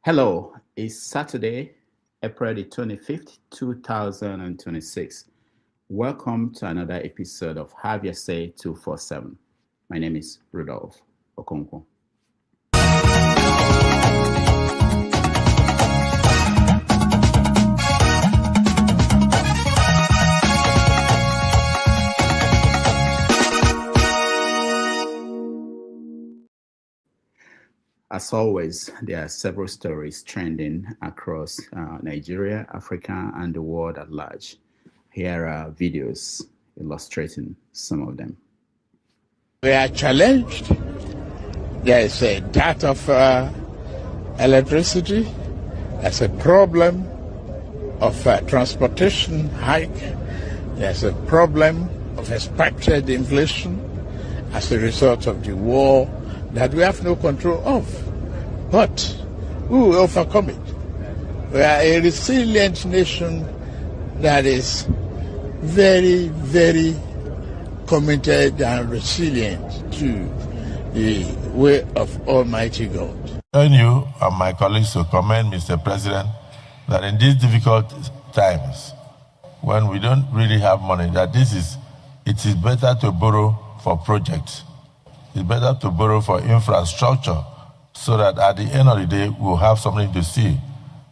Hello, it's Saturday, April the 25th, 2026. Welcome to another episode of Have Your Say 247. My name is Rudolph Okonkwo. As always, there are several stories trending across Nigeria, Africa, and the world at large. Here are videos illustrating some of them. We are challenged. There is a dearth of electricity. There's a problem of transportation hike. There's a problem of expected inflation as a result of the war that we have no control of. But we will overcome it. We are a resilient nation that is very, very committed and resilient to the way of Almighty God. Join you and my colleagues to commend Mr. President that in these difficult times, when we don't really have money, that it is better to borrow for projects. It's better to borrow for infrastructure so that at the end of the day, we'll have something to see.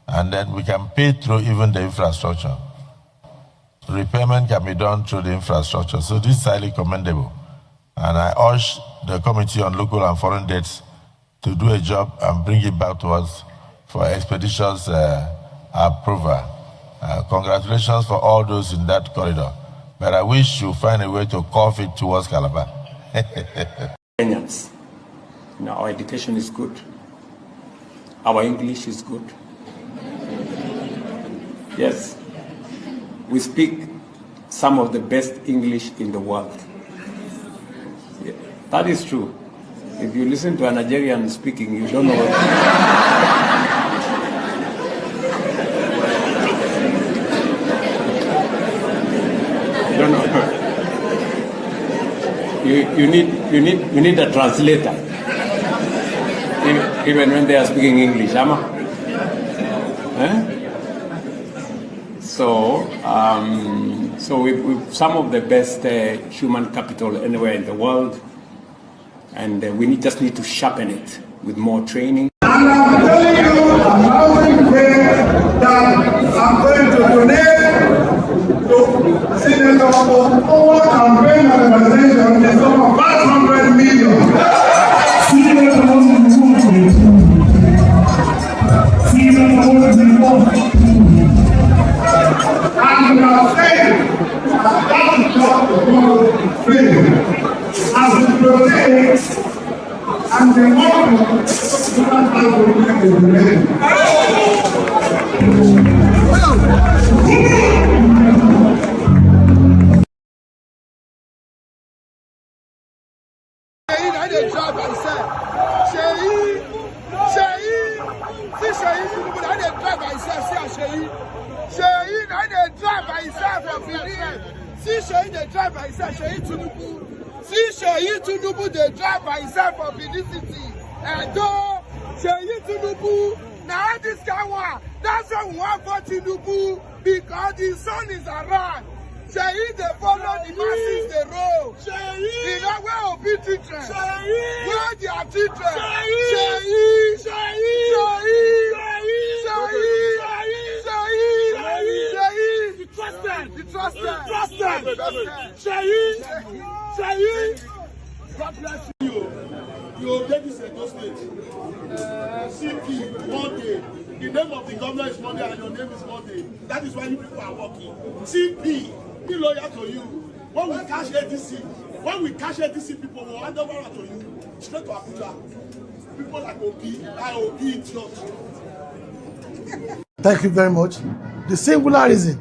And then we can pay through even the infrastructure. Repayment can be done through the infrastructure. So this is highly commendable. And I urge the Committee on Local and Foreign Debts to do a job and bring it back to us for expeditious approval. Congratulations for all those in that corridor. But I wish you find a way to curve it towards Calabar. Kenyans. Our education is good. Our English is good. Yes. We speak some of the best English in the world. Yeah, that is true. If you listen to a Nigerian speaking, you don't know what you don't know. You need a translator, even when they are speaking English, So we've some of the best human capital anywhere in the world, and we just need to sharpen it with more training. And I'm telling you, I'm announcing here that I'm going to donate to Senator for campaign organization the sum of 500 million. And we are saying that is just the faith. As we protect and the more human life will be ready. They drive by himself for publicity. And though Tinubu, now this guy one, that's why we want for Tinubu, because the sun is around. They follow the masses, they roll. You know where will be children? Where they are children? God bless you. You take this endorsement. CP, Monday. The name of the governor is Monday and your name is Monday. That is why you people are working. CP, be loyal to you. When we cash ADC, people will hand over to you. Straight to Abuja. People like IOP, it's not. Thank you very much. The singular reason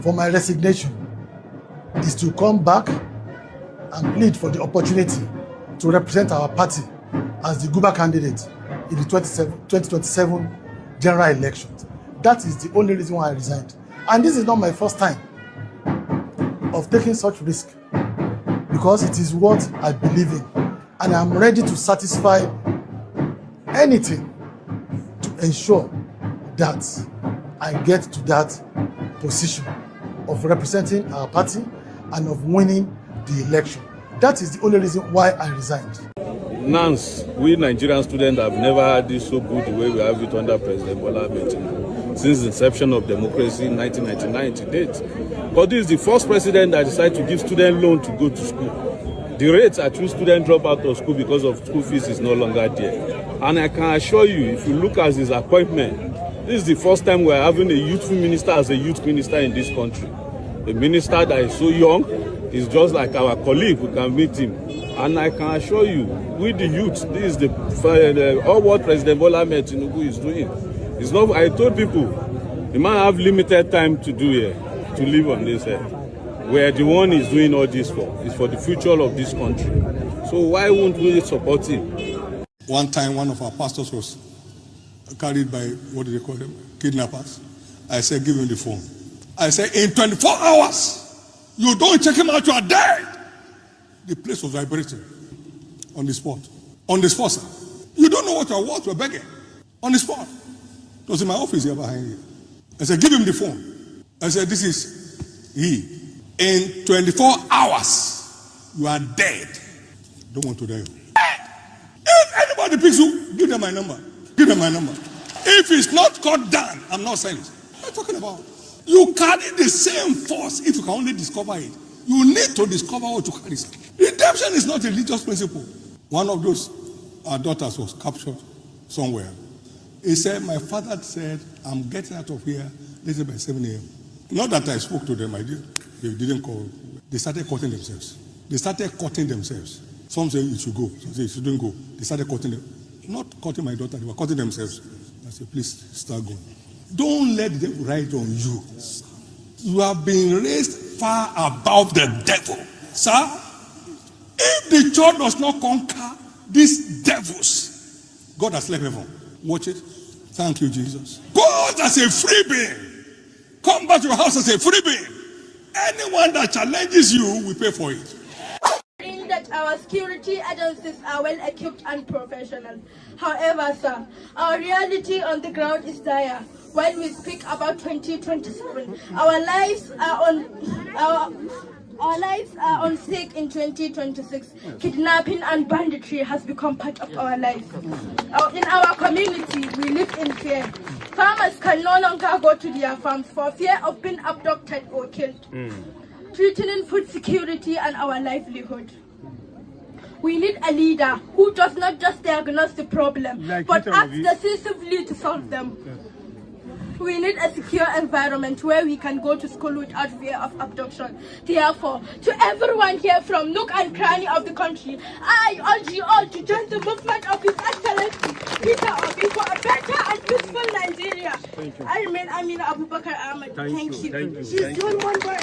for my resignation is to come back and plead for the opportunity to represent our party as the Guba candidate in the 2027 general elections. That is the only reason why I resigned. And this is not my first time of taking such risk, because it is what I believe in, and I'm ready to satisfy anything to ensure that I get to that position of representing our party and of winning the election. That is the only reason why I resigned. Nance, we Nigerian students have never had this so good the way we have it under President Bola Ahmed Tinubu since the inception of democracy in 1999 to date. But this is the first president that decided to give student loan to go to school. The rates at which students drop out of school because of school fees is no longer there. And I can assure you, if you look at his appointment, this is the first time we are having a youthful minister as a youth minister in this country. A minister that is so young, is just like our colleague, we can meet him. And I can assure you, with the youth, this is all what President Bola Ahmed Tinubu is doing. It's not. I told people, the man have limited time to do here, to live on this earth. Where the one is doing all this for is for the future of this country. So why won't we support him? One time, one of our pastors was carried by, what do they call them, kidnappers. I said, give him the phone. I said, in 24 hours, you don't check him out, you are dead. The place was vibrating on the spot. On the spot, sir. You don't know what you are worth, you are begging. On the spot. It was in my office here behind you. I said, give him the phone. I said, this is he. In 24 hours, you are dead. Don't want to die. If anybody picks you, give them my number. Give them my number. If it's not cut down, I'm not saying it. What are you talking about? You carry the same force if you can only discover it. You need to discover what you carry. Redemption is not a religious principle. One of those, our daughters was captured somewhere. He said, my father said, I'm getting out of here later by 7 a.m. Not that I spoke to them, I did. They didn't call. They started cutting themselves. They started cutting themselves. Some say you should go. Some say you shouldn't go. They started cutting them. Not cutting my daughter, they were cutting themselves. I said, please start going. Don't let them ride on you. You have been raised far above the devil. Sir, if the church does not conquer these devils, God has left heaven. Watch it. Thank you, Jesus. Go out as a free being. Come back to your house as a free being. Anyone that challenges you, we pay for it. That our security agencies are well equipped and professional. However, sir, our reality on the ground is dire. When we speak about 2027, our lives are on stake in 2026. Kidnapping and banditry has become part of our lives. In our community, we live in fear. Farmers can no longer go to their farms for fear of being abducted or killed, threatening food security and our livelihood. We need a leader who does not just diagnose the problem, but acts decisively to solve them. We need a secure environment where we can go to school without fear of abduction. Therefore, to everyone here from nook and cranny of the country, I urge you all to join the movement of His Excellency Peter Obi for a better and peaceful Nigeria. I remain Amina Abubakar Ahmed. Thank you. She's doing one word.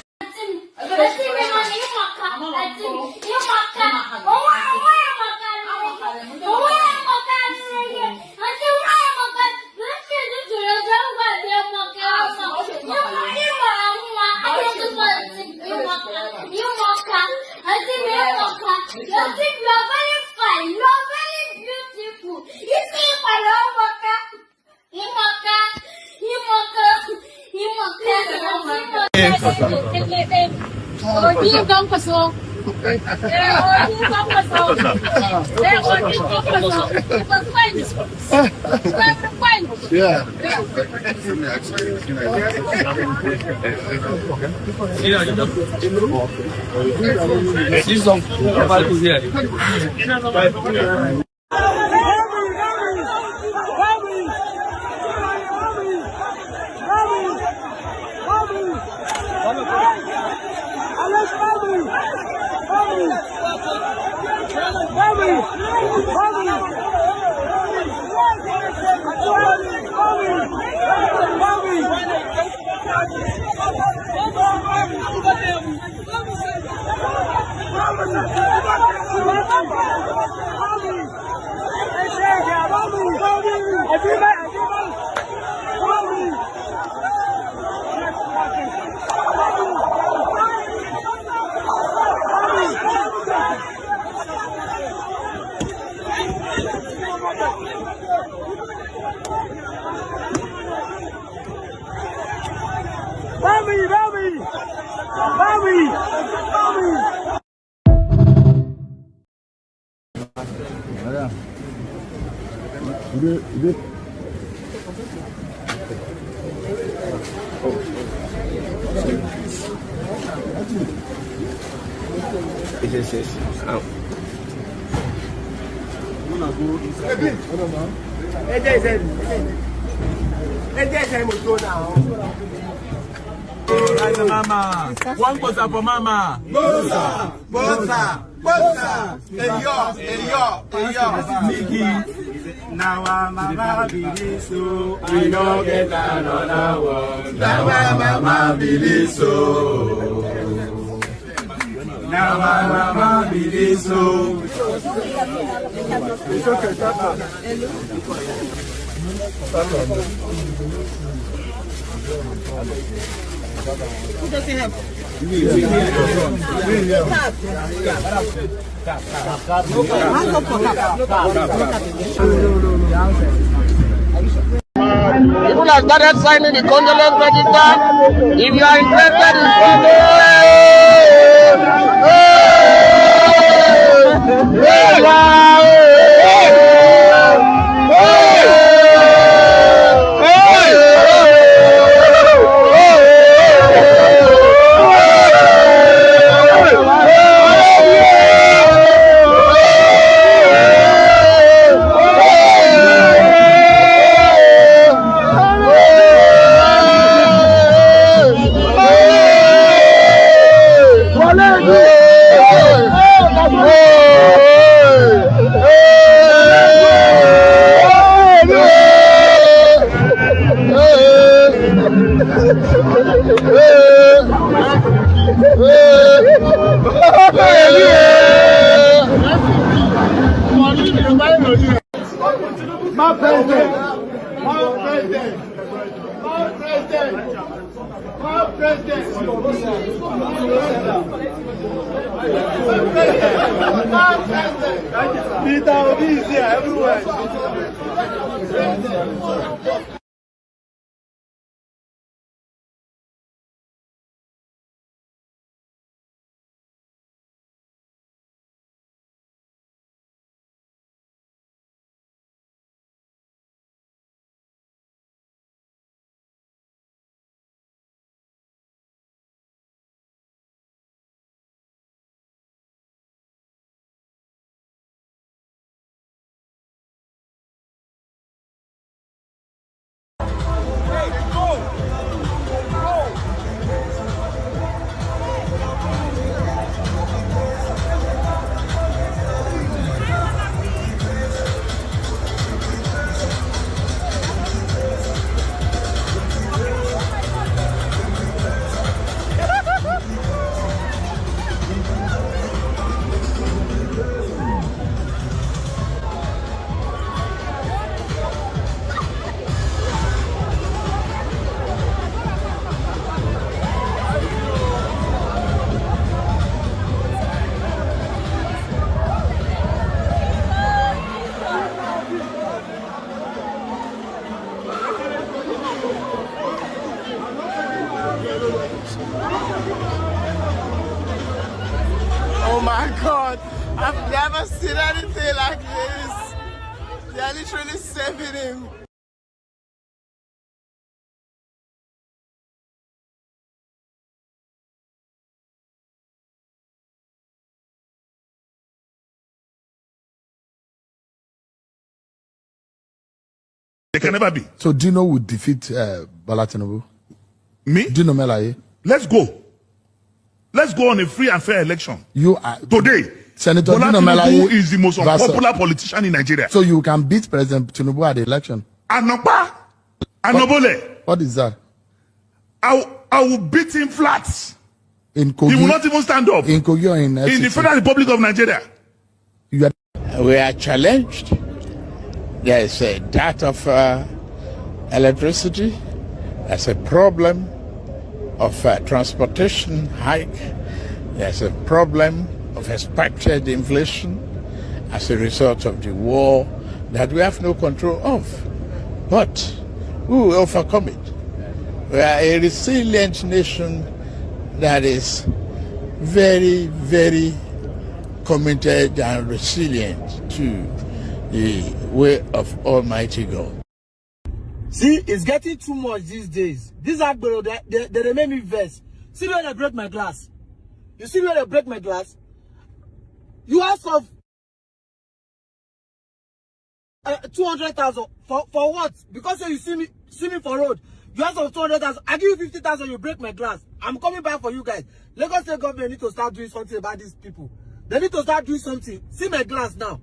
Mama, one bossa for mama. Bossa, bossa, bossa. Now mama believe so. I don't get another one. Now mama believe so. Now mama believe so. It's Who doesn't have? People have started signing the condolence register. If you are interested Oh my God, I've never seen anything like this. They're literally saving him. They can never be. So Dino would defeat Bola Tinubu? Me? Dino Melaye? Let's go. Let's go on a free and fair election. You are today. Senator Bola Dino Tinubu Melaye is the most unpopular politician in Nigeria. So you can beat President Tinubu at the election? Anopa, Anobole. What is that? I will beat him flat. In Kogi, he will not even stand up. In Kogi or in the Federal Republic of Nigeria. We are challenged. There is a dearth of electricity. There's a problem of transportation hike. There's a problem of expected inflation as a result of the war that we have no control of. But we will overcome it. We are a resilient nation that is very, very committed and resilient to the way of Almighty God. See, it's getting too much these days. These Agbero, they make me vex. See where they break my glass. You see where they break my glass? You ask of 200,000 for what? Because you see me for road. You ask of 200,000. I give you 50,000. You break my glass. I'm coming back for you guys. Lagos State government need to start doing something about these people. They need to start doing something. See my glass now.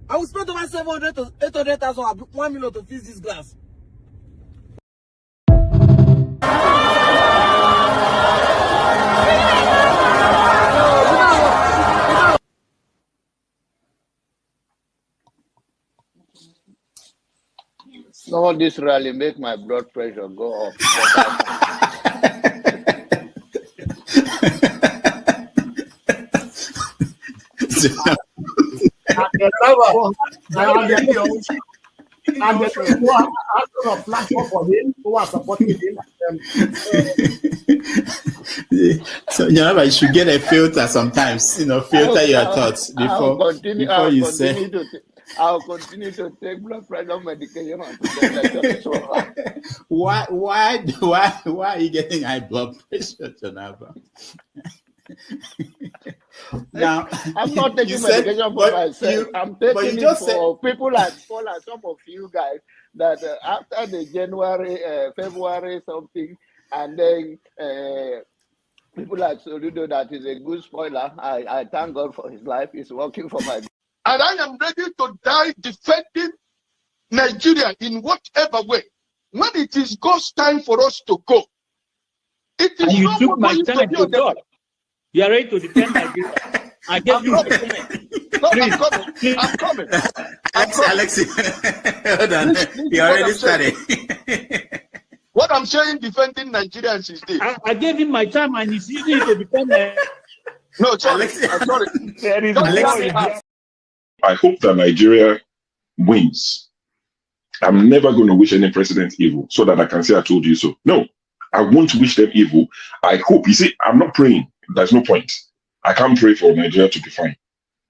I will spend over 700 to 800,000 or 1 million to fix this glass. Some of this rally make my blood pressure go up. And the people who are asking a platform for him, who are supporting him. So you should get a filter sometimes. Filter your thoughts before you say. I'll continue to take blood pressure medication until Why are you getting high blood pressure, Jonava? Now, I'm not taking medication for myself. I'm taking it for people like Paul and some of you guys that after the January, February something, and then people like Soludo, that is a good spoiler. I thank God for his life. He's working for my. And I am ready to die defending Nigeria in whatever way. When it is God's time for us to go, it is. And you took my time to God. You are ready to defend Nigeria. I gave you I'm coming. Alexi, hold on. You already started. What I'm saying, defending Nigerians is this. I gave him my time and he's using it to defend No, sorry. I'm sorry. I hope that Nigeria wins. I'm never going to wish any president evil so that I can say I told you so. No, I won't wish them evil. I hope. You see, I'm not praying. There's no point. I can't pray for Nigeria to be fine.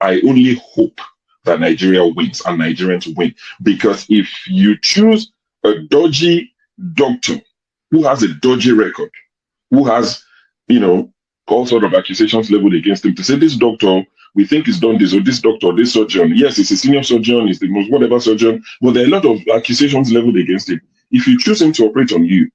I only hope that Nigeria wins and Nigerians win. Because if you choose a dodgy doctor who has a dodgy record, who has, all sort of accusations leveled against him, to say this doctor, we think he's done this, or this doctor, this surgeon, yes, he's a senior surgeon, he's the most whatever surgeon, but there are a lot of accusations leveled against him. If you choose him to operate on you,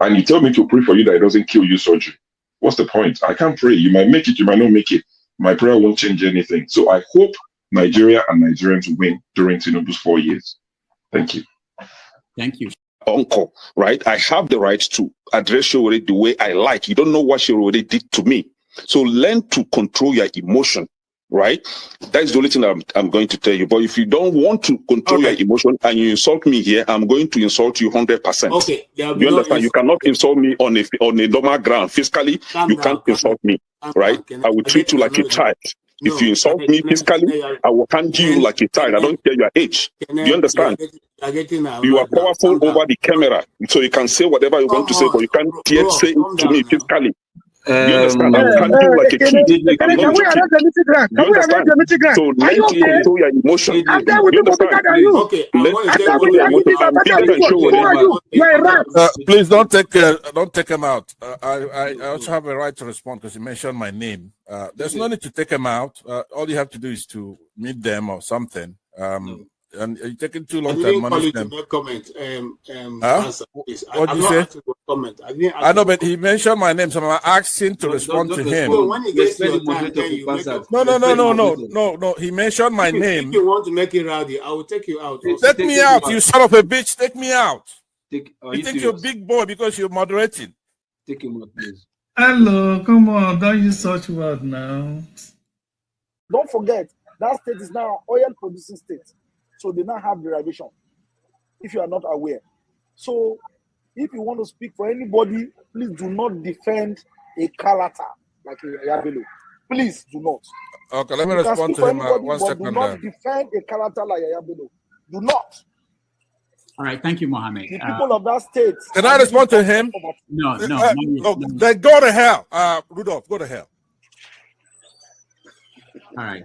and you tell me to pray for you that it doesn't kill you surgery, what's the point? I can't pray. You might make it, you might not make it. My prayer won't change anything. So I hope Nigeria and Nigerians win during Tinubu's 4 years. Thank you. Thank you. Uncle, right? I have the right to address Showore the way I like. You don't know what Showore did to me. So learn to control your emotion, right? That's the only thing I'm going to tell you. But if you don't want to control your emotion and you insult me here, I'm going to insult you 100%. Okay. You understand? You cannot insult me on a normal ground. Physically, you can't insult me, right? I will treat you like a child. If you insult me physically, I will handle you like a child. I don't care your age. Do you understand? You are powerful over the camera, so you can say whatever you want to say, but you can't yet say it to me physically. You understand? I will handle you like a kid. I'm not joking. You understand? So learn to control your emotion. You understand? Okay. Please don't take him out. I also have a right to respond because he mentioned my name. There's no need to take him out. All you have to do is to meet them or something. And you're taking too long to manage them. Comment. What did you say? Comment. I know, but he mentioned my name, so I'm asking to respond to him. When he gets your time, then you make up. No. He mentioned my name. If you want to make it rowdy, I will take you out. Take me out, you son of a bitch. Take me out. You think you're a big boy because you're moderating. Take him out, please. Hello, come on. Don't use such word now. Don't forget, that state is now an oil-producing state. So they now have derivation, if you are not aware. So if you want to speak for anybody, please do not defend a Kalata like a Yabelo. Please do not. Okay, let me respond to him. 1 second. Do not defend a Kalata like a Yabelo. Do not. All right, thank you, Mohammed. The people of that state. Can I respond to him? No. Then go to hell. Rudolph, go to hell. All right.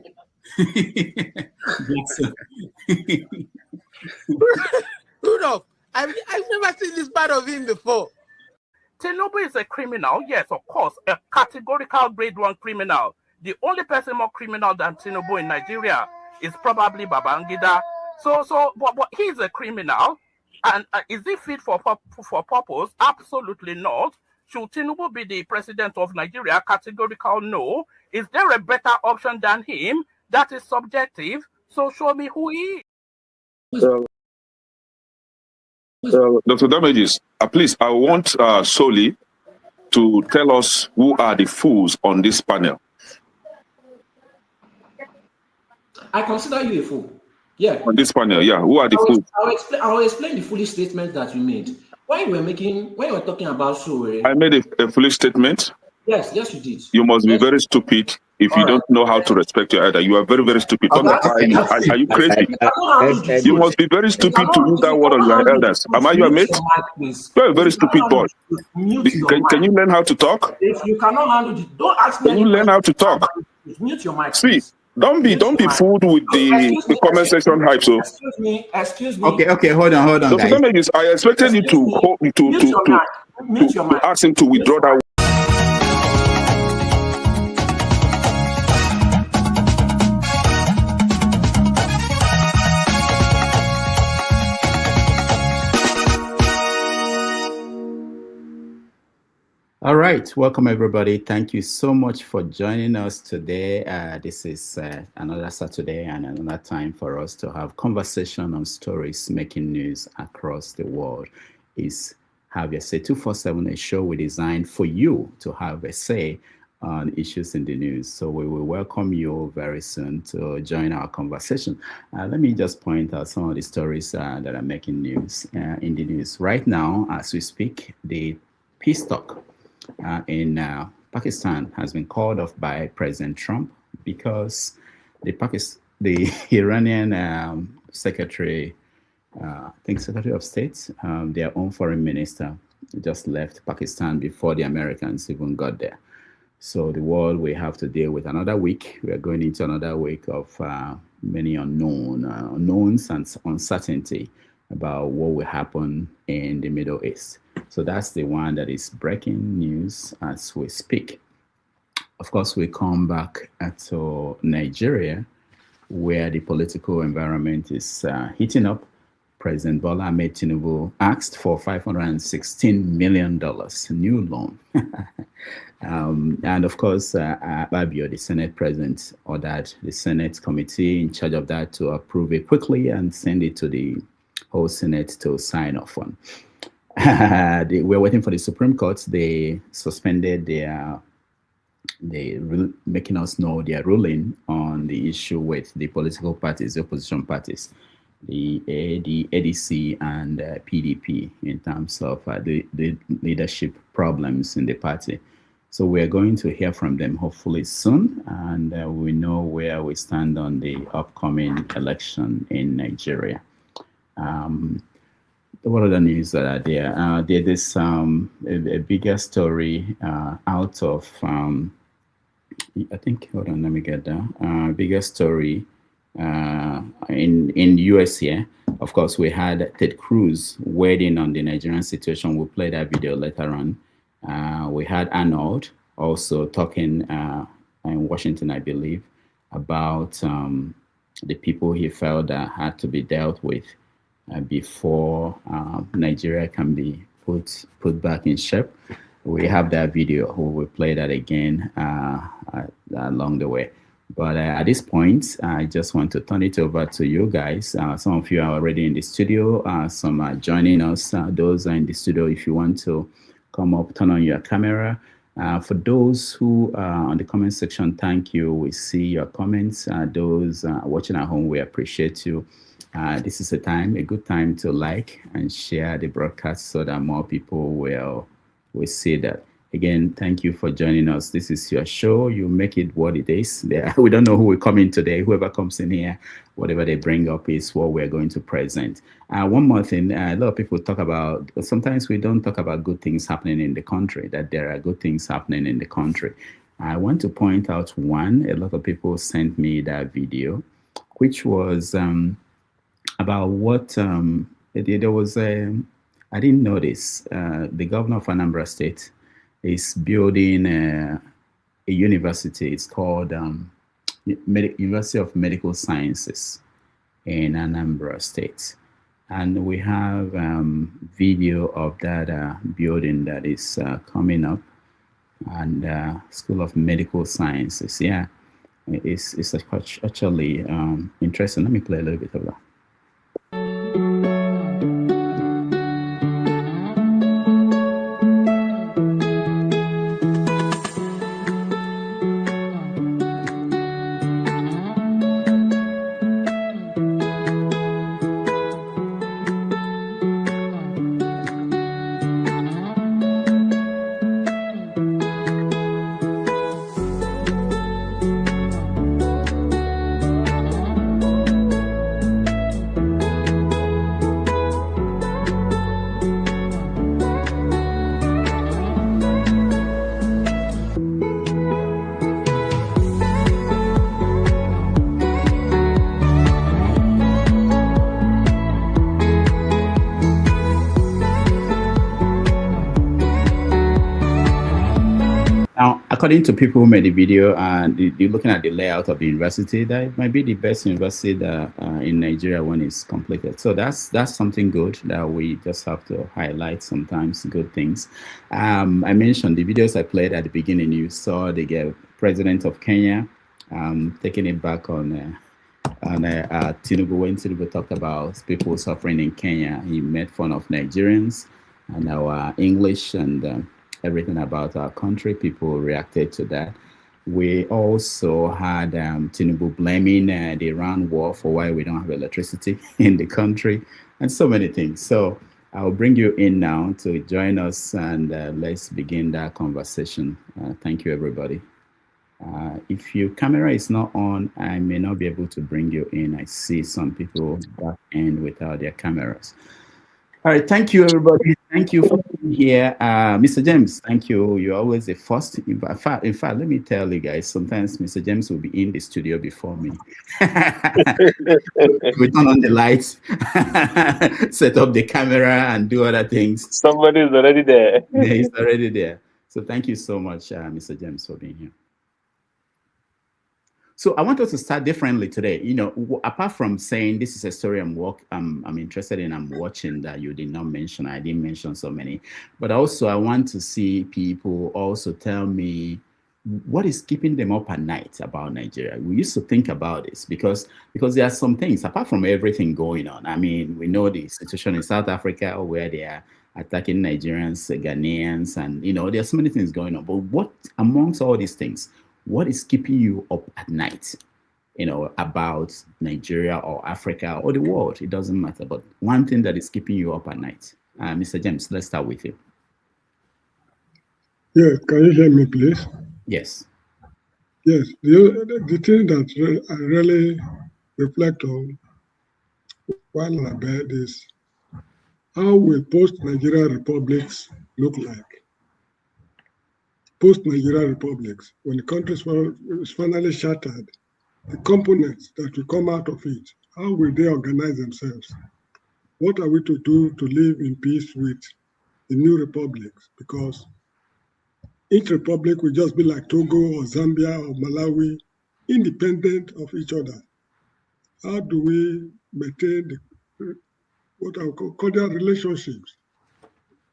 Rudolph, I've never seen this part of him before. Tinubu is a criminal, yes, of course, a categorical grade 1 criminal. The only person more criminal than Tinubu in Nigeria is probably Babangida. But he's a criminal, and is he fit for purpose? Absolutely not. Should Tinubu be the president of Nigeria? Categorical no. Is there a better option than him? That is subjective. So show me who he is. Dr. Damages, please, I want Soli to tell us who are the fools on this panel. I consider you a fool. Yeah. On this panel, yeah. Who are the fools? I will explain the foolish statement that you made. When you were talking about Sowore. I made a foolish statement. Yes, you did. You must be very stupid if you don't know how to respect your elder. You are very, very stupid. Are you crazy? You must be very stupid to use that word on your elders. Am I your mate? You're a very stupid boy. Can you learn how to talk? If you cannot handle it, don't ask me. Can you learn how to talk? Mute your mic. See, don't be fooled with the comment section hype. So excuse me. Okay, hold on, guys. I expected you to ask him to withdraw that. All right, welcome everybody. Thank you so much for joining us today. This is another Saturday and another time for us to have conversation on stories making news across the world. Is Have Your Say 247, a show we designed for you to have a say on issues in the news. So we will welcome you very soon to join our conversation. Let me just point out some of the stories that are making news in the news. Right now, as we speak, the peace talk in Pakistan has been called off by President Trump because the Iranian Secretary of State, their own foreign minister, just left Pakistan before the Americans even got there. So the world will have to deal with another week. We are going into another week of many unknowns and uncertainty about what will happen in the Middle East. So that's the one that is breaking news as we speak. Of course, we come back to Nigeria, where the political environment is heating up. President Bola Ahmed Tinubu asked for $516 million new loan. And of course, Babio, the Senate president, ordered the Senate committee in charge of that to approve it quickly and send it to the whole Senate to sign off on. We're waiting for the Supreme Court. They suspended making us know their ruling on the issue with the political parties, the opposition parties, the ADC and PDP, in terms of the leadership problems in the party. So we're going to hear from them hopefully soon, and we know where we stand on the upcoming election in Nigeria. What other news that are there? There is a bigger story out of, I think, hold on, let me get that. Bigger story in US here. Of course, we had Ted Cruz weighed on the Nigerian situation. We'll play that video later on. We had Arnold also talking in Washington, I believe, about the people he felt that had to be dealt with before Nigeria can be put back in shape. We have that video. We will play that again along the way. But at this point, I just want to turn it over to you guys. Some of you are already in the studio. Some are joining us. Those are in the studio. If you want to come up, turn on your camera. For those who are on the comment section, thank you. We see your comments. Those watching at home, we appreciate you. This is a good time to like and share the broadcast so that more people will see that. Again, thank you for joining us. This is your show. You make it what it is. We don't know who will come in today. Whoever comes in here, whatever they bring up is what we're going to present. One more thing, a lot of people talk about, sometimes we don't talk about good things happening in the country, that there are good things happening in the country. I want to point out one. A lot of people sent me that video, which was about what there was a. I didn't know this. The governor of Anambra State is building a university. It's called University of Medical Sciences in Anambra State. And we have video of that building that is coming up, and School of Medical Sciences. Yeah, it's actually interesting. Let me play a little bit of that. According to people who made the video, and you're looking at the layout of the university, that might be the best university that, in Nigeria when it's completed. So that's something good that we just have to highlight sometimes, good things. I mentioned the videos I played at the beginning. You saw the president of Kenya taking it back on Tinubu, when Tinubu talked about people suffering in Kenya. He made fun of Nigerians and our English and everything about our country. People reacted to that. We also had Tinubu blaming the Iran war for why we don't have electricity in the country, and so many things. So I'll bring you in now to join us, and let's begin that conversation. Thank you, everybody. If your camera is not on, I may not be able to bring you in. I see some people back end without their cameras. All right, thank you, everybody. Thank you for being here. Mr. James, thank you. You're always the first. In fact, let me tell you guys, sometimes Mr. James will be in the studio before me. We turn on the lights, set up the camera, and do other things. Somebody is already there. Yeah, he's already there. So thank you so much, Mr. James, for being here. So I want us to start differently today. You know, apart from saying this is a story I'm interested in, I'm watching that you did not mention. I didn't mention so many, but also I want to see people also tell me what is keeping them up at night about Nigeria. We used to think about this because there are some things apart from everything going on. I mean, we know the situation in South Africa where they are attacking Nigerians, Ghanaians, and you know, there are so many things going on. But what amongst all these things, what is keeping you up at night, you know, about Nigeria or Africa or the world? It doesn't matter. But one thing that is keeping you up at night. Mr. James, let's start with you. Yeah, can you hear me, please? Yes. Yes, the thing that I really reflect on while I'm abed is how will post-Nigeria republics look like? Post-Nigeria republics, when the country is finally shattered, the components that will come out of it, how will they organize themselves? What are we to do to live in peace with the new republics? Because each republic will just be like Togo or Zambia or Malawi, independent of each other. How do we maintain what I call cordial relationships?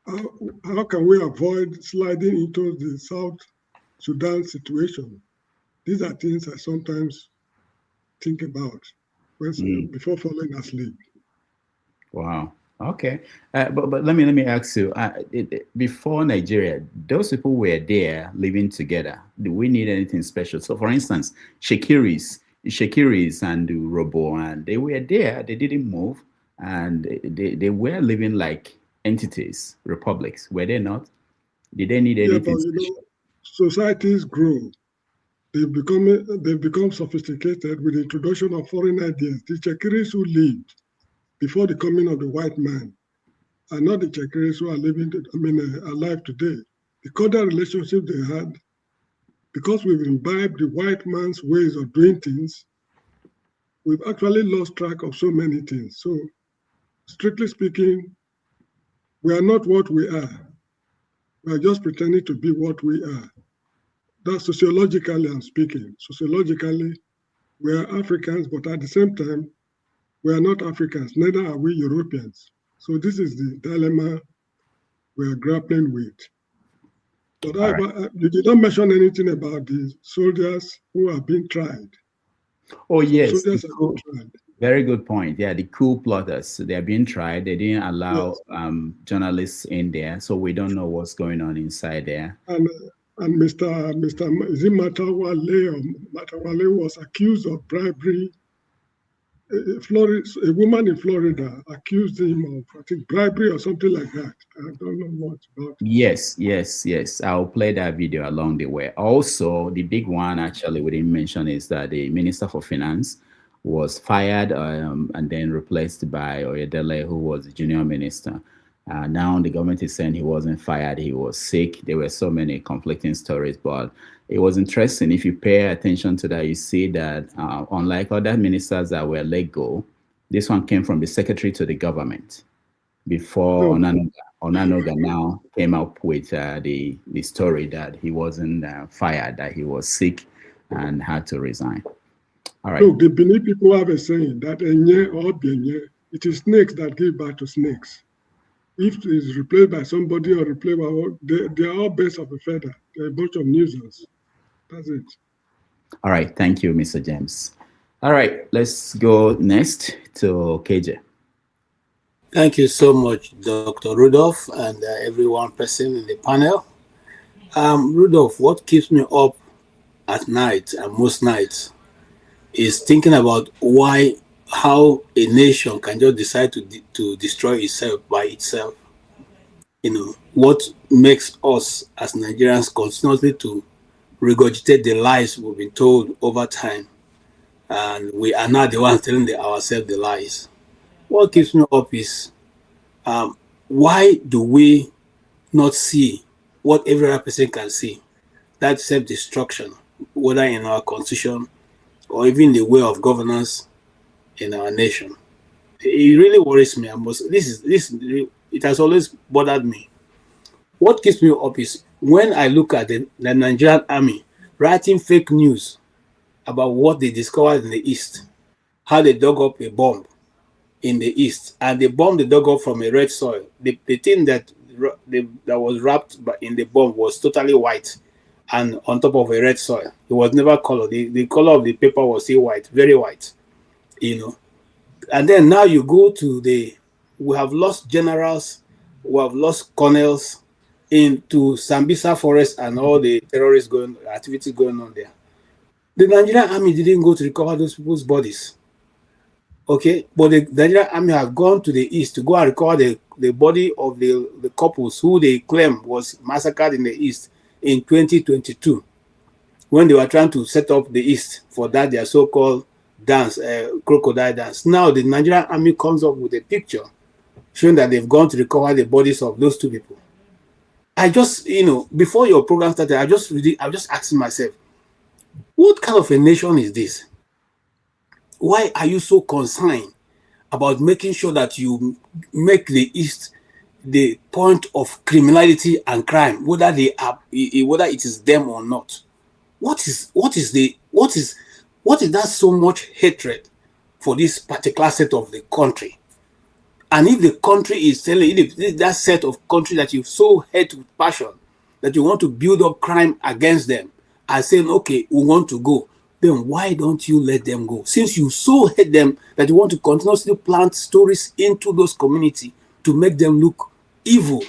How can we avoid sliding into the South Sudan situation? These are things I sometimes think about before falling asleep. Wow. Okay. But let me ask you, before Nigeria, those people were there living together. Do we need anything special? So for instance, Shakiris and Robo, and they were there, they didn't move, and they were living like entities, republics, were they not? Did they need anything? Yeah, but you know, societies grow. They've become sophisticated with the introduction of foreign ideas. The Chekiris who lived before the coming of the white man are not the Chekiris who are alive today. The cordial relationship they had because we've imbibed the white man's ways of doing things, we've actually lost track of so many things. So, strictly speaking, we are not what we are. We are just pretending to be what we are. That's sociologically I'm speaking. Sociologically, we are Africans, but at the same time, we are not Africans, neither are we Europeans. So this is the dilemma we are grappling with. But you did not mention anything about the soldiers who are being tried. Oh, yes. Very good point. Yeah, the coup plotters, they are being tried. They didn't allow journalists in there, so we don't know what's going on inside there. And Mr. Matawalle was accused of bribery. A woman in Florida accused him of, I think, bribery or something like that. I don't know much about it. Yes. I'll play that video along the way. Also, the big one actually we didn't mention is that the Minister for Finance was fired and then replaced by Oyedele, who was the junior minister. Now the government is saying he wasn't fired, he was sick. There were so many conflicting stories, but it was interesting. If you pay attention to that, you see that unlike other ministers that were let go, this one came from the secretary to the government before Onanoga now came up with the story that he wasn't fired, that he was sick and had to resign. All right. Look, the Benin people have a saying that enye or benye, it is snakes that give birth to snakes. If it is replaced by somebody or replaced by they are all birds of a feather. They're a bunch of nuisance. That's it. All right. Thank you, Mr. James. All right. Let's go next to KJ. Thank you so much, Dr. Rudolph, and everyone present in the panel. Rudolph, what keeps me up at night and most nights is thinking about how a nation can just decide to destroy itself by itself. What makes us as Nigerians continuously to regurgitate the lies we've been told over time, and we are not the ones telling ourselves the lies. What keeps me up is why do we not see what every other person can see? That self-destruction, whether in our constitution or even the way of governance in our nation. It really worries me. It has always bothered me. What keeps me up is when I look at the Nigerian army writing fake news about what they discovered in the East, how they dug up a bomb in the East, and the bomb they dug up from a red soil. The thing that was wrapped in the bomb was totally white and on top of a red soil. It was never colored. The color of the paper was still white, very white, And then now you go to we have lost generals, we have lost colonels into Sambisa Forest and all the terrorist activities going on there. The Nigerian army didn't go to recover those people's bodies. Okay, but the Nigerian army have gone to the East to go and recover the body of the couples who they claim was massacred in the East in 2022, when they were trying to set up the East for that their so-called dance, crocodile dance. Now the Nigerian army comes up with a picture showing that they've gone to recover the bodies of those two people. I just, before your program started, I just asking myself, what kind of a nation is this? Why are you so concerned about making sure that you make the East the point of criminality and crime, whether it is them or not? What is that so much hatred for this particular set of the country? And if the country is telling, if that set of country that you so hate with passion, that you want to build up crime against them and saying, okay, we want to go, then why don't you let them go? Since you so hate them that you want to continuously plant stories into those communities to make them look evil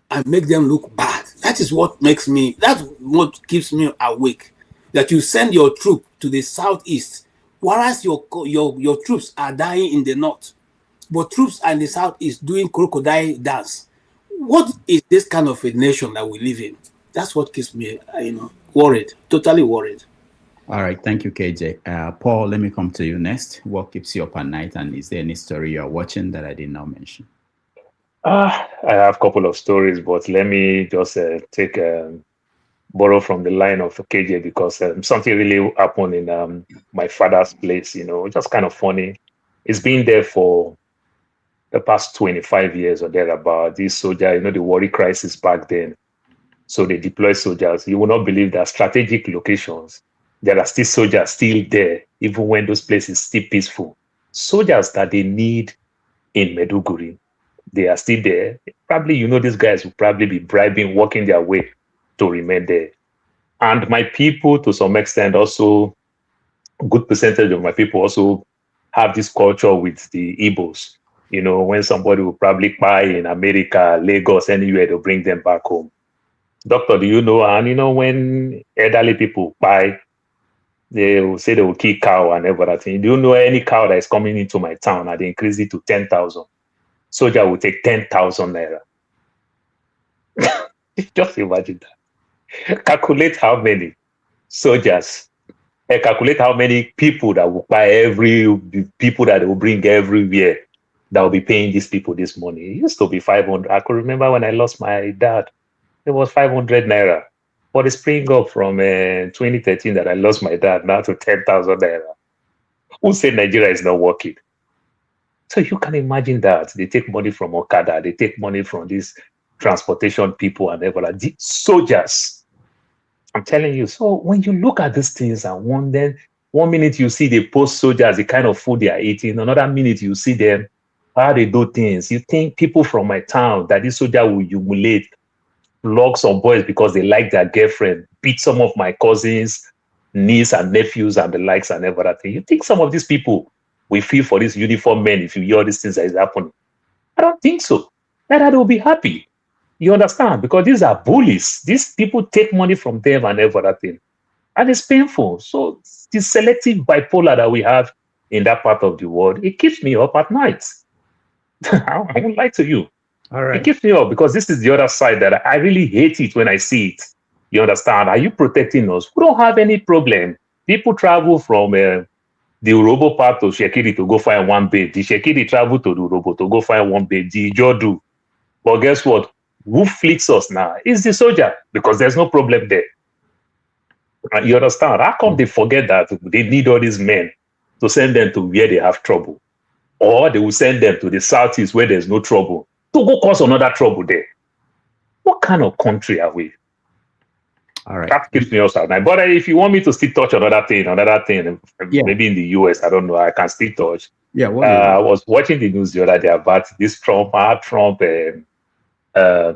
and make them look bad. That is what that's what keeps me awake. That you send your troop to the southeast, whereas your troops are dying in the north, but troops are in the southeast doing crocodile dance. What is this kind of a nation that we live in? That's what keeps me, worried, totally worried. All right, thank you, KJ. Paul, let me come to you next. What keeps you up at night, and is there any story you're watching that I did not mention? I have a couple of stories, but let me just take borrow from the line of KJ because something really happened in my father's place, just kind of funny. It's been there for the past 25 years or thereabout. These soldiers, the Warri crisis back then. So they deploy soldiers. You will not believe that strategic locations, there are still soldiers still there, even when those places still peaceful. Soldiers that they need in Maiduguri, they are still there. Probably, these guys will probably be bribing, working their way to remain there. And my people, to some extent, also, a good percentage of my people also have this culture with the Igbos. When somebody will probably buy in America, Lagos, anywhere, they'll bring them back home. Doctor, do you know? And when elderly people buy, they will say they will kill cow and everything. Do you know any cow that is coming into my town and they increase it to 10,000? Soldier will take 10,000 naira. Just imagine that. Calculate how many soldiers, calculate how many people that will buy people that they will bring everywhere that will be paying these people this money. It used to be 500. I could remember when I lost my dad, it was 500 naira. But it's spring up from 2013 that I lost my dad now to 10,000 naira. Who said Nigeria is not working? So you can imagine that. They take money from Okada, they take money from these transportation people and everything. The soldiers, I'm telling you. So when you look at these things and one minute you see the post soldiers, the kind of food they are eating, another minute you see them, how they do things. You think people from my town, that this soldier will humiliate, flog some boys because they like their girlfriend, beat some of my cousins, niece and nephews and the likes and everything. You think some of these people will feel for these uniform men if you hear all these things that is happening? I don't think so. That they will be happy. You understand? Because these are bullies. These people take money from them and everything. And it's painful. So the selective bipolar that we have in that part of the world, it keeps me up at night. I won't lie to you. All right. It keeps me up because this is the other side that I really hate it when I see it. You understand? Are you protecting us? We don't have any problem. People travel from the Urobo part to Shekiri to go find one babe. The Shekiri travel to the Urobo to go find one babe. The Ijodu. But guess what? Who flicks us now? It's the soldier because there's no problem there. You understand? How come they forget that they need all these men to send them to where they have trouble? Or they will send them to the southeast where there's no trouble to go cause another trouble there. What kind of country are we? All right. That keeps me outside now. But if you want me to still touch another thing, maybe in the US, I don't know, I can still touch. Yeah. I was watching the news the other day about this Trump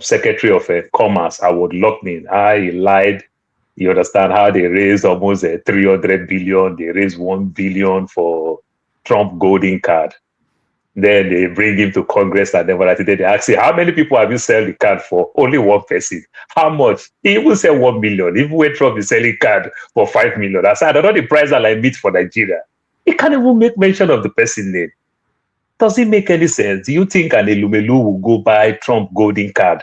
Secretary of Commerce, Howard Lutnick. He lied. You understand how they raised almost 300 billion. They raised 1 billion for Trump golden card. Then they bring him to Congress and everything. They ask him, how many people have you sell the card for? Only one person. How much? He will sell 1 million. Even when Trump is selling card for 5 million. I said, I don't know the price that I meet for Nigeria. He can't even make mention of the person name. Does it make any sense? Do you think an Elumelu will go buy Trump golden card?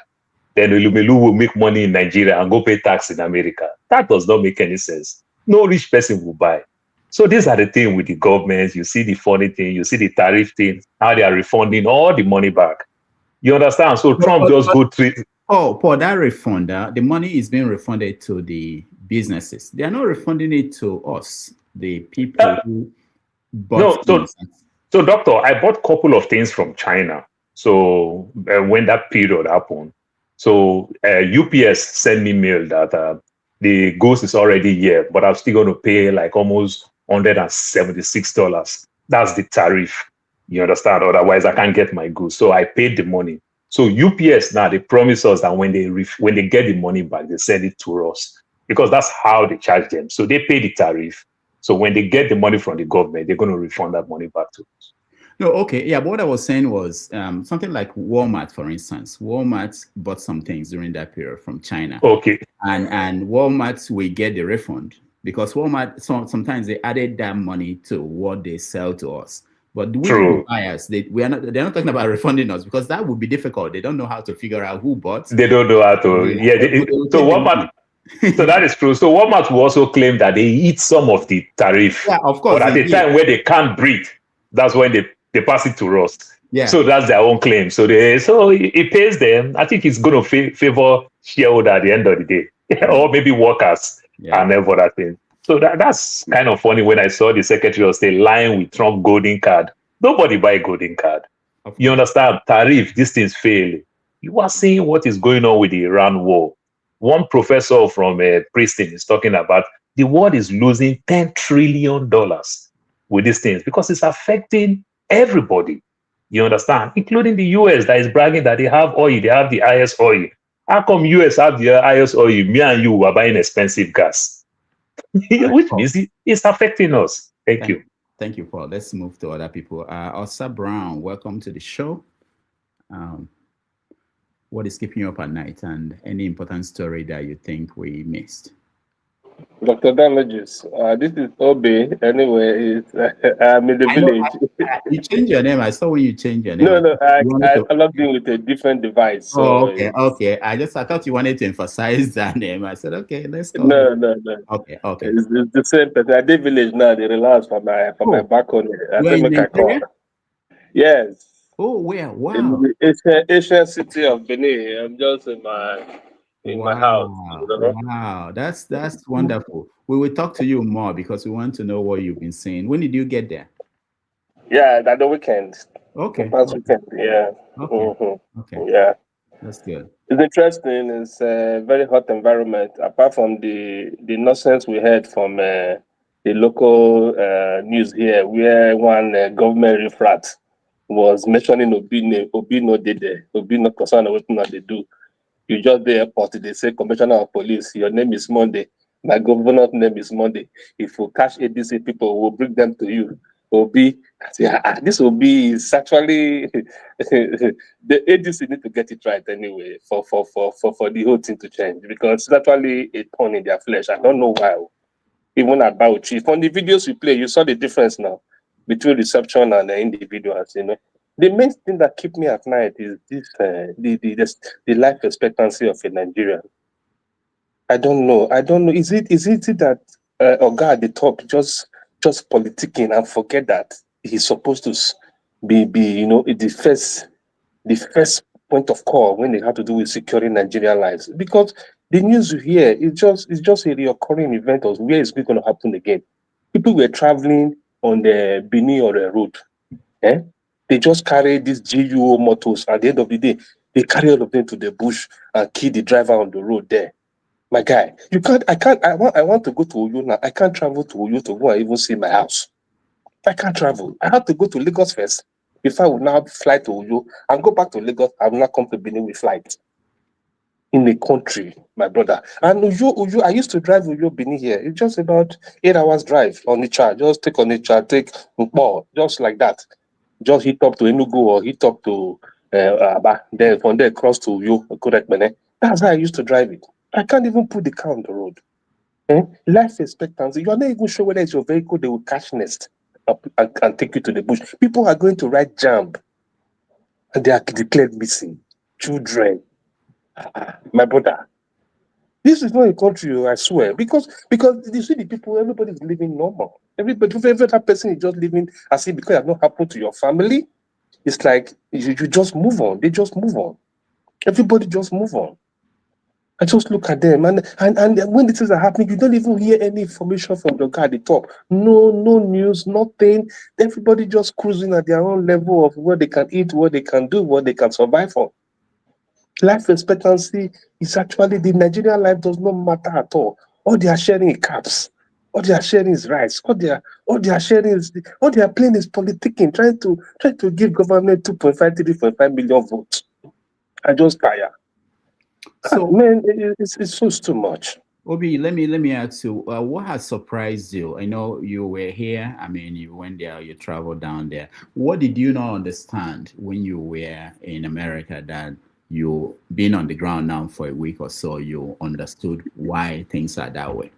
Then Elumelu will make money in Nigeria and go pay tax in America? That does not make any sense. No rich person will buy. So these are the things with the government. You see the funny thing, you see the tariff thing, how they are refunding all the money back. You understand? So Trump just go through. Oh, Paul, that refund, the money is being refunded to the businesses. They are not refunding it to us, the people who bought things. So, doctor, I bought a couple of things from China. So when that period happened, so UPS sent me mail that the goods is already here, but I'm still going to pay like almost $176. That's the tariff. You understand? Otherwise, I can't get my goods. So I paid the money. So UPS now, they promise us that when they get the money back, they send it to us because that's how they charge them. So they pay the tariff. So when they get the money from the government, they're going to refund that money back to us. No, okay. Yeah, but what I was saying was something like Walmart, for instance. Walmart bought some things during that period from China. Okay. And Walmart will get the refund because Walmart, sometimes they added that money to what they sell to us. But we buyers, they're not talking about refunding us because that would be difficult. They don't know how to figure out who bought. They don't know how to. So Walmart. So that is true. So Walmart will also claim that they eat some of the tariff. Yeah, of course. But at the time where they can't breathe, that's when they pass it to us. Yeah. So that's their own claim. So it pays them. I think it's going to favor shareholder at the end of the day. or maybe workers and other things. So that's kind of funny when I saw the Secretary of State lying with Trump golden card. Nobody buy golden card. You understand? Tariff, these things fail. You are seeing what is going on with the Iran war. One professor from Princeton is talking about the world is losing $10 trillion with these things because it's affecting everybody. You understand? Including the US that is bragging that they have oil, they have the highest oil. How come US have the highest oil? Me and you are buying expensive gas. Which means it's affecting us. Thank you. Thank you, Paul. Let's move to other people. Osa Brown, welcome to the show. What is keeping you up at night, and any important story that you think we missed? Dr. Damages, this is Obi. Anyway, I'm in the village. You changed your name. I saw when you changed your name. No, I logged in with a different device. So okay. I thought you wanted to emphasize that name. I said, okay, let's go. No. Okay. It's the same person. I did village now. They relax for my back on it. I think I call. Yes. Oh, where? Wow. In the Asian city of Benin. I'm just in my house. Wow, that's wonderful. We will talk to you more because we want to know what you've been saying. When did you get there? Yeah, that the weekend. Okay. Past weekend, yeah. Okay. Okay. Yeah. That's good. It's interesting. It's a very hot environment. Apart from the nonsense we heard from the local news here, where one government refrat was mentioning Obi no did there. Obi no concerned with what they do. You just the airport, they say, Commissioner of Police, your name is Monday. My governor's name is Monday. If we catch ADC people, we'll bring them to you. Obi, this Obi is actually the ADC need to get it right anyway for the whole thing to change, because it's actually a thorn in their flesh. I don't know why. Even about chief on the videos we play, you saw the difference now between reception and the individuals. You know, the main thing that keep me at night is this the life expectancy of a Nigerian. I don't know. Is it that Oga at the top just politicking and forget that he's supposed to be the first point of call when they have to do with securing Nigerian lives? Because the news you hear is just a recurring event of where is it going to happen again. People were traveling on the Benin or the road. They just carry these GUO motors. At the end of the day, they carry all of them to the bush and kill the driver on the road there. My guy, I want to go to Oyo now. I can't travel to Oyo to go and even see my house. I can't travel. I have to go to Lagos first before I will now fly to Oyo and go back to Lagos. I will not come to Benin with flight. In the country, my brother. And Oyo, I used to drive Oyo Benin here. It's just about 8 hours drive on the chart. Just take on the chart, take more, just like that. Just hit up to Enugu or hit up to Aba. Then from there cross to Oyo, correct me. That's how I used to drive it. I can't even put the car on the road. Life expectancy. You are not even sure whether it's your vehicle they will catch next and take you to the bush. People are going to write jam and they are declared missing. Children. My brother. This is not a country, I swear. Because you see the people, everybody's living normal. Every other person is just living as if because it has not happened to your family. It's like you just move on. They just move on. Everybody just move on. I just look at them and when the things are happening, you don't even hear any information from the guy at the top. No news, nothing. Everybody just cruising at their own level of what they can eat, what they can do, what they can survive on. Life expectancy is actually the Nigerian life does not matter at all. All they are sharing is caps. All they are sharing is rights. All they are playing is politicking, trying to give government 2.5, 3.5 million votes. I just tire. So man, it's just too much. Obi, let me ask you, what has surprised you? I know you were here. I mean, you went there, you traveled down there. What did you not understand when you were in America that you been on the ground now for a week or so, you understood why things are that way?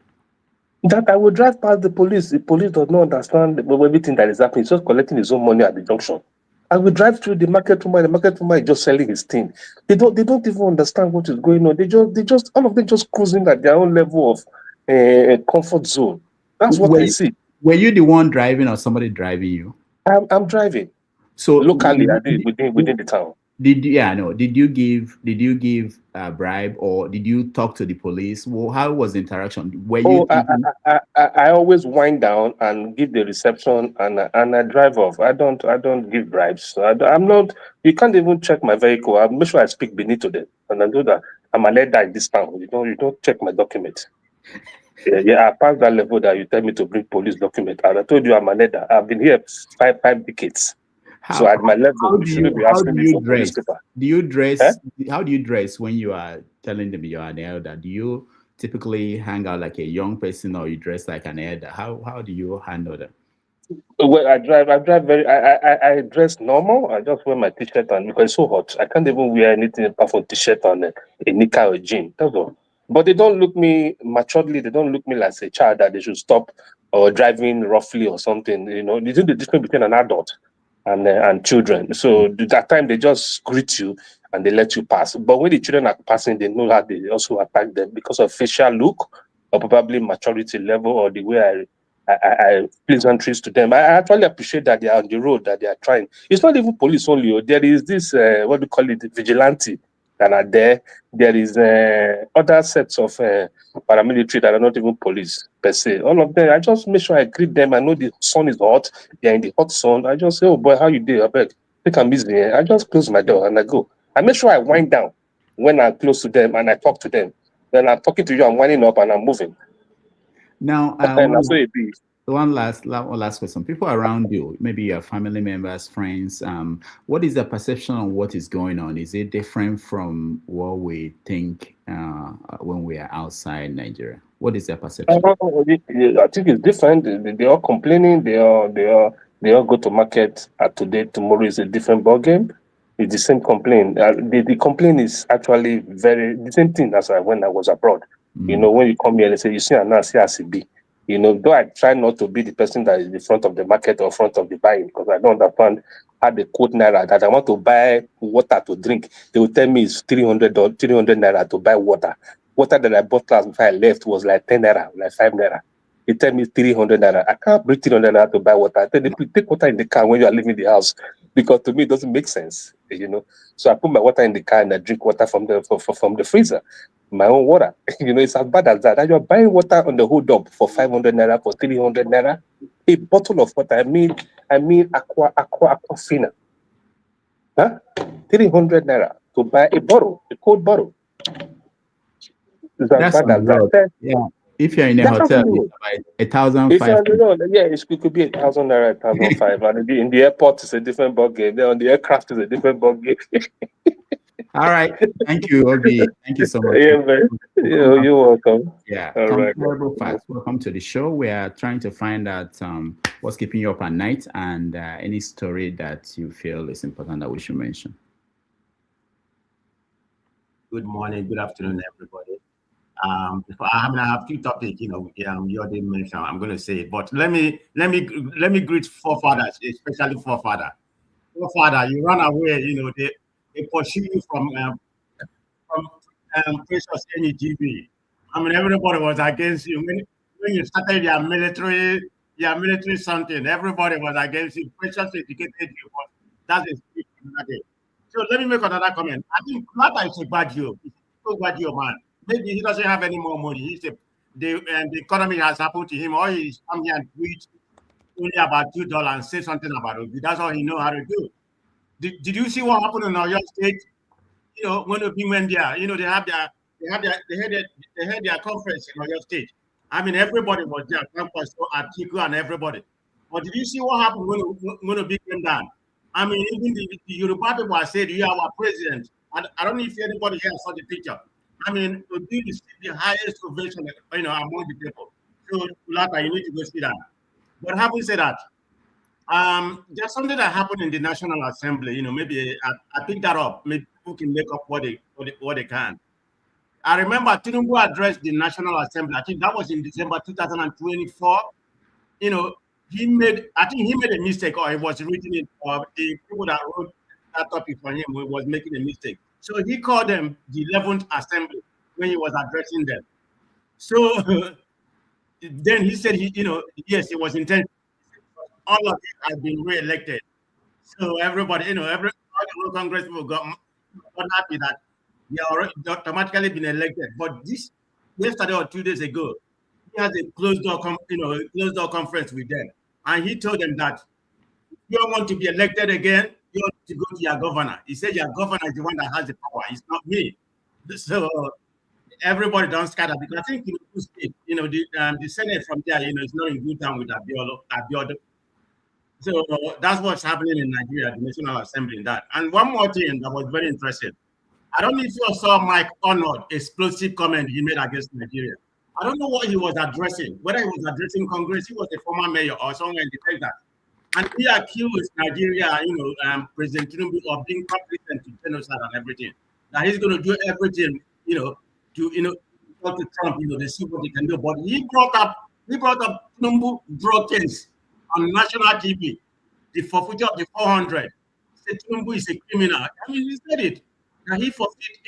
That I would drive past the police. The police does not understand everything that is happening. He's just collecting his own money at the junction. I will drive through the market woman. The market woman is just selling his thing. They don't even understand what is going on. They just all of them just cruising at their own level of comfort zone. That's what I see. Were you the one driving or somebody driving you? I'm driving. So locally, I did within the town. Did you give a bribe, or did you talk to the police? Well, how was the interaction? Were you thinking... I always wind down and give the reception, and I drive off. I don't give bribes. I'm not. You can't even check my vehicle. I make sure I speak Benin to them, and I do that. I'm a leader in this town. You don't check my document. Yeah, I passed that level that you tell me to bring police document. And I told you I'm a leader. I've been here five decades. So at my level, you shouldn't be asking me for police paper. Do you dress? How do you dress when you are telling them you're an elder? Do you typically hang out like a young person, or you dress like an elder? How do you handle them? Well, I drive very. I dress normal. I just wear my t-shirt, and because it's so hot, I can't even wear anything apart from t-shirt and a knicker or jean. That's all. But they don't look me maturely. They don't look me like a child that they should stop or driving roughly or something. You know, there's the difference between an adult and children. So that time they just greet you and they let you pass. But when the children are passing, they know how they also attack them because of facial look or probably maturity level or the way I pleasantries to them. I actually appreciate that they are on the road, that they are trying. It's not even police only. There is this, what do you call it, vigilante that are there. There is other sets of paramilitary that are not even police per se. All of them, I just make sure I greet them. I know the sun is hot. They're in the hot sun. I just say, oh boy, how you doing? I beg, take a busy. I just close my door and I go. I make sure I wind down when I'm close to them and I talk to them. Then I'm talking to you, I'm winding up and I'm moving. Now, one last question. People around you, maybe your family members, friends, what is the perception of what is going on? Is it different from what we think when we are outside Nigeria? What is their perception? I think it's different. They are complaining. They all go to market today. Tomorrow is a different ballgame. It's the same complaint. The complaint is actually the same thing as when I was abroad. You know, when you come here, they say, you see, and now see as it be. You know, though I try not to be the person that is in the front of the market or front of the buying, because I don't understand how they quote naira that I want to buy water to drink. They will tell me it's 300 naira to buy water. Water that I bought last before I left was like 10 naira, like 5 naira. They tell me 300 naira. I can't bring 300 naira to buy water. I tell them, take water in the car when you are leaving the house, because to me it doesn't make sense. You know, so I put my water in the car and I drink water from the freezer. My own water. You know, it's as bad as that. And you're buying water on the hold up for 500 naira, for 300 naira. A bottle of water. I mean Aquafina. Huh? 300 naira to buy a bottle, a cold bottle. It's as bad as that. Yeah. If you're in a hotel, it's about 1,500. Yeah, it could be 1,000 naira, 1,500. And in the airport, it's a different ballgame. Then on the aircraft, it's a different ballgame. All right. Thank you, Obi. Thank you so much. Yeah, man. You're welcome. Yeah. All right. Facts. Welcome to the show. We are trying to find out what's keeping you up at night and any story that you feel is important that we should mention. Good morning. Good afternoon, everybody. I have two topics. You know, you already mentioned. I'm going to say it, but let me greet forefathers, especially forefather. Forefather, you run away. You know, they pursue you from Precious NEGB. I mean, everybody was against you when you started your military something. Everybody was against you. Precious educated you, but that's a speech another day. So let me make another comment. I think Plata is a bad deal. He's a bad deal, man. Maybe he doesn't have any more money. The economy has happened to him. Or he's come here and tweet only about $2 and say something about it. That's all he knows how to do. Did you see what happened in Oyo State? You know, when we went there, you know, they had their conference in Oyo State. I mean, everybody was there, campus, Atiku and everybody. But did you see what happened when we came down? I mean, even the Yoruba people said, you are our president. And I don't know if anybody here saw the picture. I mean, Obi is the highest ovation, you know, among the people. So, Lata, you need to go see that. But having said that, there's something that happened in the National Assembly. You know, maybe I picked that up. Maybe people can make up what they can. I remember Tinubu addressed the National Assembly. I think that was in December 2024. You know, I think he made a mistake, or it was written in, or the people that wrote that topic for him was making a mistake. So he called them the 11th Assembly when he was addressing them. So then he said, yes, it was intentional. All of you have been re-elected. So everybody, all the whole Congress people got happy that they are already automatically been elected. But this yesterday or 2 days ago, he has a closed door, closed door conference with them, and he told them that if you don't want to be elected again, you have to go to your governor. He said your governor is the one that has the power. It's not me. So everybody don't scatter because I think the Senate from there, is not in good time with Abiodun. So that's what's happening in Nigeria, the National Assembly, in that. And one more thing that was very interesting. I don't know if you saw Mike Arnold's explosive comment he made against Nigeria. I don't know what he was addressing, whether he was addressing Congress, he was a former mayor or somewhere in the Texas. And he accused Nigeria, President Tinubu of being complicit to genocide and everything. That he's going to do everything, to talk to Trump, they see what they can do. But he brought up Tinubu drug case on national TV, the forfeiture of the 400. He said Tinubu is a criminal. I mean, he said it. That he forfeit,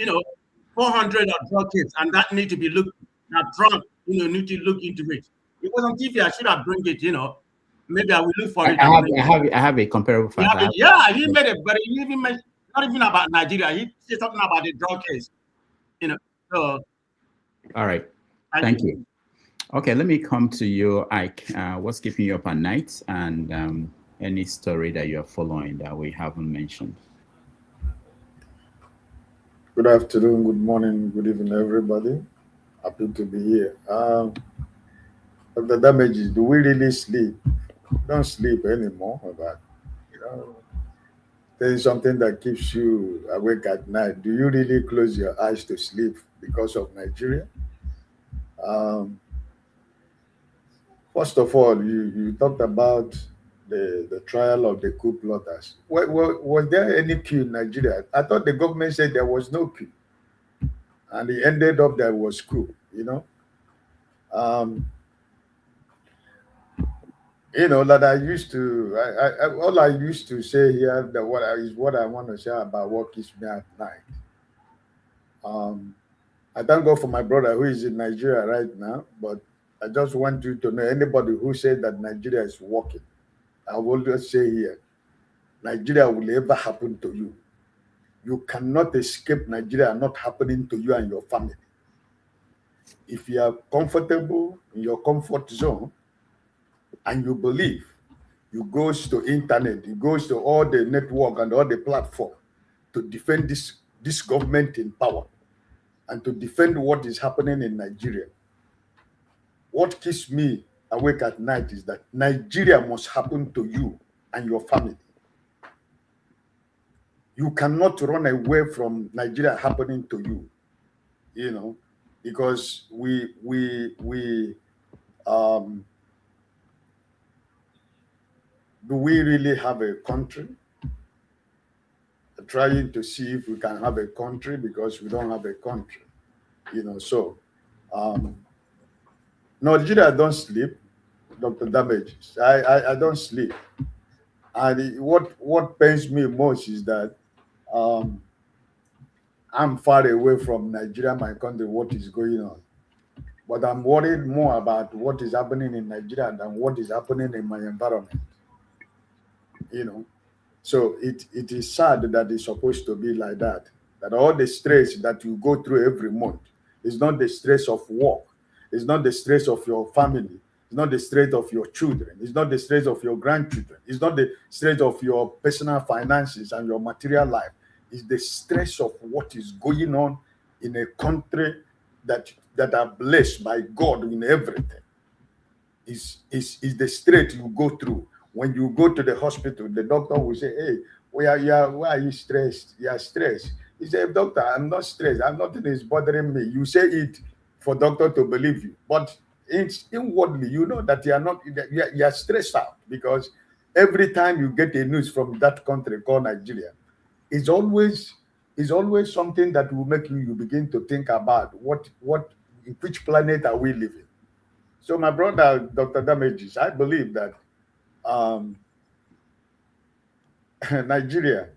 400 of drug case, and that need to be looked. Now Trump, need to look into it. It was on TV. I should have bring it. Maybe I will look for it. I have a comparable fact. Yeah, he made it, but he even mentioned not even about Nigeria. He said something about the drug case. So. All right. Thank you. Okay, let me come to you, Ike. What's keeping you up at night, and any story that you're following that we haven't mentioned? Good afternoon, good morning, good evening, everybody. Happy to be here. The damages, do we really sleep? Don't sleep anymore. But there is something that keeps you awake at night. Do you really close your eyes to sleep because of Nigeria? First of all, you talked about the trial of the coup plotters. Was there any coup in Nigeria? I thought the government said there was no coup, and it ended up there was coup. That I used to. All I used to say here that what I want to say about what keeps me at night. I thank God for my brother who is in Nigeria right now, but I just want you to know anybody who said that Nigeria is working, I will just say here, Nigeria will ever happen to you. You cannot escape Nigeria not happening to you and your family. If you are comfortable in your comfort zone and you believe, you go to internet, you go to all the network and all the platform to defend this government in power and to defend what is happening in Nigeria. What keeps me awake at night is that Nigeria must happen to you and your family. You cannot run away from Nigeria happening to you, because we do we really have a country? Trying to see if we can have a country because we don't have a country, so Nigeria don't sleep, Dr. Damages. I don't sleep. And what pains me most is that I'm far away from Nigeria, my country, what is going on. But I'm worried more about what is happening in Nigeria than what is happening in my environment. So it is sad that it's supposed to be like that. That all the stress that you go through every month is not the stress of work. It's not the stress of your family. It's not the stress of your children. It's not the stress of your grandchildren. It's not the stress of your personal finances and your material life. It's the stress of what is going on in a country that are blessed by God in everything. Is the stress you go through. When you go to the hospital, the doctor will say, "Hey, why are you stressed? You are stressed." He said, "Doctor, I'm not stressed. Nothing is bothering me." You say it for doctor to believe you, but inwardly, you know that you are not. You are stressed out because every time you get a news from that country called Nigeria, it's always something that will make you begin to think about which planet are we living. So, my brother, Dr. Damages, I believe that Nigeria,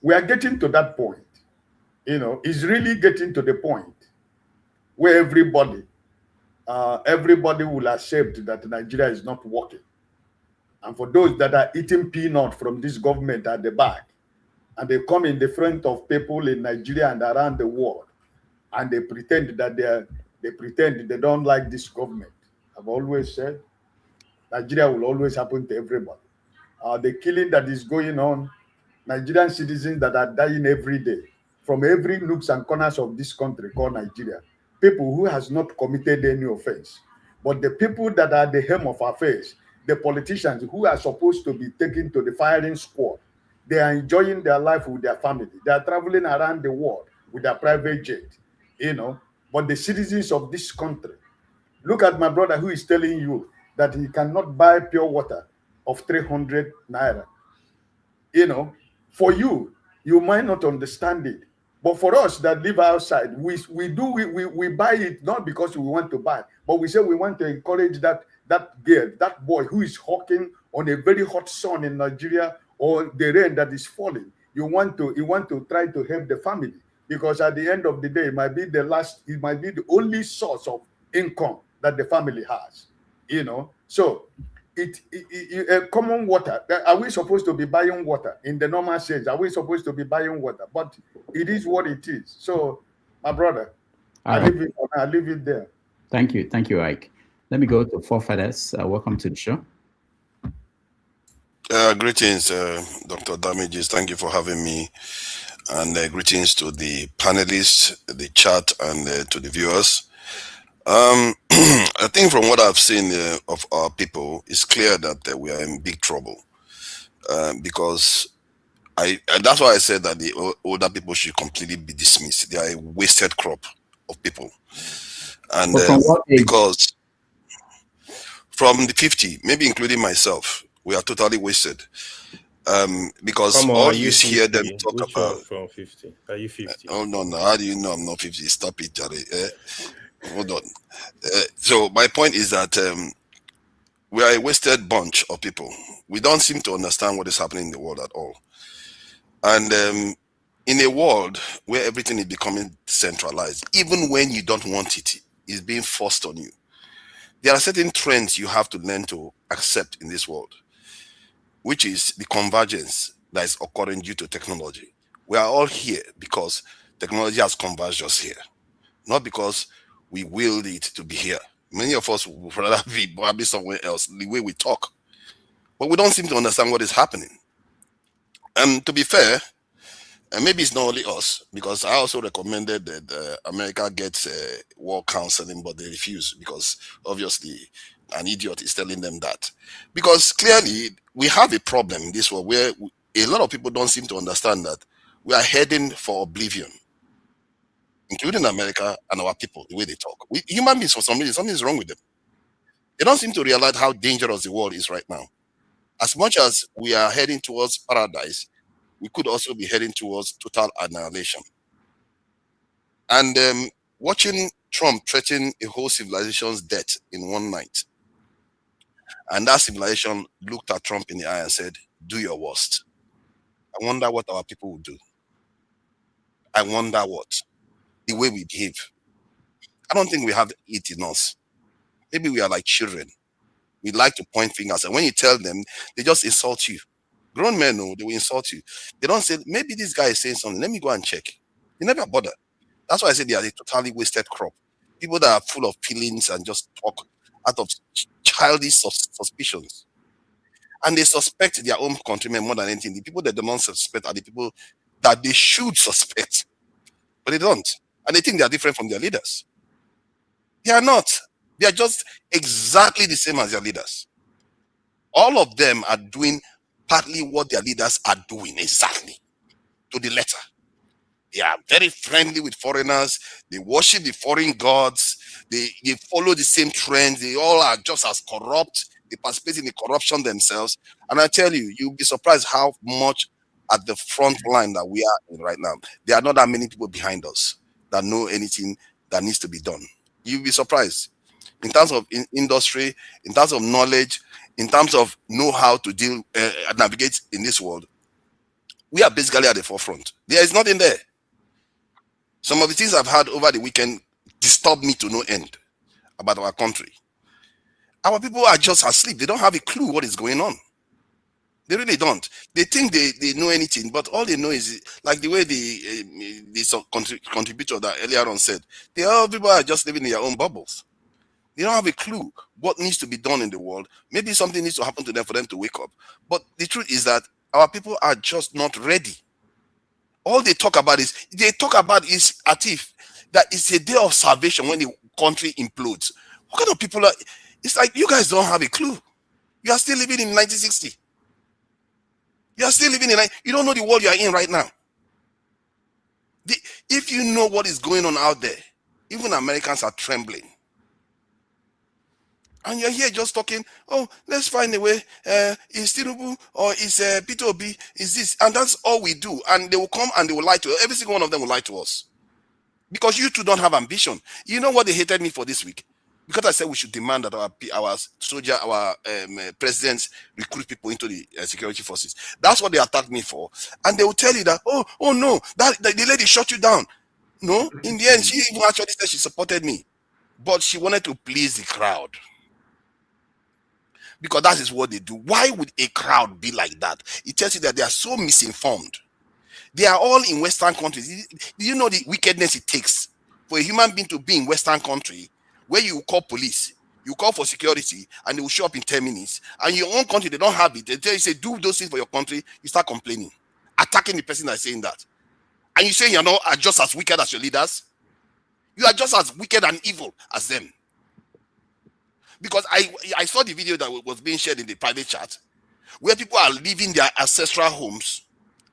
we are getting to that point. It's really getting to the point where everybody will accept that Nigeria is not working. And for those that are eating peanut from this government at the back, and they come in the front of people in Nigeria and around the world, and they pretend that they don't like this government. I've always said Nigeria will always happen to everybody. The killing that is going on, Nigerian citizens that are dying every day from every nooks and corners of this country called Nigeria, people who has not committed any offense. But the people that are the helm of affairs, the politicians who are supposed to be taken to the firing squad, they are enjoying their life with their family. They are traveling around the world with their private jet, But the citizens of this country, look at my brother who is telling you that he cannot buy pure water of 300 naira. For you, you might not understand it. But for us that live outside, we buy it not because we want to buy, but we say we want to encourage that girl, that boy who is hawking on a very hot sun in Nigeria, or the rain that is falling. You want to try to help the family, because at the end of the day, it might be the only source of income that the family has. So common water. Are we supposed to be buying water in the normal sense? Are we supposed to be buying water? But it is what it is. So, my brother, I leave it there. Thank you, Ike. Let me go to Forefathers. Welcome to the show. Greetings, Dr. Damages. Thank you for having me. And greetings to the panelists, the chat, and to the viewers. I think from what I've seen of our people, it's clear that we are in big trouble. Because that's why I said that the older people should completely be dismissed. They are a wasted crop of people. And because from the 50, maybe including myself, we are totally wasted. Because all you hear them talk about from 50. Are you 50? Oh no, how do you know I'm not 50? Stop it, Jerry. Hold on. So my point is that we are a wasted bunch of people. We don't seem to understand what is happening in the world at all. And in a world where everything is becoming centralized, even when you don't want it, it's being forced on you. There are certain trends you have to learn to accept in this world, which is the convergence that is occurring due to technology. We are all here because technology has converged us here, not because we willed it to be here. Many of us would rather be probably somewhere else, the way we talk. But we don't seem to understand what is happening. And to be fair, and maybe it's not only us, because I also recommended that America gets war counseling, but they refuse because obviously an idiot is telling them that. Because clearly we have a problem in this world where a lot of people don't seem to understand that we are heading for oblivion, including America and our people, the way they talk. Human beings, for some reason, something is wrong with them. They don't seem to realize how dangerous the world is right now. As much as we are heading towards paradise, we could also be heading towards total annihilation. And watching Trump threaten a whole civilization's death in one night, and that civilization looked at Trump in the eye and said, "Do your worst." I wonder what our people will do. I wonder what. The way we behave. I don't think we have it in us. Maybe we are like children. We like to point fingers, and when you tell them, they just insult you. Grown men, no, they will insult you. They don't say, maybe this guy is saying something. Let me go and check. They never bother. That's why I say they are a totally wasted crop. People that are full of feelings and just talk out of childish suspicions. And they suspect their own countrymen more than anything. The people that they don't suspect are the people that they should suspect. But they don't. And they think they are different from their leaders. They are not. They are just exactly the same as their leaders. All of them are doing partly what their leaders are doing, exactly, to the letter. They are very friendly with foreigners. They worship the foreign gods. They follow the same trends. They all are just as corrupt. They participate in the corruption themselves. And I tell you, you'll be surprised how much at the front line that we are in right now. There are not that many people behind us that know anything that needs to be done. You'll be surprised. In terms of industry, in terms of knowledge, in terms of know how to deal, navigate in this world, we are basically at the forefront. There is nothing there. Some of the things I've had over the weekend disturbed me to no end about our country. Our people are just asleep. They don't have a clue what is going on. They really don't. They think they know anything, but all they know is like the way the contributor that earlier on said, people are just living in their own bubbles. They don't have a clue what needs to be done in the world. Maybe something needs to happen to them for them to wake up. But the truth is that our people are just not ready. All they talk about is as if that it's a day of salvation when the country implodes. What kind of people are? It's like you guys don't have a clue. You are still living in 1960. You are still living in. You don't know the world you are in right now. If you know what is going on out there, even Americans are trembling. And you're here just talking, oh, let's find a way. Is Tinubu or is Peter Obi? Is this? And that's all we do. And they will come and they will lie to us. Every single one of them will lie to us. Because you two don't have ambition. You know what they hated me for this week? Because I said we should demand that our soldier, our presidents recruit people into the security forces. That's what they attacked me for. And they will tell you that, oh no, that the lady shut you down. No, in the end, she even actually said she supported me. But she wanted to please the crowd. Because that is what they do. Why would a crowd be like that? It tells you that they are so misinformed. They are all in Western countries. Do you know the wickedness it takes for a human being to be in Western country where you call police, you call for security, and they will show up in 10 minutes. And your own country, they don't have it. They tell you, say, do those things for your country. You start complaining, attacking the person that's saying that. And you say you're not just as wicked as your leaders. You are just as wicked and evil as them. Because I saw the video that was being shared in the private chat where people are leaving their ancestral homes,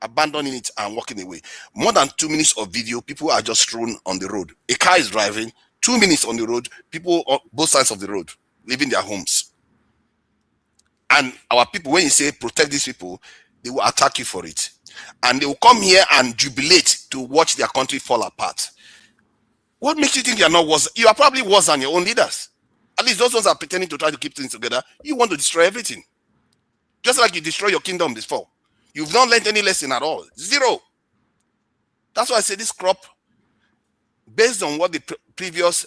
abandoning it and walking away. More than 2 minutes of video, people are just thrown on the road. A car is driving, 2 minutes on the road, people on both sides of the road, leaving their homes. And our people, when you say protect these people, they will attack you for it. And they will come here and jubilate to watch their country fall apart. What makes you think you're not worse? You are probably worse than your own leaders. At least those ones are pretending to try to keep things together. You want to destroy everything. Just like you destroy your kingdom before. You've not learned any lesson at all. Zero. That's why I say this crop, based on what the previous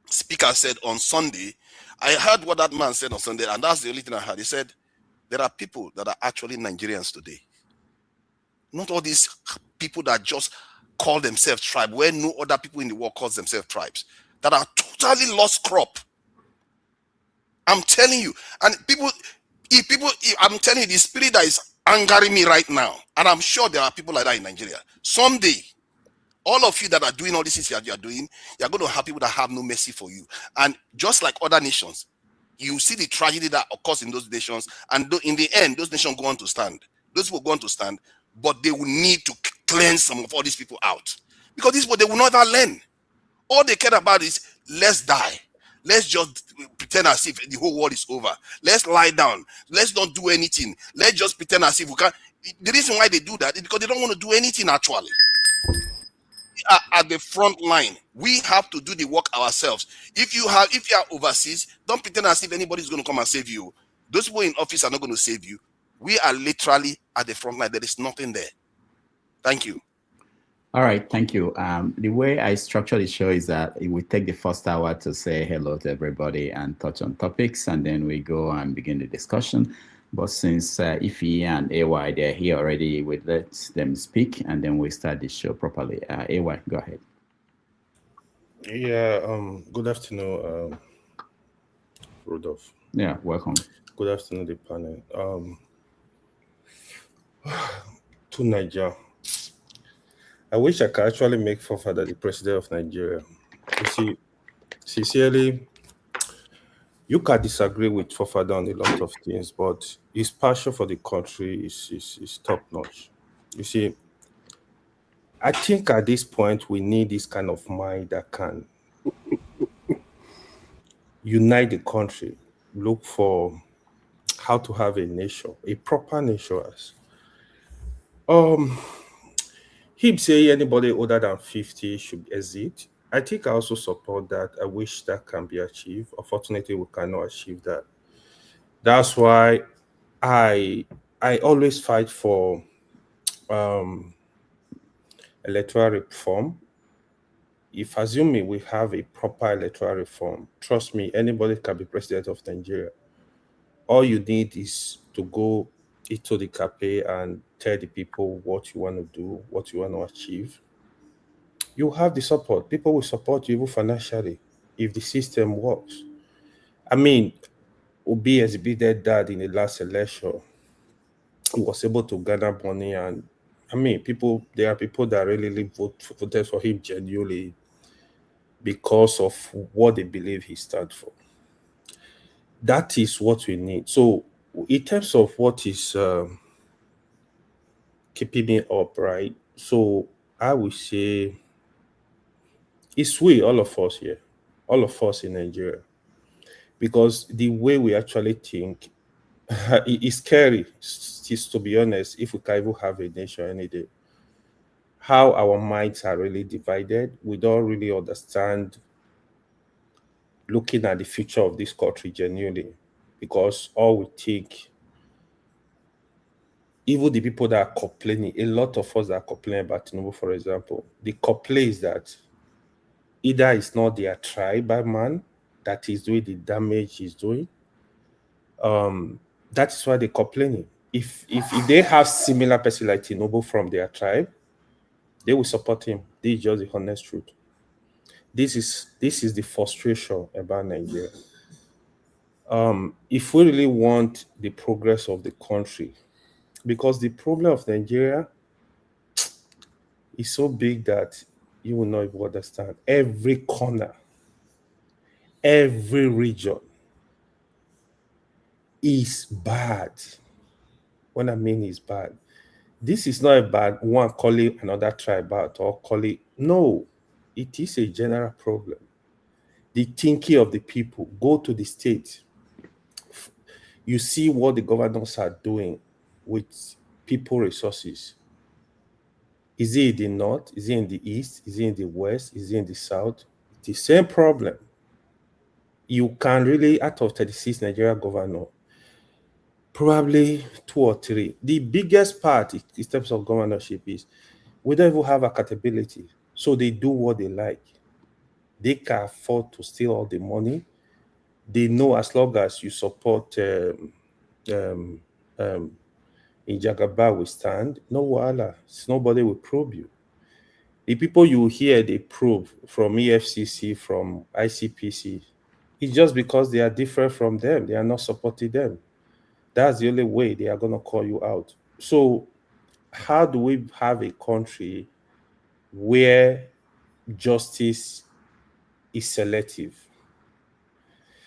speaker said on Sunday, I heard what that man said on Sunday, and that's the only thing I heard. He said, there are people that are actually Nigerians today. Not all these people that just call themselves tribe, where no other people in the world calls themselves tribes, that are totally lost crop. I'm telling you. And I'm telling you, the spirit that is angering me right now, and I'm sure there are people like that in Nigeria. Someday, all of you that are doing all these things that you are doing, you're going to have people that have no mercy for you. And just like other nations, you see the tragedy that occurs in those nations, and in the end, those nations go on to stand. Those people go on to stand, but they will need to cleanse some of all these people out. Because these people, they will never learn. All they care about is, let's die. Let's just pretend as if the whole world is over. Let's lie down. Let's not do anything. Let's just pretend as if we can't. The reason why they do that is because they don't want to do anything actually. We are at the front line. We have to do the work ourselves. If you are overseas, don't pretend as if anybody's going to come and save you. Those people in office are not going to save you. We are literally at the front line. There is nothing there. Thank you. All right, thank you. The way I structure the show is that we take the first hour to say hello to everybody and touch on topics, and then we go and begin the discussion. But since Ife and AY, they're here already, we let them speak, and then we start the show properly. AY, go ahead. Yeah, good afternoon, Rudolph. Yeah, welcome. Good afternoon, the panel. To Nigeria. I wish I could actually make Fofana the president of Nigeria. You see, sincerely, you can disagree with Fofana on a lot of things, but his passion for the country is top-notch. You see, I think at this point, we need this kind of mind that can unite the country, look for how to have a nation, a proper nation. Him say anybody older than 50 should exit. I think I also support that. I wish that can be achieved. Unfortunately, we cannot achieve that. That's why I always fight for electoral reform. If assuming we have a proper electoral reform, trust me, anybody can be president of Nigeria. All you need is to go into the cafe and tell the people what you want to do, what you want to achieve, you have the support. People will support you even financially if the system works. I mean, Obi exhibited that in the last election. He was able to gather money, and I mean, there are people that really voted for him genuinely because of what they believe he stands for. That is what we need. So, in terms of what is keeping me up, right? So, I would say it's we, all of us here, all of us in Nigeria, because the way we actually think it's scary, just to be honest, if we can even have a nation any day. How our minds are really divided. We don't really understand looking at the future of this country genuinely, because all we think, even the people that are complaining, a lot of us that are complaining about Tinubu, for example, the complaint is that either it's not their tribal that is doing the damage he's doing. That is why they're complaining. If they have similar person like Tinubu from their tribe, they will support him. This is just the honest truth. This is the frustration about Nigeria. If we really want the progress of the country, because the problem of Nigeria is so big that you will not even understand. Every corner, every region is bad. What I mean is bad. This is not about one calling another tribe out or calling. No, it is a general problem. The thinking of the people. Go to the state. You see what the governors are doing with people resources. Is it in the north? Is it in the east? Is it in the west? Is it in the south? It's the same problem. You can really, out of 36 Nigeria governors, probably 2 or 3. The biggest part in terms of governorship is we don't even have accountability. So they do what they like. They can afford to steal all the money. They know as long as you support in Jagaba we stand, no wahala. Nobody will probe you. The people you hear they probe from EFCC, from ICPC, it's just because they are different from them. They are not supporting them. That's the only way they are going to call you out. So how do we have a country where justice is selective?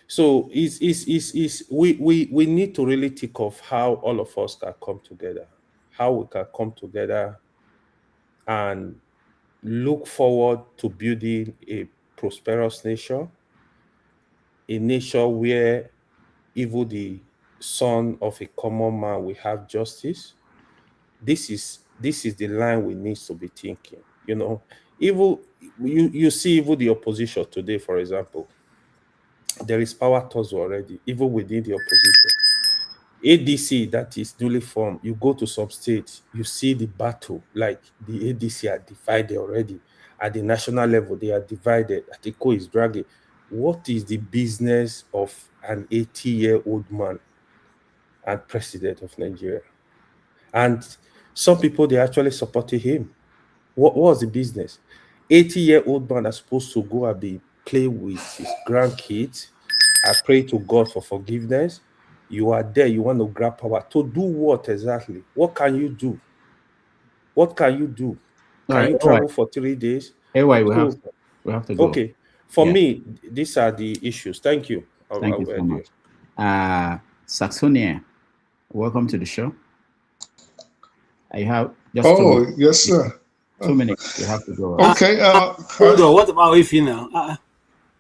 So we need to really think of how all of us can come together, how we can come together and look forward to building a prosperous nation, a nation where even the son of a common man will have justice. This is the line we need to be thinking. You know, even you see even the opposition today, for example. There is power tussle already, even within the opposition. ADC that is newly formed, you go to some states, you see the battle, like the ADC are divided already. At the national level, they are divided. Atiko is dragging. What is the business of an 80-year-old man and president of Nigeria? And some people, they actually supported him. What was the business? 80-year-old man is supposed to go and play with his grandkids. I pray to God for forgiveness. You are there, you want to grab power. To do what exactly? What can you do? What can you do? Can you travel for 3 days? Anyway, we have to go. Okay. For me, these are the issues. Thank you. Thank you so much. Saxonia, welcome to the show. I have just 2 minutes. Yes, sir. 2 minutes. You have to go. Okay. Hold on. What about Ify now?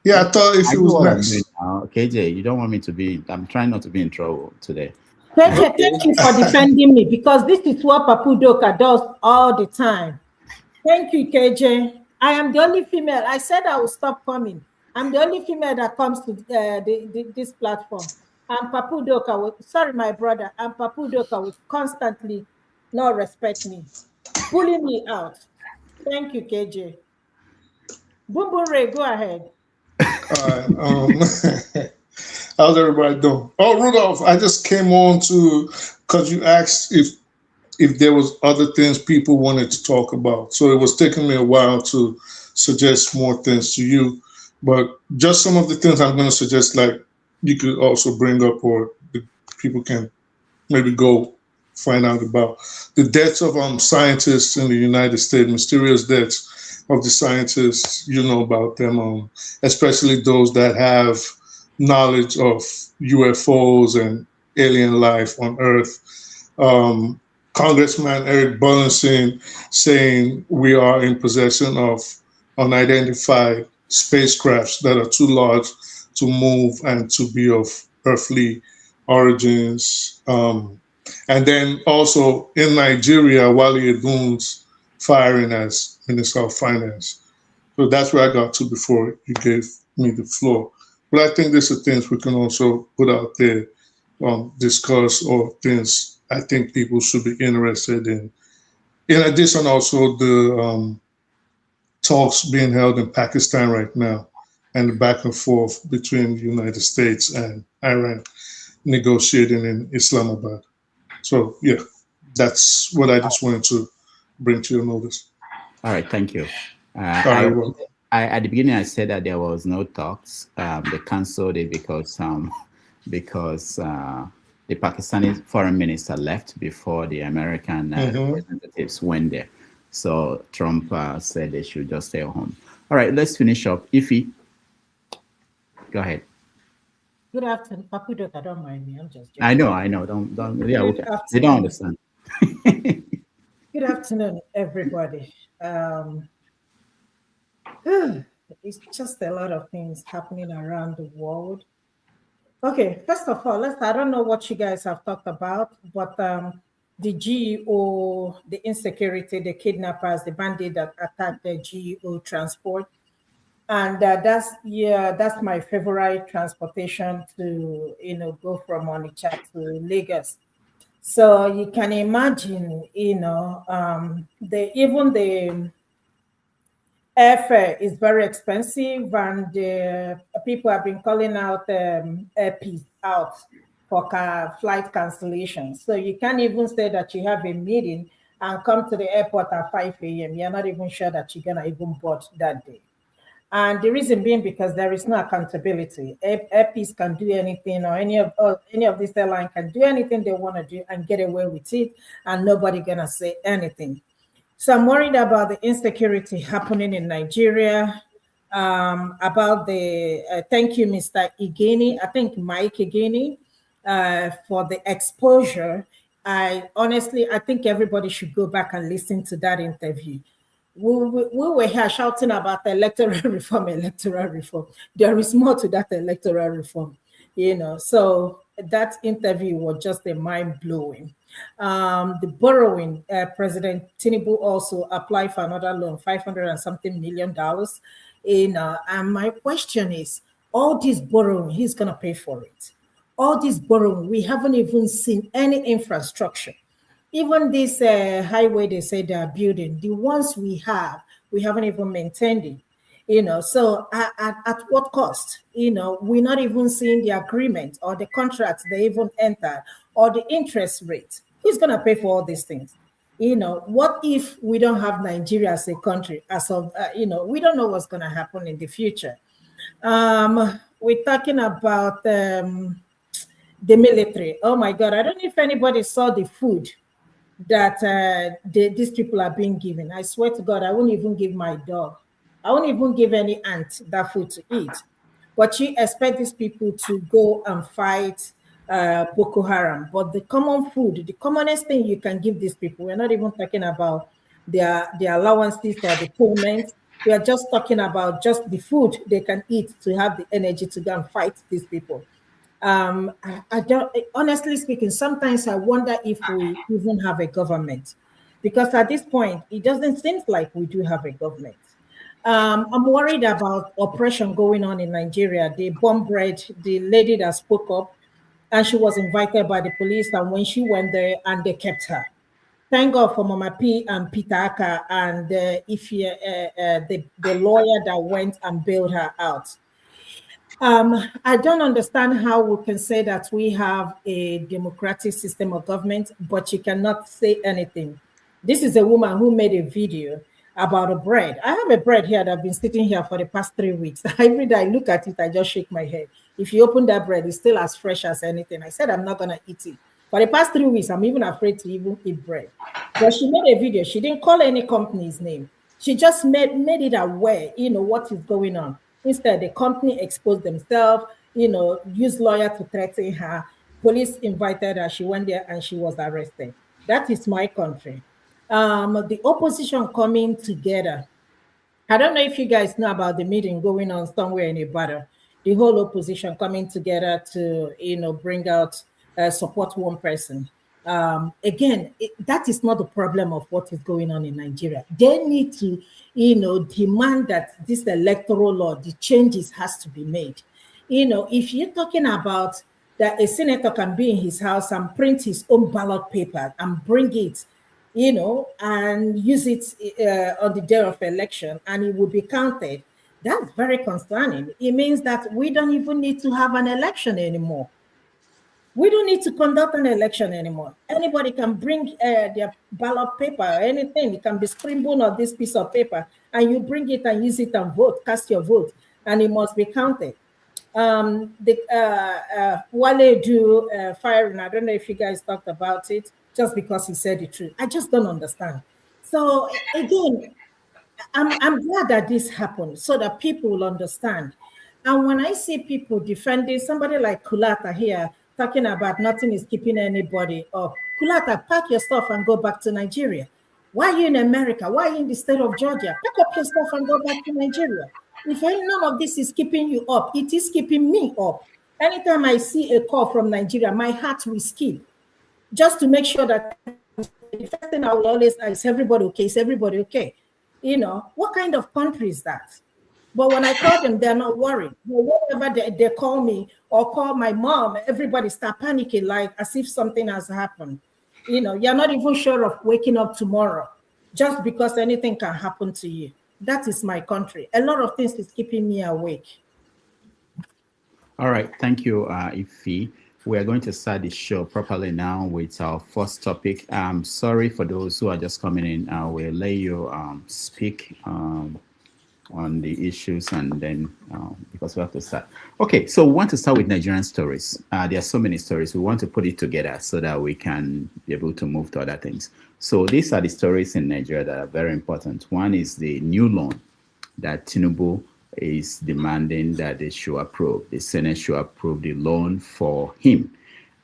Yeah, I thought if it was next. KJ, you don't want me to be. I'm trying not to be in trouble today. Thank you for defending me, because this is what Papu Doka does all the time. Thank you, KJ. I am the only female. I said I will stop coming. I'm the only female that comes to this platform. And Papu Doka sorry, my brother, and Papu Doka will constantly not respect me, pulling me out. Thank you, KJ. Bumbure, go ahead. How's everybody doing? Oh, Rudolph, I just came on to because you asked if there was other things people wanted to talk about. So it was taking me a while to suggest more things to you. But just some of the things I'm going to suggest, like you could also bring up, or the people can maybe go find out about. The deaths of scientists in the United States, mysterious deaths of the scientists, you know about them, especially those that have knowledge of UFOs and alien life on Earth. Congressman Eric Burlington saying we are in possession of unidentified spacecrafts that are too large to move and to be of earthly origins. And then also in Nigeria, Wale Edun's firing as Minister of Finance. So that's where I got to before you gave me the floor. But I think these are things we can also put out there, discuss, or things I think people should be interested in. In addition, also the talks being held in Pakistan right now and the back and forth between the United States and Iran negotiating in Islamabad. So yeah, that's what I just wanted to bring to your notice. All right, thank you. At the beginning, I said that there was no talks. They cancelled it because the Pakistani foreign minister left before the American representatives went there. So Trump said they should just stay home. All right, let's finish up. Ify, go ahead. Good afternoon, Papu Doc. I don't mind me. I'm just joking. I know. Don't. Yeah, okay. They don't understand. Good afternoon, everybody. It's just a lot of things happening around the world. Okay, first of all, I don't know what you guys have talked about, but the GEO, the insecurity, the kidnappers, the bandit that attacked the GEO transport. And that's my favorite transportation to, go from Onitsha to Lagos. So you can imagine, the airfare is very expensive, and people have been calling out airpeace out for flight cancellation. So you can't even say that you have a meeting and come to the airport at 5 a.m. You're not even sure that you're gonna even board that day. And the reason being because there is no accountability. Airpeace can do anything, or any of these airlines can do anything they want to do and get away with it, and nobody gonna say anything. So I'm worried about the insecurity happening in Nigeria. About the thank you, Mr. Igeni. I think Mike Igeni, for the exposure. I think everybody should go back and listen to that interview. We were here shouting about electoral reform. There is more to that electoral reform, So that interview was just a mind-blowing. The borrowing, President Tinubu also applied for another loan, $500 and something million. And my question is, all this borrowing, he's gonna pay for it. All this borrowing, we haven't even seen any infrastructure. Even this highway they say they are building, the ones we haven't even maintained it. So at what cost? We're not even seeing the agreement or the contracts they even enter or the interest rate. Who's going to pay for all these things? What if we don't have Nigeria as a country? As of, we don't know what's going to happen in the future. We're talking about the military. Oh my God, I don't know if anybody saw the food that these people are being given. I swear to God, I won't even give my dog. I won't even give any ant that food to eat. But you expect these people to go and fight Boko Haram. But the common food, the commonest thing you can give these people, we're not even talking about their allowances or the payments. We are just talking about just the food they can eat to have the energy to go and fight these people. I don't, honestly speaking, sometimes I wonder if we even have a government, because at this point, it doesn't seem like we do have a government. I'm worried about oppression going on in Nigeria. They bomb-bread the lady that spoke up, and she was invited by the police, and when she went there, and they kept her. Thank God for Mama P and Peter Aka and the lawyer that went and bailed her out. I don't understand how we can say that we have a democratic system of government, but you cannot say anything. This is a woman who made a video about a bread. I have a bread here that I've been sitting here for the past 3 weeks. Every day I look at it, I just shake my head. If you open that bread, it's still as fresh as anything. I said I'm not going to eat it. For the past 3 weeks, I'm even afraid to even eat bread. But she made a video. She didn't call any company's name. She just made it aware, what is going on. Instead, the company exposed themselves, used lawyer to threaten her. Police invited her. She went there and she was arrested. That is my country. The opposition coming together. I don't know if you guys know about the meeting going on somewhere in Ibadan. The whole opposition coming together to, bring out, support one person. Again, that is not the problem of what is going on in Nigeria. They need to, demand that this electoral law, the changes has to be made. If you're talking about that a senator can be in his house and print his own ballot paper and bring it, and use it on the day of election, and it will be counted, that's very concerning. It means that we don't even need to have an election anymore. We don't need to conduct an election anymore. Anybody can bring their ballot paper or anything. It can be scribbled on this piece of paper, and you bring it and use it and vote, cast your vote, and it must be counted. Wale do firing, I don't know if you guys talked about it, just because he said the truth. I just don't understand. So again, I'm glad that this happened so that people will understand. And when I see people defending somebody like Kulata here, talking about nothing is keeping anybody up. Kulata, pack your stuff and go back to Nigeria. Why are you in America? Why are you in the state of Georgia? Pack up your stuff and go back to Nigeria. If none of this is keeping you up, it is keeping me up. Anytime I see a call from Nigeria, my heart will skip, just to make sure that the first thing I will always ask, is everybody okay? Is everybody okay? What kind of country is that? But when I call them, they're not worried. Whenever they call me or call my mom, everybody start panicking, like as if something has happened. You're not even sure of waking up tomorrow, just because anything can happen to you. That is my country. A lot of things is keeping me awake. All right, thank you, Ife. We are going to start the show properly now with our first topic. I'm sorry for those who are just coming in. We'll let you speak on the issues, and then because we have to start. Okay, so we want to start with Nigerian stories. There are so many stories. We want to put it together so that we can be able to move to other things. So these are the stories in Nigeria that are very important. One is the new loan that Tinubu is demanding that they should approve. The Senate should approve the loan for him.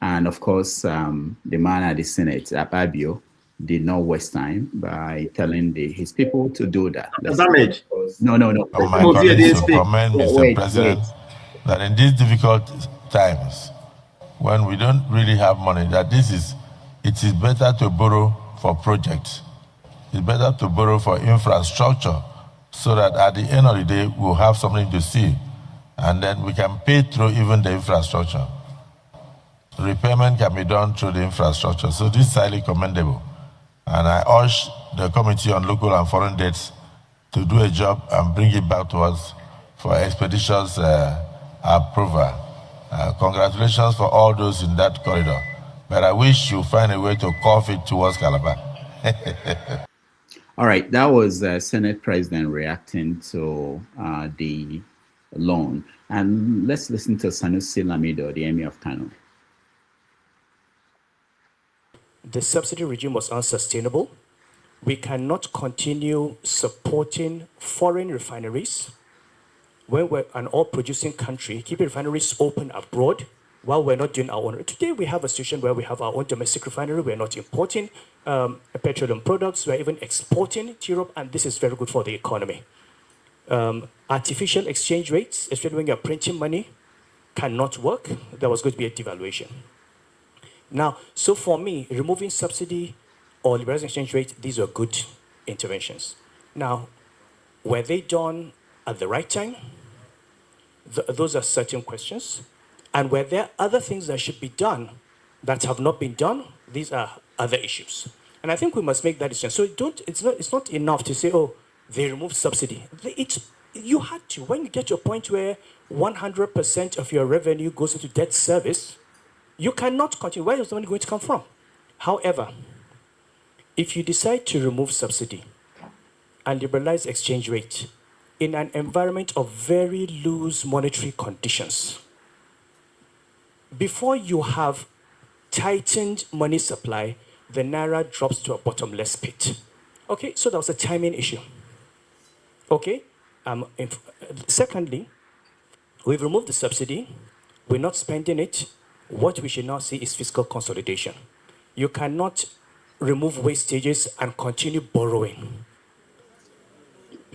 And of course, the man at the Senate, Ababio, did not waste time by telling his people to do that. No. My colleagues to commend Mr. President that in these difficult times, when we don't really have money, that it is better to borrow for projects. It's better to borrow for infrastructure, so that at the end of the day, we'll have something to see. And then we can pay through even the infrastructure. Repayment can be done through the infrastructure. So this is highly commendable. And I urge the Committee on Local and Foreign Debts to do a job and bring it back to us for expeditious approval. Congratulations for all those in that corridor. But I wish you find a way to curve it towards Calabar. All right, that was Senate President reacting to the loan. And let's listen to Sanusi Lamido, the Emir of Kano. The subsidy regime was unsustainable. We cannot continue supporting foreign refineries when we're an oil-producing country, keeping refineries open abroad while we're not doing our own. Today, we have a situation where we have our own domestic refinery. We're not importing petroleum products. We're even exporting to Europe, and this is very good for the economy. Artificial exchange rates, especially when you're printing money, cannot work. There was going to be a devaluation. Now, so for me, removing subsidy or liberalizing exchange rate, these are good interventions. Now, were they done at the right time? Those are certain questions. And were there other things that should be done that have not been done? These are other issues. And I think we must make that decision. So it's not enough to say, oh, they removed subsidy. you had to. When you get to a point where 100% of your revenue goes into debt service, you cannot continue. Where is the money going to come from? However, if you decide to remove subsidy and liberalize exchange rate in an environment of very loose monetary conditions, before you have tightened money supply, the naira drops to a bottomless pit. Okay, so that was a timing issue. Okay, secondly, we've removed the subsidy. We're not spending it. What we should now see is fiscal consolidation. You cannot remove wastages and continue borrowing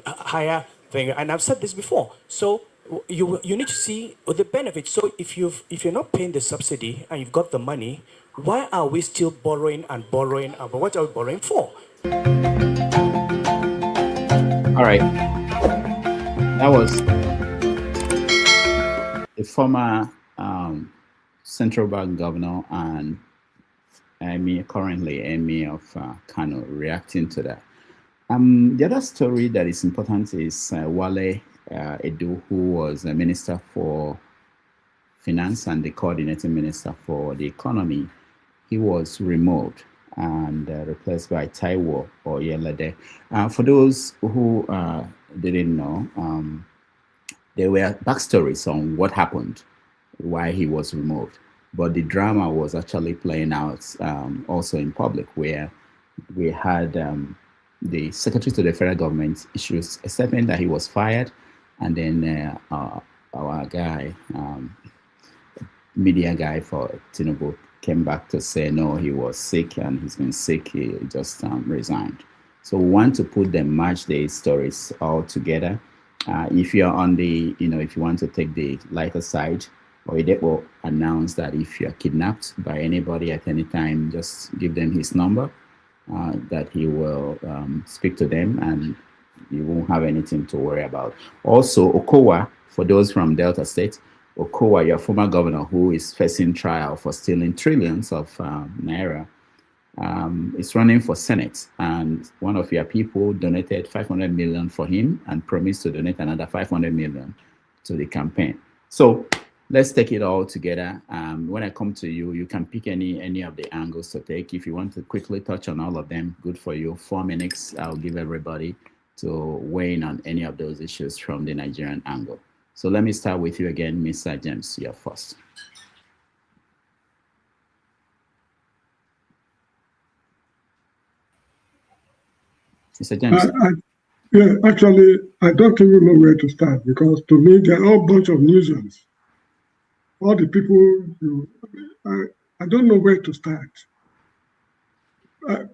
higher thing. And I've said this before. So you need to see the benefits. So if you're not paying the subsidy and you've got the money, why are we still borrowing and borrowing? But what are we borrowing for? All right. That was a former central bank governor and currently Emir of Kano reacting to that. The other story that is important is Wale Edu, who was a minister for finance and the coordinating minister for the economy. He was removed and replaced by Taiwo Oyelede. For those who didn't know, there were backstories on what happened, why he was removed. But the drama was actually playing out also in public, where we had the secretary to the federal government issues a statement that he was fired, and then our guy, media guy for Tinubu, came back to say no, he was sick and he's been sick, he just resigned. So we want to match the stories all together. If you're on the, if you want to take the lighter side, Oyede will announce that if you're kidnapped by anybody at any time, just give them his number, that he will speak to them and you won't have anything to worry about. Also, Okowa, for those from Delta State, Okowa, your former governor who is facing trial for stealing trillions of naira, is running for Senate, and one of your people donated 500 million for him and promised to donate another 500 million to the campaign. So let's take it all together. When I come to you, you can pick any of the angles to take. If you want to quickly touch on all of them, good for you. 4 minutes, I'll give everybody to weigh in on any of those issues from the Nigerian angle. So let me start with you again, Mr. James, you're first. Mr. James. Yeah, actually, I don't even know where to start, because to me, they're all a bunch of nuisance. All the people, I don't know where to start.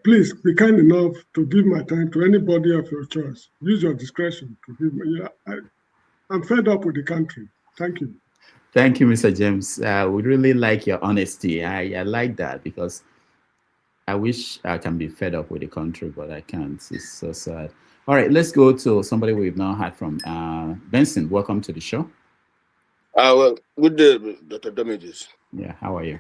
Please be kind enough to give my time to anybody of your choice. Use your discretion to give me. I'm fed up with the country. Thank you. Thank you, Mr. James. We really like your honesty. I like that, because I wish I can be fed up with the country, but I can't. It's so sad. All right, let's go to somebody we've now heard from. Benson, welcome to the show. Well, good day, Dr. Damages. Yeah, how are you?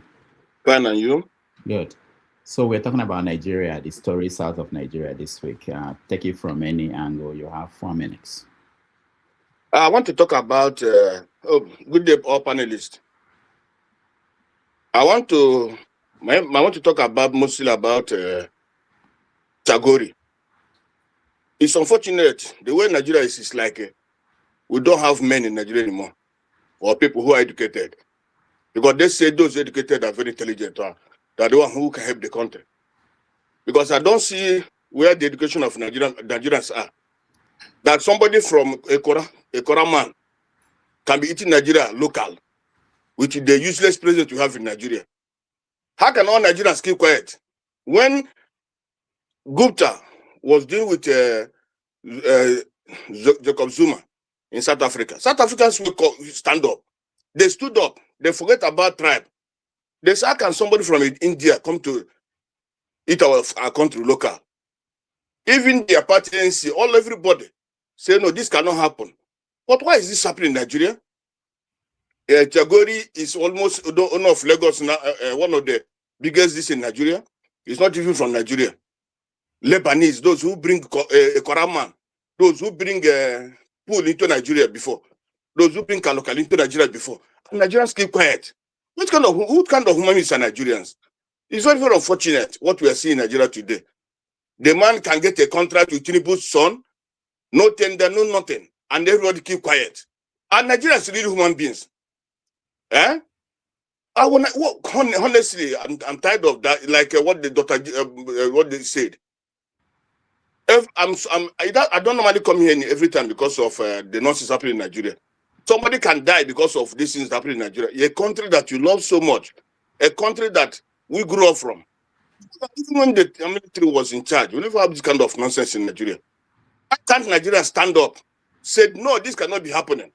Fine, and you? Good. So we're talking about Nigeria, the story south of Nigeria this week. Take it from any angle. You have 4 minutes. I want to talk about, good day, all panelists. I want to talk about mostly about Tagori. It's unfortunate, the way Nigeria is like, we don't have men in Nigeria anymore, or people who are educated. Because they say those educated are very intelligent, they're the one who can help the country. Because I don't see where the education of Nigerians are. That somebody from Ekora man can be eating Nigeria local, which is the useless president we have in Nigeria. How can all Nigerians keep quiet? When Gupta was dealing with Jacob Zuma in South Africa, South Africans will stand up. They stood up. They forget about tribe. They say, how can somebody from India come to eat our country local? Even the party NC, everybody say, no, this cannot happen. But why is this happening in Nigeria? Tagori is almost owner of Lagos, one of the biggest this in Nigeria. It's not even from Nigeria. Lebanese, those who bring a Koraman, those who bring pull into Nigeria before. Those who bring local into Nigeria before. And Nigerians keep quiet. What kind of human beings are Nigerians? It's very, very unfortunate what we are seeing in Nigeria today. The man can get a contract with Tinubu's son, no tender, no nothing, and everybody keep quiet. And Nigerians are really human beings. Eh? Honestly, I'm tired of that. Like what the doctor, what they said. I don't normally come here every time because of the nonsense happening in Nigeria. Somebody can die because of this things happening in Nigeria. A country that you love so much, a country that we grew up from. Even when the military was in charge, we never have this kind of nonsense in Nigeria. Why can't Nigeria stand up, said, no, this cannot be happening?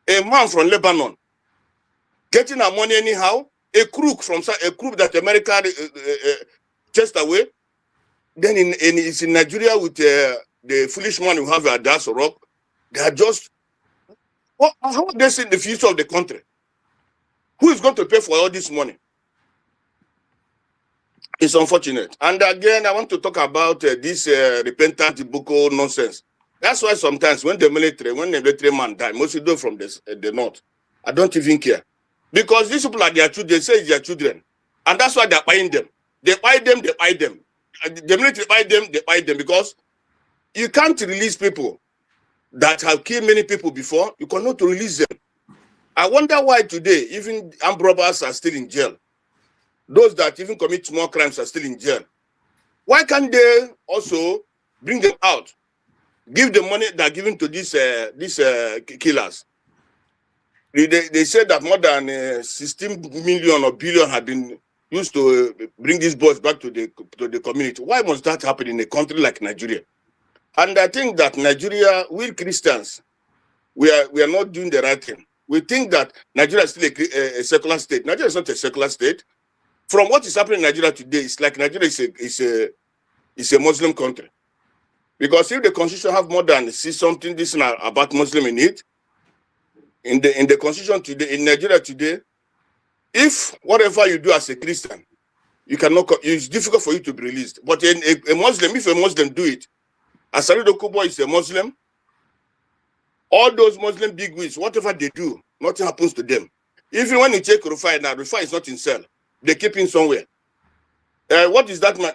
A man from Lebanon getting our money anyhow, a crook that America chased away, then it's in Nigeria with the foolish man who have a Das Rock. They are just, how are they seeing the future of the country? Who is going to pay for all this money? It's unfortunate. And again, I want to talk about this repentant Boko nonsense. That's why sometimes when the military man dies, mostly those from the north, I don't even care. Because these people are their children, they say it's their children. And that's why they're buying them. They buy them. The military buy them because you can't release people that have killed many people before. You cannot release them. I wonder why today, even armed robbers are still in jail. Those that even commit small crimes are still in jail. Why can't they also bring them out? Give the money they're giving to these killers. They said that more than 16 million or billion have been used to bring these boys back to the community. Why must that happen in a country like Nigeria? And I think that Nigeria, we Christians, we are not doing the right thing. We think that Nigeria is still a secular state. Nigeria is not a secular state. From what is happening in Nigeria today, it's like Nigeria is a Muslim country. Because if the constitution have more than something about Muslim in it, in the constitution today, in Nigeria today, if whatever you do as a Christian, it's difficult for you to be released. But a Muslim, if a Muslim do it, as Salido Kubo is a Muslim, all those Muslim bigwigs, whatever they do, nothing happens to them. Even when you take Rufai now, Rufai is not in cell. They keep him somewhere. What is that man?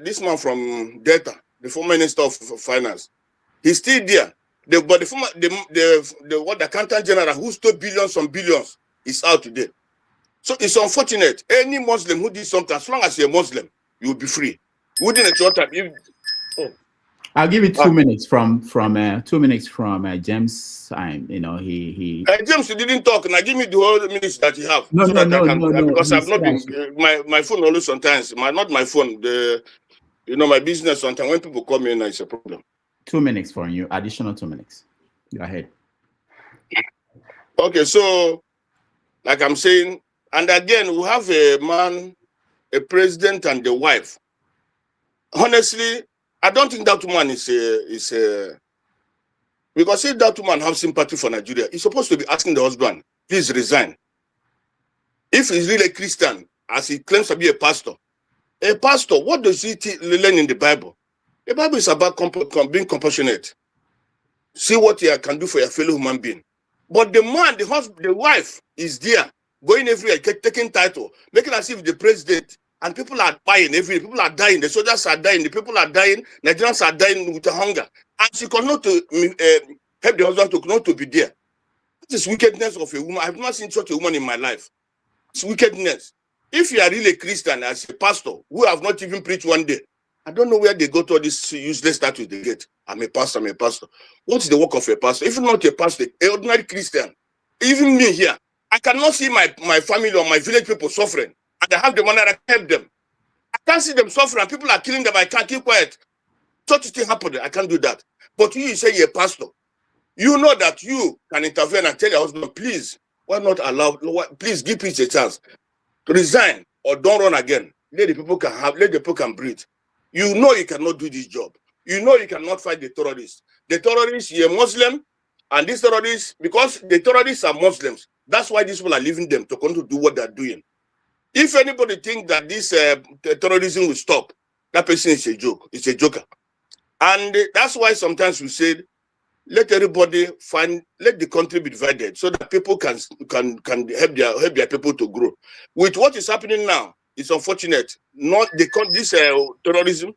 This man from Delta, the former minister of finance, he's still there. But the accountant general who stole billions on billions is out today. So it's unfortunate. Any Muslim who did something, as long as you're a Muslim, you will be free. Within a short time. I'll give you 2 minutes from 2 minutes from James. James, you didn't talk. Now give me the whole minutes that you have. No. Because I've not been my phone always sometimes. Not my phone. My business sometimes when people call me, it's a problem. 2 minutes for you. Additional 2 minutes. Go ahead. Okay, so like I'm saying, and again we have a man, a president, and the wife. Honestly, I don't think that woman is because if that woman has sympathy for Nigeria, he's supposed to be asking the husband, please resign. If he's really a Christian, as he claims to be a pastor, what does he learn in the Bible? The Bible is about being compassionate. See what you can do for your fellow human being. But the man, the husband, the wife is there, going everywhere, taking title, making as if the president. And people are buying people are dying, the soldiers are dying, the people are dying, Nigerians are dying with hunger. And she cannot help the husband not to be there. This is wickedness of a woman. I've not seen such a woman in my life. It's wickedness. If you are really a Christian as a pastor who have not even preached one day, I don't know where they got all this useless status they get. I'm a pastor. What is the work of a pastor? If not a pastor, an ordinary Christian, even me here, I cannot see my family or my village people suffering. And I have the money that help them. I can't see them suffering. People are killing them. I can't keep quiet. Such a thing happened. I can't do that. But you say you're a pastor. You know that you can intervene and tell your husband, please, why not allow? Please give peace a chance. Resign or don't run again. Let the people can breathe. You know you cannot do this job. You know you cannot fight the terrorists. The terrorists, you're Muslim, and these terrorists, because the terrorists are Muslims, that's why these people are leaving them to continue to do what they're doing. If anybody thinks that this terrorism will stop, that person is a joke. It's a joker. And that's why sometimes we said let everybody let the country be divided so that people can help their people to grow. With what is happening now, it's unfortunate. Not this terrorism.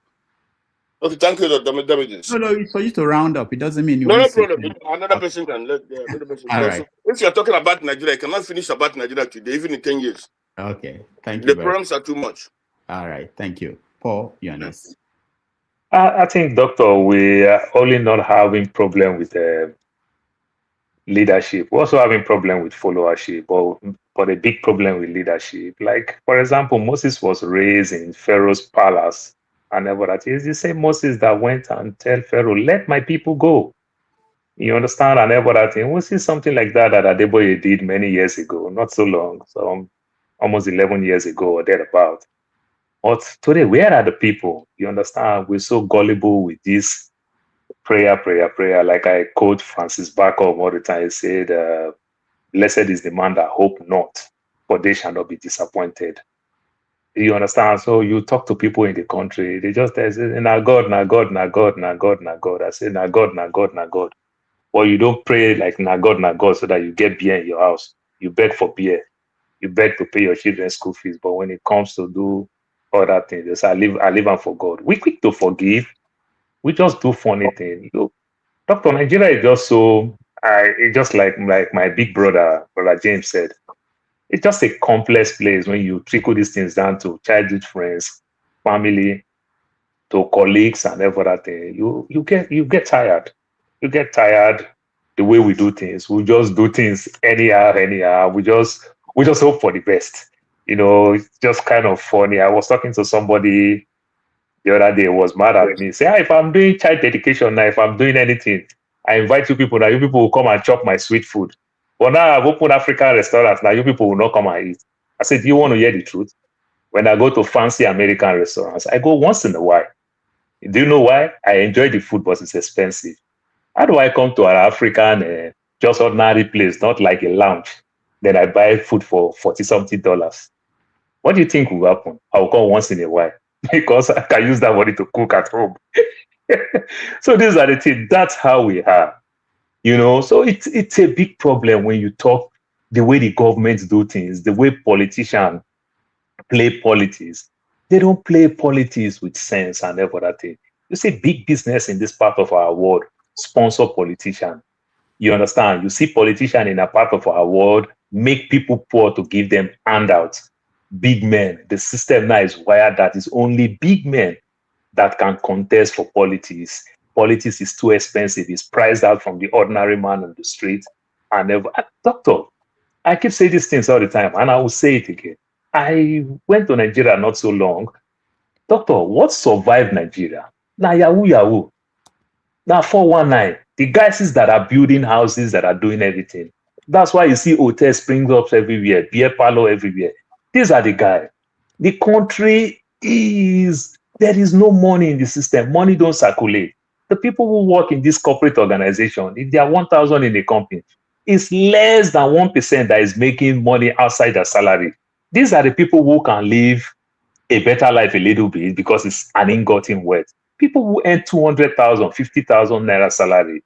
Okay, thank you, Damages. No, it's for you to round up. It doesn't mean you No want problem. Another person can let another person. All right. If you're talking about Nigeria, I cannot finish about Nigeria today, even in 10 years. Okay, thank you. The problems are too much. All right, thank you. Paul, you're next. I think, Doctor, we are only not having problem with leadership. We're also having problem with followership, but a big problem with leadership. Like, for example, Moses was raised in Pharaoh's palace, and that is the same Moses that went and tell Pharaoh, let my people go. You understand? And that thing. We see something like that Adeboye did many years ago, not so long, so almost 11 years ago or thereabout. But today, where are the people? You understand? We're so gullible with this prayer. Like I quote Francis Bacon all the time. He said, blessed is the man that hope not, for they shall not be disappointed. You understand? So you talk to people in the country, they just say, na God. I say, na God. Or you don't pray like na God so that you get beer in your house. You beg for beer. You beg to pay your children's school fees. But when it comes to do other things, they say, I live and for God. We quick to forgive. We just do funny things. Dr. Nigeria is just so, it's just like my big brother James said, it's just a complex place when you trickle these things down to childhood friends, family, to colleagues and everything. You get tired. You get tired the way we do things. We just do things anyhow. We just hope for the best. It's just kind of funny. I was talking to somebody the other day, was mad at me. Say, if I'm doing child dedication now, if I'm doing anything, I invite you people now. You people will come and chop my sweet food. But now I've opened African restaurants. Now you people will not come and eat. I said, do you want to hear the truth? When I go to fancy American restaurants, I go once in a while. Do you know why? I enjoy the food, but it's expensive. How do I come to an African, just ordinary place, not like a lounge? Then I buy food for $40-something. What do you think will happen? I'll come once in a while because I can use that money to cook at home. So these are the things. That's how we are. So it's a big problem when you talk the way the governments do things, the way politicians play politics. They don't play politics with sense and everything. You see big business in this part of our world sponsor politicians. You understand? You see politicians in a part of our world make people poor to give them handouts. Big men. The system now is wired that it's only big men that can contest for politics. Politics is too expensive. It's priced out from the ordinary man on the street. And Doctor, I keep saying these things all the time, and I will say it again. I went to Nigeria not so long. Doctor, what survived Nigeria? Now Yahoo. Now 419. The guys that are building houses, that are doing everything. That's why you see hotels spring up everywhere, beer parlor everywhere. These are the guys. The country there is no money in the system. Money don't circulate. The people who work in this corporate organization, if they are 1,000 in a company, it's less than 1% that is making money outside their salary. These are the people who can live a better life a little bit because it's an ingotten wealth. People who earn 200,000, 50,000 naira salary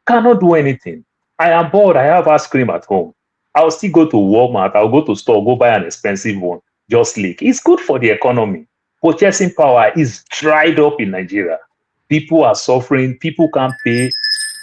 cannot do anything. I am bored. I have ice cream at home. I'll still go to Walmart. I'll go to store, go buy an expensive one. Just leak. It's good for the economy. Purchasing power is dried up in Nigeria. People are suffering. People can't pay.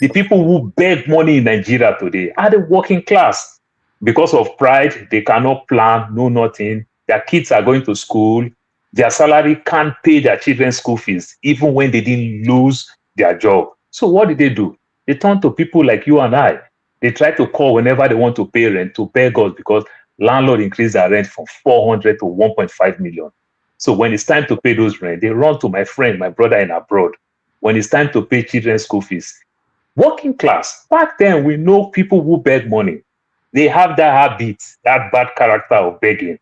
The people who beg money in Nigeria today are the working class. Because of pride, they cannot plan, no nothing. Their kids are going to school. Their salary can't pay their children's school fees, even when they didn't lose their job. So what did they do? They turn to people like you and I. They try to call whenever they want to pay rent to beg us because landlord increased their rent from 400 to 1.5 million. So when it's time to pay those rent, they run to my friend, my brother in abroad. When it's time to pay children's school fees. Working class, back then we know people who beg money. They have that habit, that bad character of begging.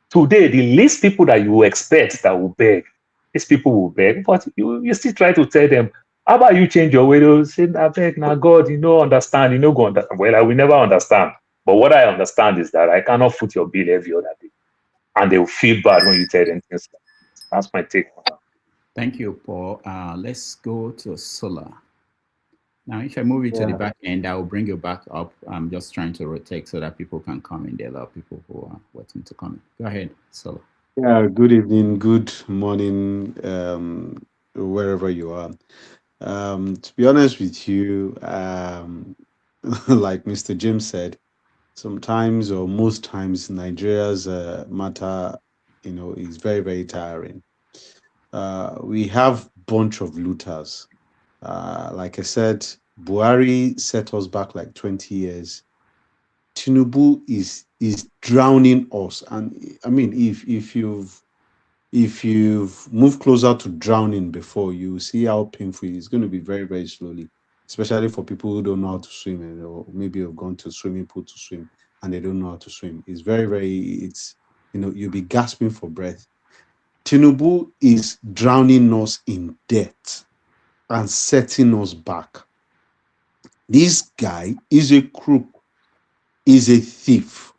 Today, the least people that you expect that will beg, these people will beg, but you still try to tell them, how about you change your way? They'll say, I beg, now God, understand, go understand. Well, I will never understand. But what I understand is that I cannot foot your bill every other day. And they will feel bad when you tell them things like that. That's my take on that. Thank you, Paul. Let's go to Sola. Now, if I move you to the back end, I will bring you back up. I'm just trying to rotate so that people can come in. There are a lot of people who are waiting to come in. Go ahead, Solo. Yeah, good evening, good morning, wherever you are. To be honest with you, like Mr. Jim said, sometimes or most times Nigeria's matter, is very, very tiring. We have bunch of looters. Like I said, Buhari set us back like 20 years. Tinubu is drowning us, and I mean, if you've moved closer to drowning before, you see how painful it is. It's going to be very, very slowly, especially for people who don't know how to swim, or maybe have gone to swimming pool to swim and they don't know how to swim. It's very, very, you'll be gasping for breath. Tinubu is drowning us in debt and setting us back. This guy is a crook, is a thief.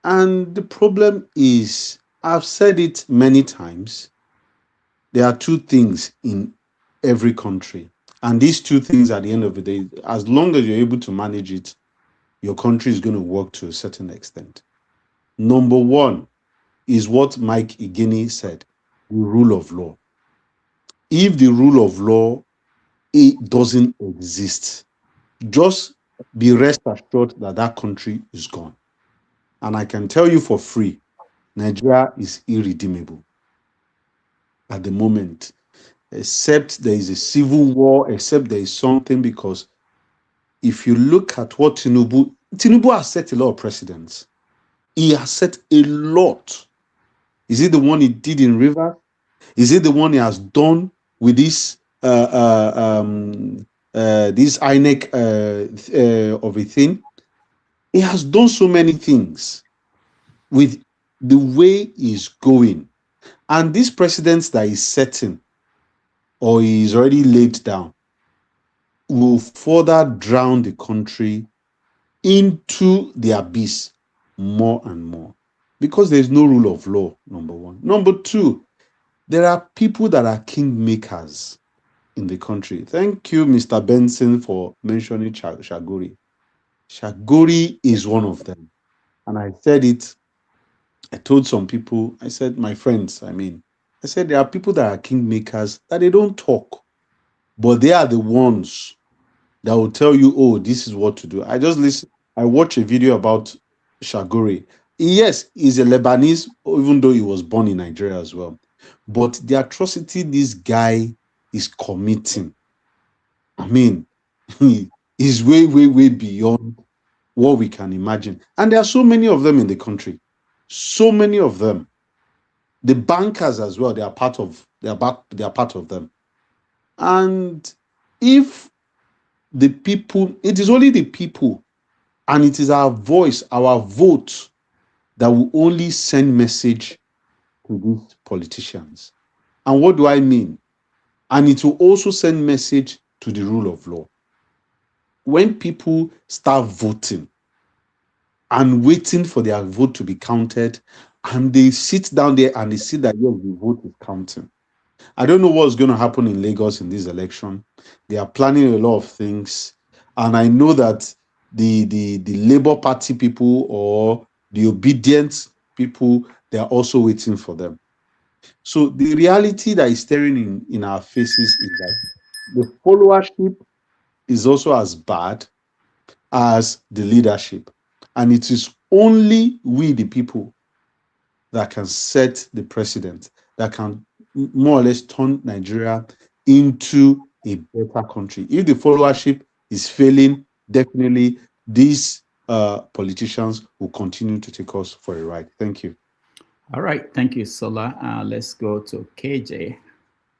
And the problem is, I've said it many times, there are two things in every country. And these two things, at the end of the day, as long as you're able to manage it, your country is going to work to a certain extent. Number one is what Mike Igini said, the rule of law. If the rule of law, it doesn't exist, just be rest assured that that country is gone. And I can tell you for free, Nigeria is irredeemable at the moment, except there is a civil war, except there is something, because if you look at what Tinubu has set a lot of precedents. He has set a lot. Is it the one he did in River? Is it the one he has done with this INEC of a thing? He has done so many things with the way he's going. And these precedents that he's setting, or he's already laid down, will further drown the country into the abyss more and more. Because there's no rule of law, number one. Number two, there are people that are kingmakers in the country. Thank you, Mr. Benson, for mentioning Shaguri. Shaguri is one of them. And I said it, I told some people, I said, my friends, I said there are people that are kingmakers that they don't talk, but they are the ones that will tell you, oh, this is what to do. I watched a video about Shaguri. Yes, he's a Lebanese, even though he was born in Nigeria as well. But the atrocity this guy is committing, is way, way, way beyond what we can imagine. And there are so many of them in the country. So many of them. The bankers as well, they are part of them. And if the people, it is only the people, and it is our voice, our vote, that will only send message to these politicians. And what do I mean? And it will also send message to the rule of law. When people start voting and waiting for their vote to be counted, and they sit down there and they see that, yes, the vote is counting. I don't know what's going to happen in Lagos in this election. They are planning a lot of things. And I know that the Labour Party people or the obedient people, they are also waiting for them. So the reality that is staring in our faces is that the followership is also as bad as the leadership. And it is only we, the people, that can set the precedent, that can more or less turn Nigeria into a better country. If the followership is failing, definitely these politicians will continue to take us for a ride. Thank you. All right. Thank you, Sola. Let's go to KJ.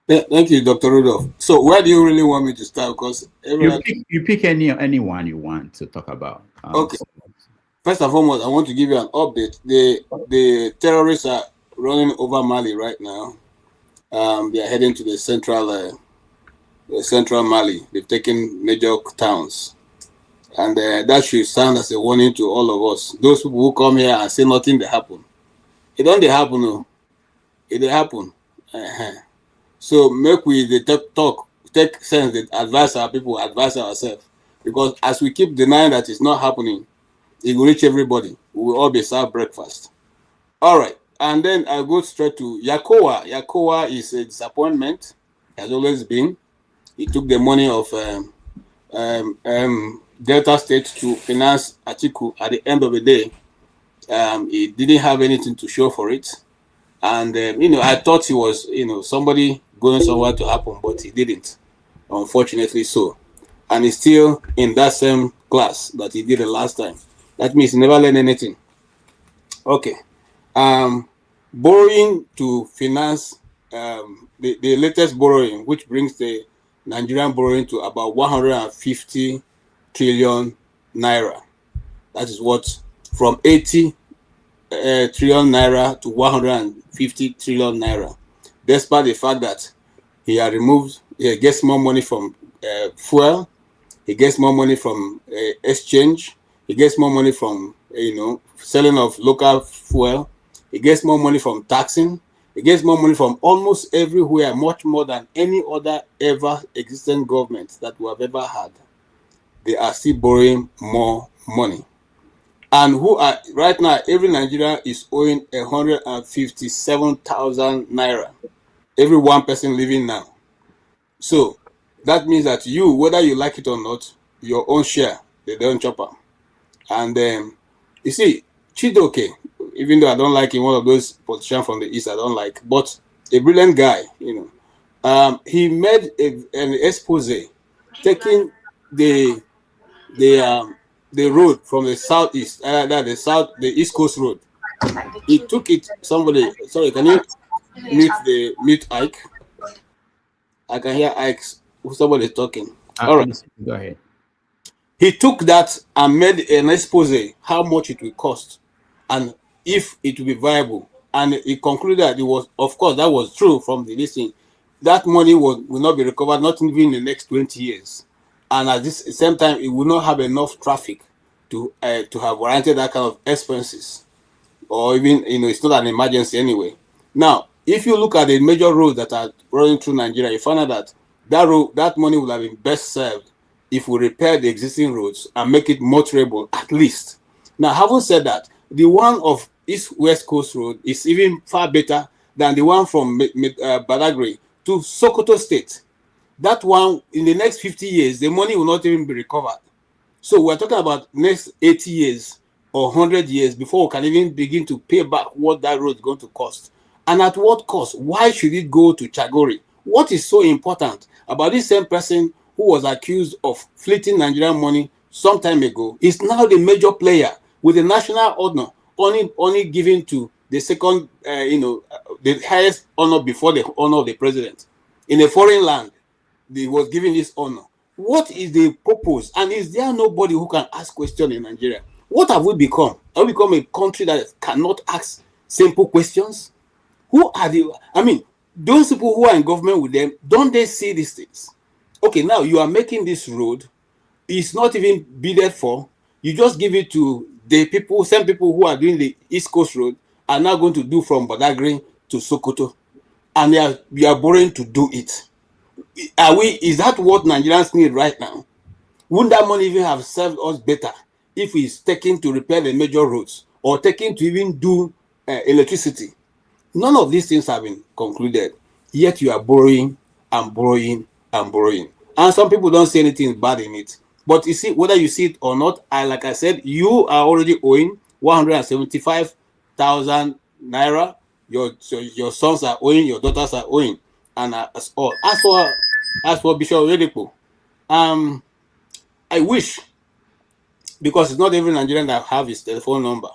Yeah, thank you, Dr. Rudolph. So where do you really want me to start? Because you pick anyone you want to talk about. Okay. First and foremost, I want to give you an update. The terrorists are running over Mali right now. They are heading to the central Mali. They've taken major towns. And that should sound as a warning to all of us. Those people who come here and say nothing, they happen. It don't happen, no. It happen. So make we the talk take sense that advise our people, advise ourselves. Because as we keep denying that it's not happening, it will reach everybody. We will all be served breakfast. All right. And then I go straight to Yakowa. Yakowa is a disappointment, has always been. He took the money of Delta State to finance Atiku. At the end of the day, he didn't have anything to show for it. And, I thought he was, somebody going somewhere to happen, but he didn't, unfortunately so. And he's still in that same class that he did the last time. That means he never learned anything. Okay. Borrowing to finance the latest borrowing, which brings the Nigerian borrowing to about 150 trillion naira. That is what, from 80 trillion naira to 150 trillion naira. Despite the fact that he gets more money from fuel, he gets more money from exchange, he gets more money from selling of local fuel, he gets more money from taxing, he gets more money from almost everywhere, much more than any other ever existing government that we have ever had. They are still borrowing more money. And right now, every Nigerian is owing 157,000 naira. Every one person living now. So that means that you, whether you like it or not, your own share, they don't chop up. And you see, Chidoke, even though I don't like him, one of those politicians from the East I don't like, but a brilliant guy, he made an expose taking the road from the southeast, the East Coast Road. He took it. Sorry, can you mute Ike? I can hear Ike. Somebody talking. All right, go ahead. He took that and made an expose how much it will cost and if it will be viable. And he concluded that it was, of course, that was true from the listing. That money will not be recovered, not even in the next 20 years. And at this same time, it will not have enough traffic to have warranted that kind of expenses. Or even, it's not an emergency anyway. Now, if you look at the major roads that are running through Nigeria, you find out that that money would have been best served if we repair the existing roads and make it motorable at least. Now, having said that, the one of East-West Coast Road is even far better than the one from Badagry to Sokoto State. That one, in the next 50 years, the money will not even be recovered. So we're talking about next 80 years or 100 years before we can even begin to pay back what that road is going to cost. And at what cost? Why should it go to Chagori? What is so important about this same person who was accused of fleeting Nigerian money some time ago is now the major player with the national honor only given to the second, the highest honor before the honor of the president. In a foreign land, they was given this honor. What is the purpose? And is there nobody who can ask questions in Nigeria? What have we become? Have we become a country that cannot ask simple questions? Who are those people who are in government with them, don't they see these things? Okay, now you are making this road. It's not even bidded for. You just give it to the people, same people who are doing the East Coast Road are now going to do from Badagry to Sokoto. And we are borrowing to do it. Is that what Nigerians need right now? Wouldn't that money even have served us better if it's taken to repair the major roads or taken to even do electricity? None of these things have been concluded. Yet you are borrowing and borrowing and borrowing. And some people don't see anything bad in it. But you see, whether you see it or not, like I said, you are already owing 175,000 naira. Your sons are owing, your daughters are owing. And as for Bishop Oyedepo, I wish, because it's not every Nigerian that have his telephone number,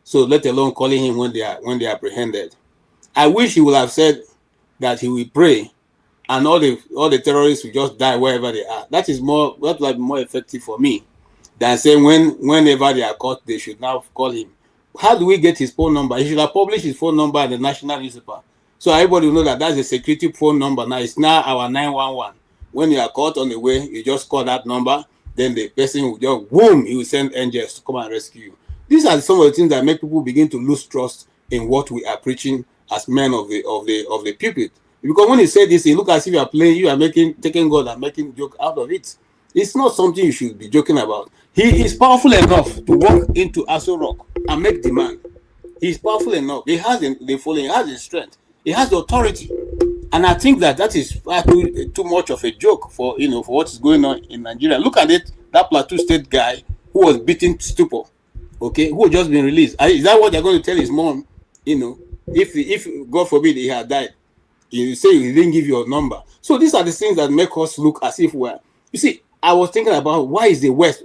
so let alone calling him when they are apprehended. I wish he would have said that he will pray, and all the terrorists will just die wherever they are. That would be more effective for me than saying whenever they are caught, they should now call him. How do we get his phone number? He should have published his phone number in the national newspaper, so everybody will know that that's a security phone number. Now it's now our 911. When you are caught on the way, you just call that number. Then the person will just boom, he will send angels to come and rescue you. These are some of the things that make people begin to lose trust in what we are preaching as men of the pulpit. Because when he said this, he look as if you are playing, you are taking God and making joke out of it. It's not something you should be joking about. He is powerful enough to walk into Aso Rock and make demand. He's powerful enough. He has the following, he has the strength, he has the authority. And I think that is too much of a joke for for what is going on in Nigeria. Look at it, that Plateau State guy who was beaten to stupor, okay, who had just been released. Is that what they're going to tell his mom? If God forbid he had died, you say he didn't give you a number. So these are the things that make us look as if we're. You see, I was thinking about why does the West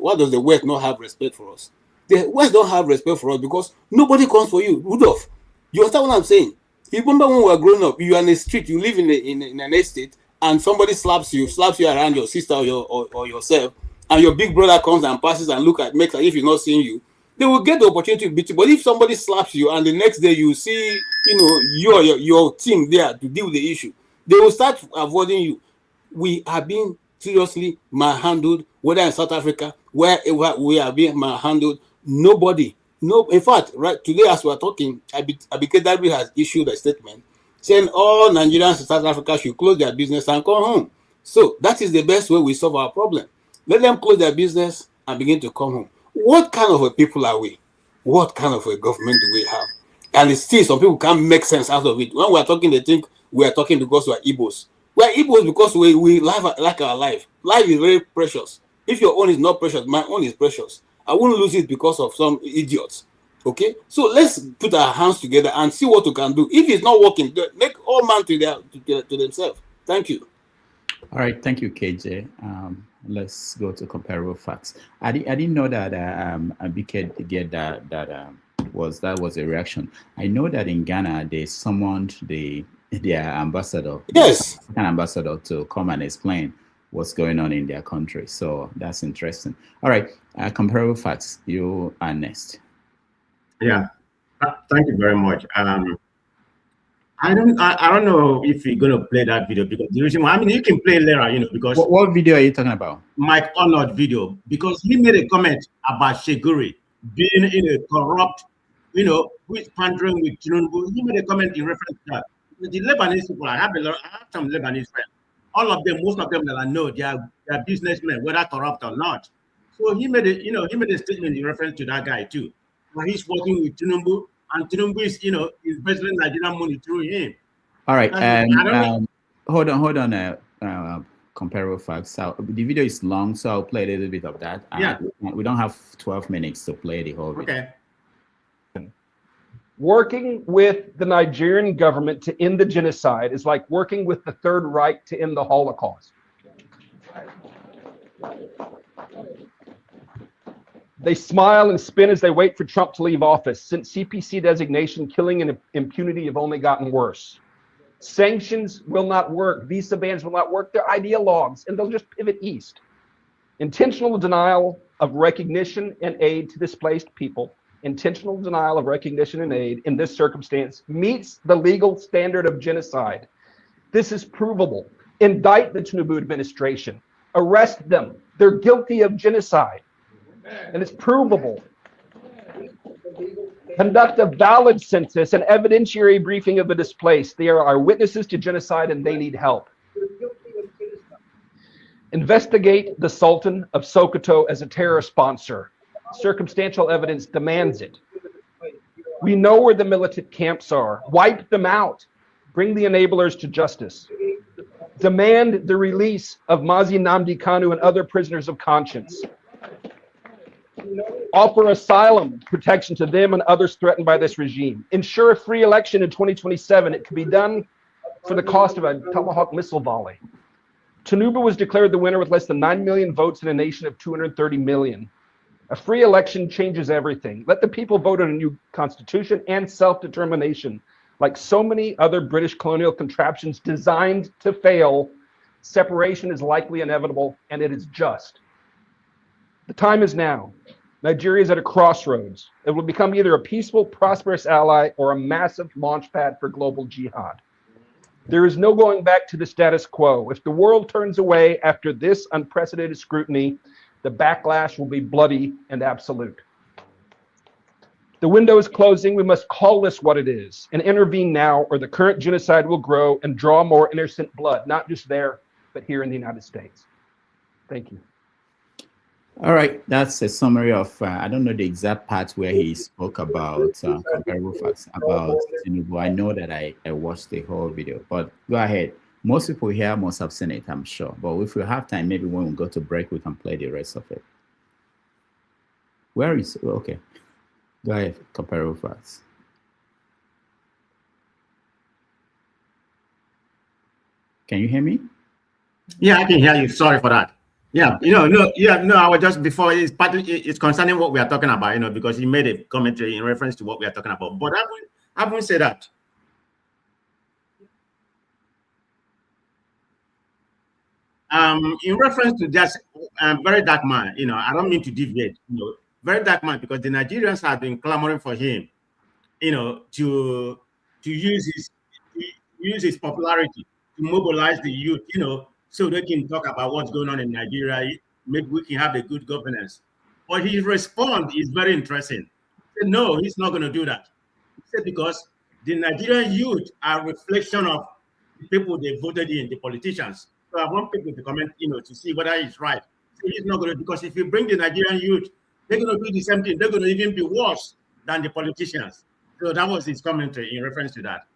not have respect for us? The West don't have respect for us because nobody comes for you. Rudolph, you understand what I'm saying? You remember when we were growing up, you are in the street, you live in an estate, and somebody slaps you around, your sister or yourself, and your big brother comes and passes and makes as if he's not seeing you. They will get the opportunity to beat you. But if somebody slaps you and the next day you see, your team there to deal with the issue, they will start avoiding you. We are being seriously manhandled, whether in South Africa, where we are being manhandled. In fact, right today as we are talking, Bribery has issued a statement saying all Nigerians in South Africa should close their business and come home. So that is the best way we solve our problem. Let them close their business and begin to come home. What kind of a people are we? What kind of a government do we have? And still, some people can't make sense out of it. When we are talking, they think we are talking because we are Igbos. We are Igbos because we live like our life. Life is very precious. If your own is not precious, my own is precious. I wouldn't lose it because of some idiots. Okay? So let's put our hands together and see what we can do. If it's not working, make all man to themselves. Thank you. All right, thank you, KJ. Let's go to comparable facts. I didn't know that Abike get that was a reaction. I know that in Ghana they summoned their ambassador, yes, an ambassador, to come and explain what's going on in their country. So that's interesting. All right, comparable facts. You are next. Yeah, thank you very much. I don't know if you're going to play that video because the reason why, you can play later, because what video are you talking about? Mike Arnold video, because he made a comment about Sheguri being in a corrupt, who is pandering with Tinubu. He made a comment in reference to that. The Lebanese people, I have some Lebanese friends. All of them, most of them that I know, they are businessmen, whether corrupt or not. So he made a statement in reference to that guy too. But he's working with Tinubu. And Tinubu is, is basically Nigerian money through him. All right, hold on. Comparable facts. So the video is long, so I'll play a little bit of that. Yeah. We don't have 12 minutes to play the whole video. Okay. Working with the Nigerian government to end the genocide is like working with the Third Reich to end the Holocaust. They smile and spin as they wait for Trump to leave office. Since CPC designation, killing and impunity have only gotten worse. Sanctions will not work. Visa bans will not work. They're ideologues, and they'll just pivot east. Intentional denial of recognition and aid to displaced people, intentional denial of recognition and aid in this circumstance meets the legal standard of genocide. This is provable. Indict the Tinubu administration. Arrest them. They're guilty of genocide. And it's provable. Conduct a valid census and evidentiary briefing of the displaced. They are our witnesses to genocide and they need help. Investigate the Sultan of Sokoto as a terror sponsor. Circumstantial evidence demands it. We know where the militant camps are. Wipe them out. Bring the enablers to justice. Demand the release of Mazi Nnamdi Kanu and other prisoners of conscience. Offer asylum protection to them and others threatened by this regime. Ensure a free election in 2027. It can be done for the cost of a Tomahawk missile volley. Tinubu was declared the winner with less than 9 million votes in a nation of 230 million. A free election changes everything. Let the people vote on a new constitution and self-determination. Like so many other British colonial contraptions designed to fail, separation is likely inevitable, and it is just. The time is now. Nigeria is at a crossroads. It will become either a peaceful, prosperous ally or a massive launchpad for global jihad. There is no going back to the status quo. If the world turns away after this unprecedented scrutiny, the backlash will be bloody and absolute. The window is closing. We must call this what it is and intervene now, or the current genocide will grow and draw more innocent blood, not just there, but here in the United States. Thank you. All right, that's a summary of, I don't know the exact part where he spoke about comparable facts about Tinubu. I know that I watched the whole video, but go ahead. Most people here must have seen it, I'm sure. But if we have time, maybe when we go to break, we can play the rest of it. Where is, okay. Go ahead, comparable facts. Can you hear me? Yeah, I can hear you. Sorry for that. Yeah, I was just before, it's concerning what we are talking about, because he made a commentary in reference to what we are talking about. But I won't say that. In reference to just very dark man, I don't mean to deviate, very dark man, because the Nigerians have been clamoring for him, to use his popularity to mobilize the youth, so they can talk about what's going on in Nigeria. Maybe we can have a good governance. But his response is very interesting. He said, no, he's not going to do that. He said, because the Nigerian youth are a reflection of the people they voted in, the politicians. So I want people to comment, to see whether he's right. So he's not going to, because if you bring the Nigerian youth, they're going to do the same thing. They're going to even be worse than the politicians. So that was his commentary in reference to that.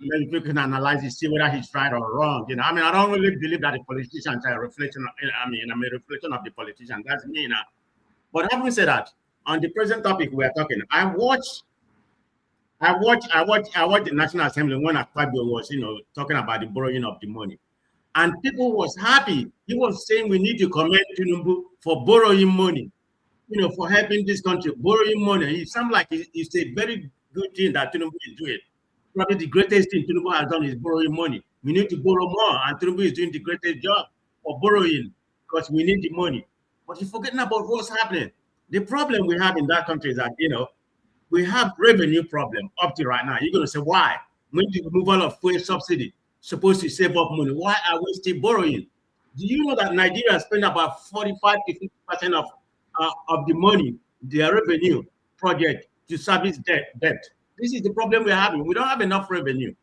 Maybe people can analyze it, see whether he's right or wrong. I don't really believe that the politicians are a reflection. I'm a reflection of the politicians. That's me now. But having said that, on the present topic we are talking, I watched the National Assembly when Akpabio was, talking about the borrowing of the money, and people was happy. He was saying we need to commend Tinubu for borrowing money, for helping this country, borrowing money. It sounds like it's a very good thing that Tinubu is doing. Probably the greatest thing Tinubu has done is borrowing money. We need to borrow more, and Tinubu is doing the greatest job of borrowing because we need the money. But you're forgetting about what's happening. The problem we have in that country is that, we have revenue problem up to right now. You're going to say, why? When the removal of fuel subsidy supposed to save up money, why are we still borrowing? Do you know that Nigeria spent about 45 to 50% of the money, their revenue project, to service debt? This is the problem we're having. We don't have enough revenue.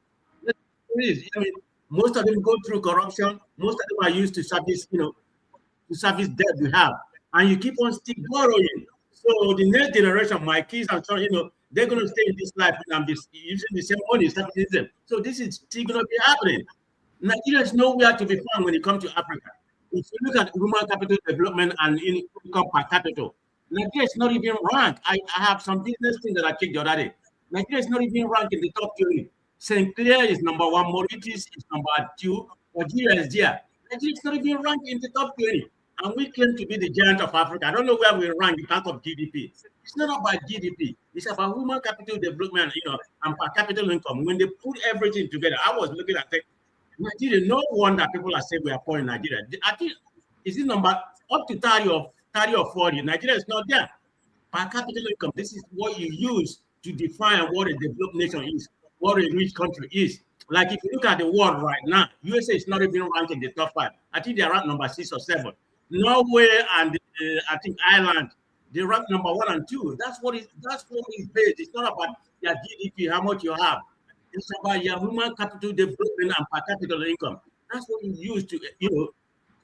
Most of them go through corruption. Most of them are used to service, to service debt we have. And you keep on still borrowing. So the next generation, my kids and so on, they're going to stay in this life and be using the same money, servicing them. So this is still going to be happening. Nigeria is nowhere to be found when it comes to Africa. If you look at human capital development and income per capita, Nigeria is not even ranked. I have some business things that I checked the other day. Nigeria is not even ranked in the top 20. St. Clair is number 1, Mauritius is number 2, Nigeria is there. Nigeria is not even ranked in the top 20. And we claim to be the giant of Africa. I don't know where we rank in terms of GDP. It's not about GDP. It's about human capital development, and per capita income. When they put everything together, I was looking at it. Nigeria, no wonder people are saying we are poor in Nigeria. I think, is it number up to 30 or 40? Nigeria is not there. Per capita income, this is what you use to define what a developed nation is, what a rich country is. Like if you look at the world right now, USA is not even ranked in the top 5. I think they're ranked number 6 or 7. Norway and I think Ireland, they rank number 1 and 2. That's what is based. It's not about your GDP, how much you have. It's about your human capital development and per capita income. That's what you use to to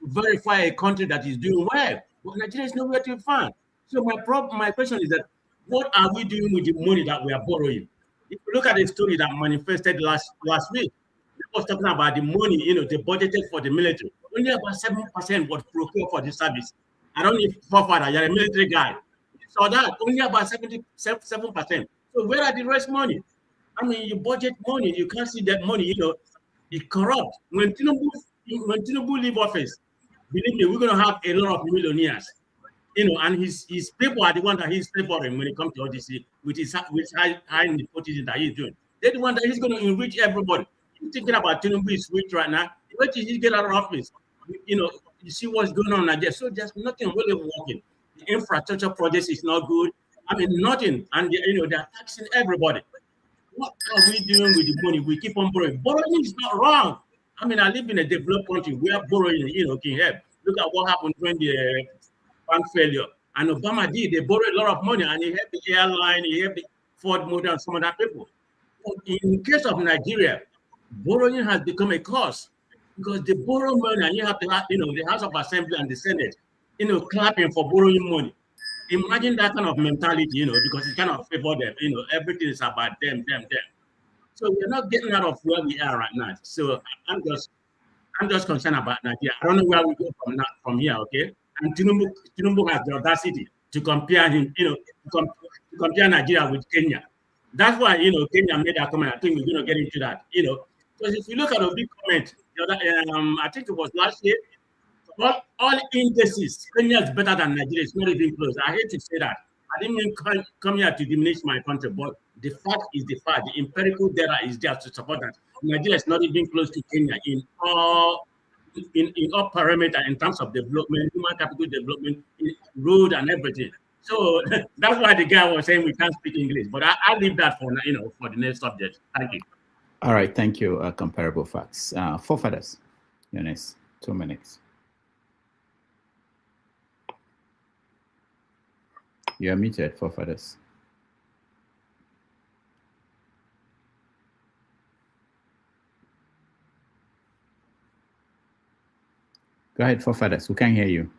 verify a country that is doing well. But Nigeria is nowhere to be found. So my question is that, what are we doing with the money that we are borrowing? If you look at the story that manifested last week, it was talking about the money, they budgeted for the military. Only about 7% was procured for the service. I don't know if forefather, you're a military guy. You saw that, only about 77%. So where are the rest money? You budget money, you can't see that money, it corrupt. When Tinubu leave office, believe me, we're going to have a lot of millionaires. And his people are the one that he's favoring when it comes to all this, with high nepotism that he's doing. They're the one that he's going to enrich everybody. You're thinking about Tinubu is rich right now. Wait till he get out of office. You see what's going on in Nigeria. So there's nothing really working. The infrastructure projects is not good. Nothing. And they're taxing everybody. What are we doing with the money? We keep on borrowing. Borrowing is not wrong. I live in a developed country where borrowing, can help. Look at what happened when the bank failure And Obama did. They borrowed a lot of money, and he helped the airline, he helped the Ford Motor, and some other people. In the case of Nigeria, borrowing has become a cost because they borrow money, and you have to have, the House of Assembly and the Senate, clapping for borrowing money. Imagine that kind of mentality, because it kind of favor them. Everything is about them. So we're not getting out of where we are right now. So I'm just concerned about Nigeria. I don't know where we go from here, okay? And Tinubu has the audacity to compare him, to compare Nigeria with Kenya. That's why, Kenya made that comment. I think we're going to get into that, because if you look at a big comment, I think it was last year, all indices, Kenya is better than Nigeria. It's not even close. I hate to say that. I didn't mean come here to diminish my country, but the fact is the fact. The empirical data is there to support that. Nigeria is not even close to Kenya in all parameters in terms of development, human capital development, road and everything. So that's why the guy was saying we can't speak English. But I'll leave that for the next subject. Thank you. All right, thank you. Comparable facts. Forefathers, your next 2 minutes. You are muted, forefathers. Go ahead, forefathers. We can't hear you.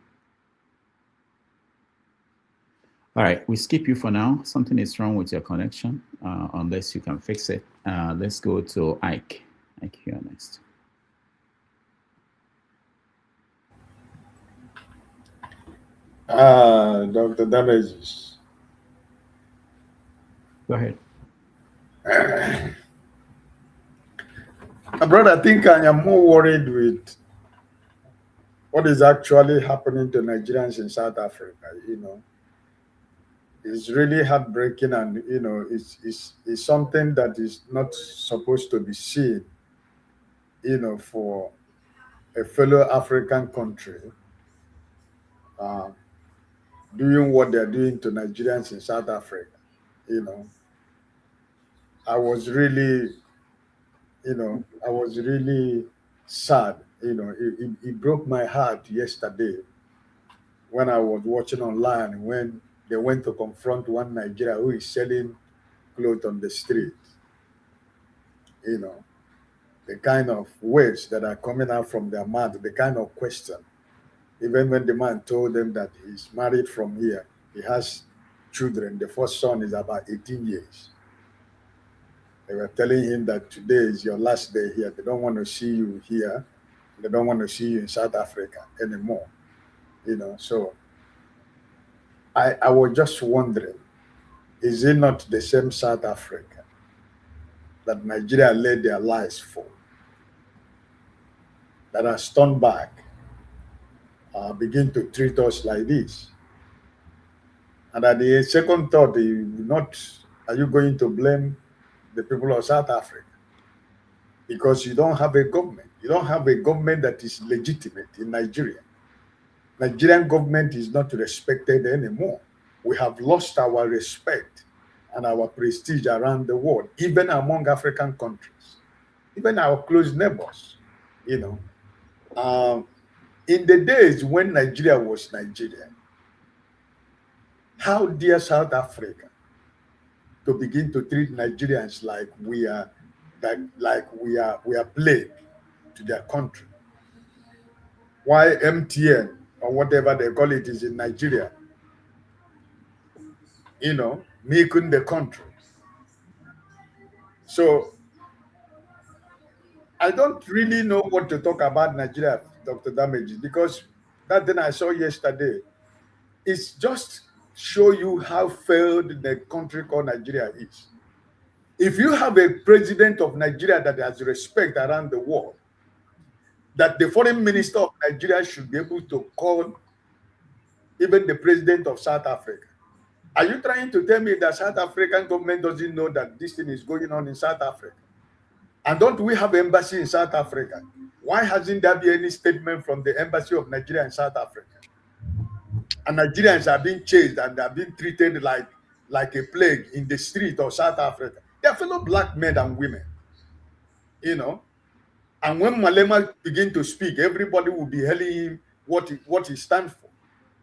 All right, we skip you for now. Something is wrong with your connection, unless you can fix it. Let's go to Ike. Ike, you're next. Dr. Damages. Go ahead. Brother, I think I am more worried with what is actually happening to Nigerians in South Africa. It's really heartbreaking, and it's something that is not supposed to be seen, for a fellow African country doing what they're doing to Nigerians in South Africa. I was really sad. It broke my heart yesterday when I was watching online when they went to confront one Nigerian who is selling clothes on the street. The kind of words that are coming out from their mouth, the kind of question. Even when the man told them that he's married from here, he has children. The first son is about 18 years. They were telling him that today is your last day here. They don't want to see you here. They don't want to see you in South Africa anymore. So I was just wondering, is it not the same South Africa that Nigeria laid their lives for, that has turned back, begin to treat us like this? And at the second thought, are you going to blame the people of South Africa? Because you don't have a government. You don't have a government that is legitimate in Nigeria. Nigerian government is not respected anymore. We have lost our respect and our prestige around the world, even among African countries, even our close neighbors. In the days when Nigeria was Nigeria, how dare South Africa to begin to treat Nigerians like we are plague to their country? Why MTN or whatever they call it is in Nigeria, making the country. So I don't really know what to talk about Nigeria, Dr. Damages, because that thing I saw yesterday is just show you how failed the country called Nigeria is. If you have a president of Nigeria that has respect around the world, that the foreign minister of Nigeria should be able to call even the president of South Africa. Are you trying to tell me that South African government doesn't know that this thing is going on in South Africa? And don't we have an embassy in South Africa? Why hasn't there been any statement from the embassy of Nigeria in South Africa? And Nigerians are being chased and are being treated like a plague in the street of South Africa. They are fellow black men and women, And when Malema begin to speak, everybody will be hailing him what he stands for.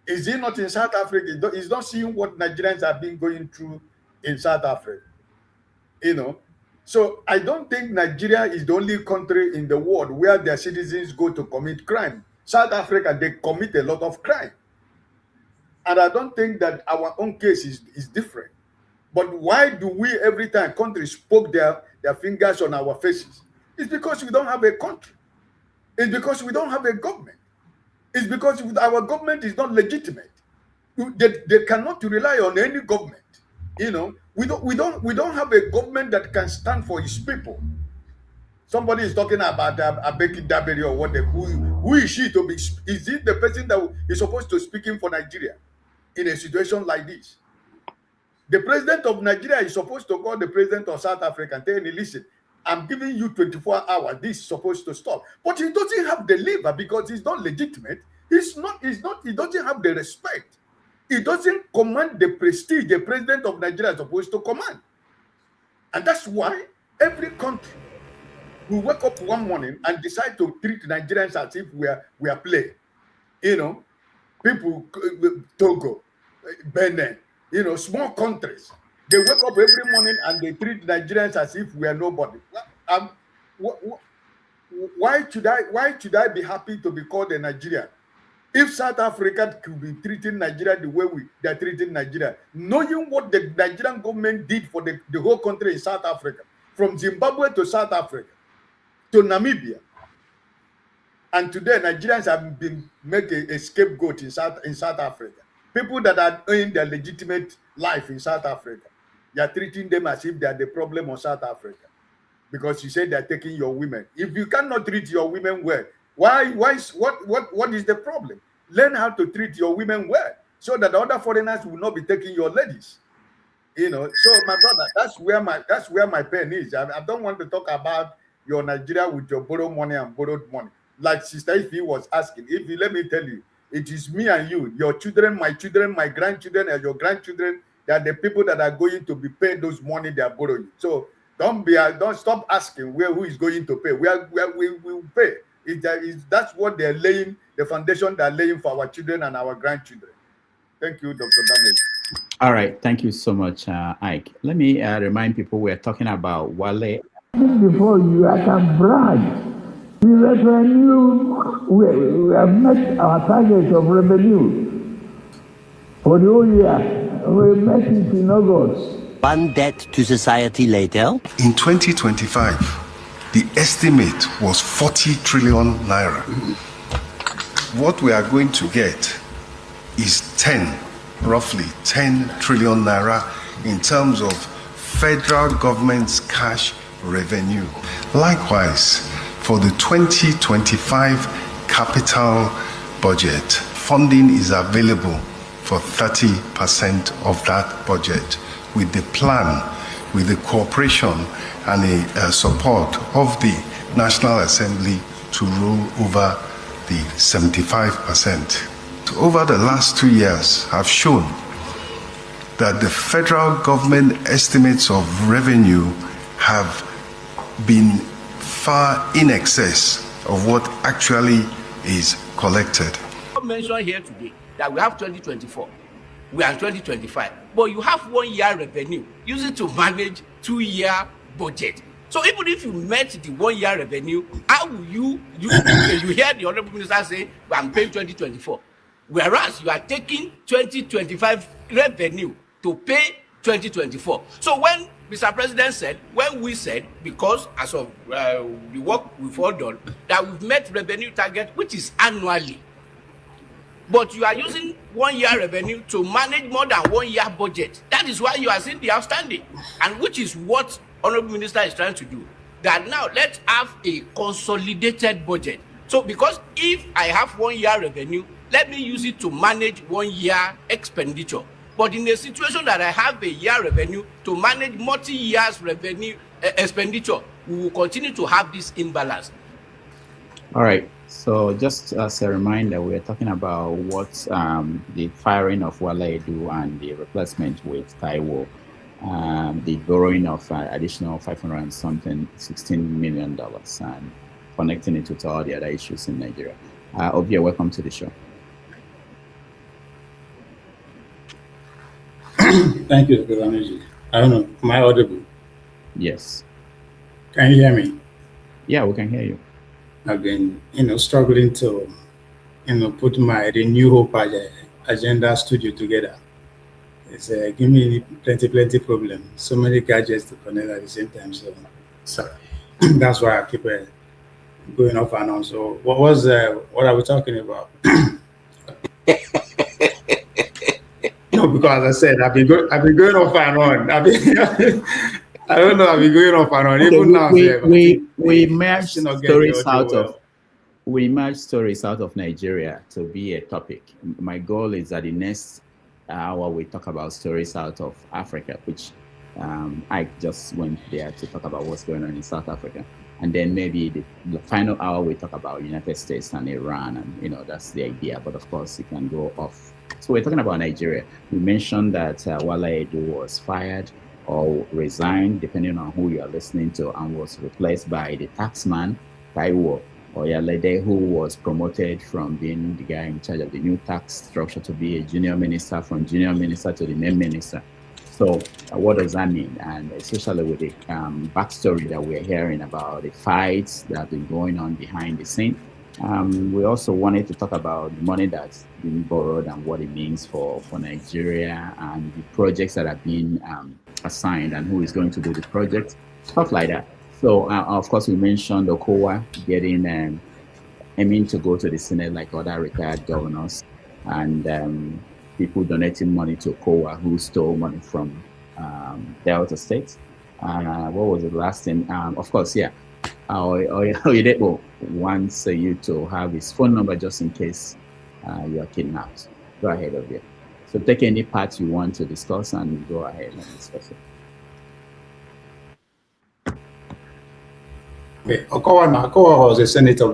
Is he not in South Africa? He's not seeing what Nigerians have been going through in South Africa. You know, so I don't think Nigeria is the only country in the world where their citizens go to commit crime. South Africa, they commit a lot of crime. And I don't think that our own case is different. But why do we, every time countries poke their fingers on our faces? It's because we don't have a country. It's because we don't have a government. It's because our government is not legitimate. They cannot rely on any government. You know, we don't have a government that can stand for its people. Somebody is talking about Abeki Daberi or what? Who is she to be? Is it the person that is supposed to speak in for Nigeria in a situation like this? The president of Nigeria is supposed to call the president of South Africa and tell him, listen, I'm giving you 24 hours. This is supposed to stop. But he doesn't have the lever because he's not legitimate. He doesn't have the respect. He doesn't command the prestige the president of Nigeria is supposed to command. And that's why every country will wake up one morning and decide to treat Nigerians as if we are playing. You know, people, Togo, Benin, you know, small countries, they wake up every morning and they treat Nigerians as if we are nobody. Why should I be happy to be called a Nigerian? If South Africa could be treating Nigeria the way they are treating Nigeria, knowing what the Nigerian government did for the whole country in South Africa, from Zimbabwe to South Africa to Namibia, and today Nigerians have been made a scapegoat in South Africa. People that are earning their legitimate life in South Africa, you are treating them as if they are the problem of South Africa because you say they are taking your women. If you cannot treat your women well, what is the problem? Learn how to treat your women well so that other foreigners will not be taking your ladies. You know, so my brother, that's where my pen is. I don't want to talk about your Nigeria with your borrowed money and borrowed money. Like Sister Ify was asking, let me tell you, it is me and you, your children, my grandchildren, and your grandchildren, they are the people that are going to be paid those money they are borrowing. So don't stop asking who is going to pay. We will pay. That's what they're laying, the foundation they're laying for our children and our grandchildren. Thank you, Dr. Damage. All right, thank you so much, Ike. Let me remind people we're talking about Wale. Before you, I can brag. The revenue, we have met our target of revenue for the whole year. We met it in August. One debt to society later. In 2025, the estimate was 40 trillion naira. What we are going to get is roughly 10 trillion naira in terms of federal government's cash revenue. Likewise, for the 2025 capital budget, funding is available for 30% of that budget with the plan, with the cooperation and the support of the National Assembly to roll over the 75%. Over the last 2 years have shown that the federal government estimates of revenue have been far in excess of what actually is collected. I mentioned here today that we have 2024, we are in 2025, but you have 1 year revenue, use it to manage 2-year budget. So even if you met the 1 year revenue, how will you hear the Honorable Minister say, I'm paying 2024, whereas you are taking 2025 revenue to pay 2024. So when Mr. President said, when we said, because as of the work we've all done, that we've met revenue target, which is annually, but you are using 1 year revenue to manage more than 1 year budget. That is why you are seeing the outstanding, and which is what Honorable Minister is trying to do. That now let's have a consolidated budget. So because if I have 1 year revenue, let me use it to manage 1 year expenditure. But in a situation that I have a year revenue to manage multi-years revenue expenditure, we will continue to have this imbalance. All right. So just as a reminder, we are talking about what the firing of Wale do and the replacement with Taiwo, the borrowing of additional $516 million and connecting it to all the other issues in Nigeria. Obia, welcome to the show. Thank you, Dr. Energy. I don't know, am I audible? Yes. Can you hear me? Yeah, we can hear you. I've been, struggling to, put my Renew Hope agenda studio together. It's giving me plenty problem. So many gadgets to connect at the same time. So that's why I keep going off and on. So what are we talking about? No, because as I said, I've been going off and on. I don't know. I've been going off and on. Okay, Even now, we merged stories out of stories out of Nigeria to be a topic. My goal is that the next hour we talk about stories out of Africa, which I just went there to talk about what's going on in South Africa. And then maybe the final hour we talk about United States and Iran, and that's the idea. But of course, it can go off. So we're talking about Nigeria. We mentioned that Wale Edu was fired or resigned, depending on who you are listening to, and was replaced by the taxman, Taiwo Oyalede, who was promoted from being the guy in charge of the new tax structure to be a junior minister, from junior minister to the main minister. So what does that mean? And especially with the backstory that we're hearing about the fights that have been going on behind the scene. We also wanted to talk about the money that's been borrowed and what it means for Nigeria, and the projects that have been assigned and who is going to do the project, stuff like that. So of course we mentioned Okowa getting aiming to go to the Senate like other retired governors, and people donating money to Okowa, who stole money from Delta State. What was the last thing? Of course, yeah. Oyedepo wants you to have his phone number just in case you are kidnapped. Go ahead, Ovia. So take any part you want to discuss and go ahead and discuss it. Okay. Okowa was a senator.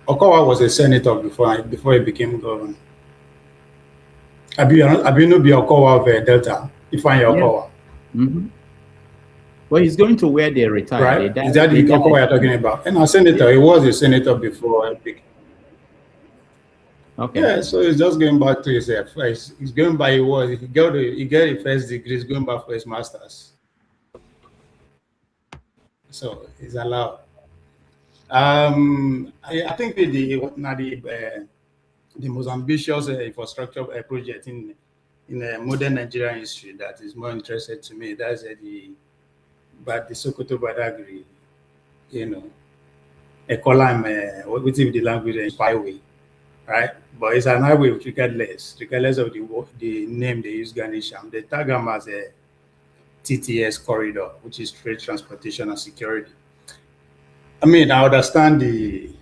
Okowa was a senator before he became governor. Abinu be Okowa of Delta. Ifeanyi Okowa. Mm-hmm. Well, he's going to where they retired. Right? Is that the Okowa you're talking about? And a senator. He was a senator before he became. Okay. Yeah, so he's just going back to his first. He's going by he got the first degree. He's going back for his master's. So he's allowed. I think the most ambitious infrastructure project in modern Nigerian history that is more interested to me. That's the Sokoto Badagry, a column. What is the language? Highway, right? But it's an highway regardless of the name they use, Ganisham. They tag them as a TTS corridor, which is trade, transportation, and security. I mean, I understand the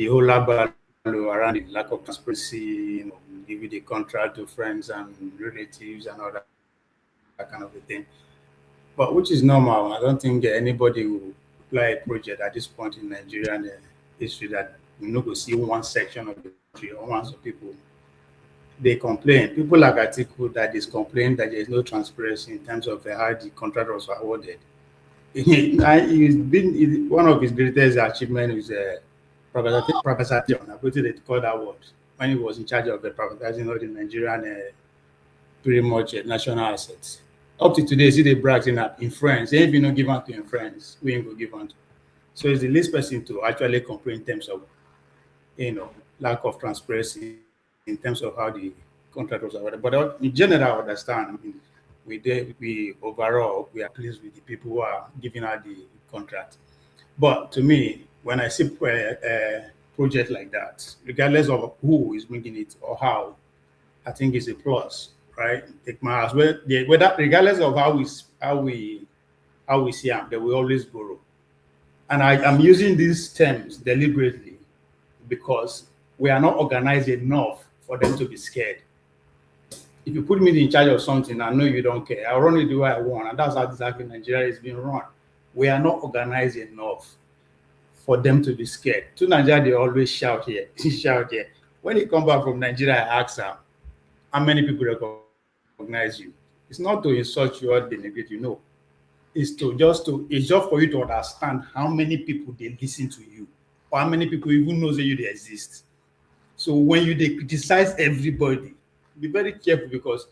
whole labor around the lack of transparency, giving the contract to friends and relatives and all that kind of a thing. But which is normal. I don't think anybody will apply a project at this point in Nigerian history that we not go see one section of the country or once of people. They complain. People like Atiku that is complain that there is no transparency in terms of how the contract was awarded. One of his greatest achievements is privatization. I put it, they call that word, when he was in charge of the privatizing of the Nigerian pretty much national assets. Up to today, see the brags in France. They ain't been not given to in France. We ain't go given to. So it's the least person to actually complain in terms of lack of transparency in terms of how the contract was awarded. But in general, I understand. I mean, we overall we are pleased with the people who are giving out the contract. But to me, when I see a project like that, regardless of who is bringing it or how, I think it's a plus, right? Take my as well. Regardless of how we see them, they will always borrow. And I'm using these terms deliberately because we are not organized enough for them to be scared. If you put me in charge of something, I know you don't care. I'll only do what I want. And that's how exactly Nigeria is being run. We are not organized enough for them to be scared. To Nigeria, they always shout here, shout here. When you come back from Nigeria, I ask them, how many people recognize you? It's not to insult you or denigrate you, no. It's just for you to understand how many people they listen to you, or how many people even know that you they exist. So when you criticize everybody, be very careful, because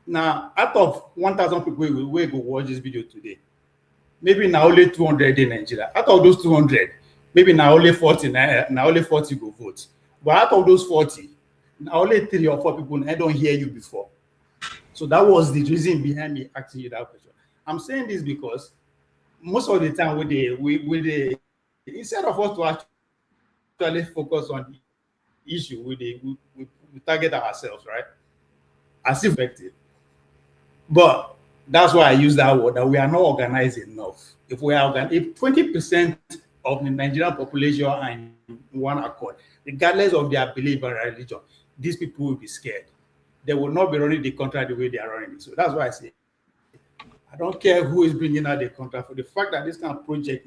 Now, out of 1,000 people we go watch this video today, maybe now only 200 in Nigeria. Out of those 200, maybe now only 40 go vote. But out of those 40, now only 3 or 4 people I don't hear you before. So that was the reason behind me asking you that question. I'm saying this because most of the time we instead of us to actually focus on the issue, we target ourselves, right? As effective. But that's why I use that word, that we are not organized enough. If 20% of the Nigerian population are in one accord, regardless of their belief and religion, these people will be scared. They will not be running the country the way they are running it. So that's why I say, I don't care who is bringing out the contract. For the fact that this kind of project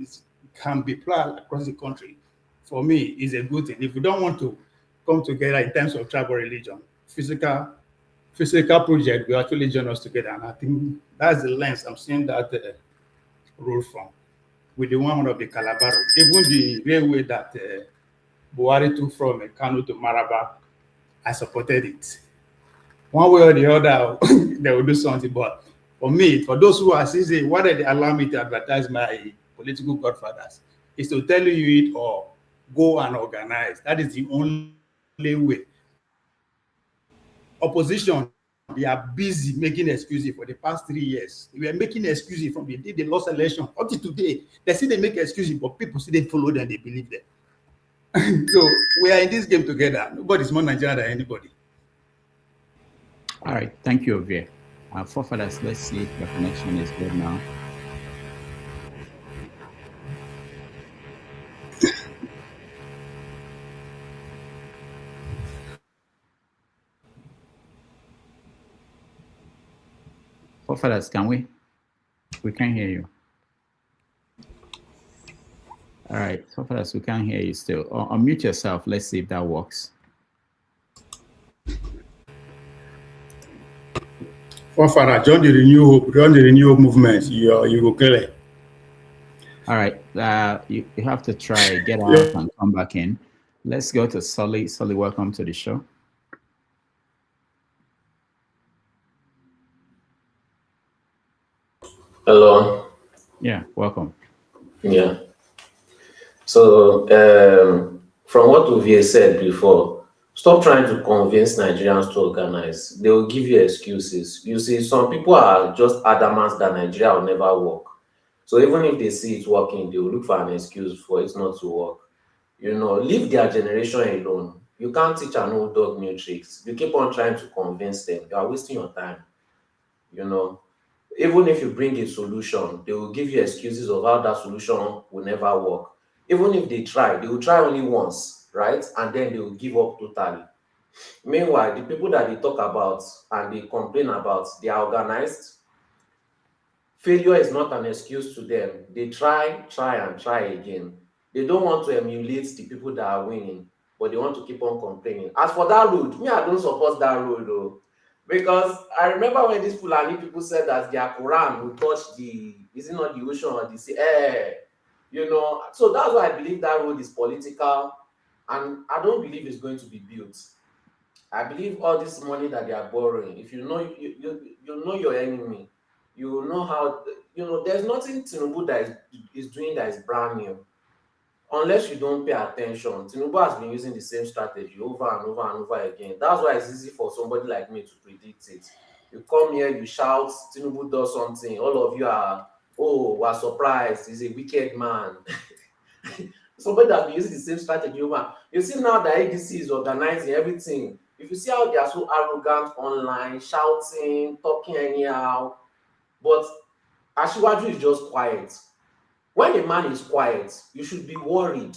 can be applied across the country, for me, is a good thing. If we don't want to come together in terms of tribal religion, physical project will actually join us together. And I think that's the lens I'm seeing that rule from, with the one of the Calabar Road. Even the railway that Buhari took from Kano to Maraba, I supported it. One way or the other, they will do something. But for me, for those who are saying, why did they allow me to advertise my political godfathers, is to tell you it or go and organize. That is the only way. Opposition, they are busy making excuses for the past 3 years. They were making excuses from the day they lost election up to today. They say they make excuses, but people say they follow them, they believe them. So we are in this game together. Nobody's more Nigerian than anybody. All right, thank you, Ovie. Forefathers, let's see if the connection is good now. Forefathers, can we? We can't hear you. All right, Forefathers, we can't hear you still. Unmute yourself. Let's see if that works. Forefather, join the Renew Hope movement. You go kill it. All right, you have to try get out and come back in. Let's go to Sully. Sully, welcome to the show. Hello. Yeah, welcome. Yeah. So from what Ovie said before, stop trying to convince Nigerians to organize. They will give you excuses. You see, some people are just adamant that Nigeria will never work. So even if they see it working, they will look for an excuse for it not to work. You know, leave their generation alone. You can't teach an old dog new tricks. You keep on trying to convince them. You are wasting your time. You know, even if you bring a solution, they will give you excuses of how that solution will never work. Even if they try, they will try only once, right? And then they will give up totally. Meanwhile, the people that they talk about and they complain about, they are organized. Failure is not an excuse to them. They try again. They don't want to emulate the people that are winning, but they want to keep on complaining. As for that road, me, I don't support that road though. Because I remember when these Fulani people said that their Quran will touch is it not the ocean or the sea? You know, so that's why I believe that road is political, and I don't believe it's going to be built. I believe all this money that they are borrowing, if you know you know your enemy, you know how, you know, there's nothing Tinubu that is doing that is brand new. Unless you don't pay attention, Tinubu has been using the same strategy over and over and over again. That's why it's easy for somebody like me to predict it. You come here, you shout, Tinubu does something. All of you are, oh, we're surprised. He's a wicked man. Somebody that's been using the same strategy over. You see now that ADC is organizing everything. If you see how they are so arrogant online, shouting, talking anyhow, but Asiwaju is just quiet. When a man is quiet, you should be worried.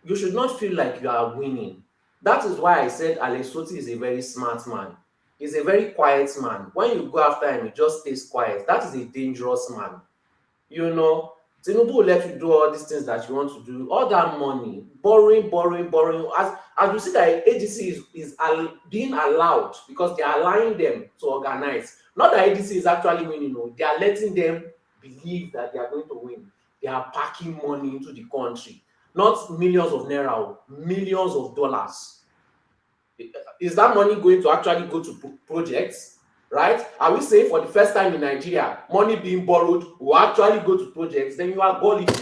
You should not feel like you are winning. That is why I said Alex Soti is a very smart man. He's a very quiet man. When you go after him, he just stays quiet. That is a dangerous man. You know, Tinubu will let you do all these things that you want to do. All that money, borrowing. As you see that ADC is being allowed because they are allowing them to organize. Not that ADC is actually winning, no. They are letting them believe that they are going to win. They are packing money into the country. Not millions of naira, millions of dollars. Is that money going to actually go to projects? right? Are we saying for the first time in Nigeria, money being borrowed will actually go to projects? Then you are gullible.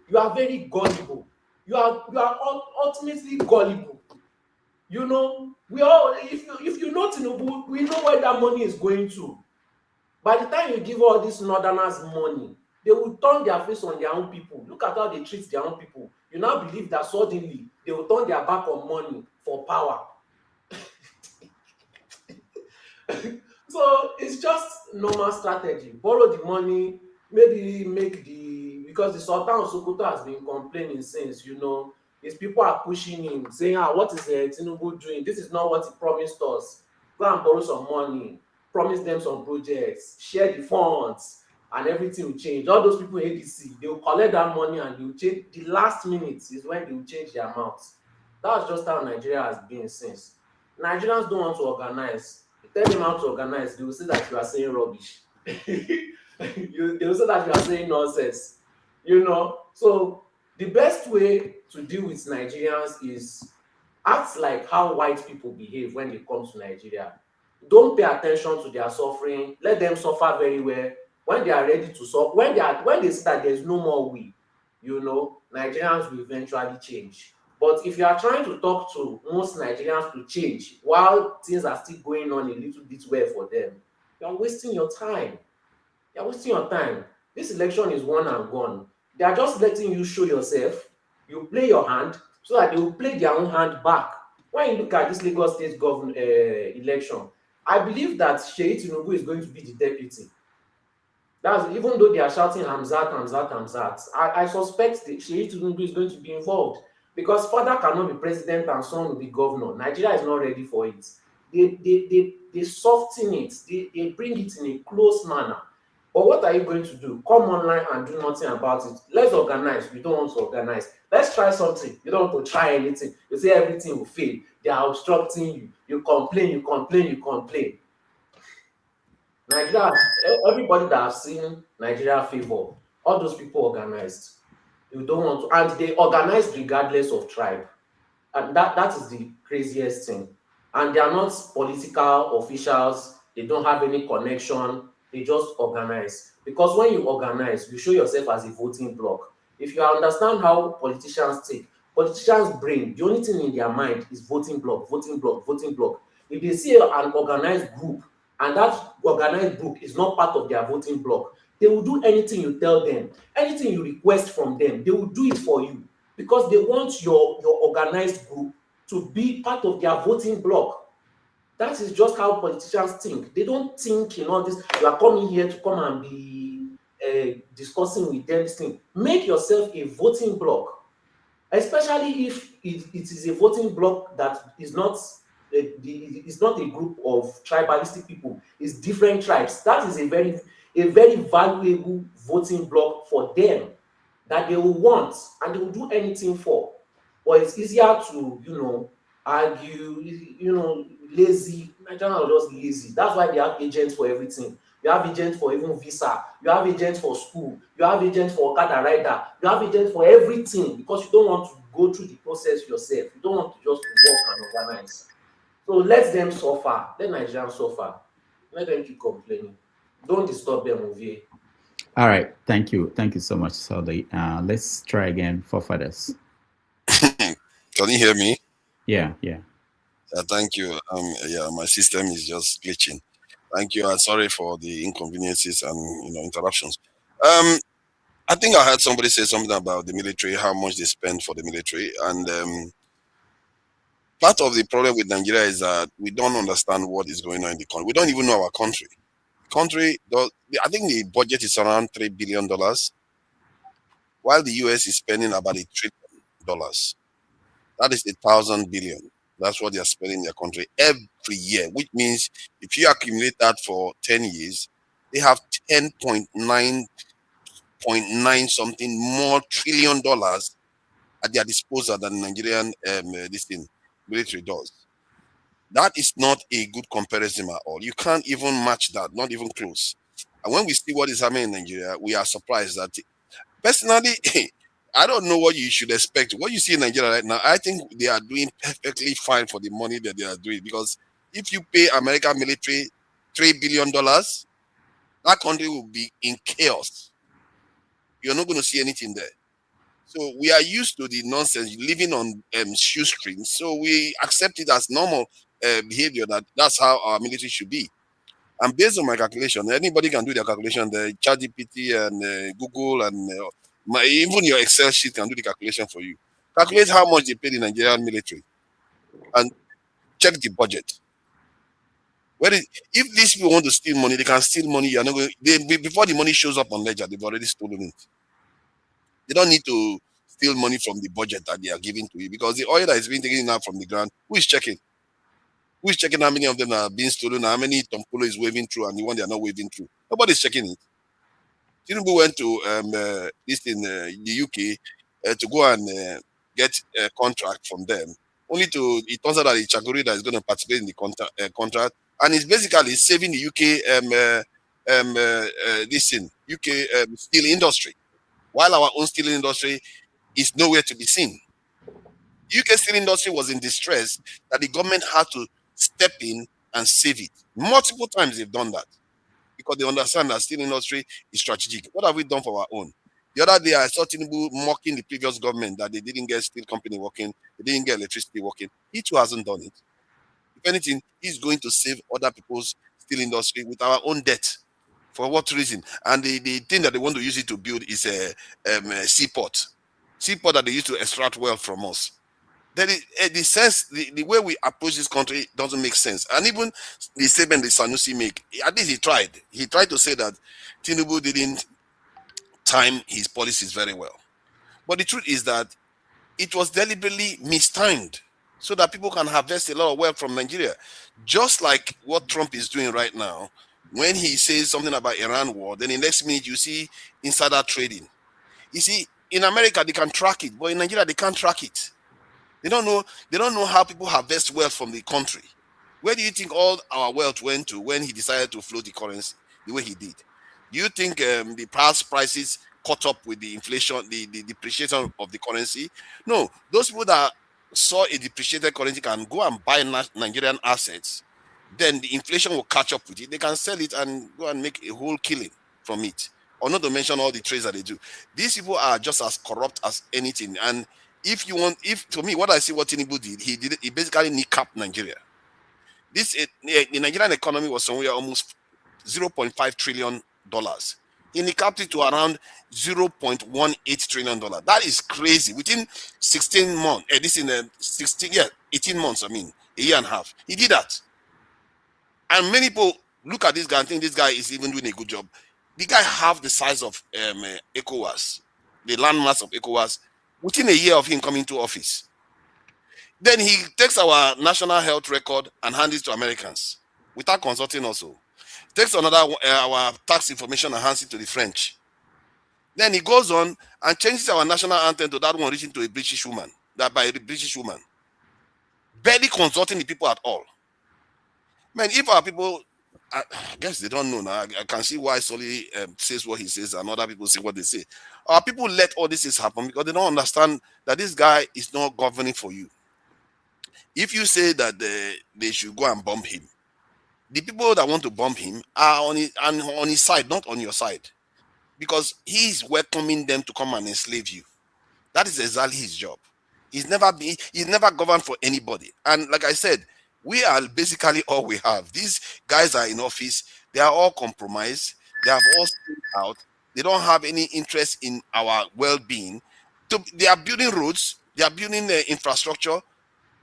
You are very gullible. You are ultimately gullible. You know, we all, if you know Tinubu, we know where that money is going to. By the time you give all these northerners money, they will turn their face on their own people. Look at how they treat their own people. You now believe that suddenly they will turn their back on money for power. So it's just normal strategy. Borrow the money, maybe make because the Sultan of Sokoto has been complaining since, you know, his people are pushing him, saying, what is Tinubu doing? This is not what he promised us. Go and borrow some money, promise them some projects, share the funds, and everything will change. All those people in ADC, they will collect that money and they will change. The last minute is when they will change their mouths. That's just how Nigeria has been since. Nigerians don't want to organize. Tell them how to organize, they will say that you are saying rubbish. They will say that you are saying nonsense. You know, so the best way to deal with Nigerians is act like how white people behave when they come to Nigeria. Don't pay attention to their suffering. Let them suffer very well. When they are ready to suffer, when they see that there's no more way, you know, Nigerians will eventually change. But if you are trying to talk to most Nigerians to change while things are still going on a little bit well for them, you are wasting your time. You are wasting your time. This election is one and gone. They are just letting you show yourself. You play your hand so that they will play their own hand back. When you look at this Lagos State government election, I believe that Sheyi Tinubu is going to be the deputy. That's even though they are shouting Hamzat, Hamzat, Hamzat. I suspect that Sheyi Tinubu is going to be involved. Because father cannot be president and son will be governor. Nigeria is not ready for it. They soften it. They bring it in a close manner. But what are you going to do? Come online and do nothing about it. Let's organize. You don't want to organize. Let's try something. You don't want to try anything. You say everything will fail. They are obstructing you. You complain, you complain, you complain. Nigeria, everybody that has seen Nigeria favor, all those people organized. You don't want to, and they organize regardless of tribe, and that is the craziest thing. And they are not political officials. They don't have any connection. They just organize, because when you organize, you show yourself as a voting bloc. If you understand how politicians think, politicians' brain, the only thing in their mind is voting bloc, voting bloc, voting bloc. If they see an organized group and that organized group is not part of their voting bloc, they will do anything you tell them, anything you request from them, they will do it for you, because they want your organized group to be part of their voting bloc. That is just how politicians think. They don't think in all this. You are coming here to come and be discussing with them this thing. Make yourself a voting bloc, especially if it is a voting bloc that is not it's not a group of tribalistic people. It's different tribes. That is a very valuable voting bloc for them that they will want and they will do anything for. But it's easier to, you know, argue, you know, lazy. Nigerians are just lazy. That's why they have agents for everything. You have agents for even visa. You have agents for school. You have agents for Okada rider. You have agents for everything, because you don't want to go through the process yourself. You don't want to just work and organize. So let them suffer. Let Nigerians suffer. Let them keep complaining. Don't disturb them, Ovie. All right. Thank you. Thank you so much, Saudi. Let's try again for fathers. Can you hear me? Yeah. Thank you. Yeah, my system is just glitching. Thank you. Sorry for the inconveniences and interruptions. I think I heard somebody say something about the military, how much they spend for the military, and part of the problem with Nigeria is that we don't understand what is going on in the country. We don't even know our country. I think the budget is around $3 billion, while the US is spending about $1 trillion. That is 1,000 billion. That's what they are spending in their country every year, which means if you accumulate that for 10 years, they have 10.9 something more trillion dollars at their disposal than the Nigerian military does. That is not a good comparison at all. You can't even match that, not even close. And when we see what is happening in Nigeria, we are surprised that, personally, I don't know what you should expect. What you see in Nigeria right now, I think they are doing perfectly fine for the money that they are doing. Because if you pay American military $3 billion, that country will be in chaos. You're not going to see anything there. So we are used to the nonsense, living on shoestrings. So we accept it as normal behavior, that's how our military should be. And based on my calculation, anybody can do their calculation. The ChatGPT and Google and even your Excel sheet can do the calculation for you. Calculate how much they pay the Nigerian military and check the budget. If these people want to steal money, they can steal money. You're not going. Before the money shows up on ledger, they've already stolen it. They don't need to steal money from the budget that they are giving to you, because the oil that is being taken out from the ground, who is checking? Who is checking how many of them are being stolen, how many Tompolo is waving through, and the one they are not waving through? Nobody's checking it. Tinubu went to the UK to go and get a contract from them. It turns out that it's Chaguri that is going to participate in the contract, and it's basically saving the UK UK steel industry, while our own steel industry is nowhere to be seen. The UK steel industry was in distress that the government had to step in and save it. Multiple times they've done that because they understand that steel industry is strategic. What have we done for our own? The other day I saw Tinubu mocking the previous government that they didn't get steel company working, they didn't get electricity working. He too hasn't done it. If anything, he's going to save other people's steel industry with our own debt. For what reason? And the thing that they want to use it to build is a seaport that they use to extract wealth from us. Then the way we approach this country doesn't make sense. And even the statement that Sanusi make, at least he tried. He tried to say that Tinubu didn't time his policies very well. But the truth is that it was deliberately mistimed so that people can harvest a lot of wealth from Nigeria. Just like what Trump is doing right now. When he says something about Iran war, then the next minute you see insider trading. You see, in America they can track it, but in Nigeria they can't track it. They don't know how people harvest wealth from the country. Where do you think all our wealth went to when he decided to float the currency the way he did? Do you think the past prices caught up with the inflation, the depreciation of the currency? No, those people that saw a depreciated currency can go and buy Nigerian assets. Then the inflation will catch up with it. They can sell it and go and make a whole killing from it. Or not to mention all the trades that they do. These people are just as corrupt as anything. And to me, what I see what Tinubu did, he basically kneecapped Nigeria. The Nigerian economy was somewhere almost $0.5 trillion. He kneecapped it to around $0.18 trillion. That is crazy. Within 16 months, 18 months, a year and a half. He did that. And many people look at this guy and think this guy is even doing a good job. The guy half the size of ECOWAS, the landmass of ECOWAS, within a year of him coming to office. Then he takes our national health record and hands it to Americans without consulting also. Takes our tax information and hands it to the French. Then he goes on and changes our national anthem to that one reaching to a British woman, barely consulting the people at all. Man, if our people, I guess they don't know now. I can see why Solly says what he says and other people say what they say. Our people let all this happen because they don't understand that this guy is not governing for you. If you say that they should go and bomb him, the people that want to bomb him are on his side, not on your side. Because he is welcoming them to come and enslave you. That is exactly his job. He's never governed for anybody. And like I said, we are basically all we have. These guys are in office. They are all compromised. They have all stayed out. They don't have any interest in our well-being. They are building roads. They are building infrastructure.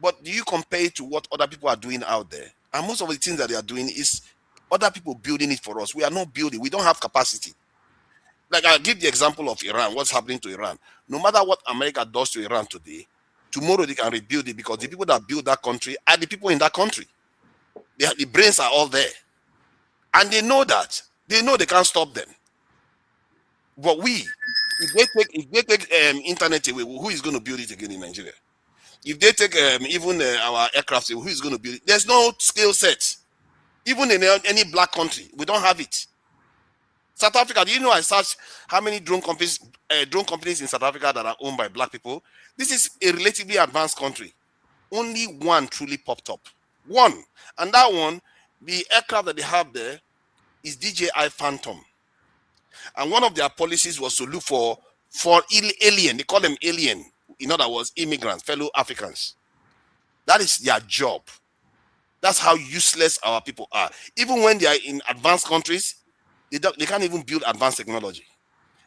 But do you compare it to what other people are doing out there? And most of the things that they are doing is other people building it for us. We are not building. We don't have capacity. Like I'll give the example of Iran. What's happening to Iran? No matter what America does to Iran today, tomorrow they can rebuild it because the people that build that country are the people in that country. The brains are all there. And they know that. They know they can't stop them. But if they take internet away, who is going to build it again in Nigeria? If they take even our aircraft away, who is going to build it? There's no skill set. Even in any black country, we don't have it. South Africa, do you know I searched how many drone companies in South Africa that are owned by black people? This is a relatively advanced country. Only one truly popped up. One. And that one The aircraft that they have there is DJI Phantom. And one of their policies was to look for alien, they call them alien, in other words, immigrants, fellow Africans. That is their job. That's how useless our people are. Even when they are in advanced countries, they can't even build advanced technology.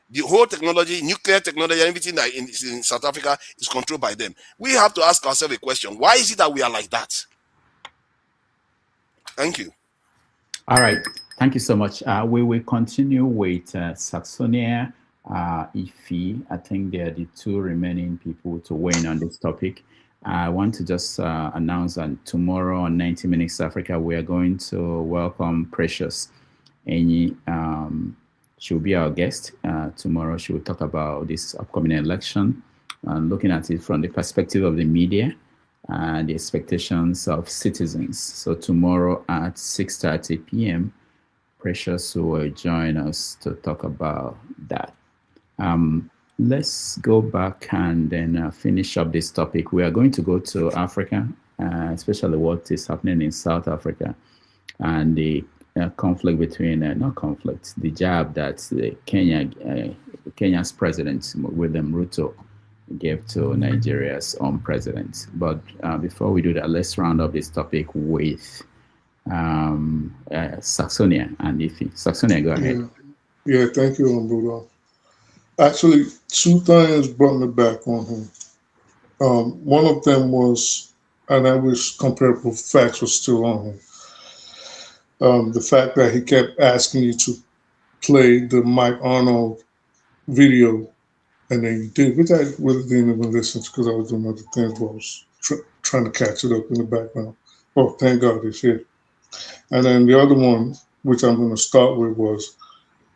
The whole technology, nuclear technology, everything that is in South Africa is controlled by them. We have to ask ourselves a question. Why is it that we are like that? Thank you. All right. Thank you so much. We will continue with Saxonia, Ife. I think they are the two remaining people to weigh in on this topic. I want to just announce that tomorrow on 90 Minutes Africa, we are going to welcome Precious Enyi. She'll be our guest. Tomorrow she will talk about this upcoming election, looking at it from the perspective of the media and the expectations of citizens. So tomorrow at 6:30 p.m., Precious will join us to talk about that. Let's go back and then finish up this topic. We are going to go to Africa, especially what is happening in South Africa and the conflict between, not conflict, the jab that Kenya's president, William Ruto, gave to Nigeria's own president. But before we do that, let's round up this topic with Saxonia and Ife. Saxonia, go ahead. Yeah, thank you, Bruno. Actually, two things brought me back on him. One of them was, and I wish comparable facts were still on him. The fact that he kept asking you to play the Mike Arnold video, and then you did, which I really didn't even listen to because I was doing other things, but I was trying to catch it up in the background. Oh, thank God it's here. And then the other one, which I'm going to start with, was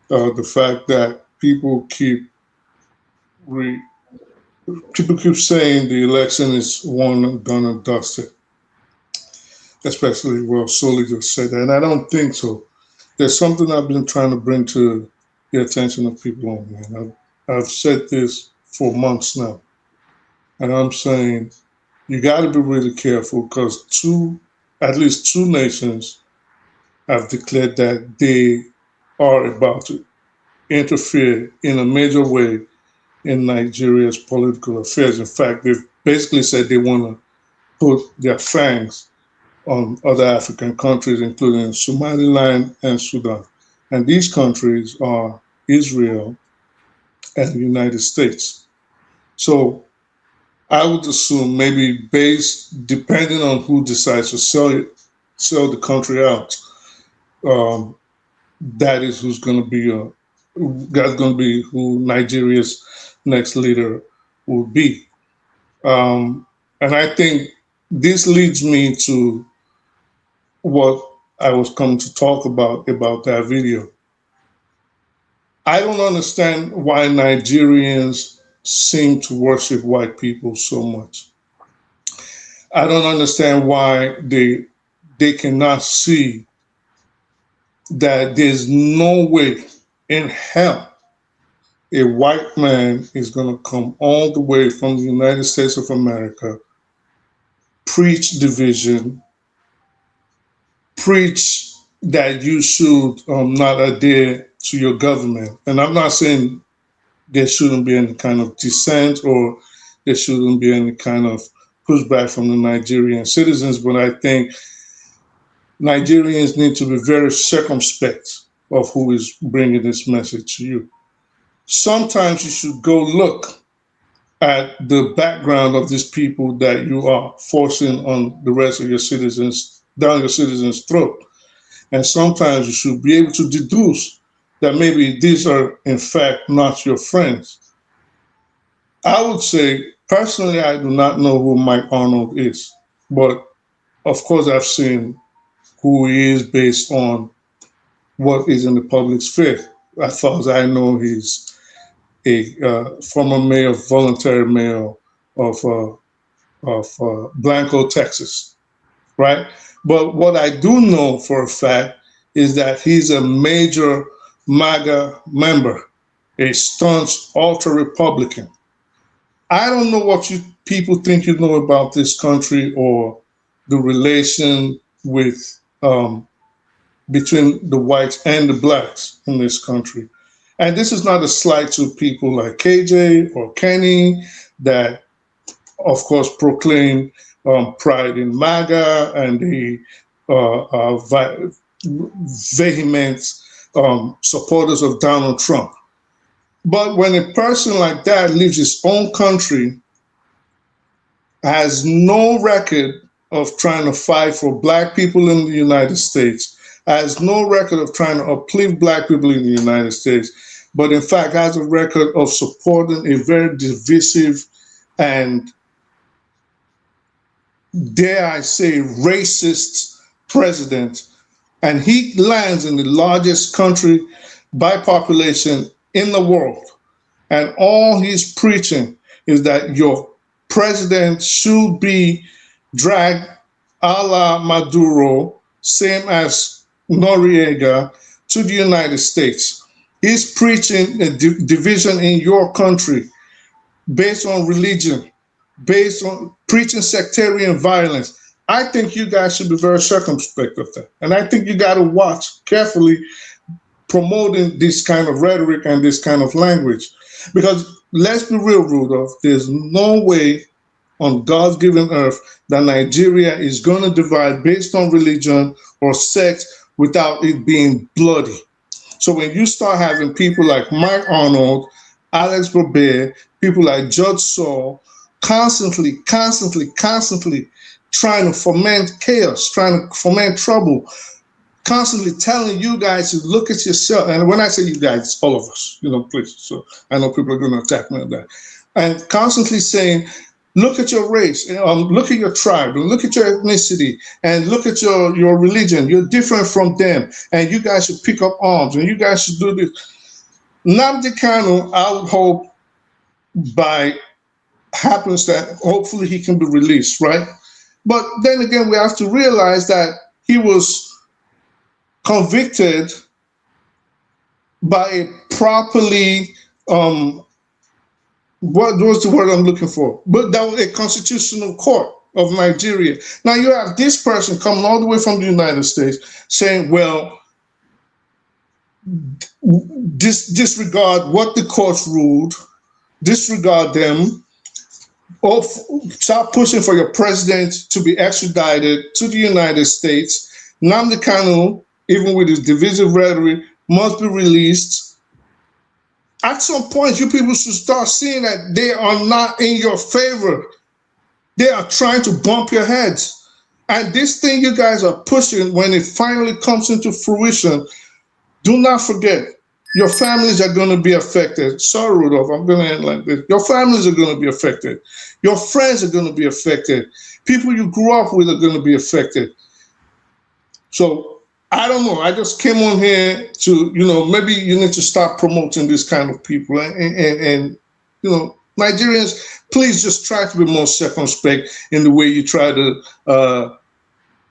the fact that people keep saying the election is won and done and dusted. Especially, well, Soli just said that, and I don't think so. There's something I've been trying to bring to the attention of people on here. I've said this for months now, and I'm saying you got to be really careful because at least two nations have declared that they are about to interfere in a major way in Nigeria's political affairs. In fact, they've basically said they want to put their fangs on other African countries, including Somaliland and Sudan. And these countries are Israel and the United States. So I would assume maybe depending on who decides to sell the country out, that is who's going to be that's going to be who Nigeria's next leader will be. And I think this leads me to what I was coming to talk about that video. I don't understand why Nigerians seem to worship white people so much. I don't understand why they cannot see that there's no way in hell a white man is going to come all the way from the United States of America, preach division, preach that you should not adhere to your government. And I'm not saying there shouldn't be any kind of dissent or there shouldn't be any kind of pushback from the Nigerian citizens, but I think Nigerians need to be very circumspect of who is bringing this message to you. Sometimes you should go look at the background of these people that you are forcing on the rest of your citizens, down your citizens' throat. And sometimes you should be able to deduce that maybe these are, in fact, not your friends. I would say, personally, I do not know who Mike Arnold is. But, of course, I've seen who he is based on what is in the public sphere. As far as I know, he's a former mayor, voluntary mayor of Blanco, Texas, right? But what I do know for a fact is that he's a major MAGA member, a staunch ultra-Republican. I don't know what you people think you know about this country or the relation with between the whites and the blacks in this country. And this is not a slight to people like KJ or Kenny that, of course, proclaim pride in MAGA and the vehement supporters of Donald Trump. But when a person like that leaves his own country, has no record of trying to fight for black people in the United States, has no record of trying to uplift black people in the United States, but in fact has a record of supporting a very divisive and, dare I say, racist president, and he lands in the largest country by population in the world, and all he's preaching is that your president should be dragged a la Maduro, same as Noriega, to the United States. He's preaching a division in your country based on religion, based on preaching sectarian violence. I think you guys should be very circumspect of that. And I think you got to watch carefully promoting this kind of rhetoric and this kind of language. Because let's be real, Rudolph, there's no way on God's given earth that Nigeria is going to divide based on religion or sex without it being bloody. So when you start having people like Mike Arnold, Alex Bobet, people like Judge Saul, constantly trying to foment chaos, trying to foment trouble, constantly telling you guys to look at yourself. And when I say you guys, it's all of us, please. So I know people are going to attack me on that. And constantly saying, look at your race, look at your tribe, look at your ethnicity, and look at your religion. You're different from them, and you guys should pick up arms, and you guys should do this. Nnamdi Kanu, I would hope by happens that hopefully he can be released, right? But then again, we have to realize that he was convicted by a properly, what was the word I'm looking for? But that was a constitutional court of Nigeria. Now you have this person coming all the way from the United States saying, well, disregard what the courts ruled, disregard them, or start pushing for your president to be extradited to the United States. Nnamdi Kanu, even with his divisive rhetoric, must be released. At some point, you people should start seeing that they are not in your favor. They are trying to bump your heads. And this thing you guys are pushing, when it finally comes into fruition, do not forget, your families are going to be affected. Sorry, Rudolph, I'm going to end like this. Your families are going to be affected. Your friends are going to be affected. People you grew up with are going to be affected. So I don't know. I just came on here to, maybe you need to start promoting this kind of people. And Nigerians, please just try to be more circumspect in the way you try to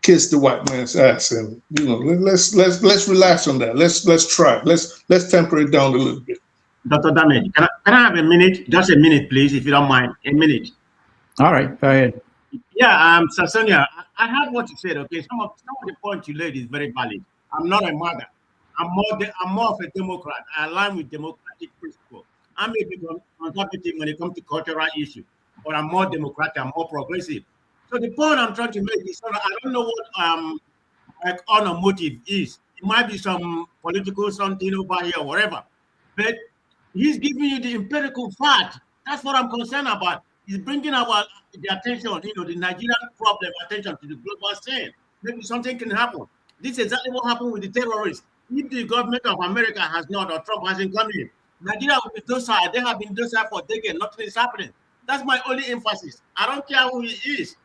kiss the white man's ass. And, let's relax on that. Let's try. Let's temper it down a little bit. Dr. Damage, can I have a minute? Just a minute, please, if you don't mind. A minute. All right, go ahead. Yeah, Sasonia, I heard what you said. Okay, some of the points you laid is very valid. I'm not a mother. I'm more of a Democrat. I align with democratic principles. I may be conservative when it comes to cultural issues, but I'm more democratic. I'm more progressive. So the point I'm trying to make is I don't know what honor motive is. It might be some political something over here or whatever, but he's giving you the empirical fact. That's what I'm concerned about. He's bringing the attention, the Nigerian problem attention to the global scene. Maybe something can happen. This is exactly what happened with the terrorists. If the government of America has not, or Trump hasn't come in, Nigeria will be docile. They have been docile for decades. Nothing is happening. That's my only emphasis. I don't care who he is.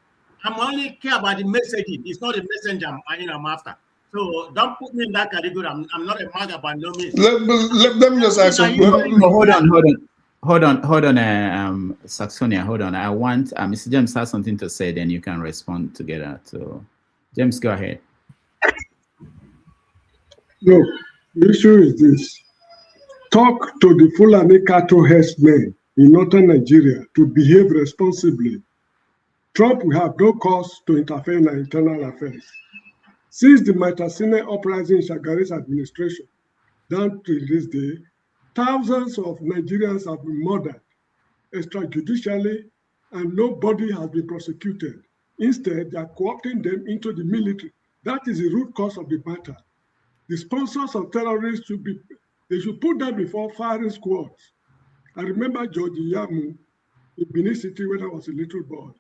I'm only care about the messaging. It's not the messenger I'm after. So don't put me in that category. I'm not a MAGA by no means. Let me just ask you. Hold on, Saxonia, hold on. I want Mr. James has something to say, then you can respond together. So, James, go ahead. No, the issue is this. Talk to the Fulani cattle herdsmen in northern Nigeria to behave responsibly. Trump will have no cause to interfere in our internal affairs. Since the Matasine uprising in Shagari's administration down to this day, thousands of Nigerians have been murdered extrajudicially, and nobody has been prosecuted. Instead, they are co-opting them into the military. That is the root cause of the matter. The sponsors of terrorists should put them before firing squads. I remember George Yamu in Benin City when I was a little boy.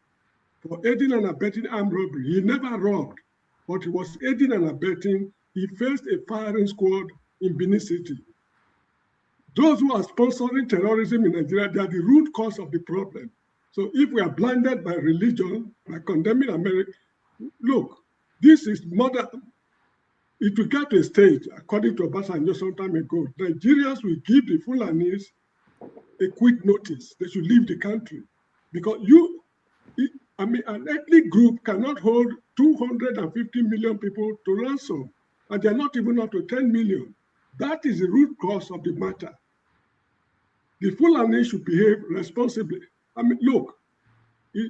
For aiding and abetting armed robbery, he never robbed, but he was aiding and abetting. He faced a firing squad in Benin City. Those who are sponsoring terrorism in Nigeria, they are the root cause of the problem. So if we are blinded by religion, by condemning America, look, this is mother. It will get to a stage, according to Obasanjo some time ago, Nigerians will give the Fulanis a quick notice. They should leave the country. Because an ethnic group cannot hold 250 million people to ransom, and they're not even up to 10 million. That is the root cause of the matter. The Fulani should behave responsibly. I mean, look,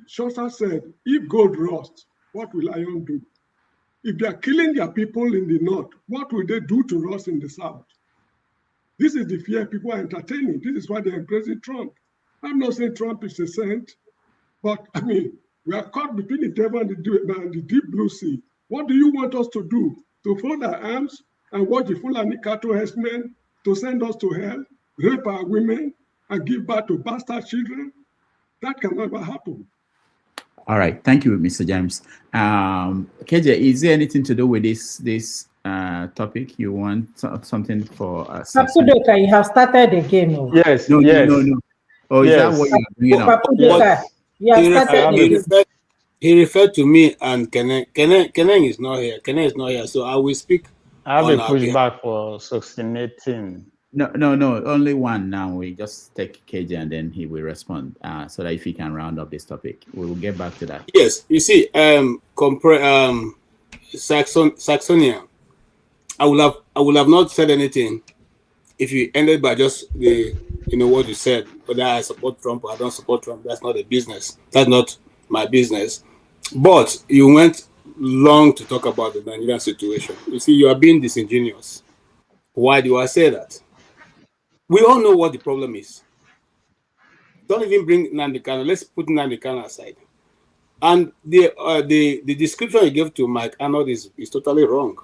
Shosa said, if gold rusts, what will iron do? If they are killing their people in the north, what will they do to us in the south? This is the fear people are entertaining. This is why they're embracing Trump. I'm not saying Trump is a saint, but I mean, we are caught between the devil and the deep blue sea. What do you want us to do? To fold our arms and watch the Fulani cattle herdsmen to send us to hell, rape our women, and give birth to bastard children? That can never happen. All right, thank you, Mr. James. KJ, is there anything to do with this topic? You want something for us? Papudoka, you have started the game. No? Yes, no. Oh, yes. Is that what you're doing now? Papudoka, you have started he referred to me and Kenen is not here. Kenen is not here, so I will speak. I have a pushback for 1618. No. Only one now. We just take KJ and then he will respond. So that if he can round up this topic, we will get back to that. Yes, you see, Saxonia. I would have not said anything if you ended by just what you said. Whether I support Trump or I don't support Trump, that's not a business. That's not my business. But you went long to talk about the Nigerian situation. You see, you are being disingenuous. Why do I say that? We all know what the problem is. Don't even bring Nnamdi Kanu. Let's put Nnamdi Kanu aside. And the description you gave to Mike Arnold is totally wrong.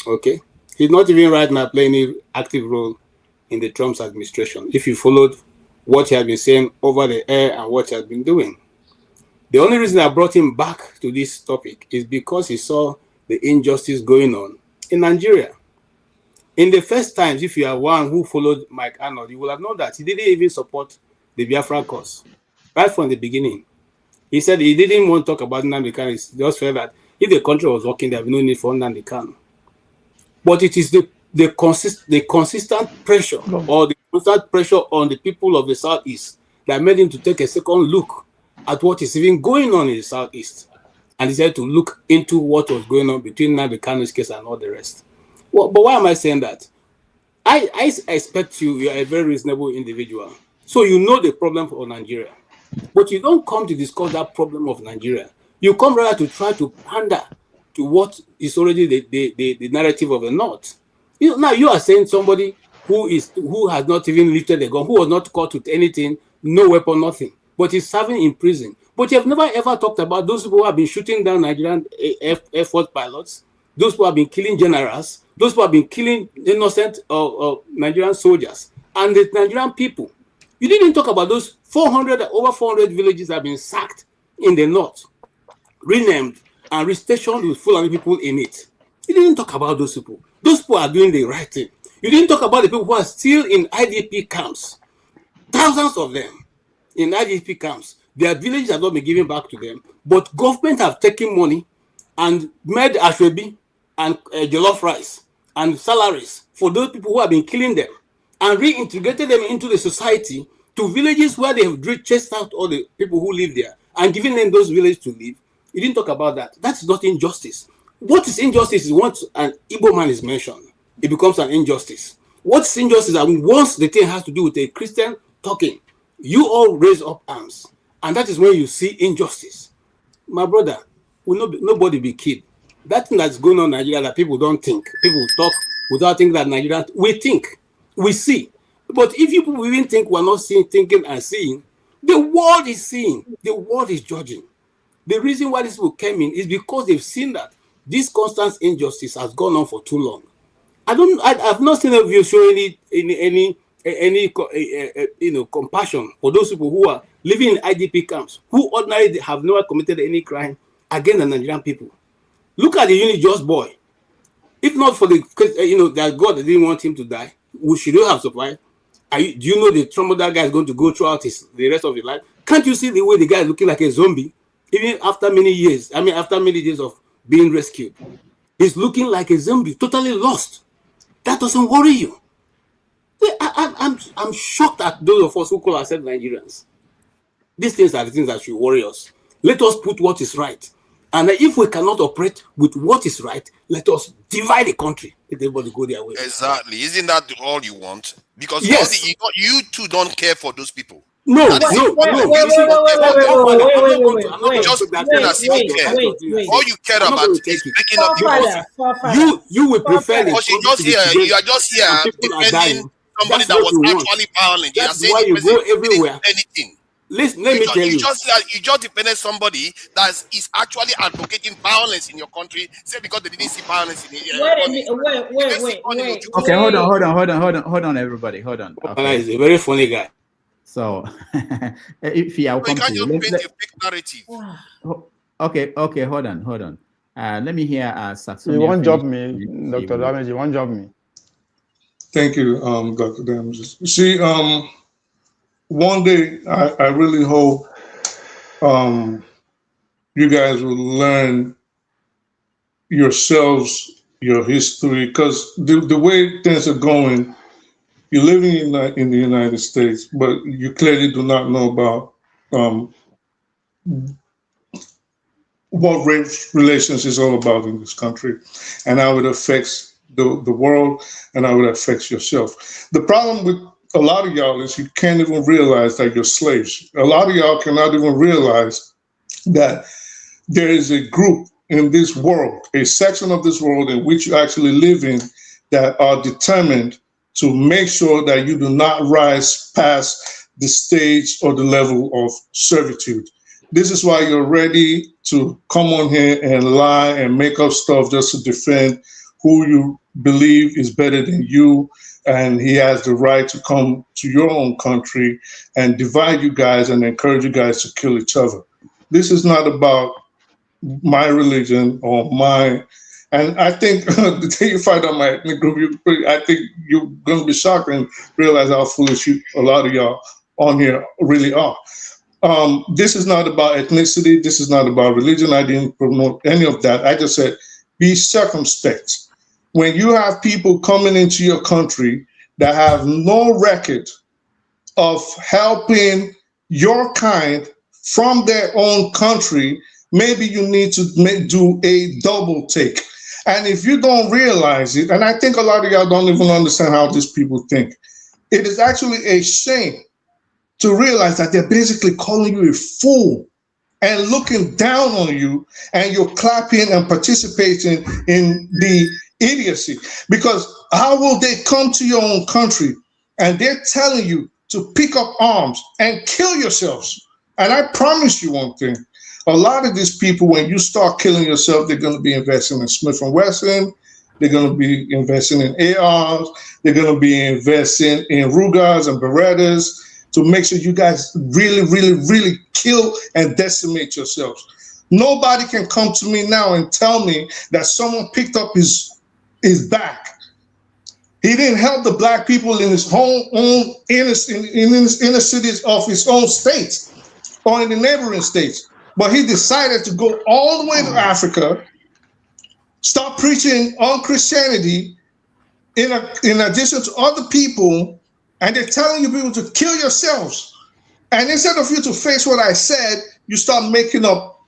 Okay? He's not even right now playing an active role in the Trump's administration. If you followed what he had been saying over the air and what he had been doing. The only reason I brought him back to this topic is because he saw the injustice going on in Nigeria. In the first times, if you are one who followed Mike Arnold, you will have known that he didn't even support the Biafra cause. Right from the beginning. He said he didn't want to talk about Nnamdi Kanu. He just felt that if the country was working, there would be no need for Nnamdi Kanu. But it is the consistent pressure or the constant pressure on the people of the Southeast that made him to take a second look at what is even going on in the Southeast. And he said to look into what was going on between Nnamdi Kanu's case and all the rest. Well, but why am I saying that? I expect you are a very reasonable individual. So you know the problem for Nigeria. But you don't come to discuss that problem of Nigeria. You come rather to try to pander to what is already the narrative of the North. Now you are saying somebody who has not even lifted a gun, who was not caught with anything, no weapon, nothing, but is serving in prison. But you have never ever talked about those people who have been shooting down Nigerian Air Force pilots, those who have been killing generals, those who have been killing innocent Nigerian soldiers, and the Nigerian people. You didn't talk about those over 400 villages that have been sacked in the north, renamed and restationed with Fulani people in it. You didn't talk about those people. Those people are doing the right thing. You didn't talk about the people who are still in IDP camps. Thousands of them in IDP camps. Their villages have not been given back to them, but government have taken money and made ashwebi and jollof rice and salaries for those people who have been killing them and reintegrated them into the society to villages where they have chased out all the people who live there and given them those villages to live. You didn't talk about that. That's not injustice. What is injustice is once an Igbo man is mentioned, it becomes an injustice. What's injustice is that once the thing has to do with a Christian talking, you all raise up arms. And that is when you see injustice. My brother, will nobody be killed. That thing that's going on in Nigeria that people don't think. People talk without thinking that Nigeria, we think, we see. But if you people even think we're not seeing, thinking and seeing, the world is seeing, the world is judging. The reason why these people came in is because they've seen that this constant injustice has gone on for too long. I've not seen of you show any compassion for those people who are living in IDP camps, who ordinarily have never committed any crime against the Nigerian people. Look at the Unijust boy. If not for that God didn't want him to die, we should have survived. Do you know the trauma that guy is going to go throughout the rest of his life? Can't you see the way the guy is looking like a zombie? Even after many years, after many days of being rescued, he's looking like a zombie, totally lost. That doesn't worry you. I'm shocked at those of us who call ourselves Nigerians. These things are the things that should worry us. Let us put what is right. And if we cannot operate with what is right, let us divide the country. Let everybody go their way. Exactly. Isn't that all you want? Because yes. You two don't care for those people. No. All you care about is picking up people. You will prefer because you are just here defending somebody that was actually violent. That's why you go everywhere. Anything. Listen, let me tell you. You just defended somebody that is actually advocating violence in your country, say because they didn't see violence in Wait. Okay, hold on, everybody, hold on. Okay. He's a very funny guy. So, if I'll come to you. Narrative. Okay, hold on. Let me hear Saxon. You won't job me, Dr. Damage. You won't job me. Thank you, Dr. Damages. See, one day I really hope you guys will learn yourselves your history, because the way things are going, you're living in the United States, but you clearly do not know about what race relations is all about in this country and how it affects the world and how it affects yourself. The problem with a lot of y'all is you can't even realize that you're slaves. A lot of y'all cannot even realize that there is a group in this world, a section of this world in which you actually live in, that are determined to make sure that you do not rise past the stage or the level of servitude. This is why you're ready to come on here and lie and make up stuff just to defend who you believe is better than you, and he has the right to come to your own country and divide you guys and encourage you guys to kill each other. This is not about my religion or mine. And I think the day you find out my ethnic group, I think you're going to be shocked and realize how foolish a lot of y'all on here really are. This is not about ethnicity. This is not about religion. I didn't promote any of that. I just said, be circumspect. When you have people coming into your country that have no record of helping your kind from their own country, maybe you need to do a double take. And if you don't realize it, and I think a lot of y'all don't even understand how these people think, it is actually a shame to realize that they're basically calling you a fool and looking down on you, and you're clapping and participating in the idiocy. Because how will they come to your own country and they're telling you to pick up arms and kill yourselves? And I promise you one thing, a lot of these people, when you start killing yourself, they're going to be investing in Smith & Wesson, they're going to be investing in ARs, they're going to be investing in Rugers and Berettas to make sure you guys really, really, really kill and decimate yourselves. Nobody can come to me now and tell me that someone picked up his back. He didn't help the black people in his own inner cities of his own states or in the neighboring states. But he decided to go all the way to Africa, start preaching on Christianity in addition to other people, and they're telling you people to kill yourselves. And instead of you to face what I said, you start making up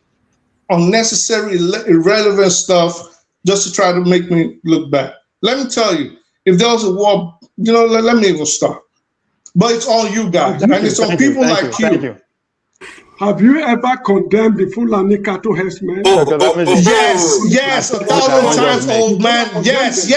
unnecessary, irrelevant stuff just to try to make me look bad. Let me tell you, if there was a war, let me even stop. But it's on you guys, and it's on people like you. Have you ever condemned the Fulani cattle herdsmen? Yes, 1,000 times, old man. Yes.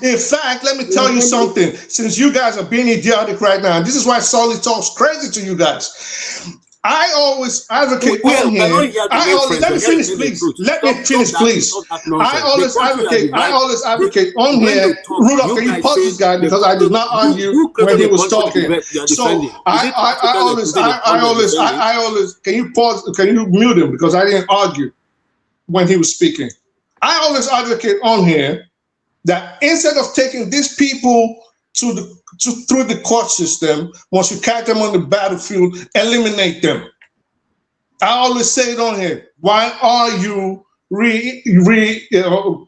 In fact, let me tell you something. Since you guys are being idiotic right now, this is why Solly talks crazy to you guys. I always advocate on here. Let me finish, please. Let me finish, please. I always advocate on here. Rudolph, can you pause this guy because I did not argue when he was talking. So I always. Can you pause? Can you mute him because I didn't argue when he was speaking. I always advocate on here that instead of taking these people through the court system, once you catch them on the battlefield, eliminate them. I always say it on here. Why are you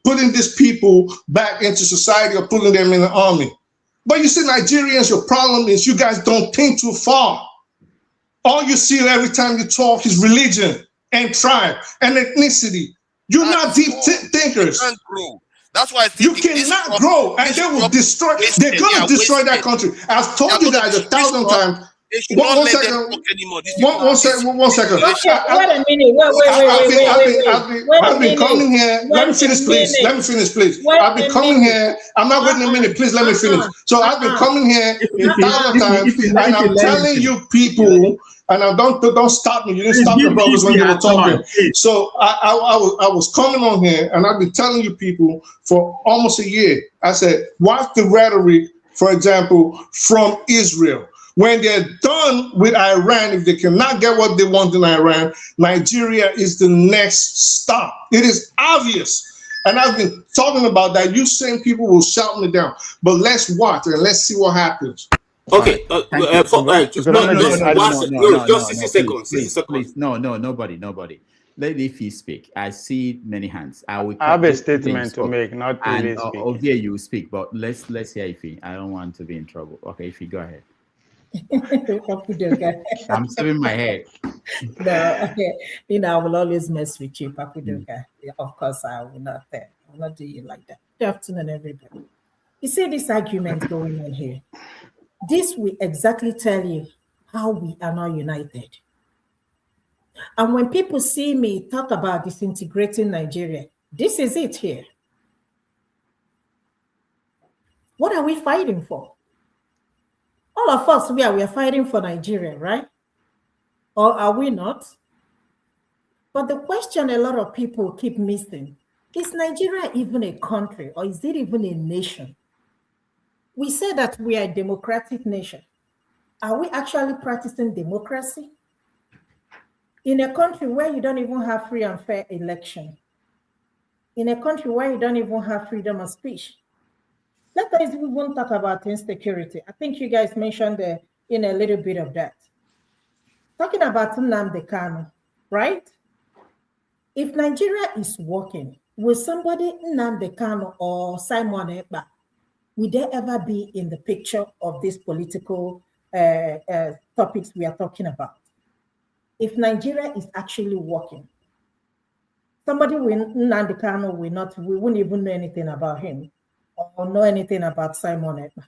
putting these people back into society or putting them in the army? But you see, Nigerians, your problem is you guys don't think too far. All you see every time you talk is religion and tribe and ethnicity. You're not deep thinkers. That's why I think you cannot grow, and they will destroy. They're going to destroy that country. I've told you guys 1,000 times. One second. Wait a minute. I've been coming here. Let me finish, please. I've been coming here. I'm not waiting a minute. Please let me finish. So I've been coming here 1,000 times, and I'm telling you people. And I don't stop me. You didn't stop the brothers when you were talking. So I was coming on here, and I've been telling you people for almost a year. I said, watch the rhetoric, for example, from Israel. When they're done with Iran, if they cannot get what they want in Iran, Nigeria is the next stop. It is obvious. And I've been talking about that. You saying people will shout me down. But let's watch and let's see what happens. Okay, just 60 seconds. Please. No, nobody. Let Ife speak. I see many hands. I have a statement to make, not really speak. Ovia, you speak, but let's hear Ife. I don't want to be in trouble. Okay, Ife, go ahead. I'm saving my head. No, okay. I will always mess with you, Papudoka. Of course, I will not do you like that. Good afternoon, everybody. You see this argument going on here. This will exactly tell you how we are not united. And when people see me talk about disintegrating Nigeria, this is it here. What are we fighting for? All of us, we are fighting for Nigeria, right? Or are we not? But the question a lot of people keep missing, is Nigeria even a country, or is it even a nation? We say that we are a democratic nation. Are we actually practicing democracy? In a country where you don't even have free and fair election, in a country where you don't even have freedom of speech. Let us even talk about insecurity. I think you guys mentioned a little bit of that. Talking about Nnamdi Kanu, right? If Nigeria is working, will somebody Nnamdi Kanu or Simon Ekpa, will they ever be in the picture of these political topics we are talking about? If Nigeria is actually working, somebody with Nnamdi Kanu we wouldn't even know anything about him or know anything about Simon Ekpa.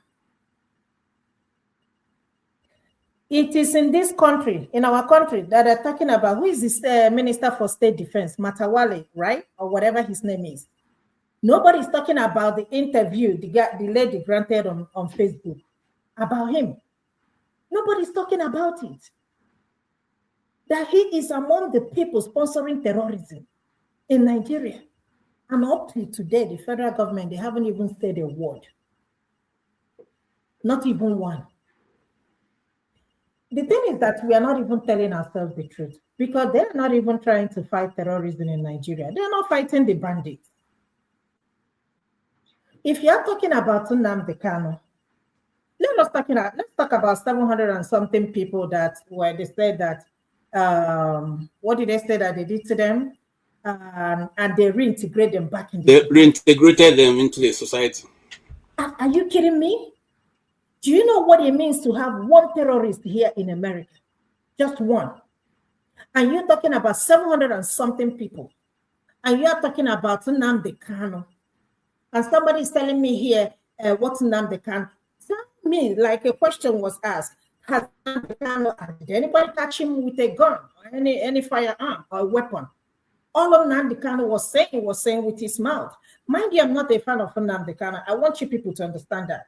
It is in this country, in our country, that they're talking about who is this Minister for State Defense, Matawalle, right? Or whatever his name is. Nobody's talking about the interview the lady granted on Facebook about him. Nobody's talking about it. That he is among the people sponsoring terrorism in Nigeria. And up to today, the federal government, they haven't even said a word. Not even one. The thing is that we are not even telling ourselves the truth because they're not even trying to fight terrorism in Nigeria. They're not fighting the bandits. If you're talking about Nnamdi Kanu, let's talk about 700 and something people where they said that, what did they say that they did to them? And they reintegrate them back in the society. Reintegrated them into the society. Are you kidding me? Do you know what it means to have one terrorist here in America? Just one. And you're talking about 700 and something people. And you're talking about Nnamdi Kanu. And somebody's telling me here, what's Nnamdi Kanu? Tell me, like a question was asked, did anybody catch him with a gun? any firearm or weapon. All of Nnamdi Kanu was saying with his mouth. Mind you, I'm not a fan of Nnamdi Kanu. I want you people to understand that.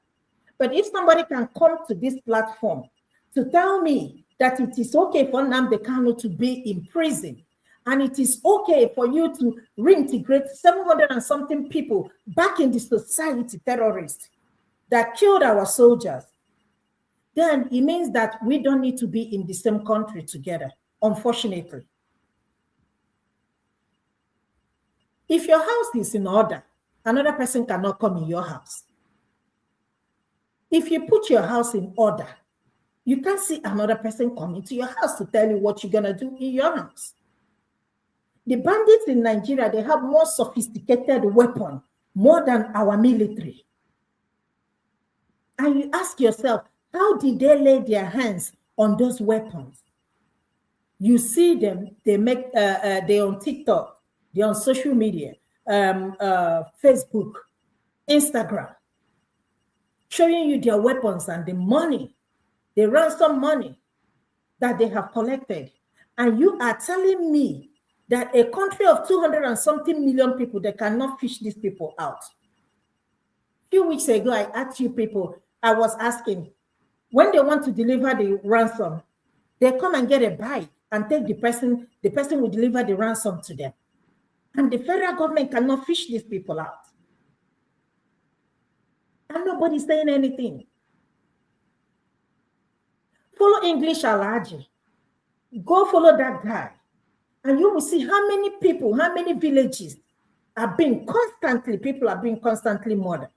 But if somebody can come to this platform to tell me that it is okay for Nnamdi Kanu to be in prison, and it is okay for you to reintegrate 700 and something people back in the society, terrorists that killed our soldiers, then it means that we don't need to be in the same country together, unfortunately. If your house is in order, another person cannot come in your house. If you put your house in order, you can't see another person coming to your house to tell you what you're going to do in your house. The bandits in Nigeria, they have more sophisticated weapons, more than our military. And you ask yourself, how did they lay their hands on those weapons? You see them, they're on TikTok, they're on social media, Facebook, Instagram, showing you their weapons and the money, the ransom money that they have collected. And you are telling me that a country of 200 and something million people, they cannot fish these people out. A few weeks ago, I asked you people, I was asking, when they want to deliver the ransom, they come and get a bribe and take the person will deliver the ransom to them. And the federal government cannot fish these people out. And nobody's saying anything. Follow English Alaji. Go follow that guy. And you will see how many people, how many villages people are being constantly murdered.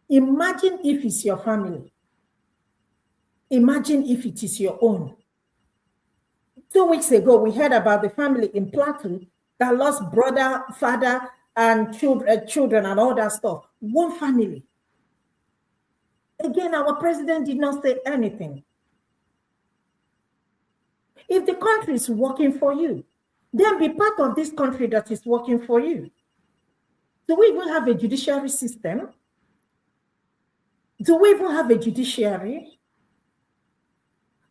Imagine if it's your family. Imagine if it is your own. 2 weeks ago, we heard about the family in Plateau that lost brother, father, and children and all that stuff. One family. Again, our president did not say anything. If the country is working for you, then be part of this country that is working for you. Do we even have a judiciary system? Do we even have a judiciary?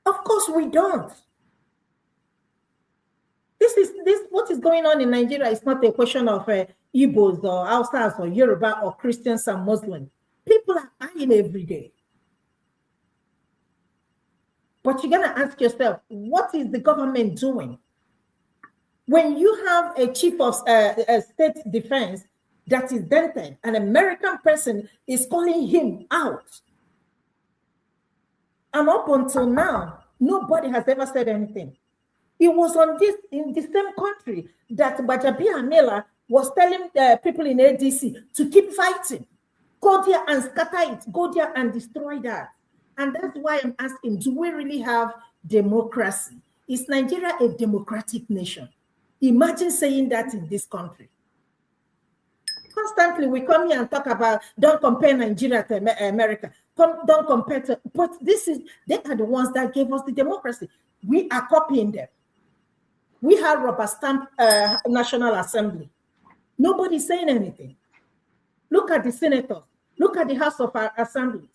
Of course we don't. What is going on in Nigeria is not a question of Igbos or Hausas or Yoruba or Christians and Muslims. People are dying every day. But you're going to ask yourself, what is the government doing? When you have a chief of state defense that is dented, an American person is calling him out. And up until now, nobody has ever said anything. It was in the same country that Gbajabiamila was telling people in ADC to keep fighting. Go there and scatter it. Go there and destroy that. And that's why I'm asking, do we really have democracy? Is Nigeria a democratic nation? Imagine saying that in this country. Constantly, we come here and talk about, don't compare Nigeria to America. Don't compare to, but they are the ones that gave us the democracy. We are copying them. We have rubber stamp National Assembly. Nobody's saying anything. Look at the senators. Look at the House of Assembly.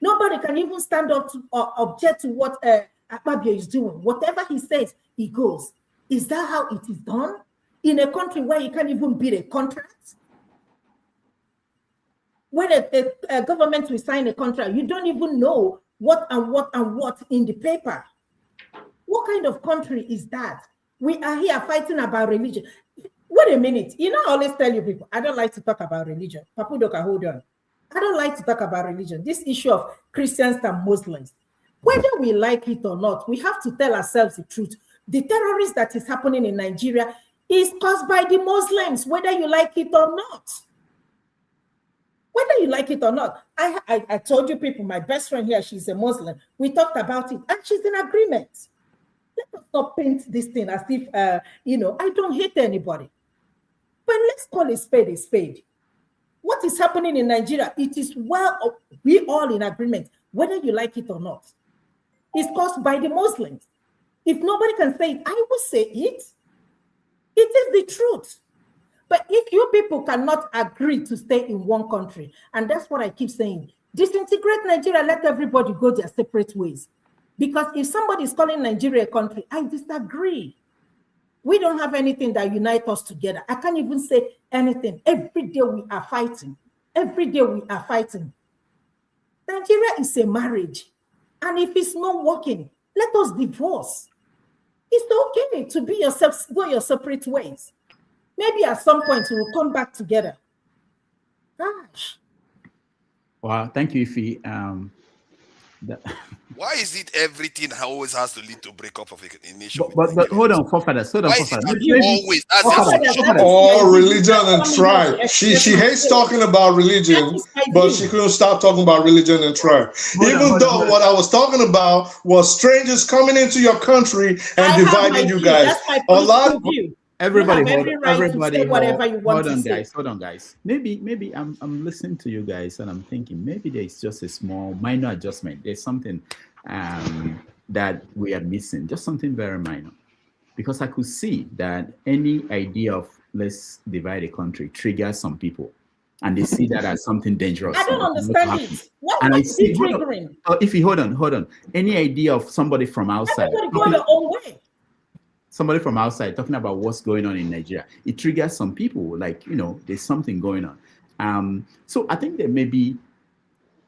Nobody can even stand up to object to what Akpabio is doing. Whatever he says, he goes. Is that how it is done? In a country where you can't even beat a contract? When a government will sign a contract, you don't even know what in the paper. What kind of country is that? We are here fighting about religion. Wait a minute. You know, I always tell you people, I don't like to talk about religion. Papudoka, hold on. I don't like to talk about religion. This issue of Christians and Muslims. Whether we like it or not, we have to tell ourselves the truth. The terrorism that is happening in Nigeria is caused by the Muslims, whether you like it or not. Whether you like it or not. I told you people, my best friend here, she's a Muslim. We talked about it and she's in agreement. Let us not paint this thing as if, I don't hate anybody. But let's call a spade a spade. What is happening in Nigeria, it is we all in agreement, whether you like it or not. It's caused by the Muslims. If nobody can say it, I will say it. It is the truth. But if you people cannot agree to stay in one country, and that's what I keep saying, disintegrate Nigeria, let everybody go their separate ways. Because if somebody is calling Nigeria a country, I disagree. We don't have anything that unites us together. I can't even say anything. Every day we are fighting. Every day we are fighting. Nigeria is a marriage. And if it's not working, let us divorce. It's okay to be yourself, go your separate ways. Maybe at some point we will come back together. Gosh. Wow, thank you, Ife. Why is it everything always has to lead to breakup of a nation? But hold on, forefathers. Hold on, Why is it forefathers. always? Or religion and tribe. She hates talking about religion, but she couldn't stop talking about religion and tribe. Even though what I was talking about was strangers coming into your country and dividing you guys. A lot. Everybody, hold on, guys. Maybe I'm listening to you guys and I'm thinking maybe there's just a small minor adjustment. There's something that we are missing, just something very minor. Because I could see that any idea of let's divide a country triggers some people, and they see that as something dangerous. I don't understand it. What is it triggering? If you hold on, any idea of somebody from outside, everybody go their own way. Somebody from outside talking about what's going on in Nigeria, it triggers some people, like, there's something going on. So I think that maybe,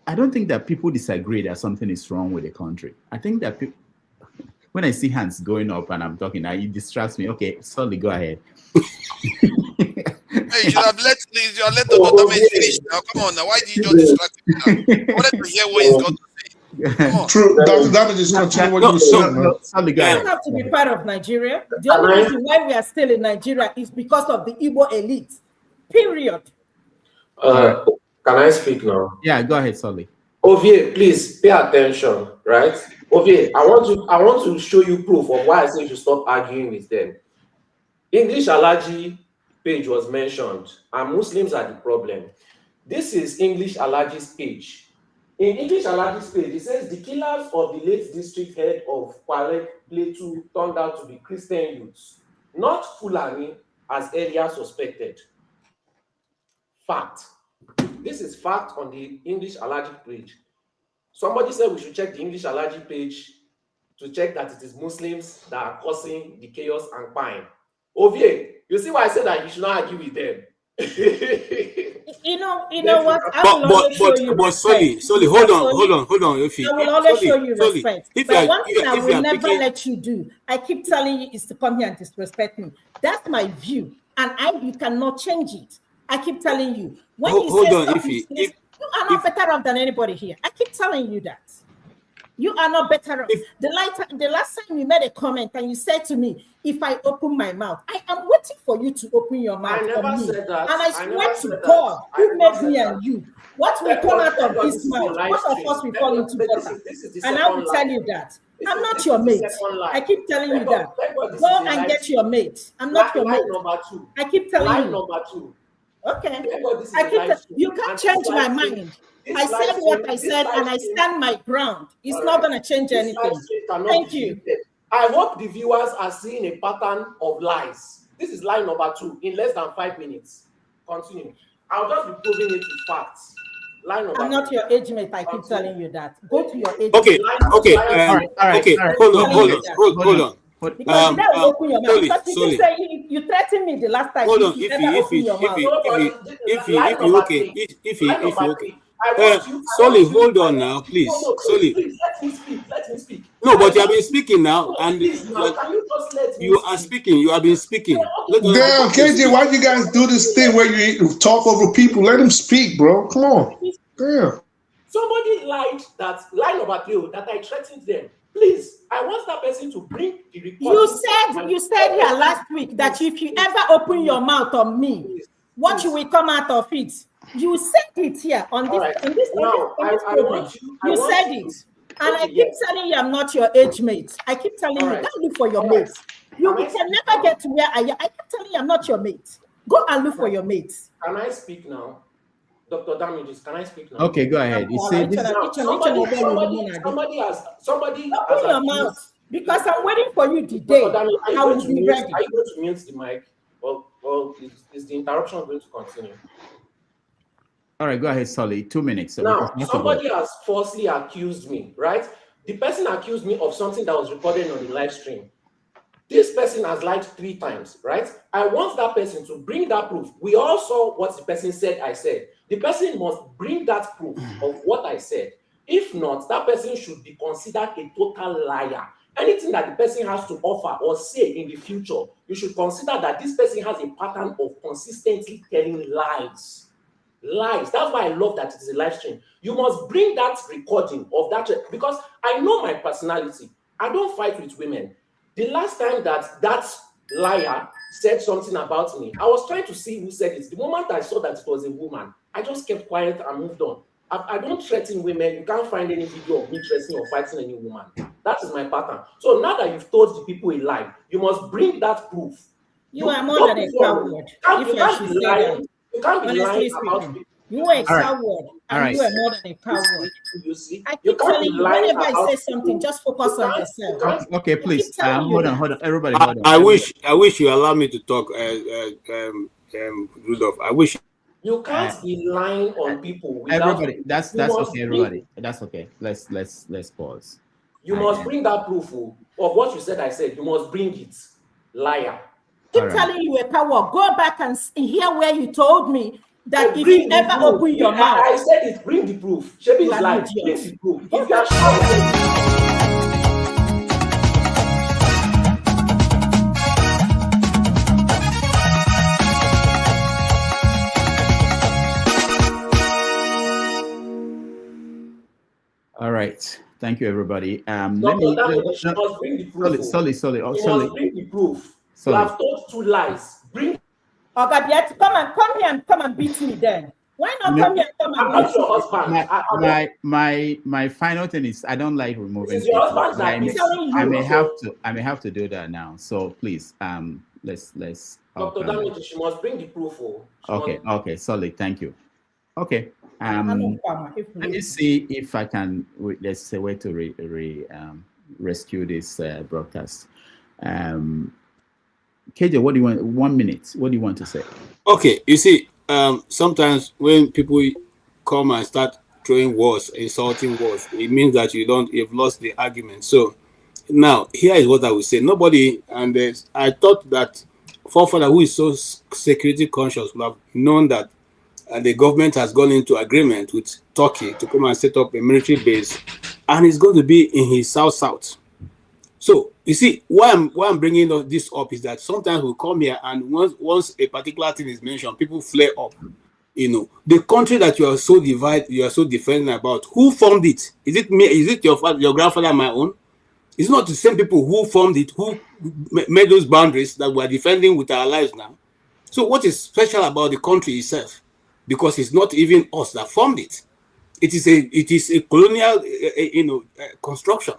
I don't think that people disagree that something is wrong with the country. I think that when I see hands going up and I'm talking, it distracts me. Okay, sorry, go ahead. Hey, you should have let the Dr. finish now. Come on now, why did you just distract me now? I wanted to hear what he's got to say. True, Dr. Damage is continuing what you said. We don't have to be part of Nigeria. The only reason why we are still in Nigeria is because of the Igbo elite. Period. Can I speak now? Yeah, go ahead, Solly. Ovie, please pay attention, right? Ovie, I want to show you proof of why I say you should stop arguing with them. English Allergy page was mentioned, and Muslims are the problem. This is English Allergy's page. In English Allergy's page, it says the killers of the late district head of Kwale Plateau turned out to be Christian youths, not Fulani as earlier suspected. Fact. This is fact on the English Allergy page. Somebody said we should check the English Allergy page to check that it is Muslims that are causing the chaos and crime. Ovie, you see why I said that you should not argue with them. You know what? But Solly, hold on. I will always show you respect. But one thing I will never let you do, I keep telling you, is to come here and disrespect me. That's my view, and you cannot change it. I keep telling you. When you are not better off than anybody here. I keep telling you that. You are not better off. The last time you made a comment and you said to me, if I open my mouth, I am waiting for you to open your mouth. I never said that. And I swear to God, who made me and you? What will come out of this mouth? What of us will fall into water? And I will tell you that. I'm not your mate. I keep telling you that. Go and get your mate. I'm not your mate. I keep telling you. Number two. Okay. You can't change my mind. I said what I said and I stand my ground. It's not going to change anything. Thank you. I hope the viewers are seeing a pattern of lies. This is lie number 2 in less than 5 minutes. Continue. I'll just be proving it with facts. Line number I'm not your age mate. I keep telling you that. Go to your age okay. mate. Okay. Okay. Hold on. Because you never open your mouth. Because you say you threatened me the last time. Hold on. If you okay. Solly, hold on now, please. Solly. Let me speak. No, but you have been speaking now, and can you just let me you are speaking. You have been speaking. Damn, KJ, why you guys do this thing where you talk over people? Let him speak, bro. Come on. Damn. Somebody lied that lie number 3 that I threatened them. Please, I want that person to bring the report. You said here last week that if you ever open your mouth on me, what you will come out of it? You said it here on this program. You said it. And I keep telling you I'm not your age mate. I keep telling you, go look for your mates. You can never get to where I am. I keep telling you I'm not your mate. Go and look for your mates. Can I speak now? Dr. Damages, can I speak now? Okay, go ahead. You say this. Somebody open your mouth because I'm waiting for you today. I will be ready. Are you going to mute the mic? Well, is the interruption going to continue? All right, go ahead, Solly. 2 minutes. Now, somebody has falsely accused me, right? The person accused me of something that was recorded on the live stream. This person has lied 3 times, right? I want that person to bring that proof. We all saw what the person said I said. The person must bring that proof of what I said. If not, that person should be considered a total liar. Anything that the person has to offer or say in the future, you should consider that this person has a pattern of consistently telling lies. Lies. That's why I love that it is a live stream. You must bring that recording of that, because I know my personality. I don't fight with women. The last time that liar said something about me, I was trying to see who said it. The moment I saw that it was a woman, I just kept quiet and moved on. I don't threaten women. You can't find any video of me threatening or fighting any woman. That is my pattern. So now that you've told the people a lie, you must bring that proof. You are more than a coward. You can't be lying. You can't be lying about people. You are a coward, and you are more than a coward. I keep telling you, whenever I say something, just focus on yourself. Okay, please. Hold on. Everybody, hold on. I wish you allow me to talk, Rudolph. I wish. You can't be lying on people. Everybody, that's okay. Everybody, that's okay. Let's pause. You must bring that proof of what you said. I said you must bring it, liar. Keep telling you a coward. Go back and hear where you told me that if you ever open your mouth. I said it. Bring the proof. Shebi is lying. Bring the proof. If you are sure. All right. Thank you, everybody. Let me bring the proof. Sorry. Bring the proof. You have told 2 lies. Bring. Okay, you have to come here and come and beat me then. Why not come here and come and beat your husband? My final thing is I don't like removing. Your husband I may have to do that now. So please, let's. Dr. Damage, she must bring the proof. Okay, solid. Thank you. Okay. Let me see if I can. There's a way to rescue this broadcast. KJ, what do you want? 1 minute. What do you want to say? Okay, you see, sometimes when people come and start throwing words, insulting words, it means that you've lost the argument. So now here is what I would say. Nobody, and I thought that forefather who is so security conscious would have known that the government has gone into agreement with Turkey to come and set up a military base, and it's going to be in his south. So you see, why I'm bringing this up is that sometimes we come here and once a particular thing is mentioned, people flare up. The country that you are so divided, you are so defending about, who formed it? Is it me? Is it your father, your grandfather, my own? It's not the same people who formed it, who made those boundaries that we are defending with our lives now. So what is special about the country itself? Because it's not even us that formed it. It is a colonial, construction,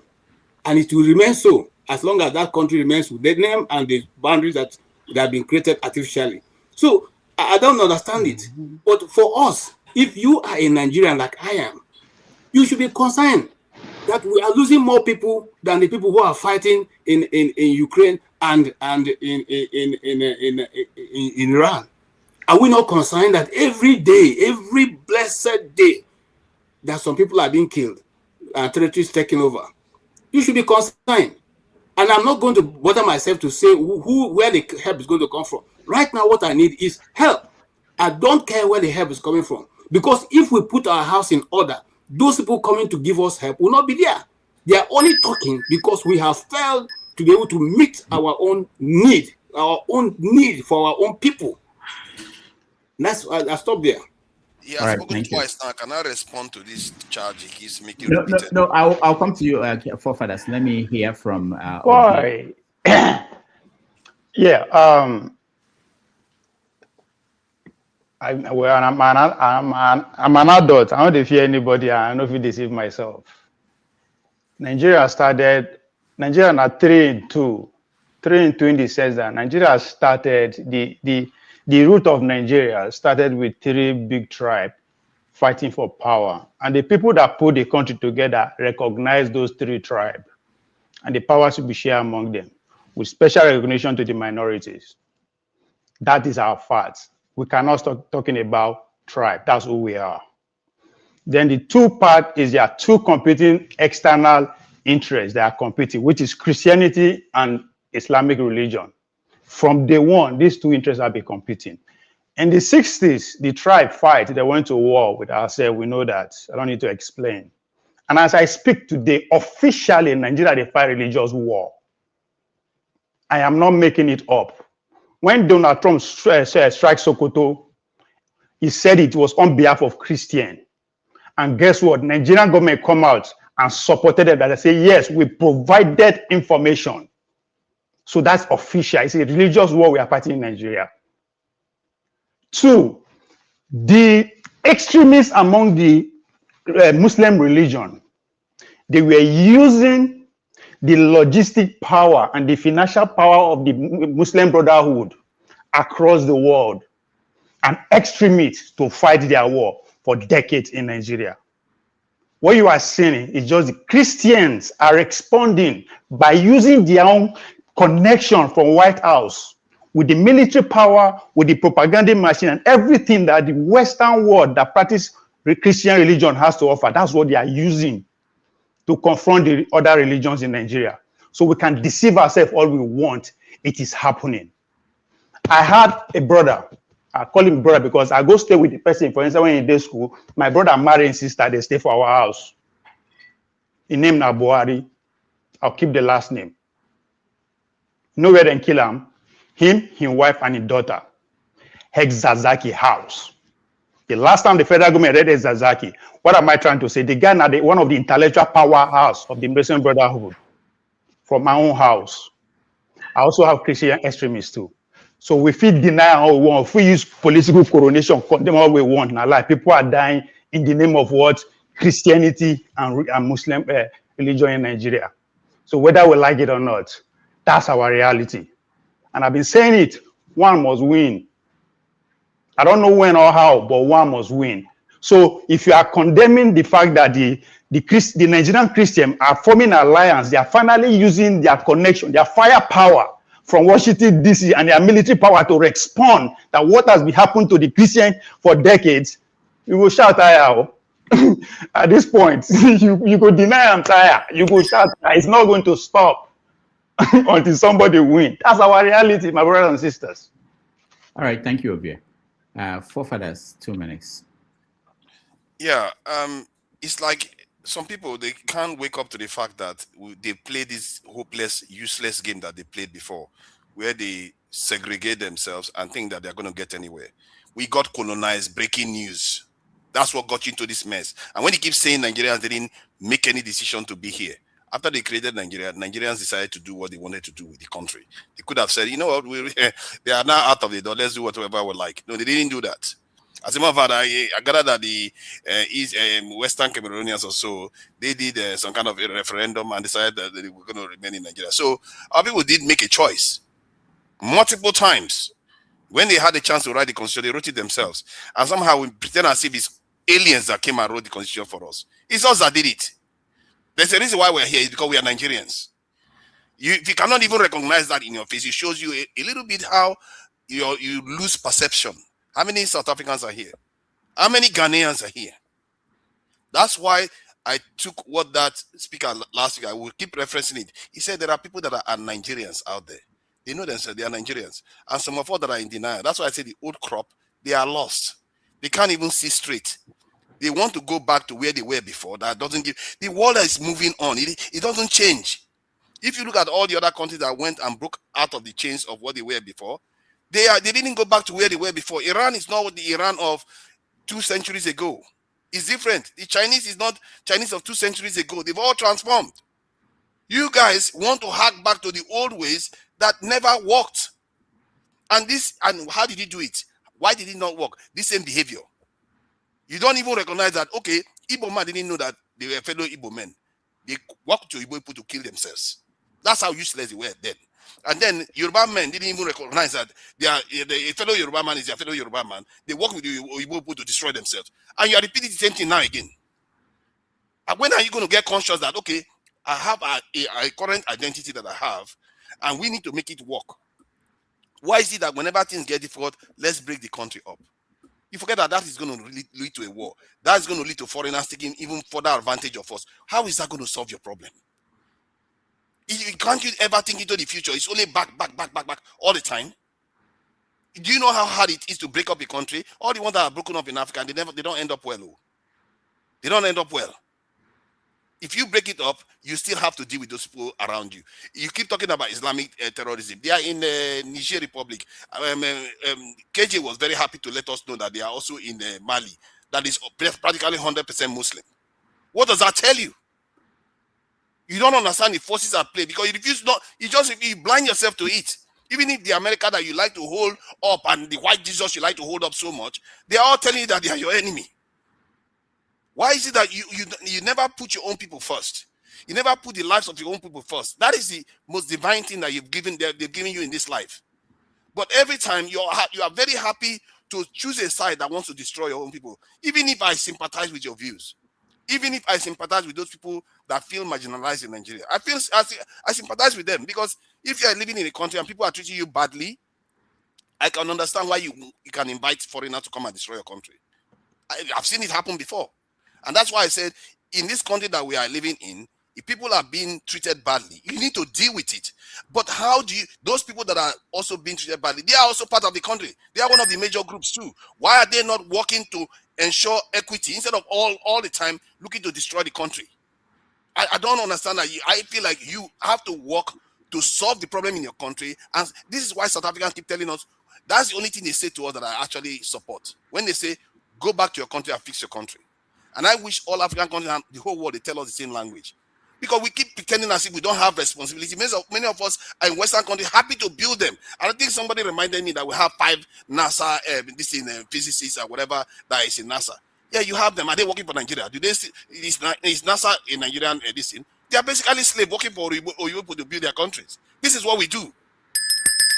and it will remain so as long as that country remains with the name and the boundaries that have been created artificially. So I don't understand it. But for us, if you are a Nigerian like I am, you should be concerned that we are losing more people than the people who are fighting in Ukraine and in Iran. Are we not concerned that every day, every blessed day, that some people are being killed and territories taken over? You should be concerned. And I'm not going to bother myself to say where the help is going to come from. Right now, what I need is help. I don't care where the help is coming from. Because if we put our house in order, those people coming to give us help will not be there. They are only talking because we have failed to be able to meet our own need for our own people. I stop there. Yeah, I've spoken twice now. Can I respond to this charge he keeps making? No, I'll come to you, forefathers. Let me hear from. Why? Yeah. I'm an adult. I don't fear anybody. I don't feel deceive myself. Nigeria are 3-2. 3-2 in the sense that Nigeria started the root of Nigeria started with 3 big tribes fighting for power. And the people that put the country together recognize those 3 tribes. And the power should be shared among them with special recognition to the minorities. That is our fact. We cannot stop talking about tribe. That's who we are. Then the 2 part is there are 2 competing external interests that are competing, which is Christianity and Islamic religion. From day one, these two interests have been competing. In the 60s, the tribe fight, they went to war with ourselves. We know that. I don't need to explain. And as I speak today, officially in Nigeria, they fight religious war. I am not making it up. When Donald Trump strikes Sokoto, he said it was on behalf of Christian. And guess what? Nigerian government come out and supported them. That they say, yes, we provided information. So that's official. It's a religious war we are fighting in Nigeria. Two, the extremists among the Muslim religion, they were using the logistic power and the financial power of the Muslim Brotherhood across the world and extremists to fight their war for decades in Nigeria. What you are seeing is just the Christians are responding by using their own connection from White House with the military power, with the propaganda machine, and everything that the Western world that practice Christian religion has to offer. That's what they are using to confront the other religions in Nigeria. So we can deceive ourselves all we want. It is happening. I had a brother. I call him brother because I go stay with the person. For instance, when in day school, my brother married his sister. They stay for our house. His name is Buhari. I'll keep the last name. You know where they kill him? Him, his wife, and his daughter. Hexazaki house. The last time the federal government raided Zazaki, what am I trying to say? The guy now, one of the intellectual powerhouse of the Muslim Brotherhood from my own house. I also have Christian extremists too. So we feel deny all we want. If we use political coronation, condemn all we want. Now, like people are dying in the name of what? Christianity and Muslim religion in Nigeria. So whether we like it or not, that's our reality. And I've been saying it, one must win. I don't know when or how, but one must win. So if you are condemning the fact that the Nigerian Christians are forming an alliance, they are finally using their connection, their firepower from Washington, D.C. and their military power to respond that what has been happening to the Christians for decades, you will shout, at this point, you could deny I'm tired. You could shout, it's not going to stop until somebody wins. That's our reality, my brothers and sisters. All right, thank you, Obie. Forefathers, 2 minutes. Yeah, it's like some people, they can't wake up to the fact that they play this hopeless, useless game that they played before, where they segregate themselves and think that they're going to get anywhere. We got colonized, breaking news. That's what got you into this mess. And when you keep saying Nigerians didn't make any decision to be here, after they created Nigeria, Nigerians decided to do what they wanted to do with the country. They could have said, you know what, they are now out of the door, let's do whatever we like. No, they didn't do that. As a matter of fact, I gathered that the Western Cameroonians or so, they did some kind of a referendum and decided that they were going to remain in Nigeria. So our people did make a choice multiple times. When they had a chance to write the constitution, they wrote it themselves. And somehow we pretend as if it's aliens that came and wrote the constitution for us. It's us that did it. There's a reason why we're here, is because we are Nigerians. If you cannot even recognize that in your face, it shows you a little bit how you lose perception. How many South Africans are here? How many Ghanaians are here? That's why I took what that speaker last week, I will keep referencing it. He said there are people that are Nigerians out there. They know themselves, they are Nigerians. And some of us that are in denial. That's why I say the old crop, they are lost. They can't even see straight. They want to go back to where they were before. That doesn't give. The world is moving on. It doesn't change. If you look at all the other countries that went and broke out of the chains of what they were before, they didn't go back to where they were before. Iran is not the Iran of 2 centuries ago. It's different. The Chinese is not Chinese of 2 centuries ago. They've all transformed. You guys want to hack back to the old ways that never worked. And how did he do it? Why did it not work? This same behavior. You don't even recognize that, okay, Igbo man didn't know that they were fellow Igbo men. They walked to Igbo people to kill themselves. That's how useless they were then. And then Yoruba men didn't even recognize that a fellow Yoruba man is a fellow Yoruba man. They work with the Igbo people to destroy themselves. And you are repeating the same thing now again. And when are you going to get conscious that, okay, I have a current identity that I have, and we need to make it work? Why is it that whenever things get difficult, let's break the country up? You forget that is going to lead to a war. That is going to lead to foreigners taking even further advantage of us. How is that going to solve your problem? Can't you ever think into the future? It's only back all the time. Do you know how hard it is to break up a country? All the ones that are broken up in Africa, they don't end up well. Oh. They don't end up well. If you break it up, you still have to deal with those people around you. You keep talking about Islamic terrorism. They are in the Niger Republic. KJ was very happy to let us know that they are also in Mali. That is practically 100% Muslim. What does that tell you? You don't understand the forces at play because you refuse not. You blind yourself to it. Even if the America that you like to hold up and the white Jesus you like to hold up so much, they are all telling you that they are your enemy. Why is it that you never put your own people first? You never put the lives of your own people first. That is the most divine thing that they've given you in this life. But every time you are very happy to choose a side that wants to destroy your own people, even if I sympathize with your views, even if I sympathize with those people that feel marginalized in Nigeria. I sympathize with them because if you are living in a country and people are treating you badly, I can understand why you can invite foreigners to come and destroy your country. I've seen it happen before. And that's why I said, in this country that we are living in, if people are being treated badly, you need to deal with it. But how do you, those people that are also being treated badly, they are also part of the country. They are one of the major groups too. Why are they not working to ensure equity instead of all the time looking to destroy the country? I don't understand that. I feel like you have to work to solve the problem in your country. And this is why South Africans keep telling us, that's the only thing they say to us that I actually support. When they say, go back to your country and fix your country. And I wish all African countries and the whole world, they tell us the same language. Because we keep pretending as if we don't have responsibility. Many of us are in Western countries happy to build them. And I think somebody reminded me that we have 5 NASA physicists or whatever that is in NASA. Yeah, you have them. Are they working for Nigeria? Do they see, is NASA a Nigerian edition? They are basically slaves working for Oyibo to build their countries. This is what we do.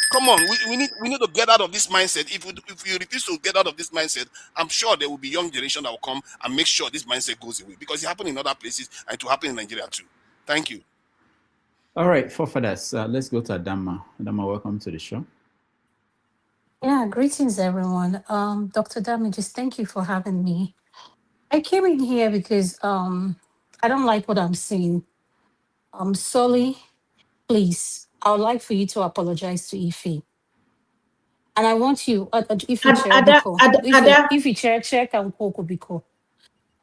Come on, we need to get out of this mindset. If you refuse to get out of this mindset, I'm sure there will be young generation that will come and make sure this mindset goes away because it happened in other places and it will happen in Nigeria too. Thank you. All right, forefathers, let's go to Adama. Adama, welcome to the show. Yeah, greetings everyone. Dr. Damages, thank you for having me. I came in here because I don't like what I'm seeing. Solly, please, I would like for you to apologize to Ife. And I want you, if you chair Biko, if you chair can Biko.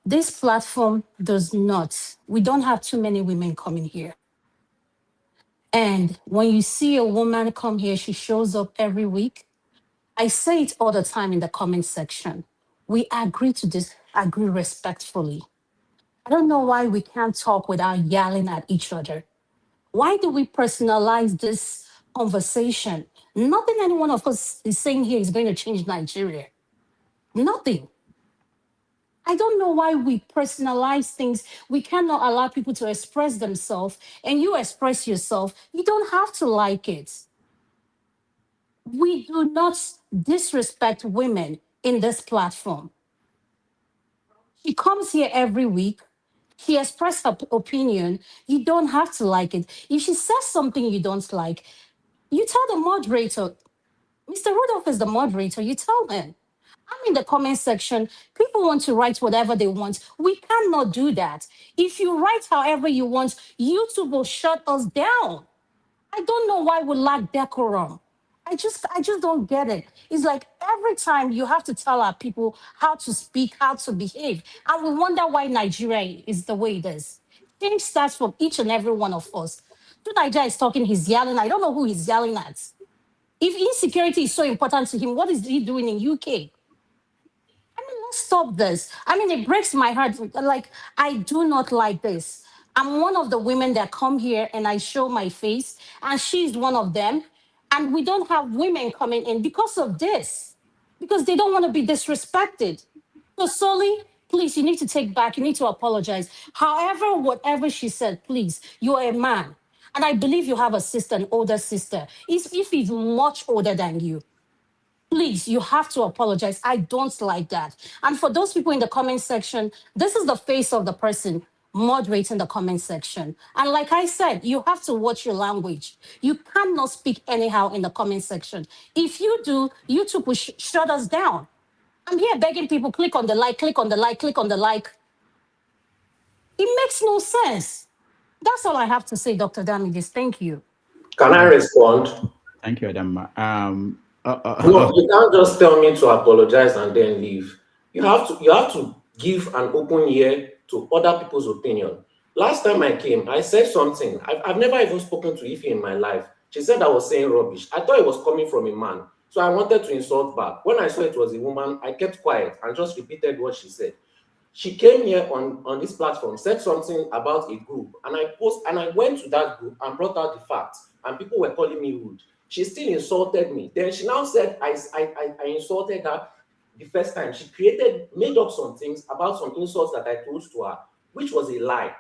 This platform does not, we don't have too many women coming here. And when you see a woman come here, she shows up every week. I say it all the time in the comment section. We agree to disagree respectfully. I don't know why we can't talk without yelling at each other. Why do we personalize this conversation? Nothing any one of us is saying here is going to change Nigeria. Nothing. I don't know why we personalize things. We cannot allow people to express themselves, and you express yourself. You don't have to like it. We do not disrespect women in this platform. She comes here every week. She expresses her opinion. You don't have to like it. If she says something you don't like, you tell the moderator. Mr. Rudolph is the moderator. You tell him. I'm in the comment section. People want to write whatever they want. We cannot do that. If you write however you want, YouTube will shut us down. I don't know why we lack decorum. I just don't get it. It's like every time you have to tell our people how to speak, how to behave. And we wonder why Nigeria is the way it is. Change starts from each and every one of us. So Nigeria is talking, he's yelling. I don't know who he's yelling at. If insecurity is so important to him, what is he doing in UK? Let's stop this. It breaks my heart. Like, I do not like this. I'm one of the women that come here and I show my face, and she's one of them. And we don't have women coming in because of this, because they don't want to be disrespected. So, Solly, please, you need to take back. You need to apologize. However, whatever she said, please, you are a man. And I believe you have a sister, an older sister. If he's much older than you, please, you have to apologize. I don't like that. And for those people in the comment section, this is the face of the person moderating the comment section. And like I said, you have to watch your language. You cannot speak anyhow in the comment section. If you do, YouTube will shut us down. I'm here begging people, click on the like, click on the like, click on the like. It makes no sense. That's all I have to say, Dr. Damages. Thank you. Can I respond? Thank you, Adam. No, you can't just tell me to apologize and then leave. You have to give an open ear to other people's opinion. Last time I came, I said something. I've never even spoken to Ife in my life. She said I was saying rubbish. I thought it was coming from a man. So I wanted to insult back. When I saw it was a woman, I kept quiet and just repeated what she said. She came here on this platform, said something about a group, and I went to that group and brought out the facts, and people were calling me rude. She still insulted me. Then she now said I insulted her the first time. She made up some things about some insults that I told to her, which was a lie.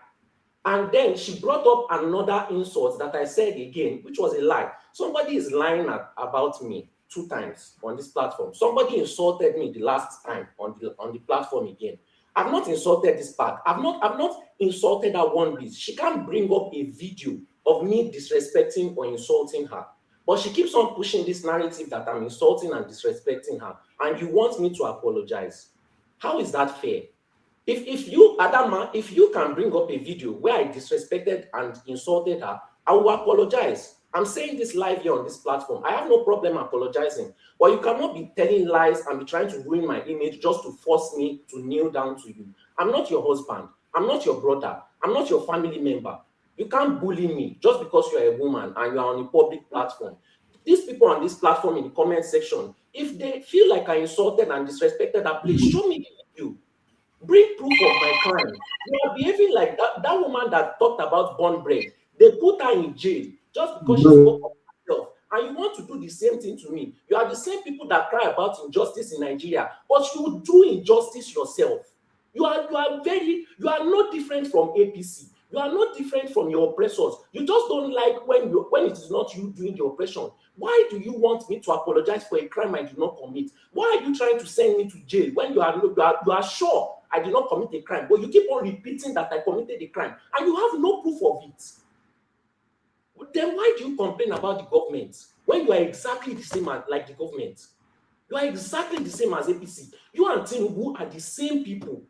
And then she brought up another insult that I said again, which was a lie. Somebody is lying about me 2 times on this platform. Somebody insulted me the last time on the platform again. I've not insulted this part. I've not insulted her one bit. She can't bring up a video of me disrespecting or insulting her. But she keeps on pushing this narrative that I'm insulting and disrespecting her, and you want me to apologize. How is that fair? If you, Adama, if you can bring up a video where I disrespected and insulted her, I will apologize. I'm saying this live here on this platform. I have no problem apologizing. But you cannot be telling lies and be trying to ruin my image just to force me to kneel down to you. I'm not your husband. I'm not your brother. I'm not your family member. You can't bully me just because you're a woman and you're on a public platform. These people on this platform in the comment section, if they feel like I insulted and disrespected her, please show me the video. Bring proof of my crime. You are behaving like that woman that talked about born bread. They put her in jail just because she spoke of herself. And you want to do the same thing to me. You are the same people that cry about injustice in Nigeria, but you do injustice yourself. You are not different from APC. You are not different from your oppressors. You just don't like when it is not you doing the oppression. Why do you want me to apologize for a crime I did not commit? Why are you trying to send me to jail when you are sure I did not commit a crime, but you keep on repeating that I committed a crime and you have no proof of it? Then why do you complain about the government when you are exactly the same like the government? You are exactly the same as APC. You and Tinubu are the same people.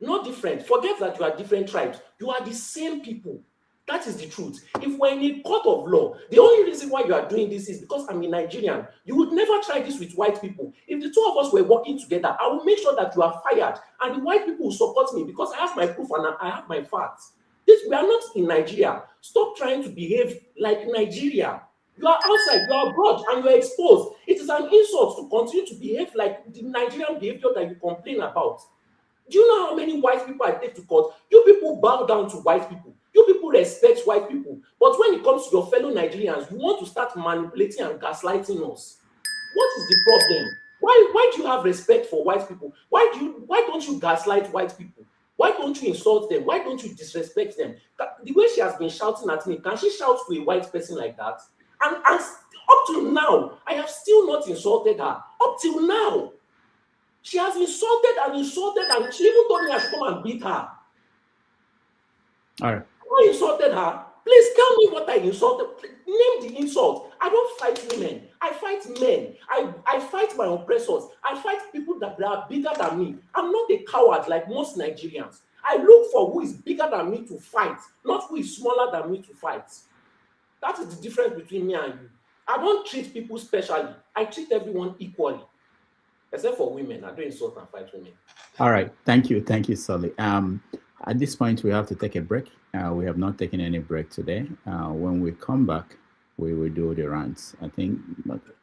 Not different. Forget that you are different tribes. You are the same people. That is the truth. If we're in a court of law, the only reason why you are doing this is because I'm a Nigerian. You would never try this with white people. If the 2 of us were working together, I will make sure that you are fired and the white people will support me because I have my proof and I have my facts. We are not in Nigeria. Stop trying to behave like Nigeria. You are outside, you are abroad, and you are exposed. It is an insult to continue to behave like the Nigerian behavior that you complain about. Do you know how many white people I take to court? You people bow down to white people. You people respect white people. But when it comes to your fellow Nigerians, you want to start manipulating and gaslighting us. What is the problem? Why do you have respect for white people? Why don't you gaslight white people? Why don't you insult them? Why don't you disrespect them? The way she has been shouting at me, can she shout to a white person like that? And up till now, I have still not insulted her. Up till now. She has insulted and she even told me I should come and beat her. All right. I insulted her. Please tell me what I insulted. Name the insult. I don't fight women. I fight men. I fight my oppressors. I fight people that are bigger than me. I'm not a coward like most Nigerians. I look for who is bigger than me to fight, not who is smaller than me to fight. That is the difference between me and you. I don't treat people specially. I treat everyone equally. Except for women. I don't insult and fight women. All right. Thank you, Solly. At this point, we have to take a break. We have not taken any break today. When we come back, we will do the rants. I think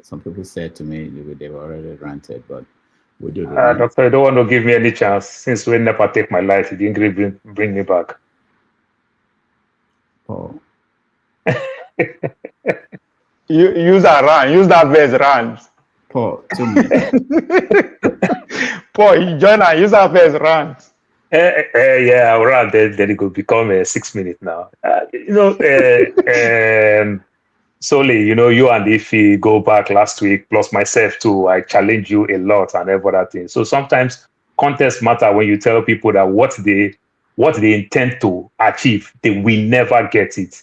some people said to me they've already ranted, but we'll do the rants. Doctor, you don't want to give me any chance. Since we never take my life, you didn't bring me back. Oh. Use that verse, rant. Paul, 2 minutes. Paul, you join and use our first rant. Yeah, I'll rant. Then it could become 6 minutes now. Solely, you and Ify go back last week, plus myself too. I challenge you a lot and every other thing. So sometimes context matter when you tell people that what they intend to achieve, they will never get it.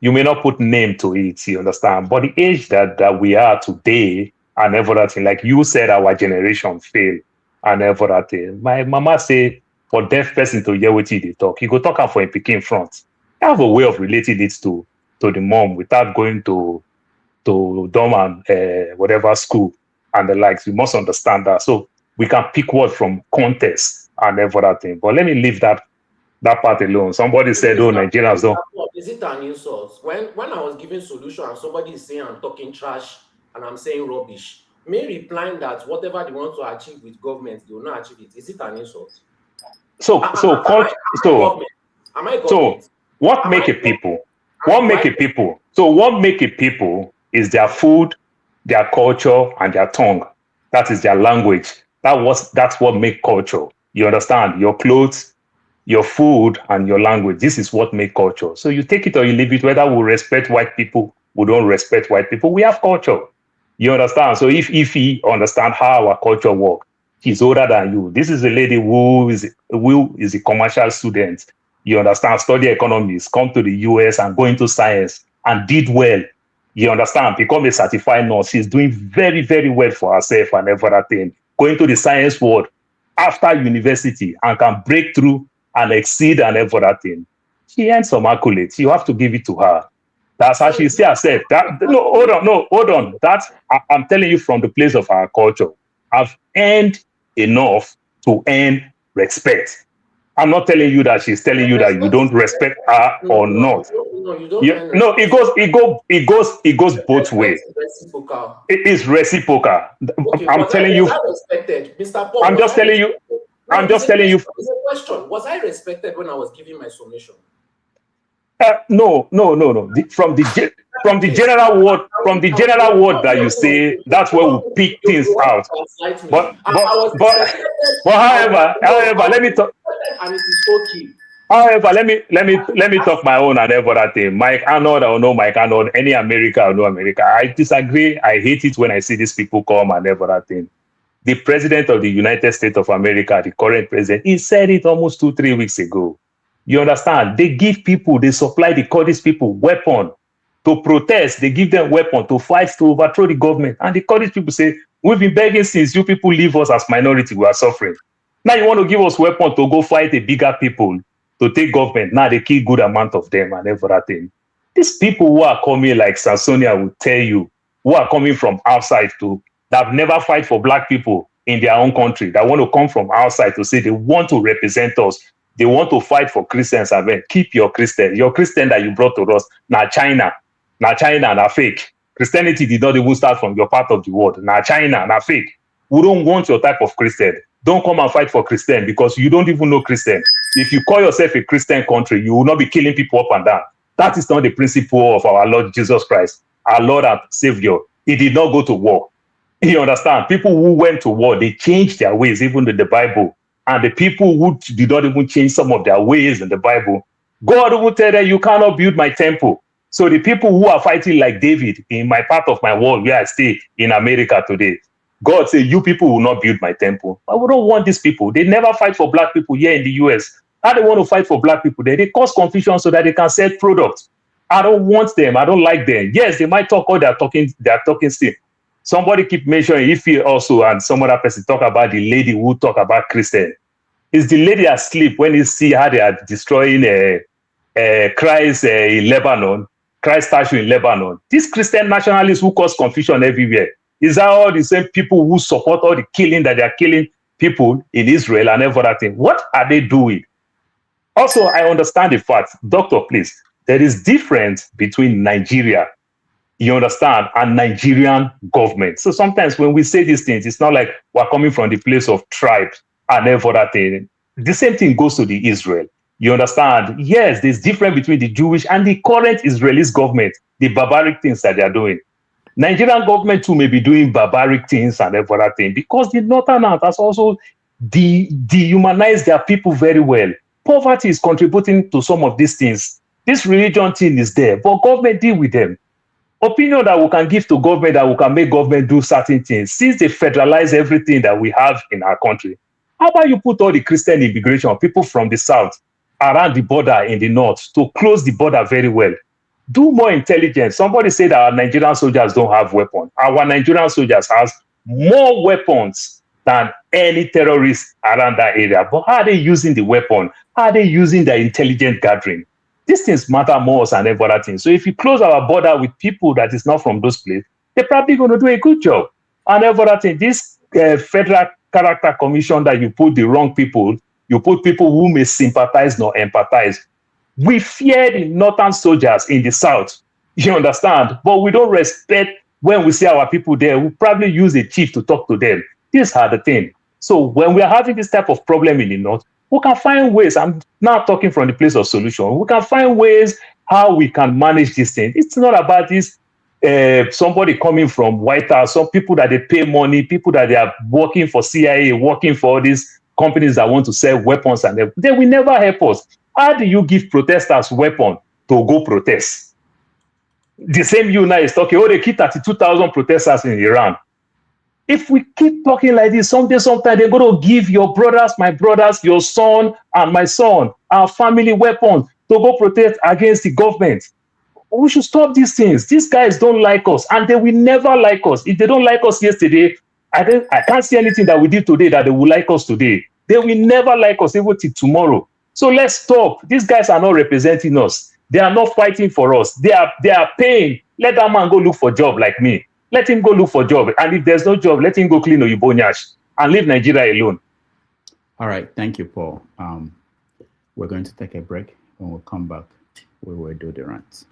You may not put name to it, you understand? But the age that we are today, and everything, like you said, our generation failed and everything. My mama say, for deaf person to hear what they talk, you go talk for a picking front. have a way of relating it to the mom without going to dorm and whatever school and the likes. We must understand that. So we can pick word from context and every other thing. But let me leave that part alone. Somebody said, "Oh, Nigerians don't." Is it an insult? When I was giving solution and somebody is saying I'm talking trash and I'm saying rubbish, me replying that whatever they want to achieve with government, they will not achieve it. Is it an insult? So what make a people? What make a people? So what make a people is their food, their culture, and their tongue. That is their language. That's what make culture. You understand? Your clothes, your food, and your language. This is what make culture. So you take it or you leave it. Whether we respect white people, we don't respect white people. We have culture. You understand? So if he understand how our culture works, he's older than you. This is a lady who is a commercial student. You understand? Study economics, come to the US and go into science and did well. You understand? Become a certified nurse. She's doing very, very well for herself and everything. Going to the science world after university and can break through and exceed and everything. She earns some accolades. You have to give it to her. That's how she sees herself. Hold on. I'm telling you from the place of our culture. I've earned enough to earn respect. I'm not telling you that she's telling you that you don't respect her or not. No, it goes both ways. It is reciprocal. Okay, I'm telling you. Mr. Paul, I'm just telling you. It's a question. Was I respected when I was giving my summation? No. From the general word that you say, that's where we pick things out. But however, let me talk. And it is okay. However, let me talk my own and everything. Mike Arnold or no Mike Arnold, any America or no America. I disagree. I hate it when I see these people come and everything. The president of the United States of America, the current president, he said it almost 2-3 weeks ago. You understand? They give people, they supply the Kurdish people weapon to protest. They give them weapon to fight to overthrow the government. And the Kurdish people say, we've been begging since you people leave us as minority, we are suffering. Now you want to give us weapon to go fight a bigger people to take government. Now they kill good amount of them and everything. These people who are coming like Sansonia will tell you, who are coming from outside that have never fight for black people in their own country, that want to come from outside to say they want to represent us. They want to fight for Christians. I mean, keep your Christian that you brought to us. Now China, now fake. Christianity did not even start from your part of the world. Now China, now fake. We don't want your type of Christian. Don't come and fight for Christian because you don't even know Christian. If you call yourself a Christian country, you will not be killing people up and down. That is not the principle of our Lord Jesus Christ, our Lord and Savior. He did not go to war. You understand? People who went to war, they changed their ways, even in the Bible. And the people who did not even change some of their ways in the Bible, God will tell them, you cannot build my temple. So the people who are fighting like David in my part of my world where I stay in America today, God said, you people will not build my temple. But we don't want these people. They never fight for black people here in the US. How they want to fight for black people there? They cause confusion so that they can sell products. I don't want them. I don't like them. Yes, they might talk all they're talking still. Somebody keep mentioning if he also and some other person talk about the lady who talk about Christian. Is the lady asleep when you see how they are destroying Christ in Lebanon, Christ statue in Lebanon? These Christian nationalists who cause confusion everywhere. Is that all the same people who support all the killing that they are killing people in Israel and everything? What are they doing? Also, I understand the fact, doctor, please, there is difference between Nigeria, you understand, and Nigerian government. So sometimes when we say these things, it's not like we're coming from the place of tribes and everything. The same thing goes to the Israel. You understand? Yes, there's difference between the Jewish and the current Israeli government, the barbaric things that they are doing. Nigerian government too may be doing barbaric things and everything because the northern out has also dehumanized their people very well. Poverty is contributing to some of these things. This religion thing is there, but government deal with them. Opinion that we can give to government, that we can make government do certain things, since they federalize everything that we have in our country. How about you put all the Christian immigration, people from the south, around the border in the north, to close the border very well? Do more intelligence. Somebody said that our Nigerian soldiers don't have weapons. Our Nigerian soldiers have more weapons than any terrorist around that area. But how are they using the weapon? How are they using the intelligent gathering? these things matter more than every other thing. So if you close our border with people that is not from those places, they're probably going to do a good job. And every other thing, this federal character commission that you put the wrong people, you put people who may sympathize nor empathize. We fear the northern soldiers in the south, you understand? But we don't respect when we see our people there. We probably use a chief to talk to them. These are the thing. So when we are having this type of problem in the north, we can find ways. I'm now talking from the place of solution. We can find ways how we can manage this thing. It's not about this somebody coming from White House, some people that they pay money, people that they are working for CIA, working for all these companies that want to sell weapons, and they will never help us. How do you give protesters weapon to go protest? The same you now is talking, they keep 32,000 protesters in Iran. If we keep talking like this, sometime they're going to give your brothers, my brothers, your son and my son, our family weapons to go protest against the government. We should stop these things. These guys don't like us, and they will never like us. If they don't like us yesterday, I can't see anything that we did today that they will like us today. They will never like us even till tomorrow. So let's stop. These guys are not representing us. They are not fighting for us. They are paying. Let that man go look for a job like me. Let him go look for a job. And if there's no job, let him go clean Oyibo Nyash and leave Nigeria alone. All right. Thank you, Paul. We're going to take a break. When we come back, we will do the rant.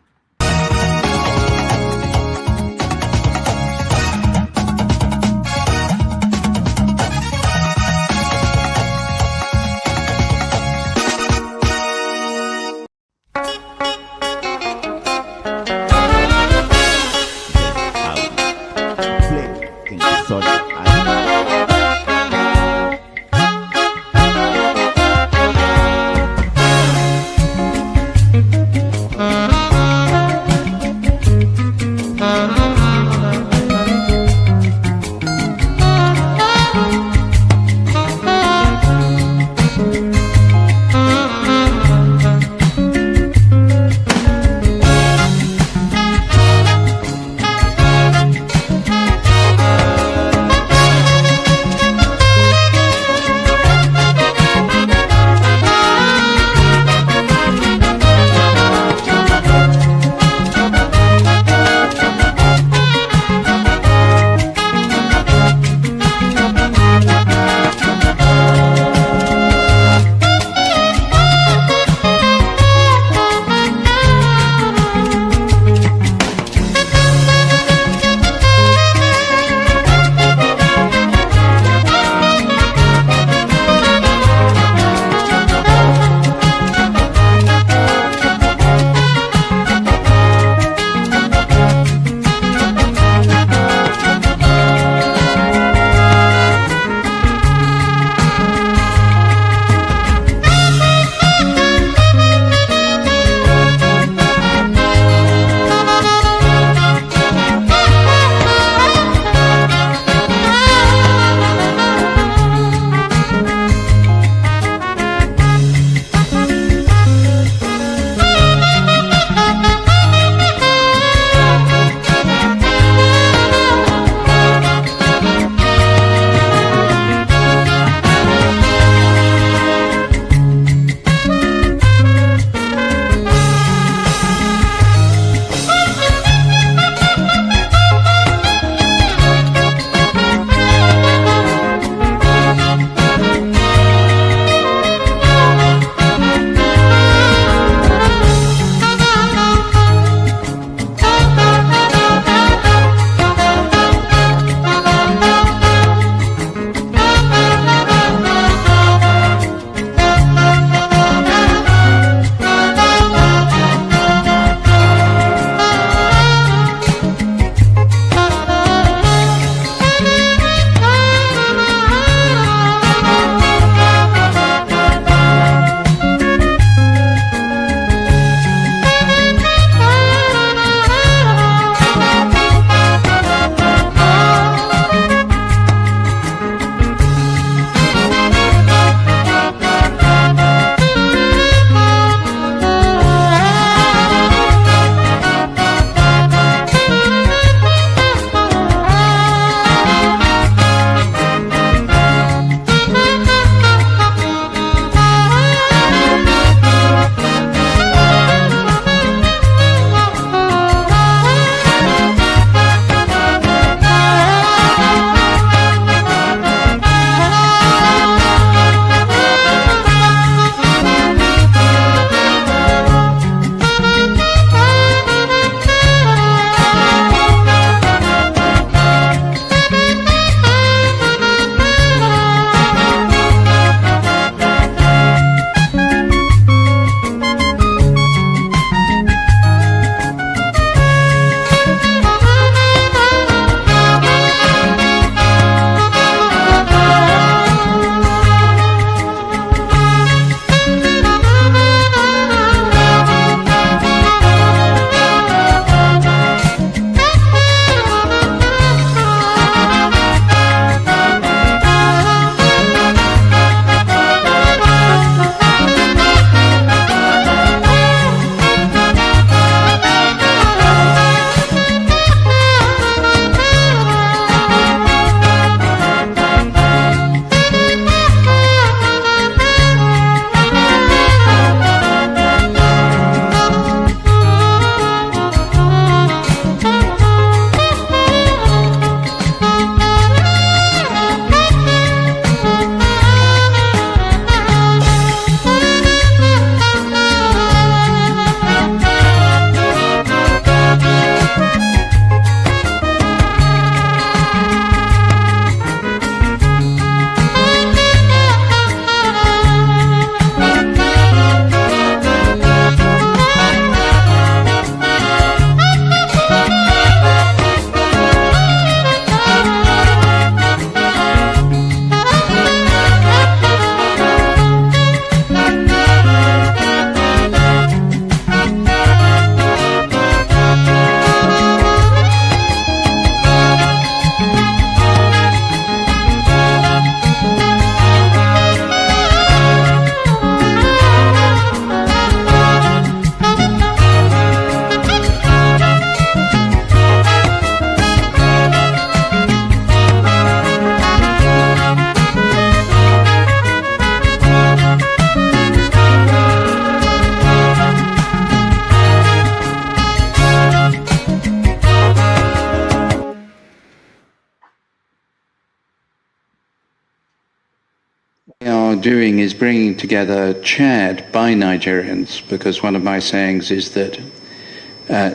doing is bringing together, chaired by Nigerians, because one of my sayings is that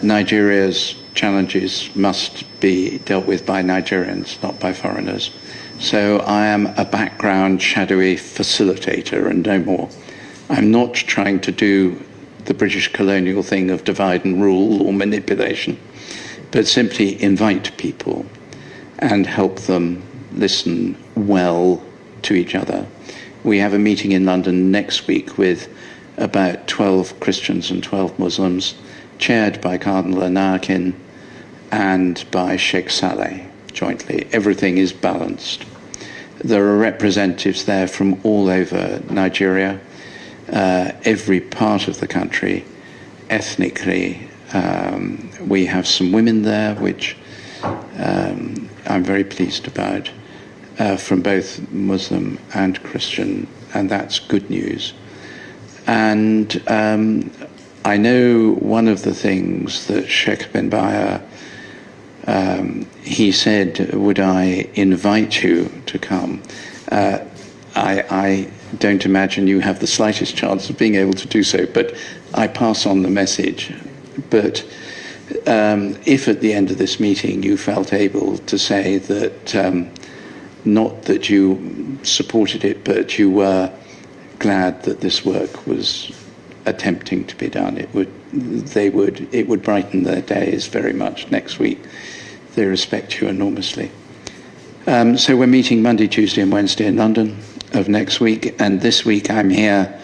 Nigeria's challenges must be dealt with by Nigerians, not by foreigners. So I am a background shadowy facilitator and no more. I'm not trying to do the British colonial thing of divide and rule or manipulation, but simply invite people and help them listen well to each other. We have a meeting in London next week with about 12 Christians and 12 Muslims, chaired by Cardinal Anakin and by Sheikh Saleh jointly. Everything is balanced. There are representatives there from all over Nigeria, every part of the country, ethnically. We have some women there, which I'm very pleased about, from both Muslim and Christian, and that's good news. And I know one of the things that Sheikh Ben Baya, he said, would I invite you to come? I don't imagine you have the slightest chance of being able to do so, but I pass on the message. But if at the end of this meeting you felt able to say that, not that you supported it, but you were glad that this work was attempting to be done, it would brighten their days very much next week. They respect you enormously. So we're meeting Monday, Tuesday, and Wednesday in London of next week, and this week I'm here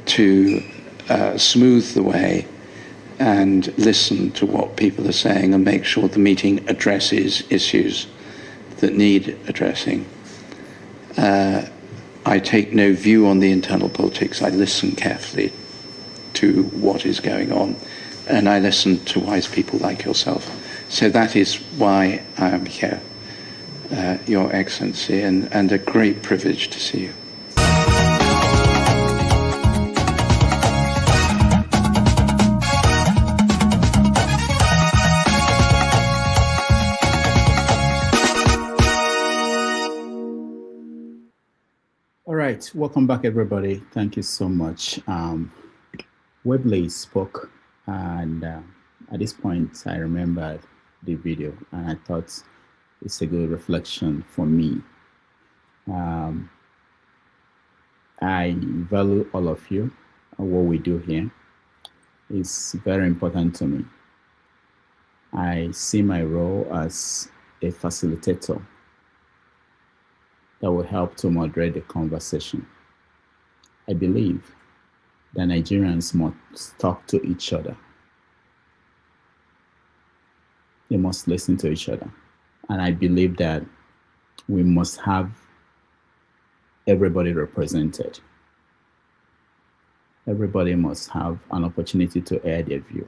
to smooth the way and listen to what people are saying and make sure the meeting addresses issues that need addressing. I take no view on the internal politics. I listen carefully to what is going on, and I listen to wise people like yourself. So that is why I am here, Your Excellency, and a great privilege to see you. All right, welcome back, everybody. Thank you so much. Webley spoke, and at this point, I remembered the video, and I thought it's a good reflection for me. I value all of you, and what we do here is very important to me. I see my role as a facilitator that will help to moderate the conversation. I believe that Nigerians must talk to each other. They must listen to each other. And I believe that we must have everybody represented. Everybody must have an opportunity to air their view.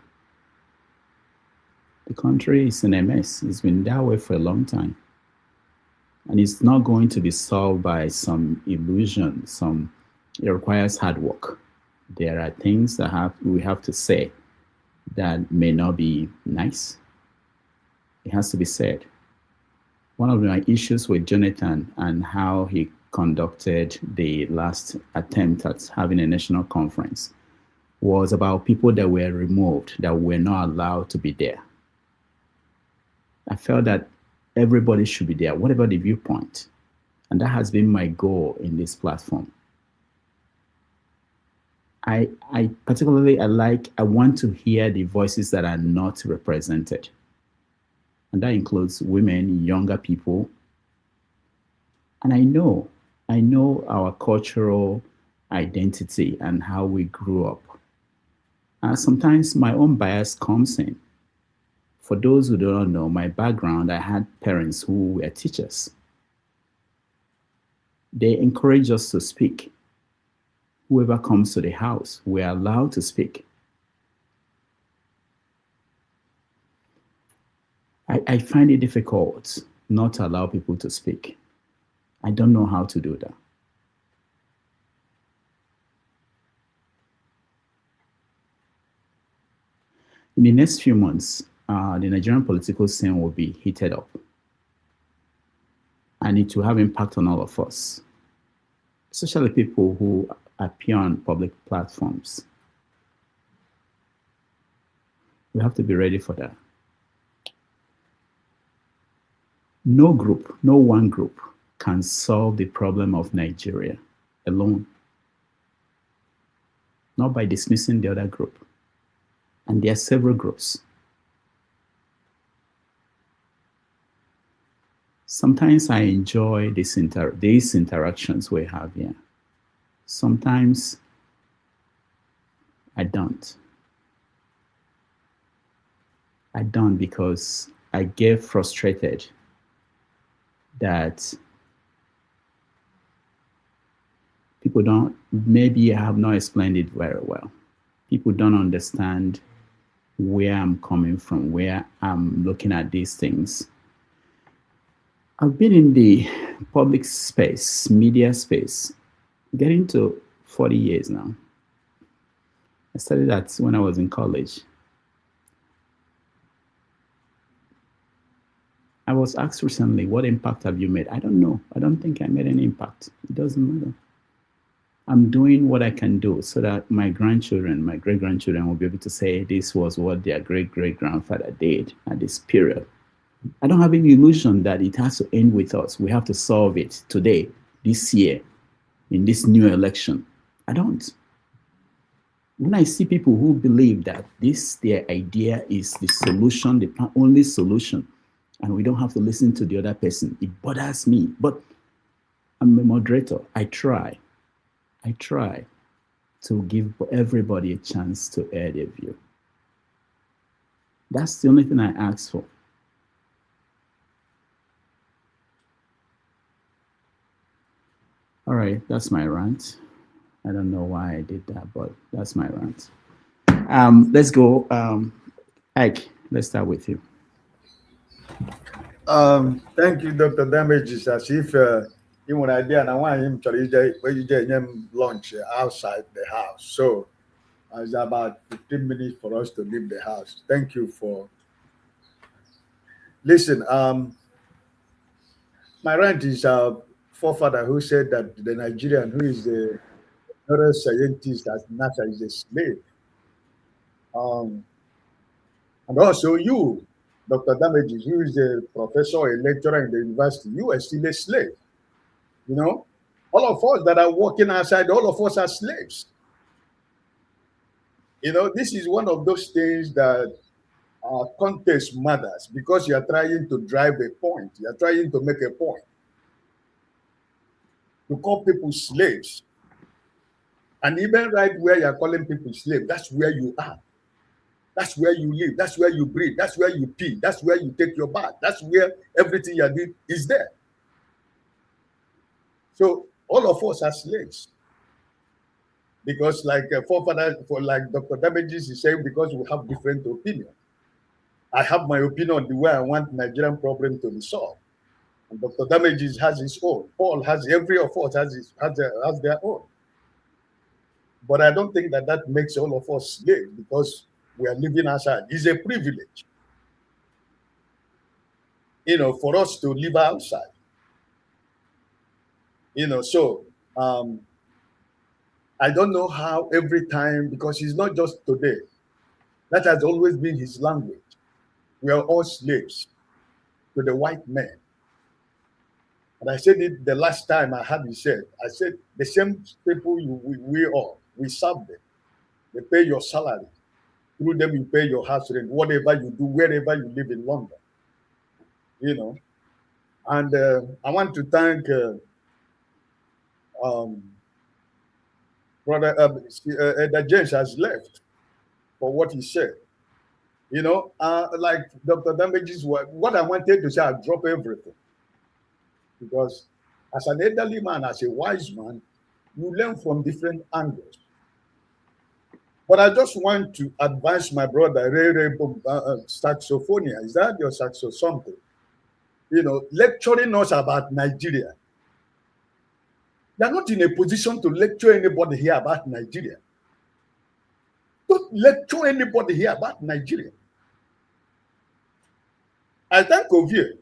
The country is in a mess. It's been that way for a long time. And it's not going to be solved by some illusion. It requires hard work. There are things that we have to say that may not be nice. It has to be said. One of my issues with Jonathan and how he conducted the last attempt at having a national conference was about people that were removed, that were not allowed to be there. I felt that everybody should be there, whatever the viewpoint. And that has been my goal in this platform. I particularly, I want to hear the voices that are not represented. And that includes women, younger people. And I know our cultural identity and how we grew up. Sometimes my own bias comes in. For those who do not know my background, I had parents who were teachers. They encourage us to speak. Whoever comes to the house, we are allowed to speak. I find it difficult not to allow people to speak. I don't know how to do that. In the next few months, the Nigerian political scene will be heated up. and it will have impact on all of us, especially people who appear on public platforms. We have to be ready for that. No group, no one group can solve the problem of Nigeria alone, not by dismissing the other group. And there are several groups. Sometimes I enjoy these interactions we have here. Sometimes I don't. I don't because I get frustrated that people don't, maybe I have not explained it very well. People don't understand where I'm coming from, where I'm looking at these things. I've been in the public space, media space, getting to 40 years now. I started that when I was in college. I was asked recently, what impact have you made? I don't know. I don't think I made any impact. It doesn't matter. I'm doing what I can do so that my grandchildren, my great-grandchildren will be able to say this was what their great-great-grandfather did at this period. I don't have any illusion that it has to end with us. We have to solve it today, this year, in this new election. I don't. When I see people who believe that their idea is the solution, the only solution, and we don't have to listen to the other person, it bothers me. But I'm a moderator. I try to give everybody a chance to air their view. That's the only thing I ask for. All right, that's my rant. I don't know why I did that, but that's my rant. Let's go. Ike, let's start with you. Thank you, Dr. Damages. As if you want idea, and I want him to lunch outside the house. So it's about 15 minutes for us to leave the house. Thank you for. Listen, my rant is our forefather who said that the Nigerian who is the neuroscientist at NASA is a slave. And also you, Dr. Damages, who is a professor, a lecturer in the university, you are still a slave. You know, all of us that are working outside, all of us are slaves. You know, this is one of those things that context matters because you are trying to drive a point. You are trying to make a point. You call people slaves. And even right where you are calling people slaves, that's where you are. That's where you live. That's where you breathe. That's where you pee. That's where you take your bath. That's where everything you do is there. So all of us are slaves. Because like like Dr. Damages is saying, because we have different opinions. I have my opinion on the way I want Nigerian problem to be solved. And Dr. Damages has his own. Paul has, every of us has their own. But I don't think that makes all of us slaves because we are living outside. It's a privilege, you know, for us to live outside. You know, so I don't know how every time, because it's not just today. That has always been his language. We are all slaves to the white man. And I said it the last time I had it said. I said, the same people we serve them. They pay your salary. Through them, you pay your house rent, whatever you do, wherever you live in London. You know. And I want to thank Brother that James has left for what he said. You know, like Dr. Damages, what I wanted to say, I drop everything. Because as an elderly man, as a wise man, you learn from different angles. But I just want to advise my brother, saxophonia. Is that your saxo something? You know, lecturing us about Nigeria. You're not in a position to lecture anybody here about Nigeria. Don't lecture anybody here about Nigeria. I thank Ovie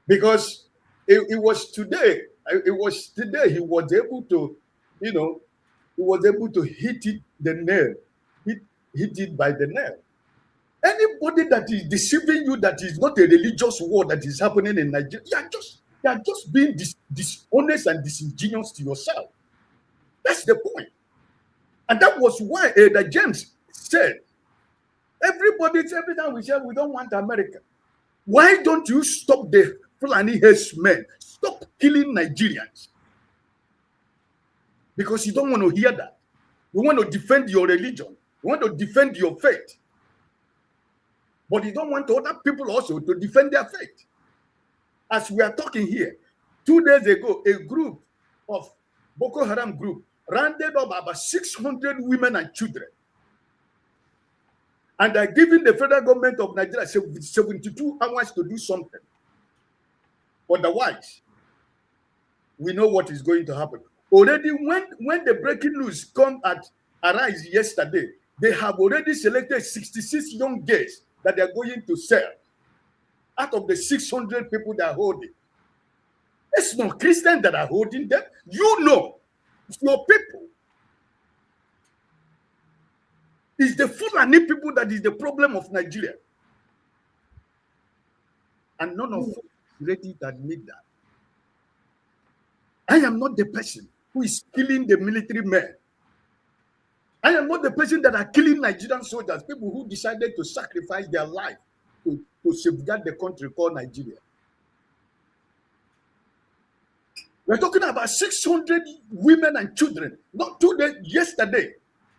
because It was today. It was today he was able to, he was able to hit it the nail, hit it by the nail. Anybody that is deceiving you that is not a religious war that is happening in Nigeria, you are just being dishonest and disingenuous to yourself. That's the point. And that was why Elder James said, every time we say we don't want America, why don't you stop the Fulani herdsmen? Stop killing Nigerians. Because you don't want to hear that. You want to defend your religion. You want to defend your faith. But you don't want other people also to defend their faith. As we are talking here, 2 days ago, a group of Boko Haram group rounded up about 600 women and children. And are giving the federal government of Nigeria 72 hours to do something. Otherwise, we know what is going to happen. Already, when the breaking news come at Arise yesterday, they have already selected 66 young girls that they are going to sell out of the 600 people that are holding. It's not Christians that are holding them. You know, it's your people. It's the Fulani people that is the problem of Nigeria. And none of us is ready to admit that. I am not the person who is killing the military men. I am not the person that are killing Nigerian soldiers, people who decided to sacrifice their life to safeguard the country called Nigeria. We're talking about 600 women and children. Not 2 days, yesterday.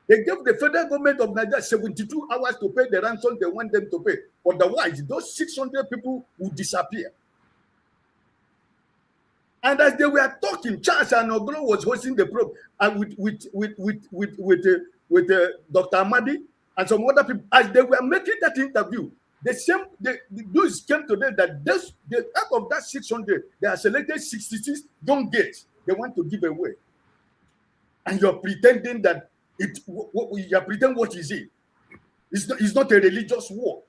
They gave the federal government of Nigeria 72 hours to pay the ransom they want them to pay. Otherwise, those 600 people will disappear. And as they were talking, Charles Anoglo was hosting the program with Dr. Amadi and some other people. As they were making that interview, the news came today that out of that 600, they are selected 66 young girls they want to give away. And you're pretending that you're pretending what is it? It's not a religious war.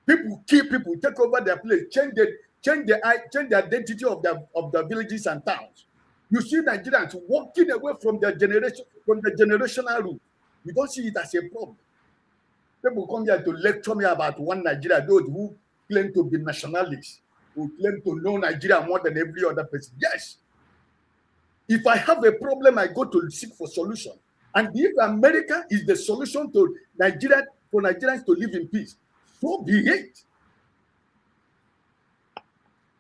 People kill people, take over their place, change the identity of the villages and towns. You see Nigerians walking away from the generational root. You don't see it as a problem. People come here to lecture me about one Nigeria, those who claim to be nationalists, who claim to know Nigeria more than every other person. Yes. If I have a problem, I go to seek for solution. And if America is the solution to Nigeria, for Nigerians to live in peace, so be it.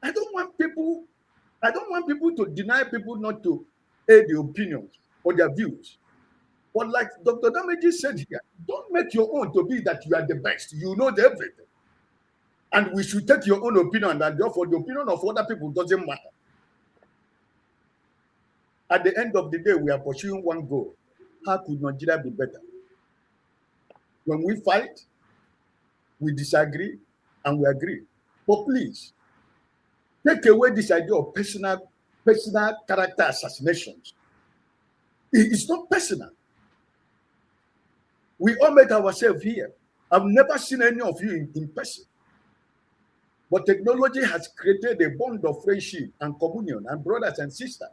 I don't want people to deny people not to aid the opinions or their views. But like Dr. Damaji said here, don't make your own to be that you are the best. You know everything. And we should take your own opinion, and therefore the opinion of other people doesn't matter. At the end of the day, we are pursuing one goal. How could Nigeria be better? When we fight, we disagree, and we agree. But please, take away this idea of personal character assassinations. It's not personal. We all met ourselves here. I've never seen any of you in person. But technology has created a bond of friendship and communion and brothers and sisters.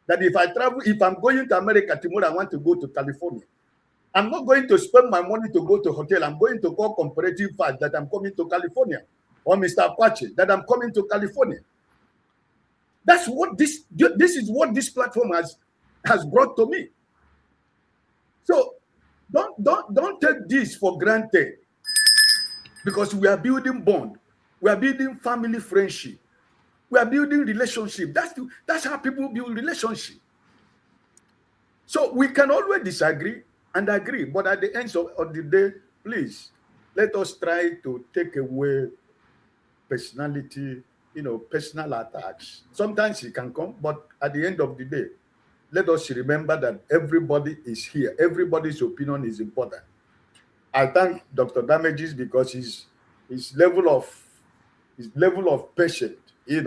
That if I'm going to America tomorrow, I want to go to California. I'm not going to spend my money to go to a hotel. I'm going to call comparative fact that I'm coming to California. Or Mr. Apache, that I'm coming to California. That's what this is what this platform has brought to me. So don't take this for granted, because we are building bond, we are building family friendship, we are building relationship. That's how people build relationship. So we can always disagree and agree, but at the end of the day, please let us try to take away personality, personal attacks. Sometimes it can come, but at the end of the day, let us remember that everybody is here. Everybody's opinion is important. I thank Dr. Damages because his level of patience, he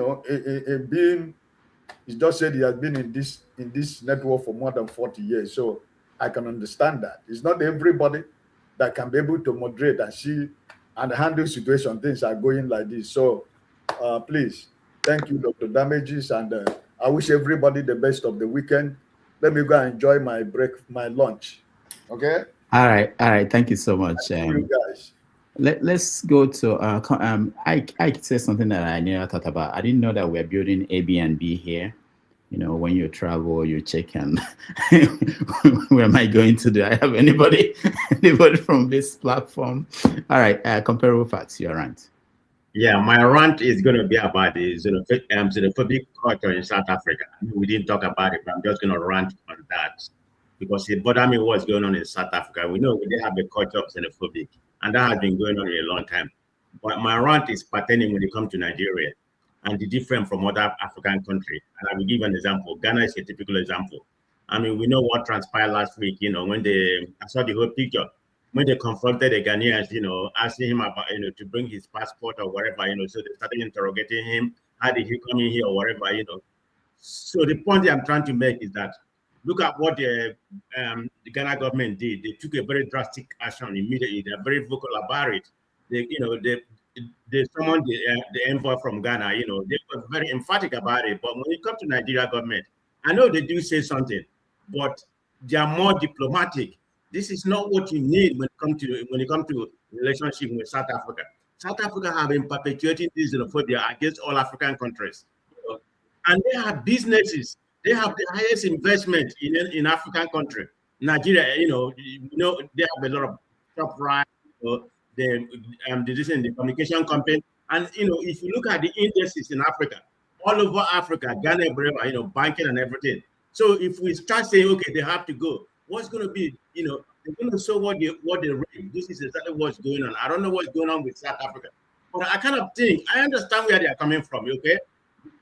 just said he has been in this network for more than 40 years. So I can understand that. It's not everybody that can be able to moderate and see and handle situation. Things are going like this. So please, Thank you, Dr. Damages, and I wish everybody the best of the weekend. Let me go and enjoy my lunch. Okay? All right. Thank you so much. Thank you guys. Let's go to I said something that I never thought about. I didn't know that we're building Airbnb here. You know, when you travel, you check and where am I going to? Do I have anybody from this platform? All right, comparable facts. You're right. Yeah, my rant is going to be about the xenophobic culture in South Africa. I mean, we didn't talk about it, but I'm just going to rant on that because it bothered me what's going on in South Africa. We know they have a culture of xenophobic, and that has been going on in a long time. But my rant is pertaining when it comes to Nigeria and the different from other African countries. And I will give an example. Ghana is a typical example. I mean, we know what transpired last week, you know, when I saw the whole picture, when they confronted the Ghanaians, you know, asking him about, you know, to bring his passport or whatever, you know, so they started interrogating him. How did he come in here or whatever, you know. So the point I'm trying to make is that look at what the Ghana government did. They took a very drastic action immediately. They're very vocal about it. They summoned the envoy from Ghana, you know, they were very emphatic about it. But when it comes to Nigeria government, I know they do say something, but they are more diplomatic. This is not what you need when it comes to relationship with South Africa. South Africa have been perpetuating this xenophobia against all African countries, you know, and they have businesses. They have the highest investment in African country. Nigeria, you know, they have a lot of top right. You know, the communication company, and you know, if you look at the industries in Africa, all over Africa, Ghana, you know, banking and everything. So if we start saying, okay, they have to go, what's going to be, you know, they're going to show what they read. This is exactly what's going on. I don't know what's going on with South Africa, but I kind of think I understand where they are coming from. Okay,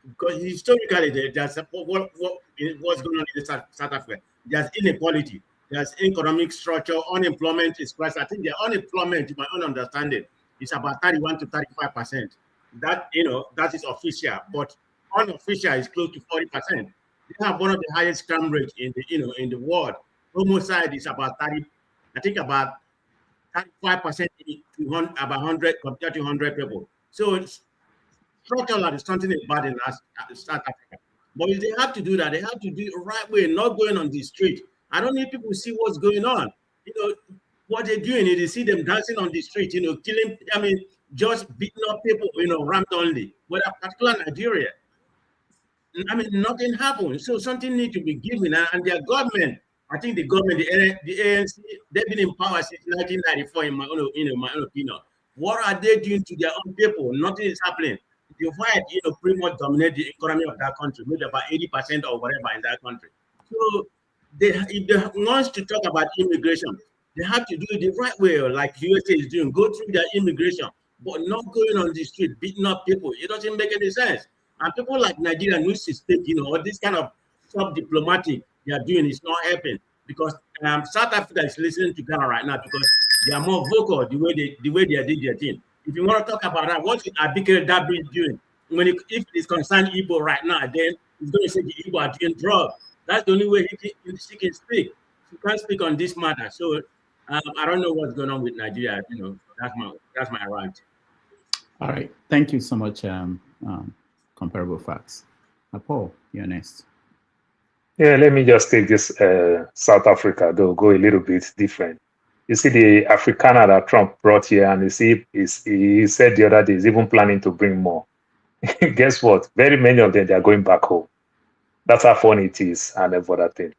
because historically, there's what's going on in South Africa. There's inequality. There's economic structure. Unemployment is quite. I think the unemployment, to my own understanding, is about 31 to 35%. That, you know, that is official, but unofficial is close to 40%. They have one of the highest crime rates in the world. Homicide is about 30. I think about 35% to about 100 compared to 100 people. So it's structural is something bad in South Africa. But if they have to do that, they have to do it the right way, not going on the street. I don't need people to see what's going on. You know, what they're doing is you see them dancing on the street, you know, killing, I mean, just beating up people, you know, randomly. But particularly Nigeria, I mean, nothing happened. So something needs to be given. And their government, I think the government, the ANC, they've been in power since 1994, in my own opinion. What are they doing to their own people? Nothing is happening. The white, you know, pretty much dominate the economy of that country, maybe about 80% or whatever in that country. So if they want to talk about immigration, they have to do it the right way, like USA is doing, go through their immigration, but not going on the street, beating up people. It doesn't make any sense. And people like Nigeria need to speak, you know, this kind of sub-diplomatic they are doing is not helping, because South Africa is listening to Ghana right now because they are more vocal the way they did their thing. If you want to talk about that, what is Abike Dabi doing? If it's concerned Igbo right now, then he's going to say the Igbo are doing drugs. That's the only way he can speak. He can't speak on this matter. So I don't know what's going on with Nigeria. You know, that's my rant. All right, thank you so much. Comparable facts. Paul, you're next. Yeah, let me just take this South Africa, though, go a little bit different. You see the Afrikaner that Trump brought here, and he said the other day he's even planning to bring more. Guess what? Very many of them, they are going back home. That's how funny it is and every other thing.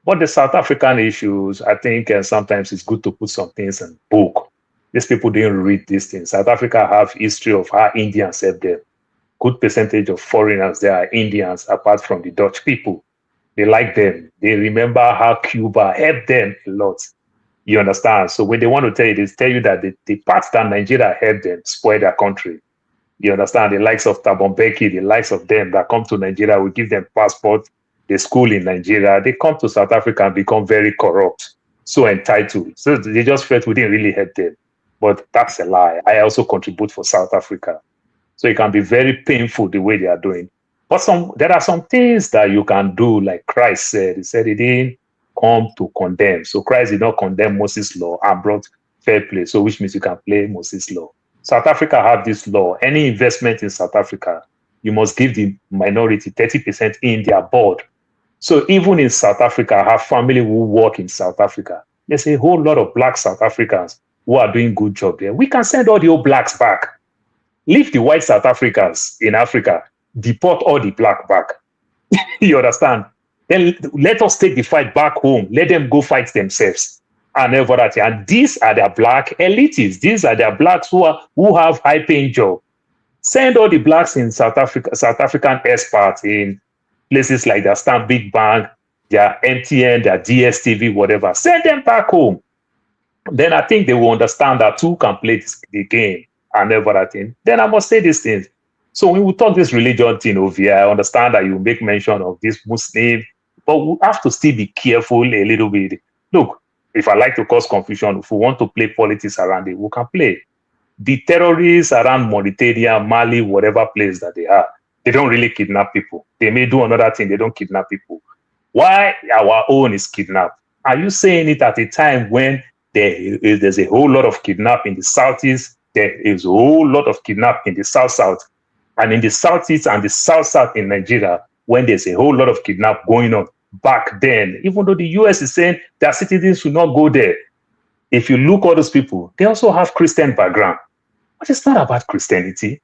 But the South African issues, I think sometimes it's good to put some things in book. These people didn't read these things. South Africa have history of how Indians helped them. Good percentage of foreigners there are Indians, apart from the Dutch people. They like them. They remember how Cuba helped them a lot. You understand? So when they want to tell you, they tell you that the parts that Nigeria helped them spoil their country. You understand? The likes of Thabo Mbeki, the likes of them that come to Nigeria, we give them passport, they school in Nigeria, they come to South Africa and become very corrupt, so entitled. So they just felt we didn't really help them. But that's a lie. I also contribute for South Africa. So it can be very painful the way they are doing. But there are some things that you can do, like Christ said. He said he didn't come to condemn. So Christ did not condemn Moses' law and brought fair play. So which means you can play Moses' law. South Africa have this law. Any investment in South Africa, you must give the minority 30% in their board. So even in South Africa, I have family who work in South Africa. There's a whole lot of Black South Africans who are doing good job there. We can send all the old Blacks back. Leave the white South Africans in Africa. Deport all the Black back. You understand? Then let us take the fight back home. Let them go fight themselves. And everything. And these are their Black elitists. These are their Blacks who have high-paying jobs. Send all the Blacks in South Africa, South African experts in places like their Stanbic Bank, their MTN, their DSTV, whatever. Send them back home. Then I think they will understand that two can play the game and everything. Then I must say these things. So when we talk this religion thing over here, I understand that you make mention of this Muslim, but we have to still be careful a little bit. Look, if I like to cause confusion, if we want to play politics around it, we can play. The terrorists around Mauritania, Mali, whatever place that they are, they don't really kidnap people. They may do another thing, they don't kidnap people. Why our own is kidnapped? Are you saying it at a time when there's a whole lot of kidnap in the southeast, there is a whole lot of kidnap in the south-south, and in the southeast and the south-south in Nigeria, when there's a whole lot of kidnap going on back then, even though the US is saying their citizens should not go there. If you look at those people, they also have Christian background. But it's not about Christianity.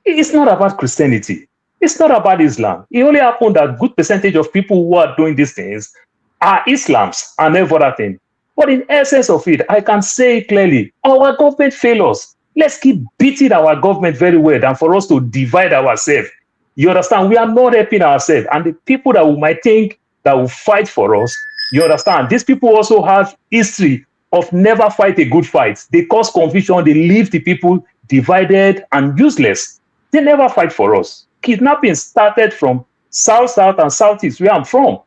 It's not about Christianity. It's not about Islam. It only happened that a good percentage of people who are doing these things are Islams and everything. But in essence of it, I can say clearly, our government fails us. Let's keep beating our government very well than for us to divide ourselves. You understand? We are not helping ourselves. And the people that we might think that will fight for us, you understand? These people also have history of never fight a good fight. They cause confusion. They leave the people divided and useless. They never fight for us. Kidnapping started from south-south and southeast, where I'm from.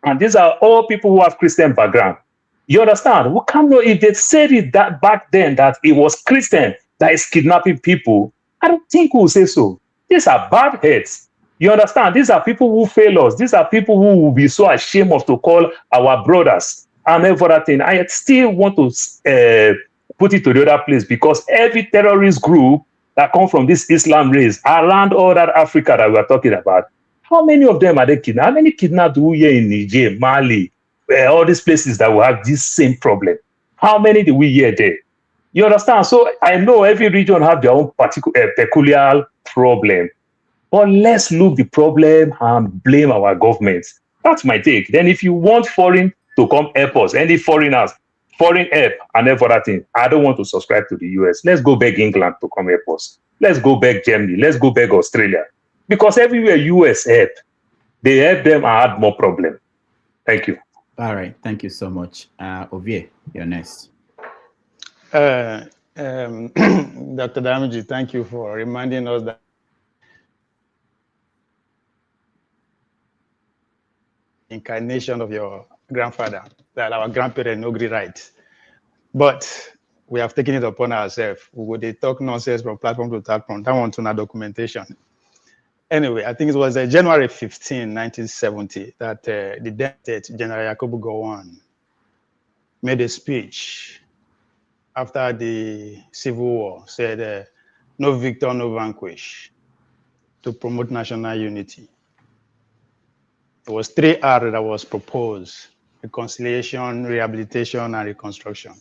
And these are all people who have Christian background. You understand? We can't know if they said it that back then that it was Christian that is kidnapping people. I don't think we'll say so. These are bad heads. You understand? These are people who fail us. These are people who will be so ashamed of to call our brothers and everything. I still want to put it to the other place, because every terrorist group that come from this Islam race around all that Africa that we are talking about, how many of them are they kidnapped? How many kidnapped do we hear in Niger, Mali, all these places that will have this same problem? How many do we hear there? You understand? So I know every region have their own particular peculiar problem, but let's look the problem and blame our governments. That's my take. Then if you want foreign to come help us, any foreigners, foreign help and everything, I don't want to subscribe to the US. Let's go beg England to come help us. Let's go beg Germany. Let's go beg Australia. Because everywhere US help, they help them and add more problem. Thank you. All right. Thank you so much. Ovie, you're next. Dr. Damaji, thank you for reminding us that incarnation of your grandfather, that our grandparents no agree right. But we have taken it upon ourselves. We would talk nonsense from platform to platform. That one to our documentation. Anyway, I think it was January 15, 1970, that the then state, General Yakubu Gowon, made a speech after the Civil War, said, no victor, no vanquish, to promote national unity. It was 3R that was proposed: reconciliation, rehabilitation, and reconstruction.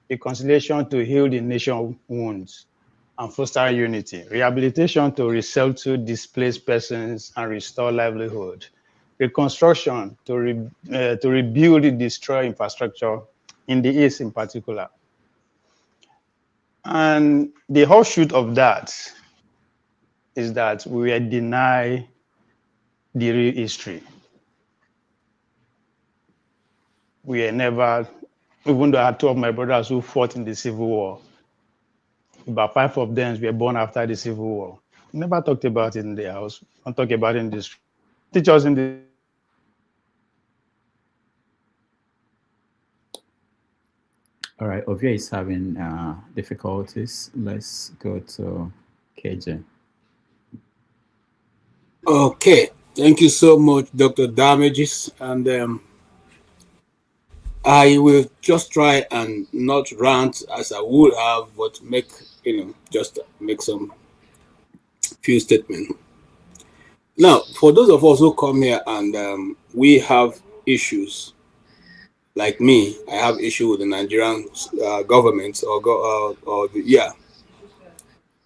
Reconciliation to heal the nation's wounds and foster unity. Rehabilitation to resettle displaced persons and restore livelihood. Reconstruction to rebuild the destroyed infrastructure in the East in particular. And the offshoot of that is that we were denied the real history. We are never, even though I had two of my brothers who fought in the Civil War, about 5 of them were born after the Civil War. Never talked about it in the house. Don't talk about it in this. Teachers in the. All right, Ovie is having difficulties. Let's go to KJ. Okay, thank you so much, Dr. Damages. And I will just try and not rant as I would have, but make, just make some few statements. Now, for those of us who come here and we have issues, like me, I have issue with the Nigerian government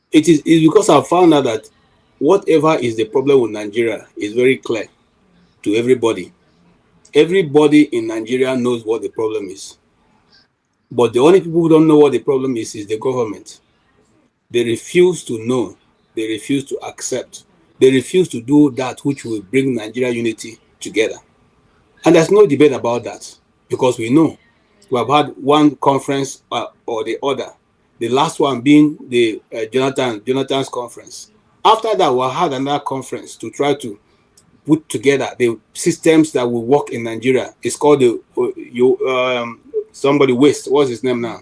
it's because I found out that whatever is the problem with Nigeria is very clear to everybody. Everybody in Nigeria knows what the problem is. But the only people who don't know what the problem is the government. They refuse to know. They refuse to accept. They refuse to do that which will bring Nigeria unity together. And there's no debate about that because we know. We have had one conference or the other. The last one being the Jonathan's conference. After that, we had another conference to try to put together the systems that will work in Nigeria. It's called the somebody West. What's his name now?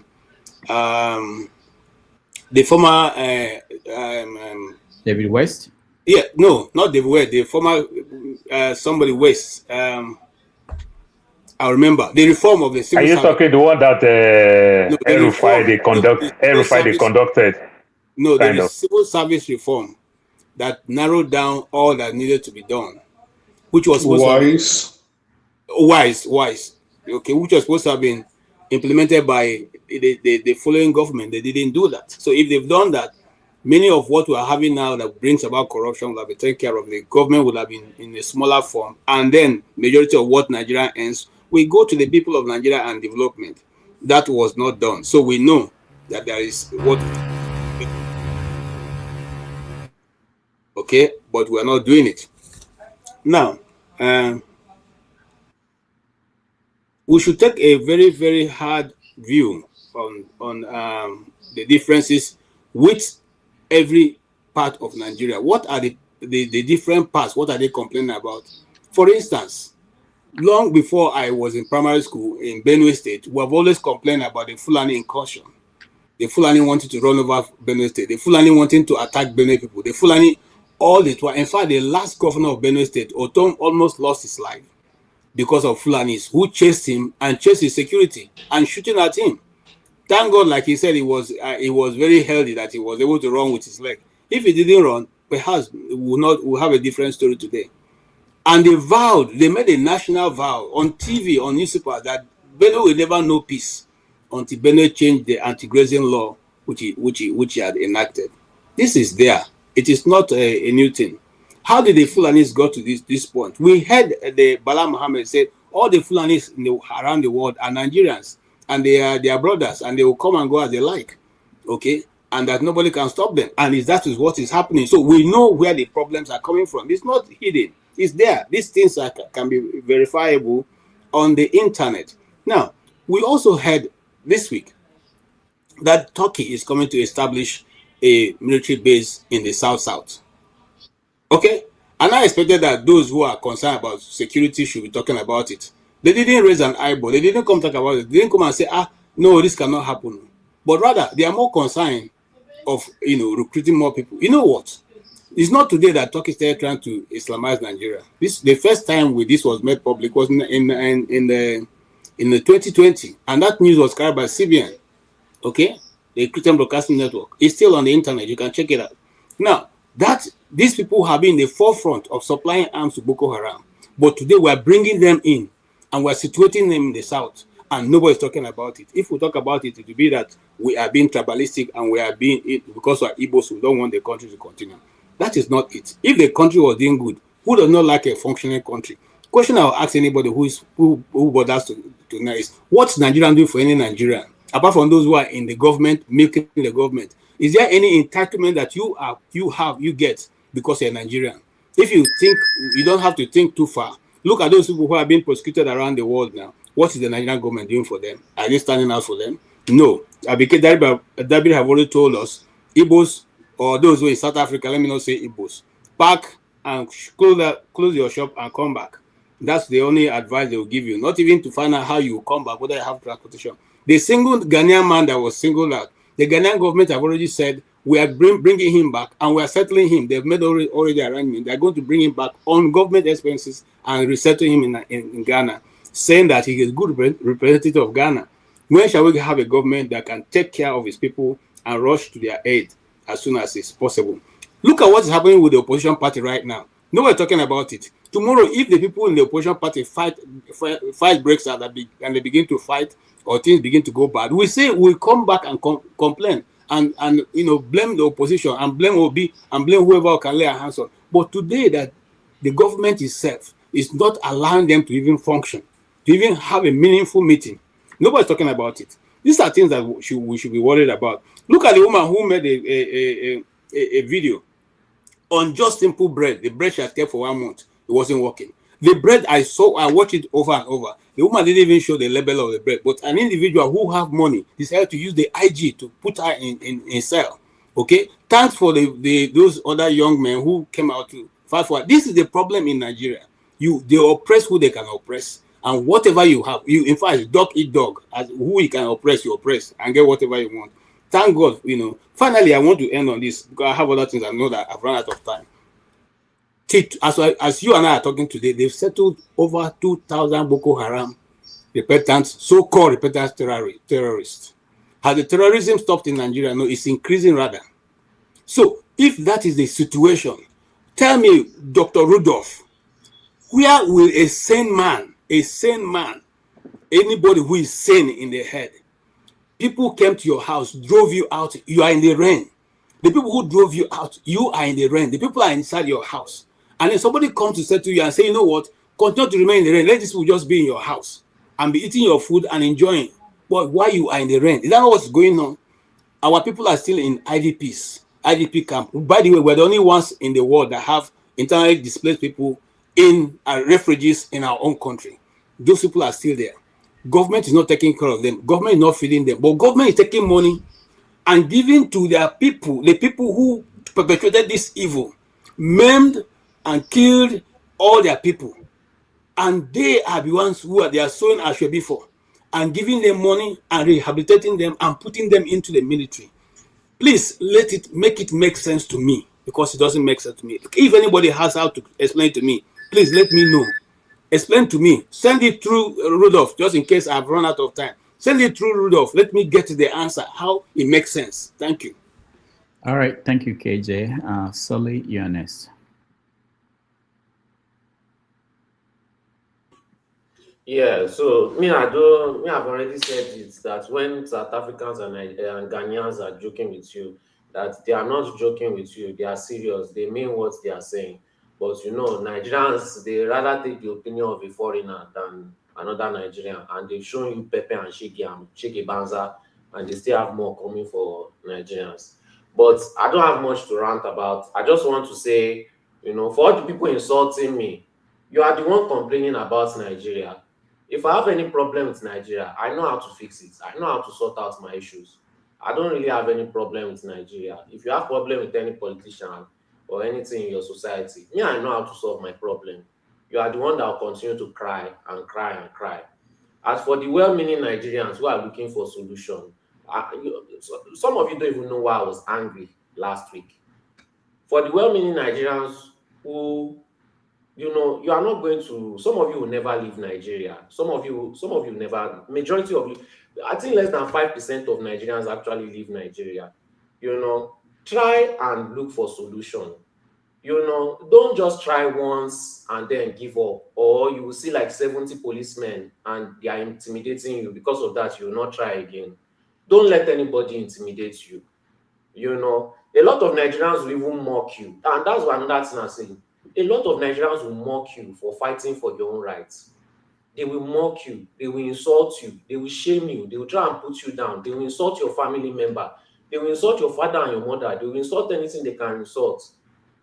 The former David West. Yeah, no, not David West. The former somebody West. I remember the reform of the civil Are you service. talking the one that Erufai conducted? No, there is civil service reform that narrowed down all that needed to be done, which was supposed wise. Okay, which was supposed to have been implemented by the following government. They didn't do that. So if they've done that, many of what we are having now that brings about corruption will have been taken care of. The government would have been in a smaller form, and then majority of what Nigeria earns we go to the people of Nigeria and development. That was not done. So we know that there is what. Okay, but we are not doing it. Now, we should take a very, very hard view on the differences with every part of Nigeria. What are the different parts? What are they complaining about? For instance, long before I was in primary school in Benue State, we have always complained about the Fulani incursion. The Fulani wanted to run over Benue State. The Fulani wanting to attack Benue people. The Fulani all the time. In fact, the last governor of Benue State, Otom, almost lost his life because of Fulanis who chased him and chased his security and shooting at him. Thank God, like he said, he was very healthy that he was able to run with his leg. If he didn't run, perhaps we'll have a different story today. And they made a national vow on TV, on newspaper, that Benue will never know peace until Benue changed the anti-grazing law, which he had enacted. This is there. It is not a new thing. How did the Fulanis got to this point? We heard the Bala Muhammad say all the Fulanis around the world are Nigerians, and they are their brothers, and they will come and go as they like. Okay? And that nobody can stop them. And that is what is happening. So we know where the problems are coming from. It's not hidden. It's there. These things can be verifiable on the internet. Now, we also heard this week that Turkey is coming to establish a military base in the South. Okay? And I expected that those who are concerned about security should be talking about it. They didn't raise an eyebrow. They didn't come talk about it. They didn't come and say, no, this cannot happen. But rather, they are more concerned of, recruiting more people. You know what? It's not today that Turkey started trying to Islamize Nigeria. The first time this was made public was in the 2020, and that news was carried by CBN. Okay, the Christian Broadcasting Network. It's still on the internet. You can check it out. Now, these people have been in the forefront of supplying arms to Boko Haram, but today we are bringing them in, and we are situating them in the south, and nobody is talking about it. If we talk about it, it will be that we are being tribalistic, and we are being because we are Igbos who don't want the country to continue. That is not it. If the country was doing good, who does not like a functioning country? Question I'll ask anybody who bothers to know is, what's Nigeria doing for any Nigerian? Apart from those who are in the government, milking the government, is there any entitlement that you get because you're Nigerian? If you think, you don't have to think too far. Look at those people who are being prosecuted around the world now. What is the Nigerian government doing for them? Are they standing out for them? No. Dabir have already told us, Igbos, or those who are in South Africa, let me not say Igbos, pack and close your shop and come back. That's the only advice they will give you. Not even to find out how you come back, whether you have transportation. The single Ghanaian man that was singled out, the Ghanaian government have already said, we are bringing him back and we are settling him. They've made already arrangement. They're going to bring him back on government expenses and resettle him in Ghana, saying that he is a good representative of Ghana. When shall we have a government that can take care of his people and rush to their aid as soon as it's possible? Look at what is happening with the opposition party right now. Nobody talking about it. Tomorrow, if the people in the opposition party fight breaks out and they begin to fight, or things begin to go bad, we say we'll come back and complain and blame the opposition and blame Obi and blame whoever can lay a hands on. But today, that the government itself is not allowing them to even function, to even have a meaningful meeting. Nobody's talking about it. These are things that we should be worried about. Look at the woman who made a video on just simple bread. The bread she had kept for 1 month. It wasn't working. The bread I watched it over and over. The woman didn't even show the label of the bread. But an individual who have money decided to use the IG to put her in cell. Okay? Thanks for those other young men who came out to fight for her. This is the problem in Nigeria. They oppress who they can oppress. And whatever you have, in fact, dog eat dog. As who you can oppress, you oppress and get whatever you want. Thank God, Finally, I want to end on this because I have other things. I know that I've run out of time. As you and I are talking today, they've settled over 2,000 Boko Haram so-called repentant terrorists. Has the terrorism stopped in Nigeria? No, it's increasing rather. So, if that is the situation, tell me, Dr. Rudolph, where will a sane man, anybody who is sane in the head, people came to your house, drove you out, you are in the rain. The people who drove you out, you are in the rain. The people are inside your house. And then somebody comes to say to you and say, you know what, continue to remain in the rain. Let these people just be in your house and be eating your food and enjoying. But why you are in the rain? Is that not what's going on? Our people are still in IDP camp. By the way, we're the only ones in the world that have internally displaced people in refugees in our own country. Those people are still there. Government is not taking care of them. Government is not feeding them. But government is taking money and giving to their people, the people who perpetrated this evil, maimed and killed all their people. And they are the ones they are sowing Ashwebi for and giving them money and rehabilitating them and putting them into the military. Please make it make sense to me, because it doesn't make sense to me. If anybody has how to explain to me, please let me know. Explain to me. Send it through Rudolph, just in case I've run out of time. Send it through Rudolph. Let me get the answer, how it makes sense. Thank you. All right. Thank you, KJ. Sully, you're next. Yeah, so I've already said it, that when South Africans and Ghanaians are joking with you, that they are not joking with you, they are serious, they mean what they are saying. But Nigerians, they rather take the opinion of a foreigner than another Nigerian, and they've shown you Pepe and Shege Banza, and they still have more coming for Nigerians. But I don't have much to rant about. I just want to say, for all the people insulting me, you are the one complaining about Nigeria. If I have any problem with Nigeria, I know how to fix it. I know how to sort out my issues. I don't really have any problem with Nigeria. If you have problem with any politician or anything in your society, I know how to solve my problem. You are the one that will continue to cry and cry and cry. As for the well-meaning Nigerians who are looking for solution, some of you don't even know why I was angry last week. For the well-meaning Nigerians who you are not going to, some of you will never leave Nigeria. Some of you never, majority of you, I think less than 5% of Nigerians actually leave Nigeria. Try and look for solution. Don't just try once and then give up, or you will see like 70 policemen and they are intimidating you. Because of that, you will not try again. Don't let anybody intimidate you. A lot of Nigerians will even mock you. And that's what another thing I'm saying. A lot of Nigerians will mock you for fighting for your own rights. They will mock you. They will insult you. They will shame you. They will try and put you down. They will insult your family member. They will insult your father and your mother. They will insult anything they can insult.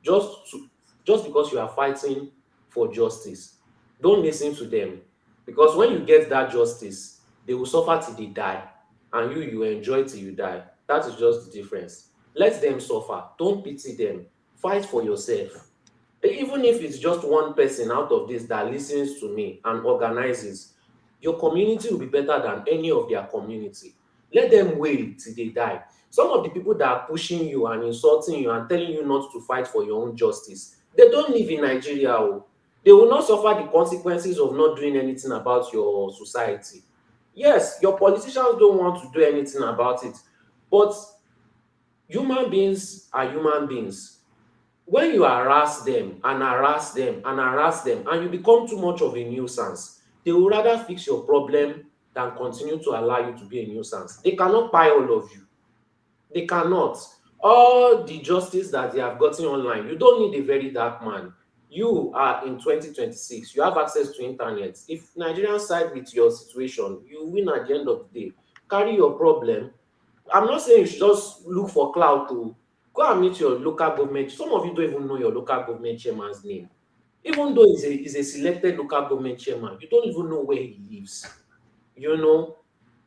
Just because you are fighting for justice. Don't listen to them. Because when you get that justice, they will suffer till they die. And you enjoy till you die. That is just the difference. Let them suffer. Don't pity them. Fight for yourself. Even if it's just one person out of this that listens to me and organizes, your community will be better than any of their community. Let them wait till they die. Some of the people that are pushing you and insulting you and telling you not to fight for your own justice, they don't live in Nigeria. They will not suffer the consequences of not doing anything about your society. Yes, your politicians don't want to do anything about it, but human beings are human beings. when you harass them and harass them and harass them and you become too much of a nuisance, they will rather fix your problem than continue to allow you to be a nuisance. They cannot buy all of you. They cannot. All the justice that they have gotten online, you don't need a very dark man. You are in 2026. You have access to internet. If Nigerians side with your situation, you win at the end of the day. Carry your problem. I'm not saying you should just look for clout to go and meet your local government. Some of you don't even know your local government chairman's name. Even though he's a selected local government chairman, you don't even know where he lives. You know,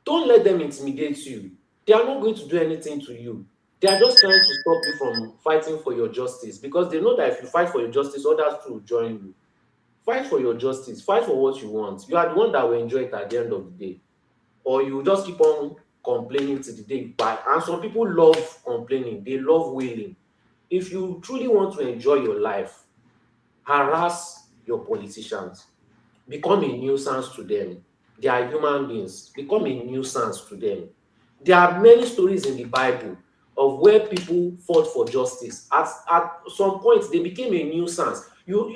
don't let them intimidate you. They are not going to do anything to you. They are just trying to stop you from fighting for your justice, because they know that if you fight for your justice, others will join you. Fight for your justice. Fight for what you want. You are the one that will enjoy it at the end of the day. Or you just keep on complaining till the day you die. And some people love complaining. They love wailing. If you truly want to enjoy your life, harass your politicians. Become a nuisance to them. They are human beings. Become a nuisance to them. There are many stories in the Bible of where people fought for justice. At some point, they became a nuisance.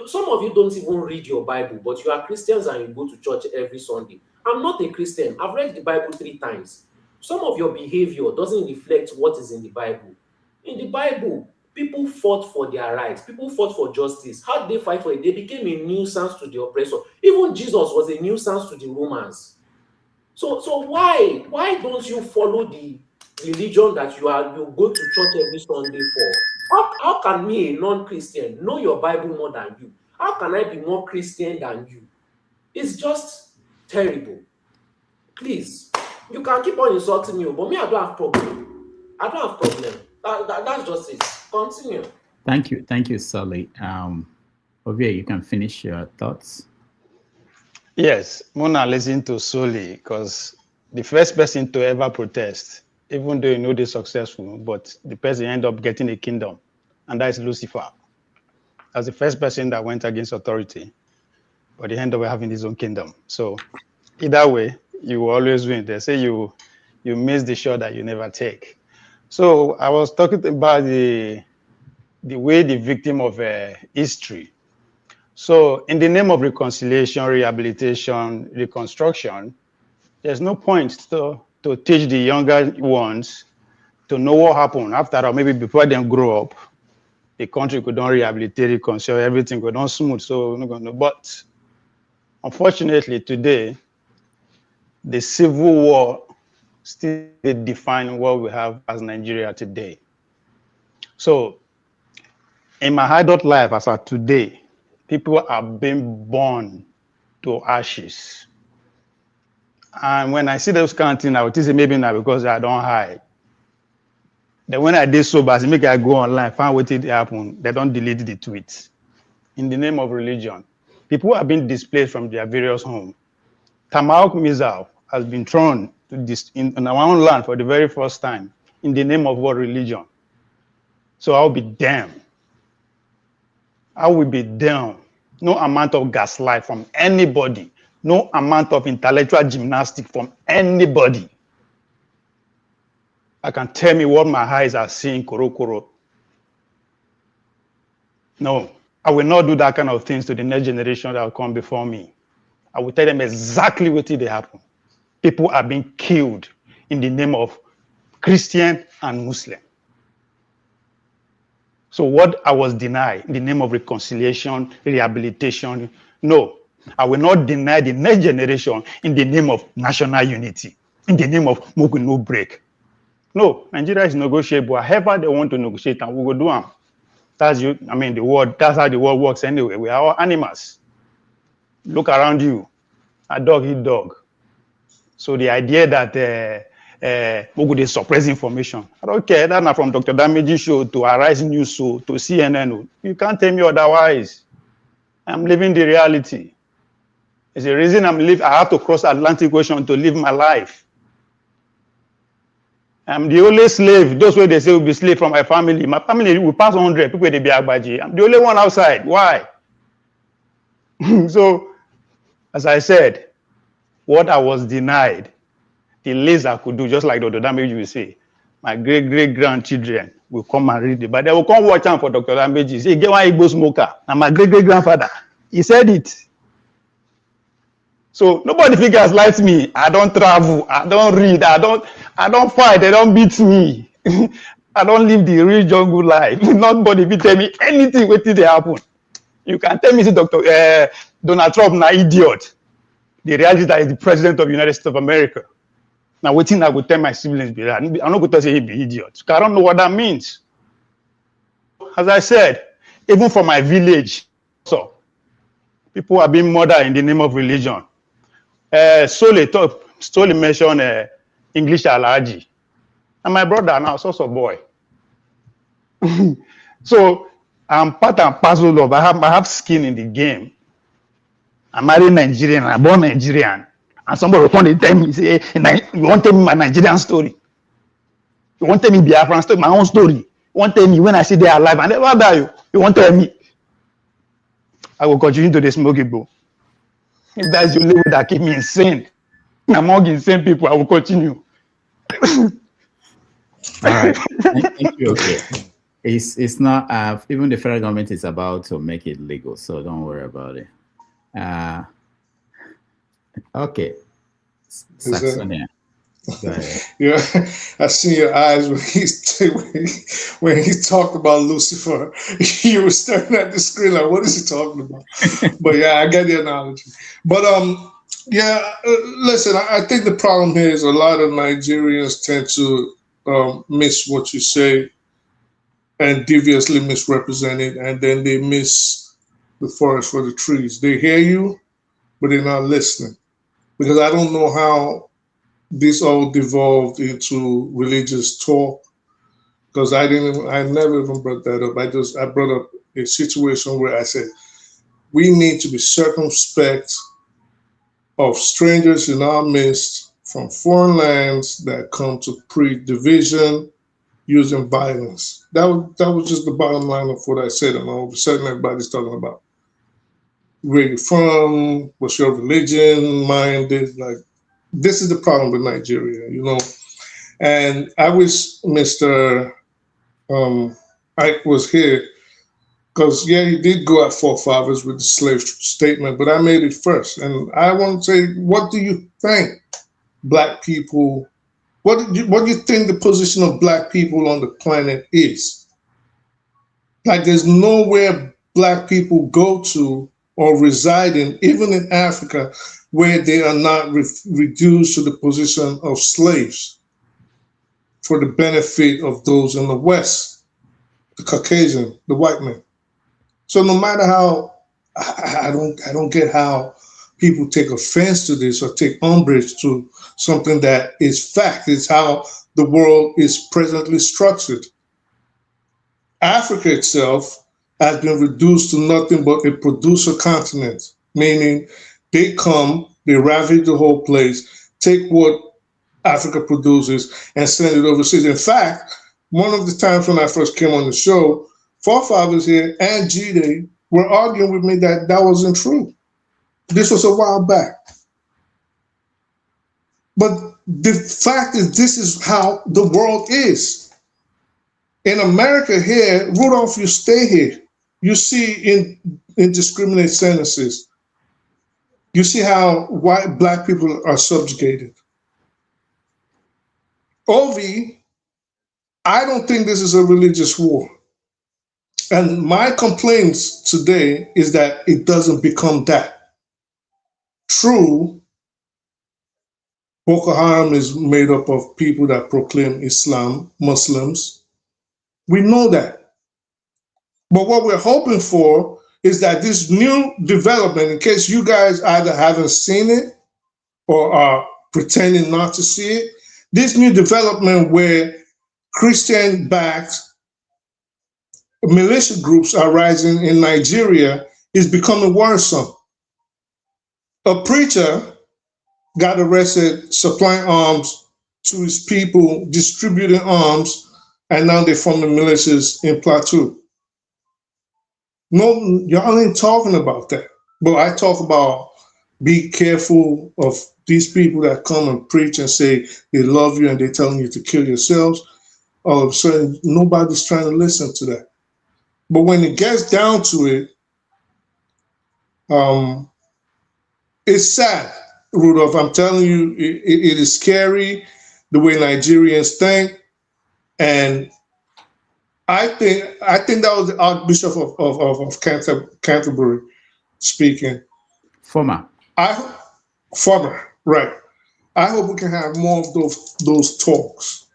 Some of you don't even read your Bible, but you are Christians and you go to church every Sunday. I'm not a Christian. I've read the Bible 3 times. Some of your behavior doesn't reflect what is in the Bible. In the Bible, people fought for their rights. People fought for justice. How did they fight for it? They became a nuisance to the oppressor. Even Jesus was a nuisance to the Romans. So why don't you follow the religion that you go to church every Sunday for? How can me, a non-Christian, know your Bible more than you? How can I be more Christian than you? It's just terrible. Please, you can keep on insulting me, but me, I don't have problem. I don't have problem. That's just it. Continue. Thank you, Sully. Ovie, you can finish your thoughts. Yes, Mona listened to Sully because the first person to ever protest, even though you know they're successful, but the person end up getting a kingdom, and that is Lucifer. That's the first person that went against authority, but he ended up having his own kingdom. So either way, you will always win. They say you miss the shot that you never take. So I was talking about the way the victim of history. So in the name of reconciliation, rehabilitation, reconstruction, there's no point to teach the younger ones to know what happened after, or maybe before they grow up. The country could not rehabilitate, reconcile, everything could not smooth. So, but unfortunately today, the civil war still defines what we have as Nigeria today. So in my adult life, as of today, people are being burned to ashes. And when I see those kind of things, I would say maybe now because I don't hide. Then when I did sober, I make I go online, find what it happened. They don't delete the tweets. In the name of religion, people have been displaced from their various homes. Tomahawk missile has been thrown to this in our own land for the very first time in the name of what religion? So I'll be damned. I will be damned. No amount of gaslight from anybody. No amount of intellectual gymnastics from anybody. I can tell me what my eyes are seeing, koro. No, I will not do that kind of things to the next generation that will come before me. I will tell them exactly what did happen. People are being killed in the name of Christian and Muslim. So what I was denied in the name of reconciliation, rehabilitation, no, I will not deny the next generation in the name of national unity, in the name of Mugu no break. No, Nigeria is negotiable. However they want to negotiate, and we will do them. That's the world. That's how the world works anyway. We are all animals. Look around you. A dog eat dog. So the idea that Mugu they suppress information, I don't care. That's not from Dr. Damage's show to Arise News show to CNN. You can't tell me otherwise. I'm living the reality. It's the reason I have to cross Atlantic Ocean to live my life. I'm the only slave. Those way they say will be slave from my family. My family will pass 100 people. They be Agbaji. I'm the only one outside. Why? So, as I said, what I was denied, the least I could do, just like Dr. Damage will say, my great-great-grandchildren will come and read it, but they will come watch out for Dr. Lambeji. Say, get one Igbo smoker. And my great-great-grandfather, he said it. So nobody figures like me. I don't travel. I don't read. I don't fight. They don't beat me. I don't live the real jungle life. Nobody will tell me anything what did happen. You can tell me, Dr. Donald Trump, na idiot. The reality is that he's the president of the United States of America. Now, what thing I would tell my siblings be that? I'm not going to say he be idiot. I don't know what that means. As I said, even for my village, so people are being murdered in the name of religion. Solely mentioned English Alaji. And my brother now is also a boy. So I'm part and parcel of, I have skin in the game. I'm married Nigerian, I'm born Nigerian. And somebody will come and tell me, say, hey, you want to tell me my Nigerian story? You want to tell me Biafran story, my own story? You want to tell me when I see they are alive and never die? You want to tell me? I will continue to the smoky bowl. If that's the only way that keep me insane, among insane people, I will continue. All right. Thank you. Okay. It's not, even the federal government is about to make it legal, so don't worry about it. Okay. Saxonia. Yeah, I see your eyes when he talked about Lucifer. You were staring at the screen like, what is he talking about? But yeah, I get the analogy. But listen, I think the problem here is a lot of Nigerians tend to miss what you say and deviously misrepresent it, and then they miss the forest for the trees. They hear you, but they're not listening. Because I don't know how this all devolved into religious talk, because I never even brought that up. I brought up a situation where I said, we need to be circumspect of strangers in our midst from foreign lands that come to breed division using violence. That was just the bottom line of what I said, and all of a sudden everybody's talking about where you're from, what's your religion, minded, like, this is the problem with Nigeria, you know. And I wish Mr. Ike was here, because, yeah, he did go at forefathers with the slave statement, but I made it first. And I want to say, what do you think Black people, what do you think the position of Black people on the planet is? Like, there's nowhere Black people go to or reside in, even in Africa, where they are not reduced to the position of slaves for the benefit of those in the West, the Caucasian, the white man. So no matter how, I don't get how people take offense to this or take umbrage to something that is fact. It's how the world is presently structured. Africa itself has been reduced to nothing but a producer continent, meaning they come, they ravage the whole place, take what Africa produces and send it overseas. In fact, one of the times when I first came on the show, forefathers here and G-Day were arguing with me that that wasn't true. This was a while back. But the fact is, this is how the world is. In America here, Rudolph, you stay here. You see indiscriminate sentences. You see how white Black people are subjugated. Ovi, I don't think this is a religious war. And my complaints today is that it doesn't become that. True, Boko Haram is made up of people that proclaim Islam, Muslims. We know that. But what we're hoping for is that this new development, in case you guys either haven't seen it or are pretending not to see it, this new development where Christian-backed militia groups are rising in Nigeria is becoming worrisome. A preacher got arrested supplying arms to his people, distributing arms, and now they form the militias in Plateau. No, y'all ain't talking about that. But I talk about be careful of these people that come and preach and say they love you and they're telling you to kill yourselves. all of a sudden nobody's trying to listen to that. But when it gets down to it, it's sad, Rudolph. I'm telling you, it is scary the way Nigerians think. And I think that was the Archbishop of Canterbury speaking. Former, right. I hope we can have more of those talks,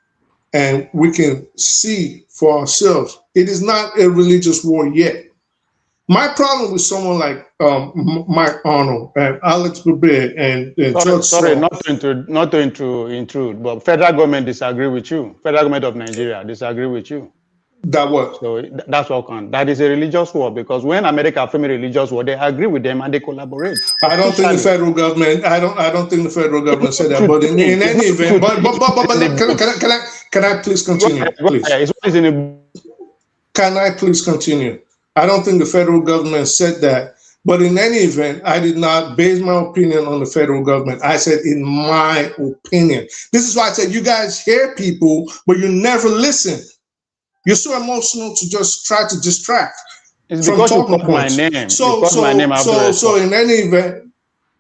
and we can see for ourselves. It is not a religious war yet. My problem with someone like Mike Arnold and Alex Bebe and George Sorry, Soros, not to intrude, but federal government disagree with you. Federal government of Nigeria disagree with you. That what? So that's what can. That is a religious war, because when America frame a religious war, they agree with them and they collaborate. I don't think the federal government. I don't think the federal government said that. But in any event, but can I please continue? Please. Can I please continue? I don't think the federal government said that. But in any event, I did not base my opinion on the federal government. I said, in my opinion. This is why I said, you guys hear people, but you never listen. You're so emotional to just try to distract from talking points. My name. So in any event,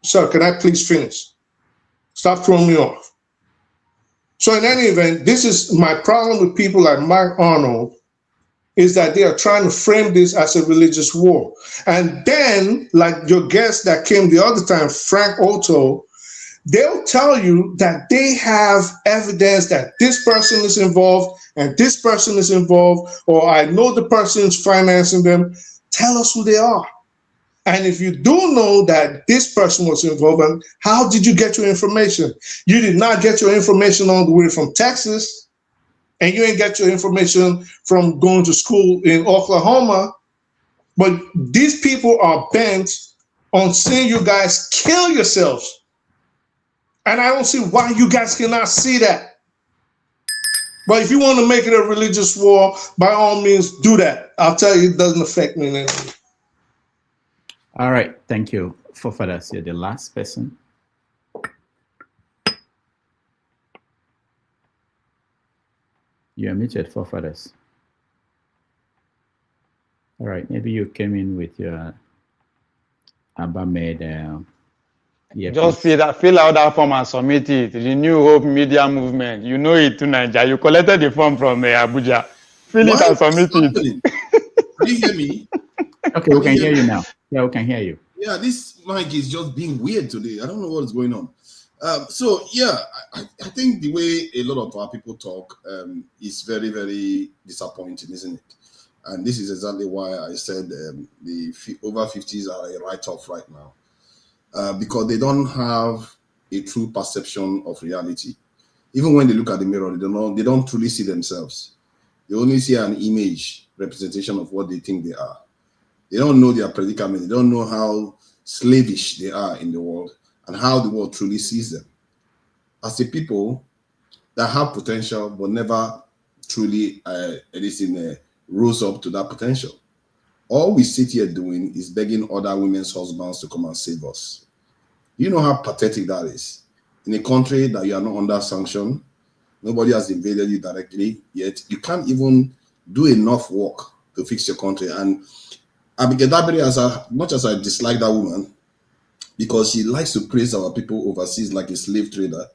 sir, can I please finish? Stop throwing me off. So in any event, this is my problem with people like Mike Arnold, is that they are trying to frame this as a religious war. And then, like your guest that came the other time, Frank Otto, they'll tell you that they have evidence that this person is involved and this person is involved, or I know the person is financing them. Tell us who they are. And if you do know that this person was involved, and how did you get your information? You did not get your information all the way from Texas, and you didn't get your information from going to school in Oklahoma. But these people are bent on seeing you guys kill yourselves. And I don't see why you guys cannot see that. But if you want to make it a religious war, by all means, do that. I'll tell you, it doesn't affect me in any way. All right, thank you. Fofadas, you're the last person. You're muted, Fofadas. All right, maybe you came in with your Abba-made just fill out that form and submit it. The New Hope Media Movement. You know it to Nigeria. You collected the form from Abuja. Fill it and submit it. Can you hear me? Okay, we can hear you now. Yeah, we can hear you. Yeah, this mic is just being weird today. I don't know what is going on. So yeah, I think the way a lot of our people talk is very, very disappointing, isn't it? And this is exactly why I said the over 50s are a write-off right now. Because they don't have a true perception of reality. Even when they look at the mirror, they don't truly see themselves. They only see an image representation of what they think they are. They don't know their predicament. They don't know how slavish they are in the world and how the world truly sees them. As a people that have potential but never truly, rose up to that potential. All we sit here doing is begging other women's husbands to come and save us. You know how pathetic that is. In a country that you are not under sanction, nobody has invaded you directly, yet you can't even do enough work to fix your country. And Abigail Dabiri, as much as I dislike that woman, because she likes to praise our people overseas like a slave trader.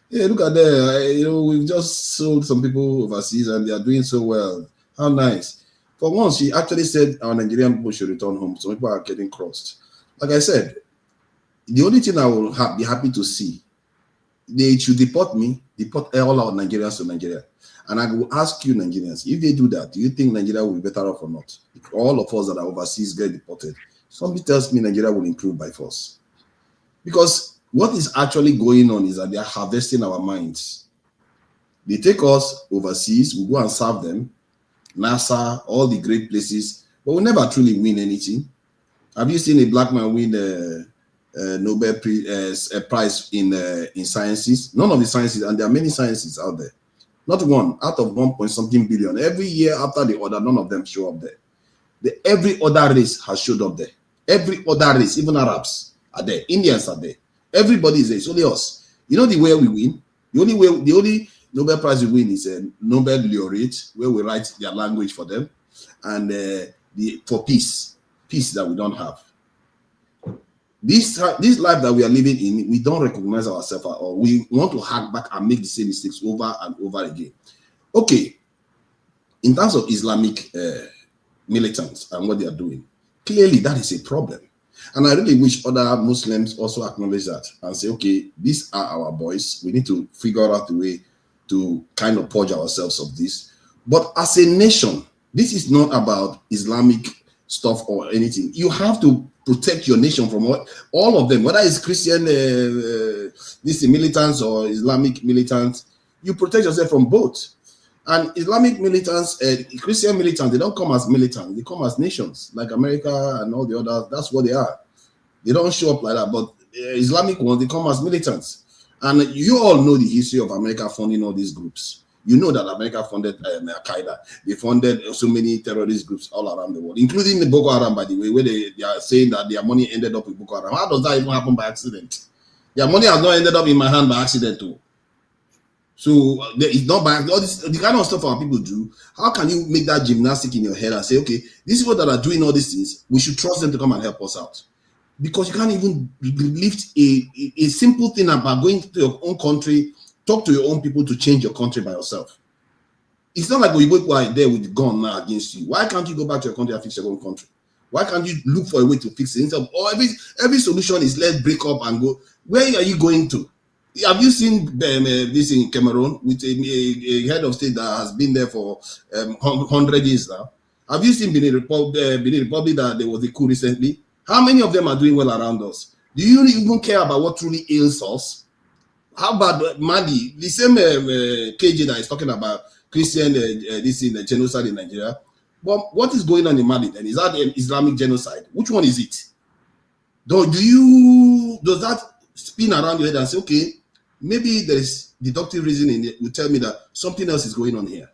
Yeah, look at that. We've just sold some people overseas and they are doing so well. How nice. For once, she actually said our Nigerian people should return home. Some people are getting crossed. Like I said, the only thing I will be happy to see, they should deport all our Nigerians to Nigeria. And I will ask you Nigerians, if they do that, do you think Nigeria will be better off or not? If all of us that are overseas get deported, somebody tells me Nigeria will improve by force. Because what is actually going on is that they are harvesting our minds. They take us overseas, we go and serve them, NASA, all the great places, but we'll never truly win anything. Have you seen a black man win a Nobel Prize in sciences? None of the sciences, and there are many sciences out there. Not one out of 1.something billion. Every year after the other, none of them show up there. Every other race has showed up there. Every other race, even Arabs are there. Indians are there. Everybody is there. It's only us. You know the way we win? The only Nobel Prize we win is a Nobel laureate, where we write their language for them, and for peace that we don't have. This life that we are living in, we don't recognize ourselves at all. We want to hack back and make the same mistakes over and over again. Okay, in terms of Islamic militants and what they are doing, clearly that is a problem. And I really wish other Muslims also acknowledge that and say, okay, these are our boys. We need to figure out a way to kind of purge ourselves of this. But as a nation, this is not about Islamic stuff or anything. You have to protect your nation from all of them, whether it's Christian militants or Islamic militants. You protect yourself from both. And Islamic militants, Christian militants, they don't come as militants. They come as nations, like America and all the others. That's what they are. They don't show up like that. But Islamic ones, they come as militants. And you all know the history of America funding all these groups. You know that America funded Al-Qaeda. They funded so many terrorist groups all around the world, including the Boko Haram, by the way, where they are saying that their money ended up in Boko Haram. How does that even happen by accident? Their money has not ended up in my hand by accident too. So it's not by all this, the kind of stuff our people do. How can you make that gymnastic in your head and say, okay, these people that are doing all these things, we should trust them to come and help us out? Because you can't even lift a simple thing about going to your own country, talk to your own people to change your country by yourself. It's not like we people are there with the gun now against you. Why can't you go back to your country and fix your own country? Why can't you look for a way to fix it? Instead of every solution is let's break up and go. Where are you going to? Have you seen this in Cameroon with a head of state that has been there for 100 years now? Have you seen Benin Republic that there was a coup recently? How many of them are doing well around us? Do you even care about what truly ails us? How about Mali? The same KJ that is talking about Christian this in the genocide in Nigeria. But what is going on in Mali then? Is that an Islamic genocide? Which one is it? Does that spin around your head and say, okay, maybe there is deductive reasoning that will tell me that something else is going on here.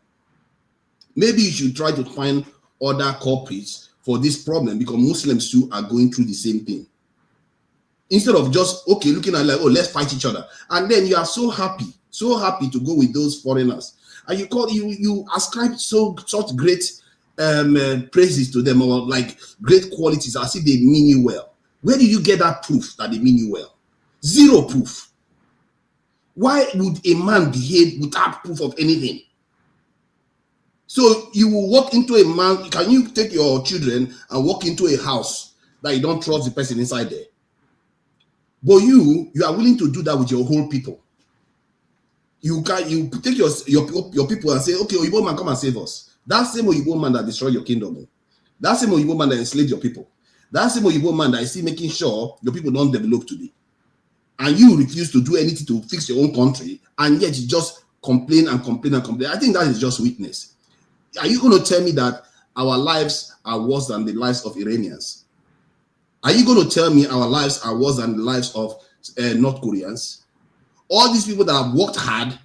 Maybe you should try to find other culprits for this problem, because Muslims too are going through the same thing. Instead of just, okay, looking at like, oh, let's fight each other. And then you are so happy to go with those foreigners. And you ascribe such great praises to them, or like great qualities as if they mean you well. Where did you get that proof that they mean you well? Zero proof. Why would a man behave without proof of anything? So you will walk into a man, can you take your children and walk into a house that you don't trust the person inside there? But you are willing to do that with your whole people. You take your people and say, okay, Oyibo man, come and save us. That same Oyibo man that destroyed your kingdom. That same Oyibo man that enslaved your people. That same Oyibo man that is still making sure your people don't develop today. And you refuse to do anything to fix your own country, and yet you just complain and complain and complain. I think that is just weakness. Are you going to tell me that our lives are worse than the lives of Iranians? Are you going to tell me our lives are worse than the lives of North Koreans? All these people that have worked hard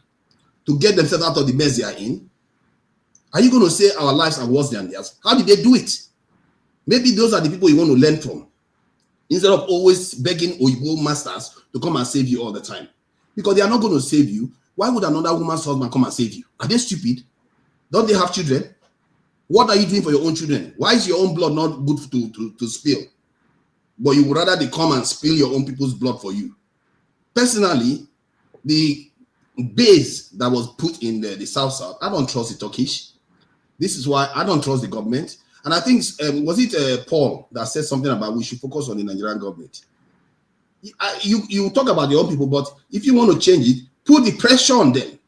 to get themselves out of the mess they are in, are you going to say our lives are worse than theirs? How did they do it? Maybe those are the people you want to learn from, instead of always begging Oyibo masters to come and save you all the time. Because they are not going to save you. Why would another woman's husband come and save you? Are they stupid? Don't they have children? What are you doing for your own children? Why is your own blood not good to spill? But you would rather they come and spill your own people's blood for you. Personally, the base that was put in the South, I don't trust the Turkish. This is why I don't trust the government. And I think, was it Paul that said something about we should focus on the Nigerian government? You talk about your own people, but if you want to change it, put the pressure on them.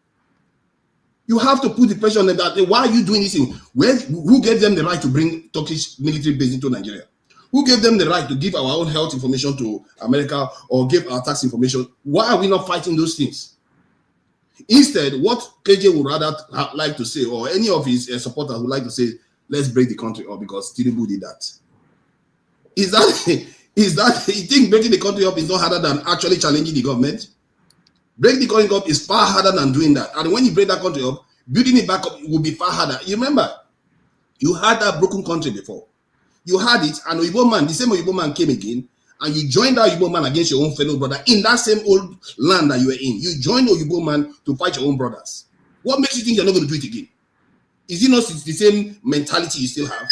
You have to put the pressure on them that why are you doing this thing? Who gave them the right to bring Turkish military base into Nigeria? Who gave them the right to give our own health information to America or give our tax information? Why are we not fighting those things? Instead, what KJ would rather like to say, or any of his supporters would like to say, let's break the country up because Tinubu did that. Is that you think breaking the country up is not harder than actually challenging the government? Break the country up is far harder than doing that. And when you break that country up, building it back up will be far harder. You remember, you had that broken country before. You had it, and Oyibo man, the same Oyibo man came again, and you joined that Oyibo man against your own fellow brother in that same old land that you were in. You joined Oyibo man to fight your own brothers. What makes you think you're not going to do it again? Is it not the same mentality you still have?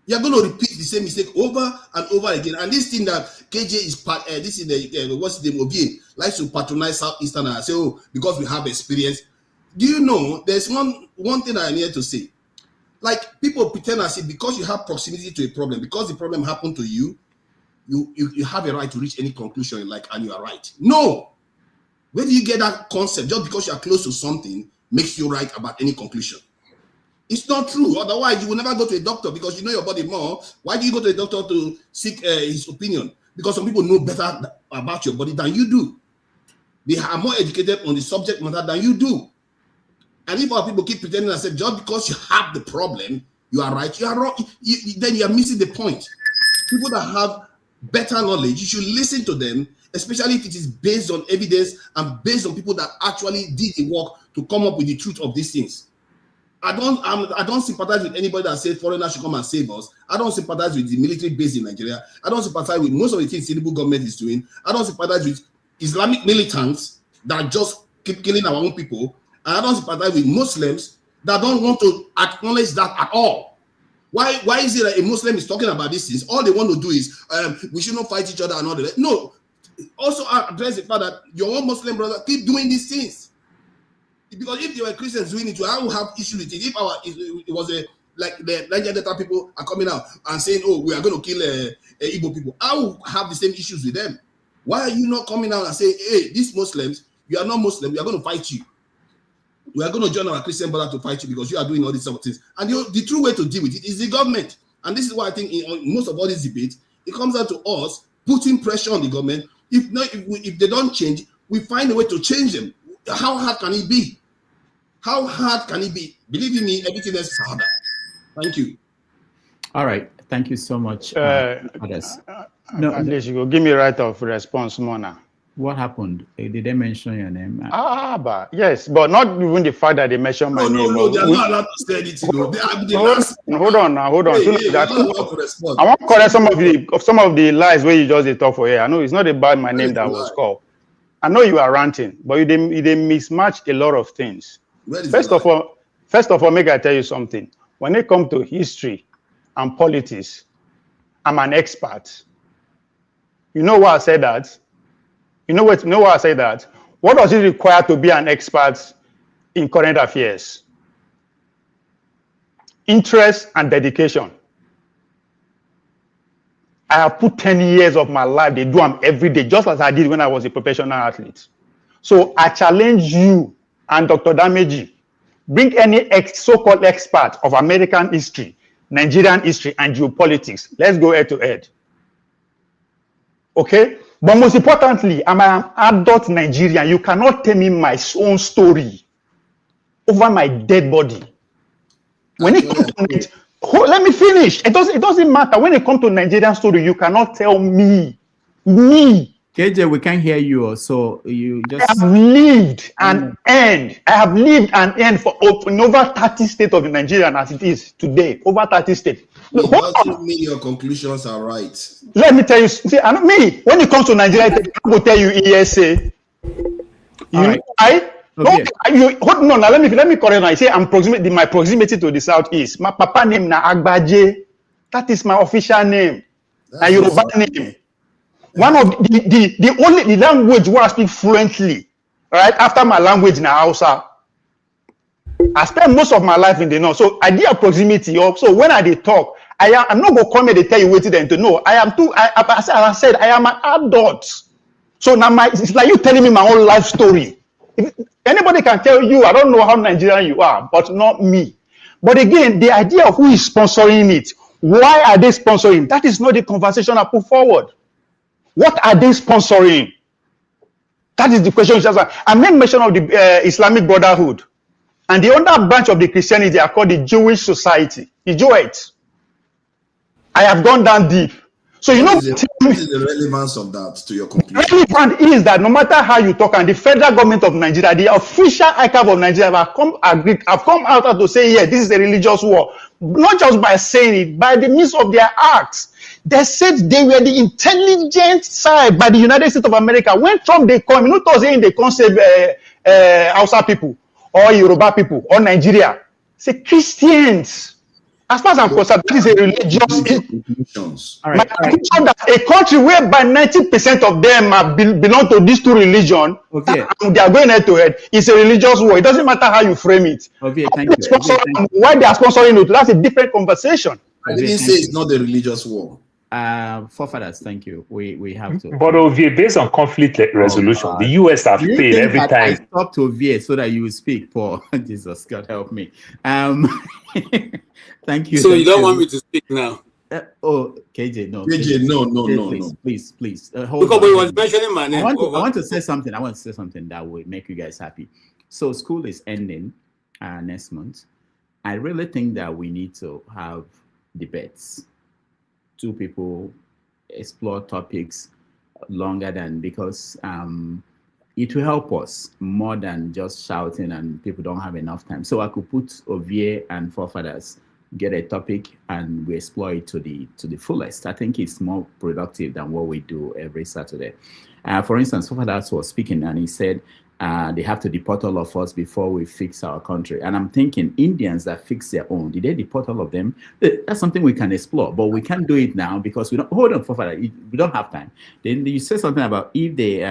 You're going to repeat the same mistake over and over again. And this thing that KJ is this is the what's the Obian likes to patronize Southeastern and say, oh, because we have experience. Do you know there's one thing I need to say? Like, people pretend as if because you have proximity to a problem, because the problem happened to you, you have a right to reach any conclusion you like, and you are right. No. Where do you get that concept? Just because you are close to something makes you right about any conclusion. It's not true. Otherwise, you will never go to a doctor because you know your body more. Why do you go to a doctor to seek his opinion? Because some people know better about your body than you do. They are more educated on the subject matter than you do. And if our people keep pretending and say, just because you have the problem, you are right, you are wrong, then you are missing the point. People that have better knowledge, you should listen to them, especially if it is based on evidence and based on people that actually did the work to come up with the truth of these things. I don't sympathize with anybody that says foreigners should come and save us. I don't sympathize with the military base in Nigeria. I don't sympathize with most of the things the Tinubu government is doing. I don't sympathize with Islamic militants that just keep killing our own people. And I don't sympathize with Muslims that don't want to acknowledge that at all. Why is it that a Muslim is talking about these things? All they want to do is we should not fight each other and all that. No. Also address the fact that your own Muslim brother keep doing these things. Because if they were Christians doing it, I would have issue with it. If it was like the Niger Delta people are coming out and saying, "Oh, we are going to kill Igbo people," I will have the same issues with them. Why are you not coming out and saying, "Hey, these Muslims, you are not Muslim. We are going to fight you. We are going to join our Christian brother to fight you because you are doing all these sort of things." And the true way to deal with it is the government. And this is why I think in most of all these debates, it comes down to us putting pressure on the government. If they don't change, we find a way to change them. How hard can it be? How hard can it be? Believe me, everything else is harder. Thank you. All right. Thank you so much. Others. At least you will give me right of response, Mona. What happened? Did they mention your name? But yes, but not even the fact that they mentioned my name. No, they are not allowed to say anything. Hold on. Hey, I want to correct some of the lies where you just talk for here. I know it's not about my name that was called. I know you are ranting, but you mismatch a lot of things. First of all, make I tell you something. When it comes to history and politics, I'm an expert. You know why I say that? You know why I say that? What does it require to be an expert in current affairs? Interest and dedication. I have put 10 years of my life, they do them every day, just as I did when I was a professional athlete. So I challenge you and Dr. Dameji, bring any so-called expert of American history, Nigerian history, and geopolitics. Let's go head to head. Okay? But most importantly, I'm an adult Nigerian. You cannot tell me my own story over my dead body. When it comes to it, let me finish. It doesn't matter. When it comes to Nigerian story, you cannot tell me. KJ, we can't hear you, so you just... I have lived and earned. I have lived and earned in over 30 states of Nigeria as it is today. Over 30 states. It doesn't mean your conclusions are right. Let me tell you, see, when it comes to Nigeria, I will tell you ESA. Hold on, now let me correct. I say my proximity to the southeast. My papa name na Agbaje. That is my official name. And Yoruba name. One of the language where I speak fluently, right after my language na Hausa. I spent most of my life in the north, so I did a proximity. So when I did talk, I'm not gonna come here to tell you what to know. As I said, I am an adult. So now it's like you telling me my whole life story. If anybody can tell you, I don't know how Nigerian you are, but not me. But again, the idea of who is sponsoring it, why are they sponsoring? That is not the conversation I put forward. What are they sponsoring? That is the question. I made mention of the Islamic Brotherhood. And the other branch of the Christianity are called the Jewish Society, the Jewites. I have gone down deep. So what is the relevance of that to your conclusion? Relevant is that no matter how you talk, and the federal government of Nigeria, the official archive of Nigeria have come out to say, yeah, this is a religious war. Not just by saying it, by the means of their acts. They said they were the intelligent side by the United States of America. When Trump they come, you know, they can't save Hausa people. or Yoruba people, or Nigeria. Say Christians. As far as I'm concerned, this is a religious. All My right. conclusion that a country whereby 90% of them belong to these two religions, and they are going head to head, is a religious war. It doesn't matter how you frame it. Thank you. Why they are sponsoring it, that's a different conversation. I didn't say it's not a religious war. Forefathers, thank you. We have to. But Ovie, based on conflict resolution, the US have paid every time. I stopped Ovie so that you will speak, Paul. Jesus, God help me. Thank you. So you don't want me to speak now? KJ, no. KJ, no. Please. Because he was mentioning my name. I want to say something. I want to say something that will make you guys happy. So school is ending next month. I really think that we need to have debates. Two people explore topics longer than, because it will help us more than just shouting and people don't have enough time. So I could put Ovie and Forefathers, get a topic, and we explore it to the fullest. I think it's more productive than what we do every Saturday. For instance, Forefathers was speaking and he said they have to deport all of us before we fix our country. And I'm thinking, Indians that fix their own, did they deport all of them? That's something we can explore, but we can't do it now because we don't. Hold on, Forefather, we don't have time. Then you said something about if they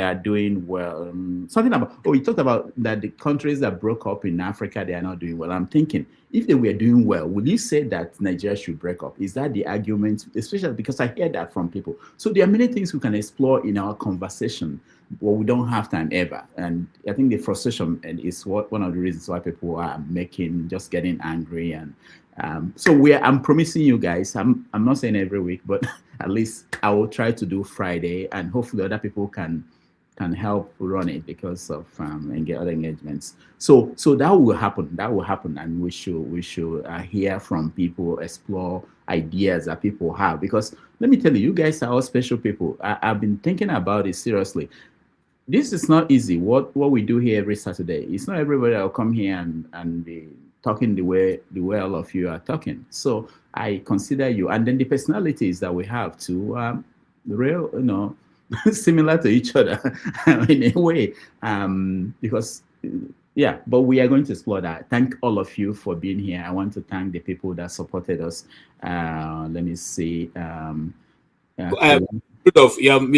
are doing well. Something about, you talked about that the countries that broke up in Africa, they are not doing well. I'm thinking, if they were doing well, would you say that Nigeria should break up? Is that the argument? Especially because I hear that from people. So there are many things we can explore in our conversation, but we don't have time ever. And I think the frustration is one of the reasons why people are just getting angry. And so I'm promising you guys, I'm not saying every week, but at least I will try to do Friday, and hopefully other people can help run it because of other engagements. So that will happen, and we should hear from people, explore ideas that people have. Because let me tell you, you guys are all special people. I've been thinking about it seriously. This is not easy. What we do here every Saturday, it's not everybody that will come here and be talking the way all of you are talking. So I consider you, and then the personalities that we have too, real, similar to each other in a way, because but we are going to explore that. Thank all of you for being here. I want to thank the people that supported us. Let me see. We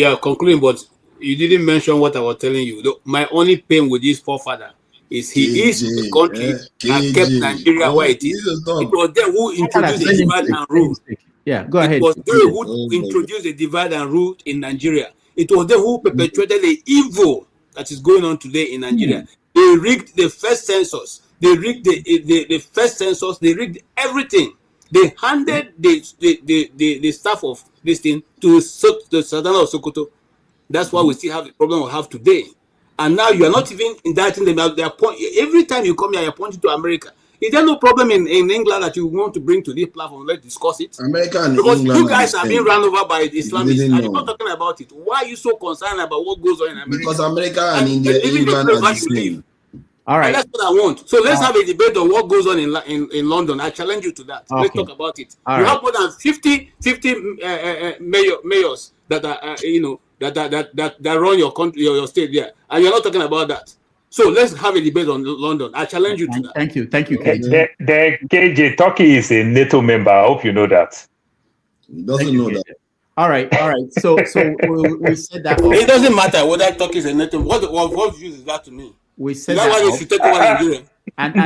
are concluding, but you didn't mention what I was telling you. Look, my only pain with this forefather is he is the country that kept Nigeria where it is. It was them who introduced the divide and rule. Yeah, go ahead. It was them who introduced the divide and rule in Nigeria. It was them who perpetuated the evil that is going on today in Nigeria. They rigged the first census. They rigged the first census. They rigged everything. They handed the staff of this thing to the Sultan of Sokoto. That's why we still have the problem we have today. And now you are not even indicting them. Every time you come here, you're pointing to America. Is there no problem in England that you want to bring to this platform? Let's discuss it. America and because England you guys are being run over by the Islamists, and you're know. not talking about it. Why are you so concerned about what goes on in America? Because America and India, England are the same. All right. And that's what I want. So let's have a debate on what goes on in London. I challenge you to that. Okay. Let's talk about it. All you right. have more than 50 mayors that are that run your country, your state there, and you're not talking about that. So let's have a debate on London. I challenge you to that. Thank you, KJ. The KJ, Turkey is a NATO member. I hope you know that. He doesn't know that. All right. So we said that. It doesn't matter whether Turkey is a NATO. What use is that to me? We said that. Why you should take over Nigeria?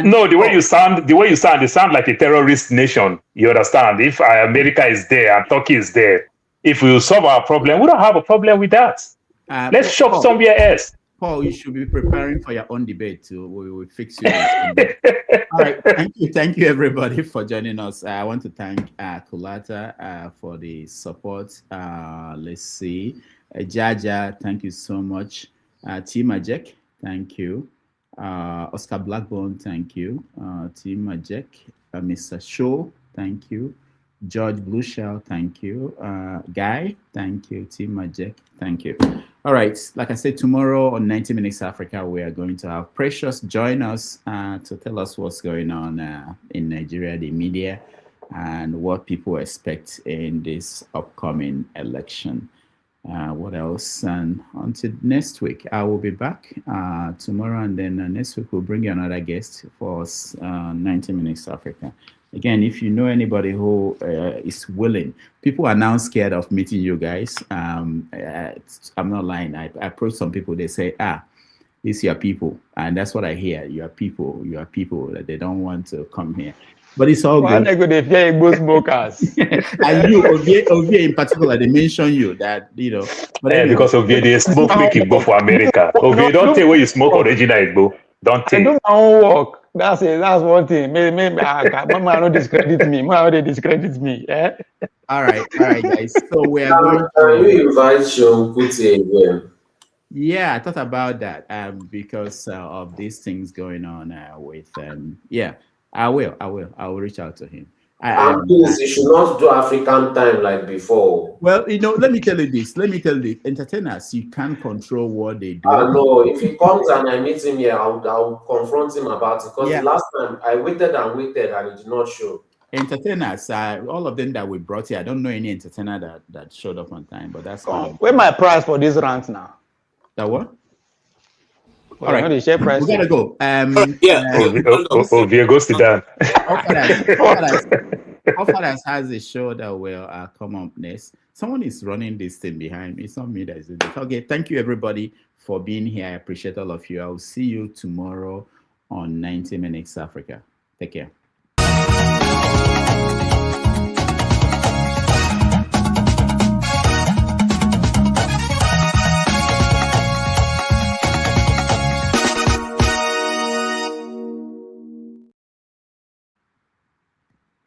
No, the way you sound, you sound like a terrorist nation. You understand? If America is there and Turkey is there, if we solve our problem, we don't have a problem with that. Let's shop somewhere else. Paul, you should be preparing for your own debate too. We will fix you. All right, thank you everybody for joining us. I want to thank Kulata for the support. Let's see, Jaja, thank you so much. Timajek, thank you. Oscar Blackbone, thank you. Timajek, Mr. Shaw, thank you. George Blueshell, thank you. Guy, thank you. Timajek, thank you. All right, like I said, tomorrow on 90 Minutes Africa, we are going to have Precious join us to tell us what's going on in Nigeria, the media, and what people expect in this upcoming election. What else? And until next week, I will be back tomorrow, and then next week we'll bring you another guest for 90 Minutes Africa. Again, if you know anybody who is willing, people are now scared of meeting you guys. I'm not lying. I approach some people, they say, these are your people. And that's what I hear. You are people that they don't want to come here. But it's all good. Smokers. And you, Ovie in particular, they mention you that, But anyway. Because Ovie, they smoke make it go for America. Ovie, don't tell where you smoke original Igbo. Don't tell. I do my own work. That's it. That's one thing. Maybe Mama don't discredit me. Mama they discredit me. Eh? All right, guys. So we are going to... Can you invite Sean Kuti again? Yeah, I thought about that because of these things going on with I will reach out to him. Please, you should not do African time like before. Well, let me tell you this. Let me tell the entertainers, you can't control what they do. No, if he comes and I meet him here, I'll confront him about it. Because the last time I waited and he did not show. Entertainers, all of them that we brought here, I don't know any entertainer that showed up on time, but that's where my price for this rant now? That what? All right, we gotta go. Ovie, go sit down. Fathers has a show that will come up next. Someone is running this thing behind me. It's not me that is doing it. Okay, thank you everybody for being here. I appreciate all of you. I will see you tomorrow on 90 Minutes Africa. Take care.